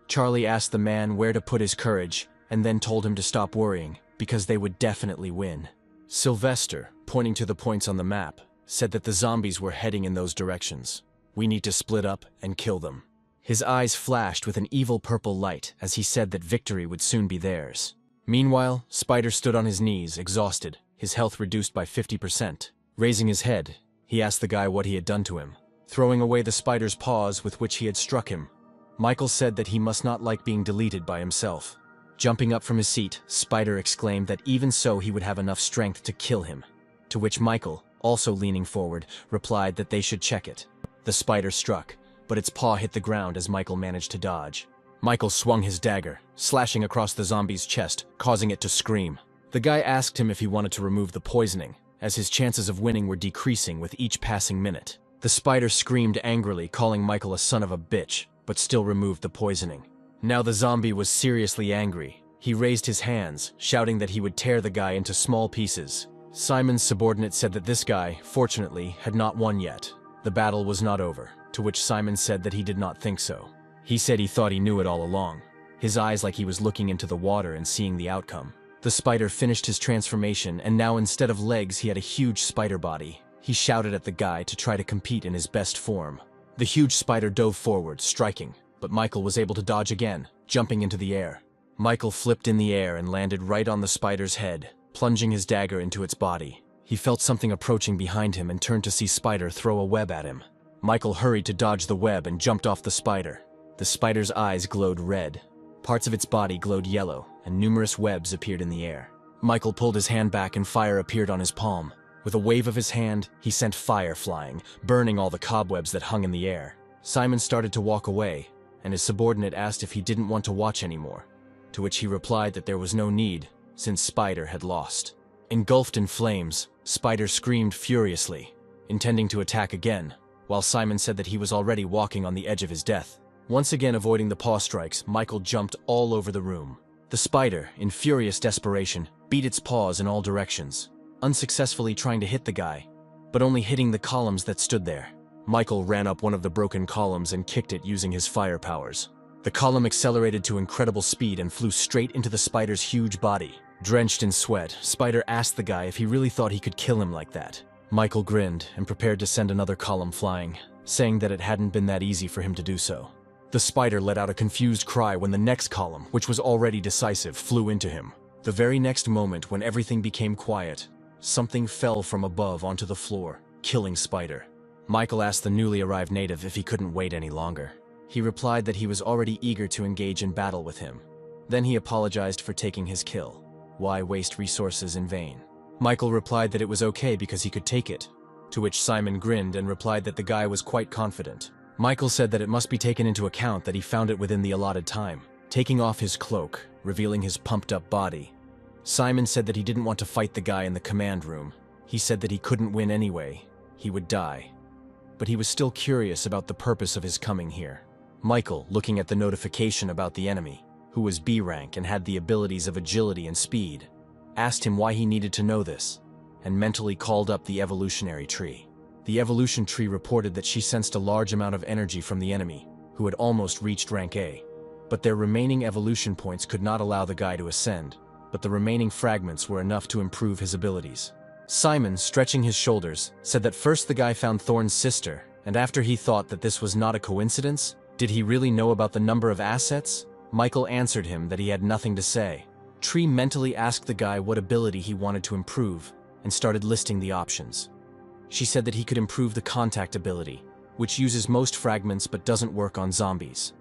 Charlie asked the man where to put his courage, and then told him to stop worrying, because they would definitely win. Sylvester, pointing to the points on the map, said that the zombies were heading in those directions. We need to split up and kill them. His eyes flashed with an evil purple light as he said that victory would soon be theirs. Meanwhile, Spider stood on his knees, exhausted, his health reduced by 50%. Raising his head, he asked the guy what he had done to him, throwing away the spider's paws with which he had struck him. Michael said that he must not like being deleted by himself. Jumping up from his seat, Spider exclaimed that even so he would have enough strength to kill him. To which Michael, also leaning forward, replied that they should check it. The spider struck, but its paw hit the ground as Michael managed to dodge. Michael swung his dagger, slashing across the zombie's chest, causing it to scream. The guy asked him if he wanted to remove the poisoning, as his chances of winning were decreasing with each passing minute. The spider screamed angrily, calling Michael a son of a bitch, but still removed the poisoning. Now the zombie was seriously angry. He raised his hands, shouting that he would tear the guy into small pieces. Simon's subordinate said that this guy, fortunately, had not won yet. The battle was not over, to which Simon said that he did not think so. He said he thought he knew it all along, his eyes like he was looking into the water and seeing the outcome. The spider finished his transformation, and now instead of legs he had a huge spider body. He shouted at the guy to try to compete in his best form. The huge spider dove forward, striking, but Michael was able to dodge again, jumping into the air. Michael flipped in the air and landed right on the spider's head, plunging his dagger into its body. He felt something approaching behind him and turned to see Spider throw a web at him. Michael hurried to dodge the web and jumped off the spider. The spider's eyes glowed red. Parts of its body glowed yellow, and numerous webs appeared in the air. Michael pulled his hand back and fire appeared on his palm. With a wave of his hand, he sent fire flying, burning all the cobwebs that hung in the air. Simon started to walk away, and his subordinate asked if he didn't want to watch anymore, to which he replied that there was no need, since Spider had lost. Engulfed in flames, Spider screamed furiously, intending to attack again, while Simon said that he was already walking on the edge of his death. Once again avoiding the paw strikes, Michael jumped all over the room. The spider, in furious desperation, beat its paws in all directions, unsuccessfully trying to hit the guy, but only hitting the columns that stood there. Michael ran up one of the broken columns and kicked it using his fire powers. The column accelerated to incredible speed and flew straight into the spider's huge body. Drenched in sweat, Spider asked the guy if he really thought he could kill him like that. Michael grinned and prepared to send another column flying, saying that it hadn't been that easy for him to do so. The spider let out a confused cry when the next column, which was already decisive, flew into him. The very next moment, when everything became quiet, something fell from above onto the floor, killing Spider. Michael asked the newly arrived native if he couldn't wait any longer. He replied that he was already eager to engage in battle with him. Then he apologized for taking his kill. Why waste resources in vain? Michael replied that it was okay because he could take it, to which Simon grinned and replied that the guy was quite confident. Michael said that it must be taken into account that he found it within the allotted time, taking off his cloak, revealing his pumped-up body. Simon said that he didn't want to fight the guy in the command room. He said that he couldn't win anyway. He would die. But he was still curious about the purpose of his coming here. Michael, looking at the notification about the enemy, who was B rank and had the abilities of agility and speed, asked him why he needed to know this, and mentally called up the evolutionary tree. The evolution tree reported that she sensed a large amount of energy from the enemy, who had almost reached rank A. But their remaining evolution points could not allow the guy to ascend, but the remaining fragments were enough to improve his abilities. Simon, stretching his shoulders, said that first the guy found Thorn's sister, and after he thought that this was not a coincidence, did he really know about the number of assets? Michael answered him that he had nothing to say. Tree mentally asked the guy what ability he wanted to improve, and started listing the options. She said that he could improve the contact ability, which uses most fragments but doesn't work on zombies.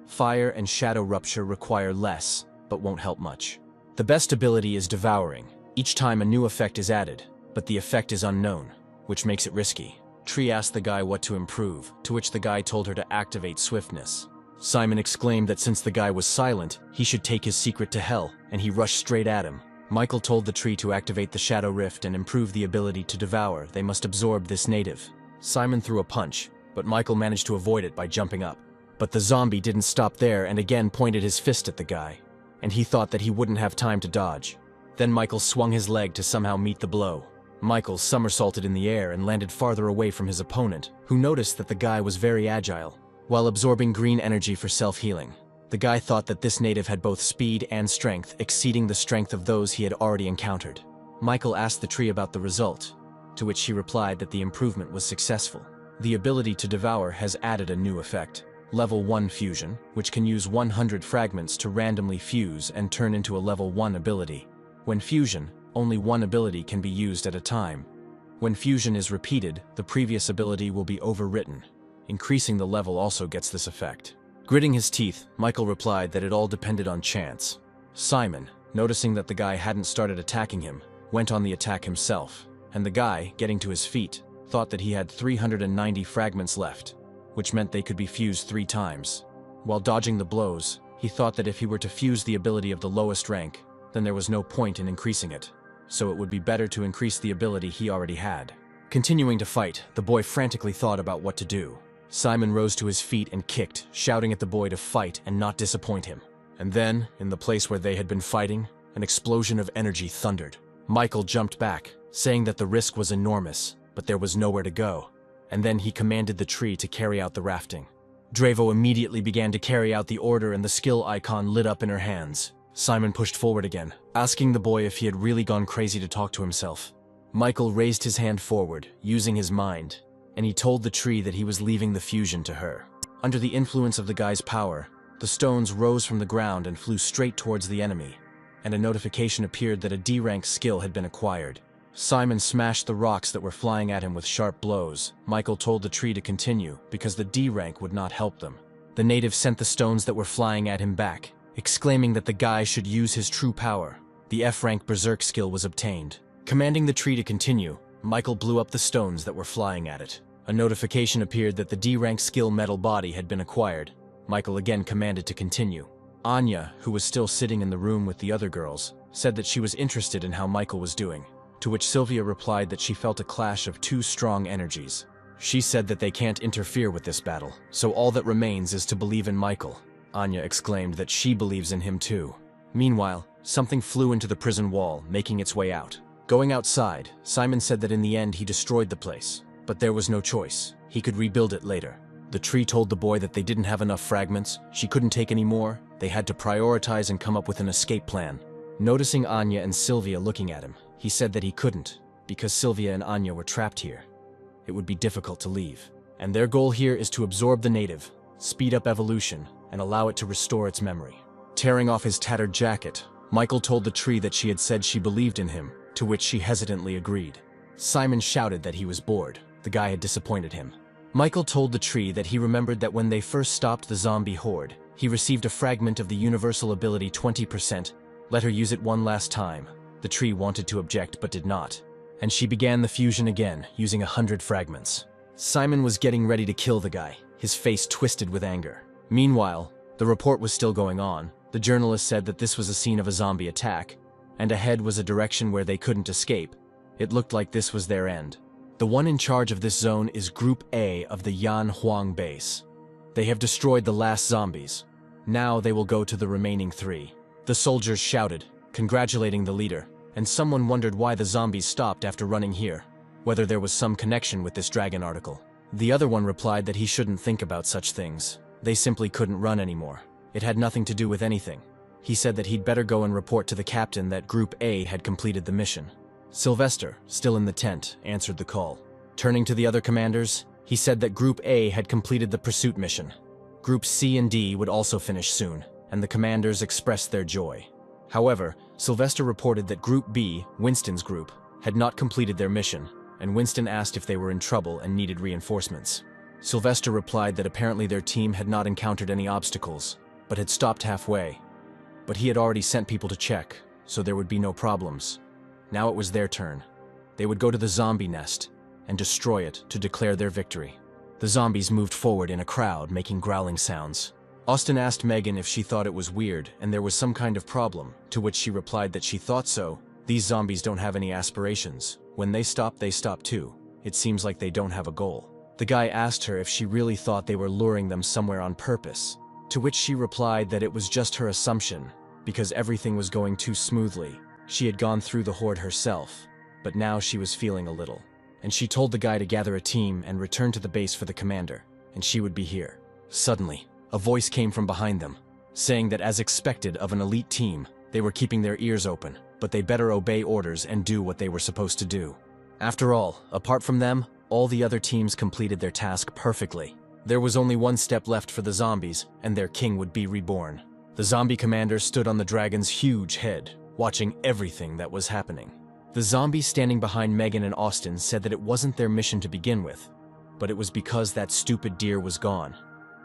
Fire and shadow rupture require less, but won't help much. The best ability is devouring. Each time a new effect is added, but the effect is unknown, which makes it risky. Tree asked the guy what to improve, to which the guy told her to activate swiftness. Simon exclaimed that since the guy was silent, he should take his secret to hell, and he rushed straight at him. Michael told the tree to activate the Shadow Rift and improve the ability to devour. They must absorb this native. Simon threw a punch, but Michael managed to avoid it by jumping up. But the zombie didn't stop there and again pointed his fist at the guy, and he thought that he wouldn't have time to dodge. Then Michael swung his leg to somehow meet the blow. Michael somersaulted in the air and landed farther away from his opponent, who noticed that the guy was very agile, while absorbing green energy for self-healing. The guy thought that this native had both speed and strength, exceeding the strength of those he had already encountered. Michael asked the tree about the result, to which she replied that the improvement was successful. The ability to devour has added a new effect. Level 1 fusion, which can use 100 fragments to randomly fuse and turn into a level 1 ability. When fusion, only one ability can be used at a time. When fusion is repeated, the previous ability will be overwritten. Increasing the level also gets this effect. Gritting his teeth, Michael replied that it all depended on chance. Simon, noticing that the guy hadn't started attacking him, went on the attack himself, and the guy, getting to his feet, thought that he had 390 fragments left, which meant they could be fused 3 times. While dodging the blows, he thought that if he were to fuse the ability of the lowest rank, then there was no point in increasing it, so it would be better to increase the ability he already had. Continuing to fight, the boy frantically thought about what to do. Simon rose to his feet and kicked, shouting at the boy to fight and not disappoint him. And then, in the place where they had been fighting, an explosion of energy thundered. Michael jumped back, saying that the risk was enormous, but there was nowhere to go. And then he commanded the tree to carry out the rafting. Dravo immediately began to carry out the order and the skill icon lit up in her hands. Simon pushed forward again, asking the boy if he had really gone crazy to talk to himself. Michael raised his hand forward, using his mind, and he told the tree that he was leaving the fusion to her. Under the influence of the guy's power, the stones rose from the ground and flew straight towards the enemy, and a notification appeared that a D-rank skill had been acquired. Simon smashed the rocks that were flying at him with sharp blows. Michael told the tree to continue, because the D-rank would not help them. The native sent the stones that were flying at him back, exclaiming that the guy should use his true power. The F-rank Berserk skill was obtained. Commanding the tree to continue, Michael blew up the stones that were flying at it. A notification appeared that the D-rank skill metal body had been acquired. Michael again commanded to continue. Anya, who was still sitting in the room with the other girls, said that she was interested in how Michael was doing, to which Sylvia replied that she felt a clash of two strong energies. She said that they can't interfere with this battle, so all that remains is to believe in Michael. Anya exclaimed that she believes in him too. Meanwhile, something flew into the prison wall, making its way out. Going outside, Simon said that in the end he destroyed the place, but there was no choice. He could rebuild it later. The tree told the boy that they didn't have enough fragments, she couldn't take any more, they had to prioritize and come up with an escape plan. Noticing Anya and Sylvia looking at him, he said that he couldn't, because Sylvia and Anya were trapped here. It would be difficult to leave. And their goal here is to absorb the native, speed up evolution, and allow it to restore its memory. Tearing off his tattered jacket, Michael told the tree that she had said she believed in him, to which she hesitantly agreed. Simon shouted that he was bored. The guy had disappointed him. Michael told the tree that he remembered that when they first stopped the zombie horde, he received a fragment of the universal ability 20%. Let her use it one last time. The tree wanted to object but did not. And she began the fusion again, using 100 fragments. Simon was getting ready to kill the guy, his face twisted with anger. Meanwhile, the report was still going on. The journalist said that this was a scene of a zombie attack, and ahead was a direction where they couldn't escape. It looked like this was their end. The one in charge of this zone is Group A of the Yan Huang base. They have destroyed the last zombies. Now they will go to the remaining 3. The soldiers shouted, congratulating the leader, and someone wondered why the zombies stopped after running here, whether there was some connection with this dragon article. The other one replied that he shouldn't think about such things. They simply couldn't run anymore. It had nothing to do with anything. He said that he'd better go and report to the captain that Group A had completed the mission. Sylvester, still in the tent, answered the call. Turning to the other commanders, he said that Group A had completed the pursuit mission. Groups C and D would also finish soon, and the commanders expressed their joy. However, Sylvester reported that Group B, Winston's group, had not completed their mission, and Winston asked if they were in trouble and needed reinforcements. Sylvester replied that apparently their team had not encountered any obstacles, but had stopped halfway. But he had already sent people to check, so there would be no problems. Now it was their turn. They would go to the zombie nest and destroy it to declare their victory. The zombies moved forward in a crowd, making growling sounds. Austin asked Megan if she thought it was weird and there was some kind of problem, to which she replied that she thought so. These zombies don't have any aspirations. When they stop too. It seems like they don't have a goal. The guy asked her if she really thought they were luring them somewhere on purpose, to which she replied that it was just her assumption, because everything was going too smoothly. She had gone through the horde herself, but now she was feeling a little. And she told the guy to gather a team and return to the base for the commander, and she would be here. Suddenly, a voice came from behind them, saying that as expected of an elite team, they were keeping their ears open, but they better obey orders and do what they were supposed to do. After all, apart from them, all the other teams completed their task perfectly. There was only one step left for the zombies, and their king would be reborn. The zombie commander stood on the dragon's huge head, watching everything that was happening. The zombies standing behind Megan and Austin said that it wasn't their mission to begin with, but it was because that stupid deer was gone.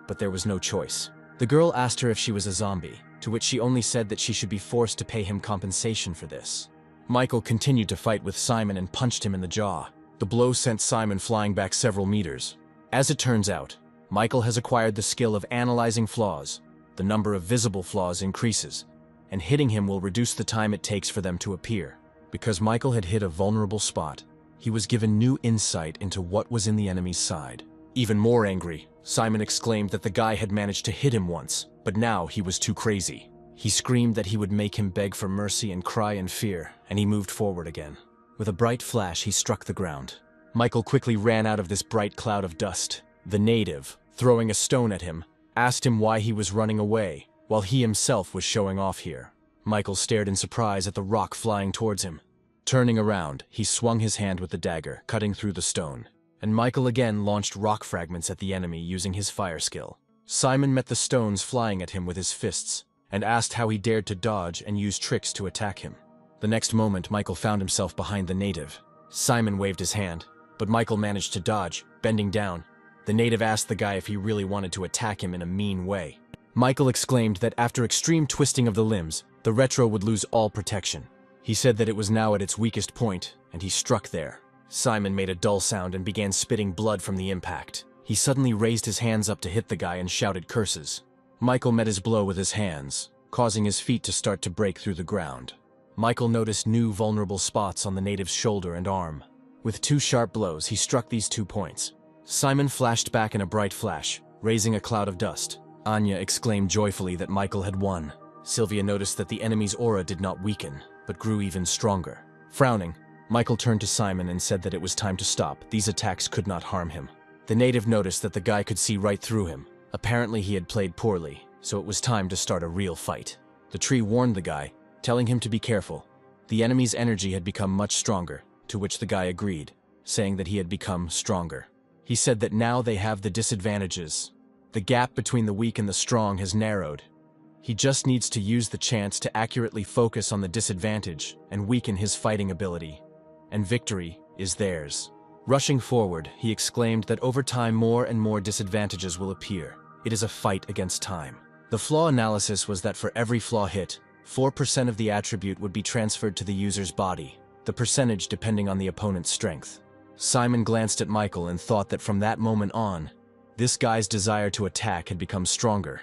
But there was no choice. The girl asked her if she was a zombie, to which she only said that she should be forced to pay him compensation for this. Michael continued to fight with Simon and punched him in the jaw. The blow sent Simon flying back several meters. As it turns out, Michael has acquired the skill of analyzing flaws. The number of visible flaws increases, and hitting him will reduce the time it takes for them to appear. Because Michael had hit a vulnerable spot, he was given new insight into what was in the enemy's side. Even more angry, Simon exclaimed that the guy had managed to hit him once, but now he was too crazy. He screamed that he would make him beg for mercy and cry in fear, and he moved forward again. With a bright flash, he struck the ground. Michael quickly ran out of this bright cloud of dust. The native, throwing a stone at him, asked him why he was running away, while he himself was showing off here. Michael stared in surprise at the rock flying towards him. Turning around, he swung his hand with the dagger, cutting through the stone. And Michael again launched rock fragments at the enemy using his fire skill. Simon met the stones flying at him with his fists, and asked how he dared to dodge and use tricks to attack him. The next moment, Michael found himself behind the native. Simon waved his hand, but Michael managed to dodge, bending down. The native asked the guy if he really wanted to attack him in a mean way. Michael exclaimed that after extreme twisting of the limbs, The retro would lose all protection. He said that it was now at its weakest point, and he struck there. Simon made a dull sound and began spitting blood from the impact. He suddenly raised his hands up to hit the guy and shouted curses. Michael met his blow with his hands, causing his feet to start to break through the ground. Michael noticed new vulnerable spots on the native's shoulder and arm. With 2 sharp blows, he struck these 2 points. Simon flashed back in a bright flash, raising a cloud of dust. Anya exclaimed joyfully that Michael had won. Sylvia noticed that the enemy's aura did not weaken, but grew even stronger. Frowning, Michael turned to Simon and said that it was time to stop. These attacks could not harm him. The native noticed that the guy could see right through him. Apparently he had played poorly, so it was time to start a real fight. The tree warned the guy, telling him to be careful. The enemy's energy had become much stronger, to which the guy agreed, saying that he had become stronger. He said that now they have the disadvantages. The gap between the weak and the strong has narrowed. He just needs to use the chance to accurately focus on the disadvantage and weaken his fighting ability. And victory is theirs. Rushing forward, he exclaimed that over time more and more disadvantages will appear. It is a fight against time. The flaw analysis was that for every flaw hit, 4% of the attribute would be transferred to the user's body, the percentage depending on the opponent's strength. Simon glanced at Michael and thought that from that moment on, this guy's desire to attack had become stronger.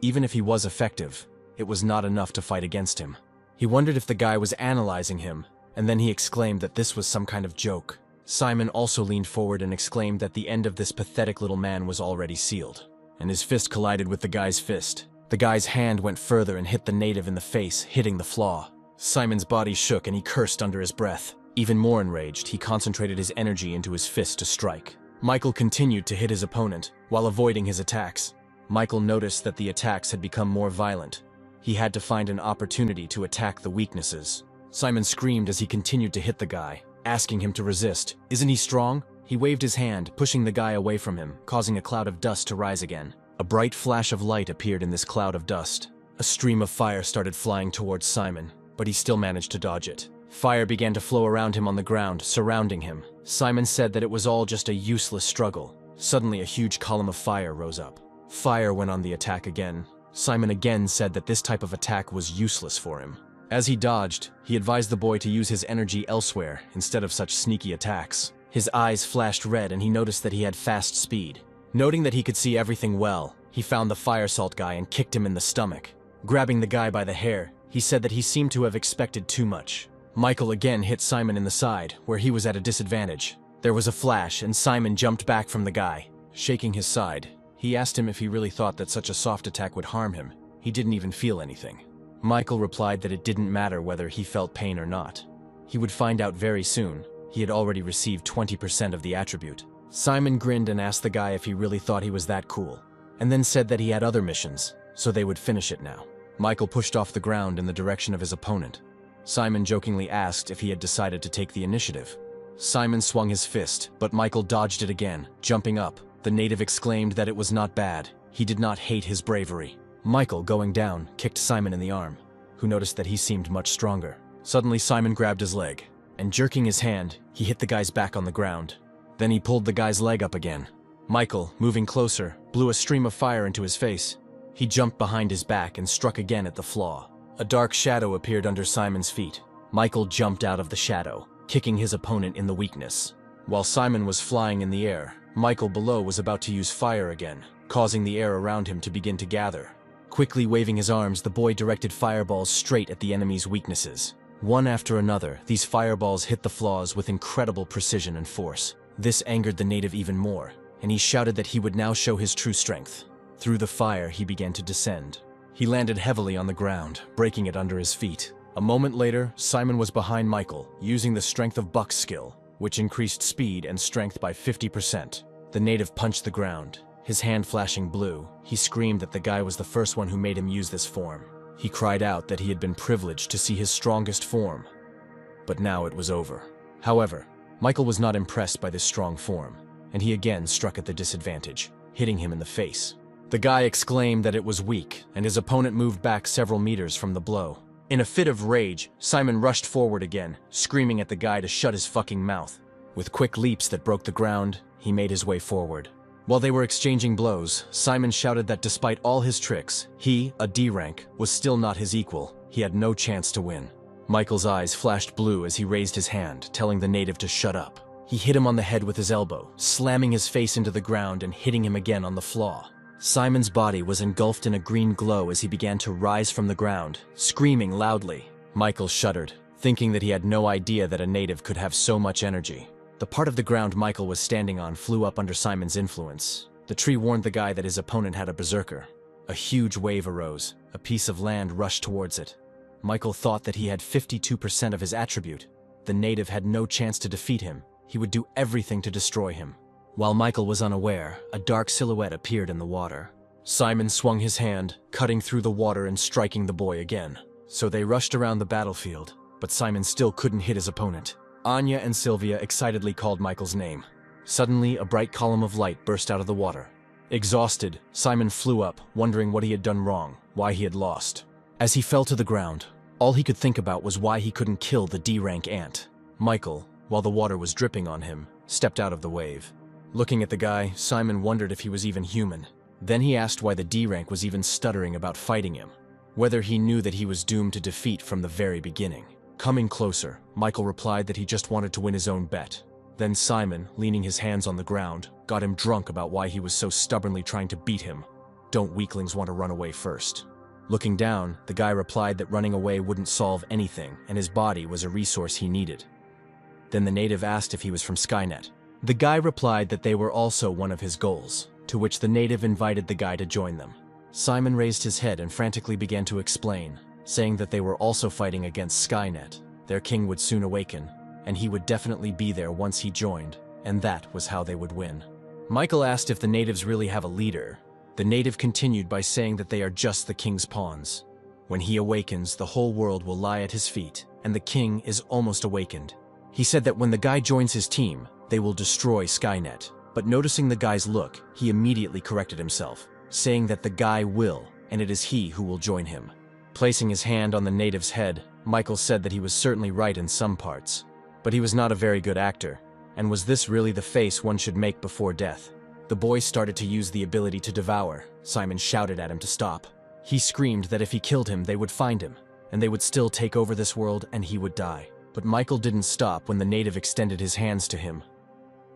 Even if he was effective, it was not enough to fight against him. He wondered if the guy was analyzing him, and then he exclaimed that this was some kind of joke. Simon also leaned forward and exclaimed that the end of this pathetic little man was already sealed, and his fist collided with the guy's fist. The guy's hand went further and hit the native in the face, hitting the flaw. Simon's body shook and he cursed under his breath. Even more enraged, he concentrated his energy into his fist to strike. Michael continued to hit his opponent, while avoiding his attacks. Michael noticed that the attacks had become more violent. He had to find an opportunity to attack the weaknesses. Simon screamed as he continued to hit the guy, asking him to resist. "Isn't he strong?" He waved his hand, pushing the guy away from him, causing a cloud of dust to rise again. A bright flash of light appeared in this cloud of dust. A stream of fire started flying towards Simon, but he still managed to dodge it. Fire began to flow around him on the ground, surrounding him. Simon said that it was all just a useless struggle. Suddenly, a huge column of fire rose up. Fire went on the attack again. Simon again said that this type of attack was useless for him. As he dodged, he advised the boy to use his energy elsewhere instead of such sneaky attacks. His eyes flashed red and he noticed that he had fast speed. Noting that he could see everything well, he found the fire salt guy and kicked him in the stomach. Grabbing the guy by the hair, he said that he seemed to have expected too much. Michael again hit Simon in the side, where he was at a disadvantage. There was a flash and Simon jumped back from the guy. Shaking his side, he asked him if he really thought that such a soft attack would harm him. He didn't even feel anything. Michael replied that it didn't matter whether he felt pain or not. He would find out very soon. He had already received 20% of the attribute. Simon grinned and asked the guy if he really thought he was that cool, and then said that he had other missions, so they would finish it now. Michael pushed off the ground in the direction of his opponent. Simon jokingly asked if he had decided to take the initiative. Simon swung his fist, but Michael dodged it again, jumping up. The native exclaimed that it was not bad. He did not hate his bravery. Michael, going down, kicked Simon in the arm, who noticed that he seemed much stronger. Suddenly, Simon grabbed his leg, and jerking his hand, he hit the guy's back on the ground. Then he pulled the guy's leg up again. Michael, moving closer, blew a stream of fire into his face. He jumped behind his back and struck again at the flaw. A dark shadow appeared under Simon's feet. Michael jumped out of the shadow, kicking his opponent in the weakness. While Simon was flying in the air, Michael below was about to use fire again, causing the air around him to begin to gather. Quickly waving his arms, the boy directed fireballs straight at the enemy's weaknesses. One after another, these fireballs hit the flaws with incredible precision and force. This angered the native even more, and he shouted that he would now show his true strength. Through the fire, he began to descend. He landed heavily on the ground, breaking it under his feet. A moment later, Simon was behind Michael, using the strength of Buck's skill, which increased speed and strength by 50%. The native punched the ground. His hand flashing blue, he screamed that the guy was the first one who made him use this form. He cried out that he had been privileged to see his strongest form. But now it was over. However, Michael was not impressed by this strong form, and he again struck at the disadvantage, hitting him in the face. The guy exclaimed that it was weak, and his opponent moved back several meters from the blow. In a fit of rage, Simon rushed forward again, screaming at the guy to shut his fucking mouth. With quick leaps that broke the ground, he made his way forward. While they were exchanging blows, Simon shouted that despite all his tricks, he, a D rank, was still not his equal. He had no chance to win. Michael's eyes flashed blue as he raised his hand, telling the native to shut up. He hit him on the head with his elbow, slamming his face into the ground and hitting him again on the flaw. Simon's body was engulfed in a green glow as he began to rise from the ground, screaming loudly. Michael shuddered, thinking that he had no idea that a native could have so much energy. The part of the ground Michael was standing on flew up under Simon's influence. The tree warned the guy that his opponent had a berserker. A huge wave arose. A piece of land rushed towards it. Michael thought that he had 52% of his attribute. The native had no chance to defeat him. He would do everything to destroy him. While Michael was unaware, a dark silhouette appeared in the water. Simon swung his hand, cutting through the water and striking the boy again. So they rushed around the battlefield, but Simon still couldn't hit his opponent. Anya and Sylvia excitedly called Michael's name. Suddenly, a bright column of light burst out of the water. Exhausted, Simon flew up, wondering what he had done wrong, why he had lost. As he fell to the ground, all he could think about was why he couldn't kill the D-rank ant. Michael, while the water was dripping on him, stepped out of the wave. Looking at the guy, Simon wondered if he was even human. Then he asked why the D-rank was even stuttering about fighting him, whether he knew that he was doomed to defeat from the very beginning. Coming closer, Michael replied that he just wanted to win his own bet. Then Simon, leaning his hands on the ground, got him drunk about why he was so stubbornly trying to beat him. Don't weaklings want to run away first? Looking down, the guy replied that running away wouldn't solve anything, and his body was a resource he needed. Then the native asked if he was from Skynet. The guy replied that they were also one of his goals, to which the native invited the guy to join them. Simon raised his head and frantically began to explain, saying that they were also fighting against Skynet. Their king would soon awaken, and he would definitely be there once he joined, and that was how they would win. Michael asked if the natives really have a leader. The native continued by saying that they are just the king's pawns. When he awakens, the whole world will lie at his feet, and the king is almost awakened. He said that when the guy joins his team, they will destroy Skynet. But noticing the guy's look, he immediately corrected himself, saying that the guy will, and it is he who will join him. Placing his hand on the native's head, Michael said that he was certainly right in some parts, but he was not a very good actor, and was this really the face one should make before death? The boy started to use the ability to devour. Simon shouted at him to stop. He screamed that if he killed him, they would find him, and they would still take over this world and he would die. But Michael didn't stop when the native extended his hands to him.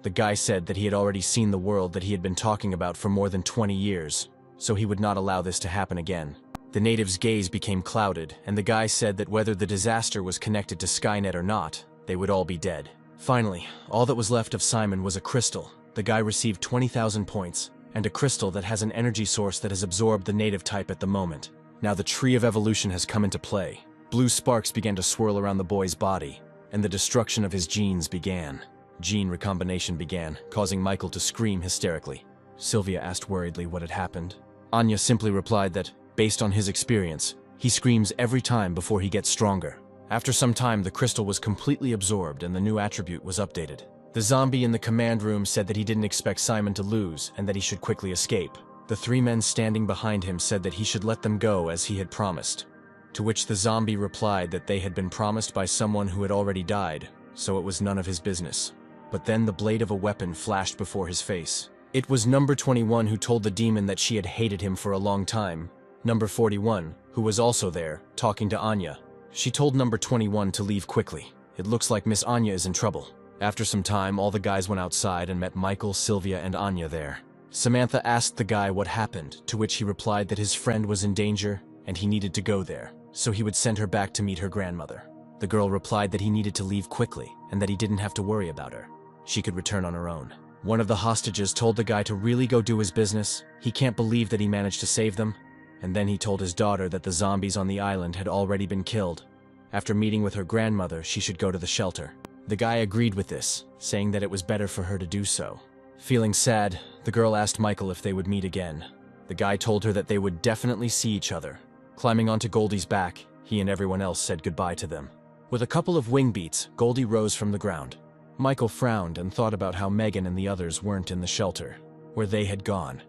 The guy said that he had already seen the world that he had been talking about for more than 20 years, so he would not allow this to happen again. The native's gaze became clouded, and the guy said that whether the disaster was connected to Skynet or not, they would all be dead. Finally, all that was left of Simon was a crystal. The guy received 20,000 points, and a crystal that has an energy source that has absorbed the native type at the moment. Now the tree of evolution has come into play. Blue sparks began to swirl around the boy's body, and the destruction of his genes began. Gene recombination began, causing Michael to scream hysterically. Sylvia asked worriedly what had happened. Anya simply replied that, based on his experience, he screams every time before he gets stronger. After some time, the crystal was completely absorbed and the new attribute was updated. The zombie in the command room said that he didn't expect Simon to lose and that he should quickly escape. The three men standing behind him said that he should let them go as he had promised, to which the zombie replied that they had been promised by someone who had already died, so it was none of his business. But then the blade of a weapon flashed before his face. It was number 21 who told the demon that she had hated him for a long time. Number 41, who was also there, talking to Anya. She told number 21 to leave quickly. It looks like Miss Anya is in trouble. After some time, all the guys went outside and met Michael, Sylvia, and Anya there. Samantha asked the guy what happened, to which he replied that his friend was in danger and he needed to go there, so he would send her back to meet her grandmother. The girl replied that he needed to leave quickly and that he didn't have to worry about her. She could return on her own. One of the hostages told the guy to really go do his business. He can't believe that he managed to save them. And then he told his daughter that the zombies on the island had already been killed. After meeting with her grandmother, she should go to the shelter. The guy agreed with this, saying that it was better for her to do so. Feeling sad, the girl asked Michael if they would meet again. The guy told her that they would definitely see each other. Climbing onto Goldie's back, he and everyone else said goodbye to them. With a couple of wing beats, Goldie rose from the ground. Michael frowned and thought about how Megan and the others weren't in the shelter, where they had gone,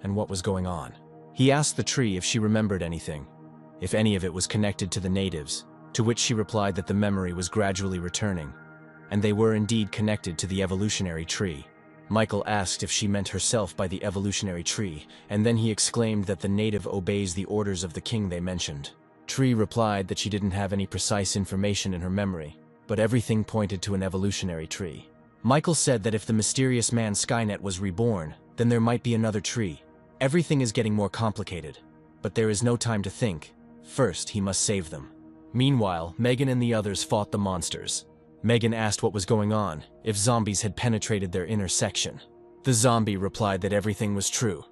and what was going on. He asked the tree if she remembered anything, if any of it was connected to the natives, to which she replied that the memory was gradually returning, and they were indeed connected to the evolutionary tree. Michael asked if she meant herself by the evolutionary tree, and then he exclaimed that the native obeys the orders of the king they mentioned. Tree replied that she didn't have any precise information in her memory, but everything pointed to an evolutionary tree. Michael said that if the mysterious man Skynet was reborn, then there might be another tree. Everything is getting more complicated, but there is no time to think. First, he must save them. Meanwhile, Megan and the others fought the monsters. Megan asked what was going on, if zombies had penetrated their inner section. The zombie replied that everything was true.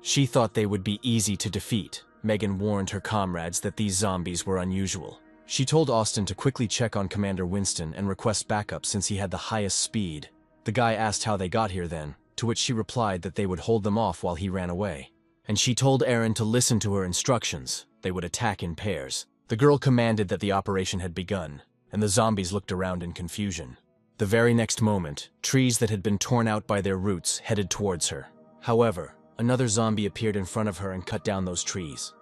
She thought they would be easy to defeat. Megan warned her comrades that these zombies were unusual. She told Austin to quickly check on Commander Winston and request backup since he had the highest speed. The guy asked how they got here then, to which she replied that they would hold them off while he ran away. And she told Aaron to listen to her instructions. They would attack in pairs. The girl commanded that the operation had begun, and the zombies looked around in confusion. The very next moment, trees that had been torn out by their roots headed towards her. However, another zombie appeared in front of her and cut down those trees.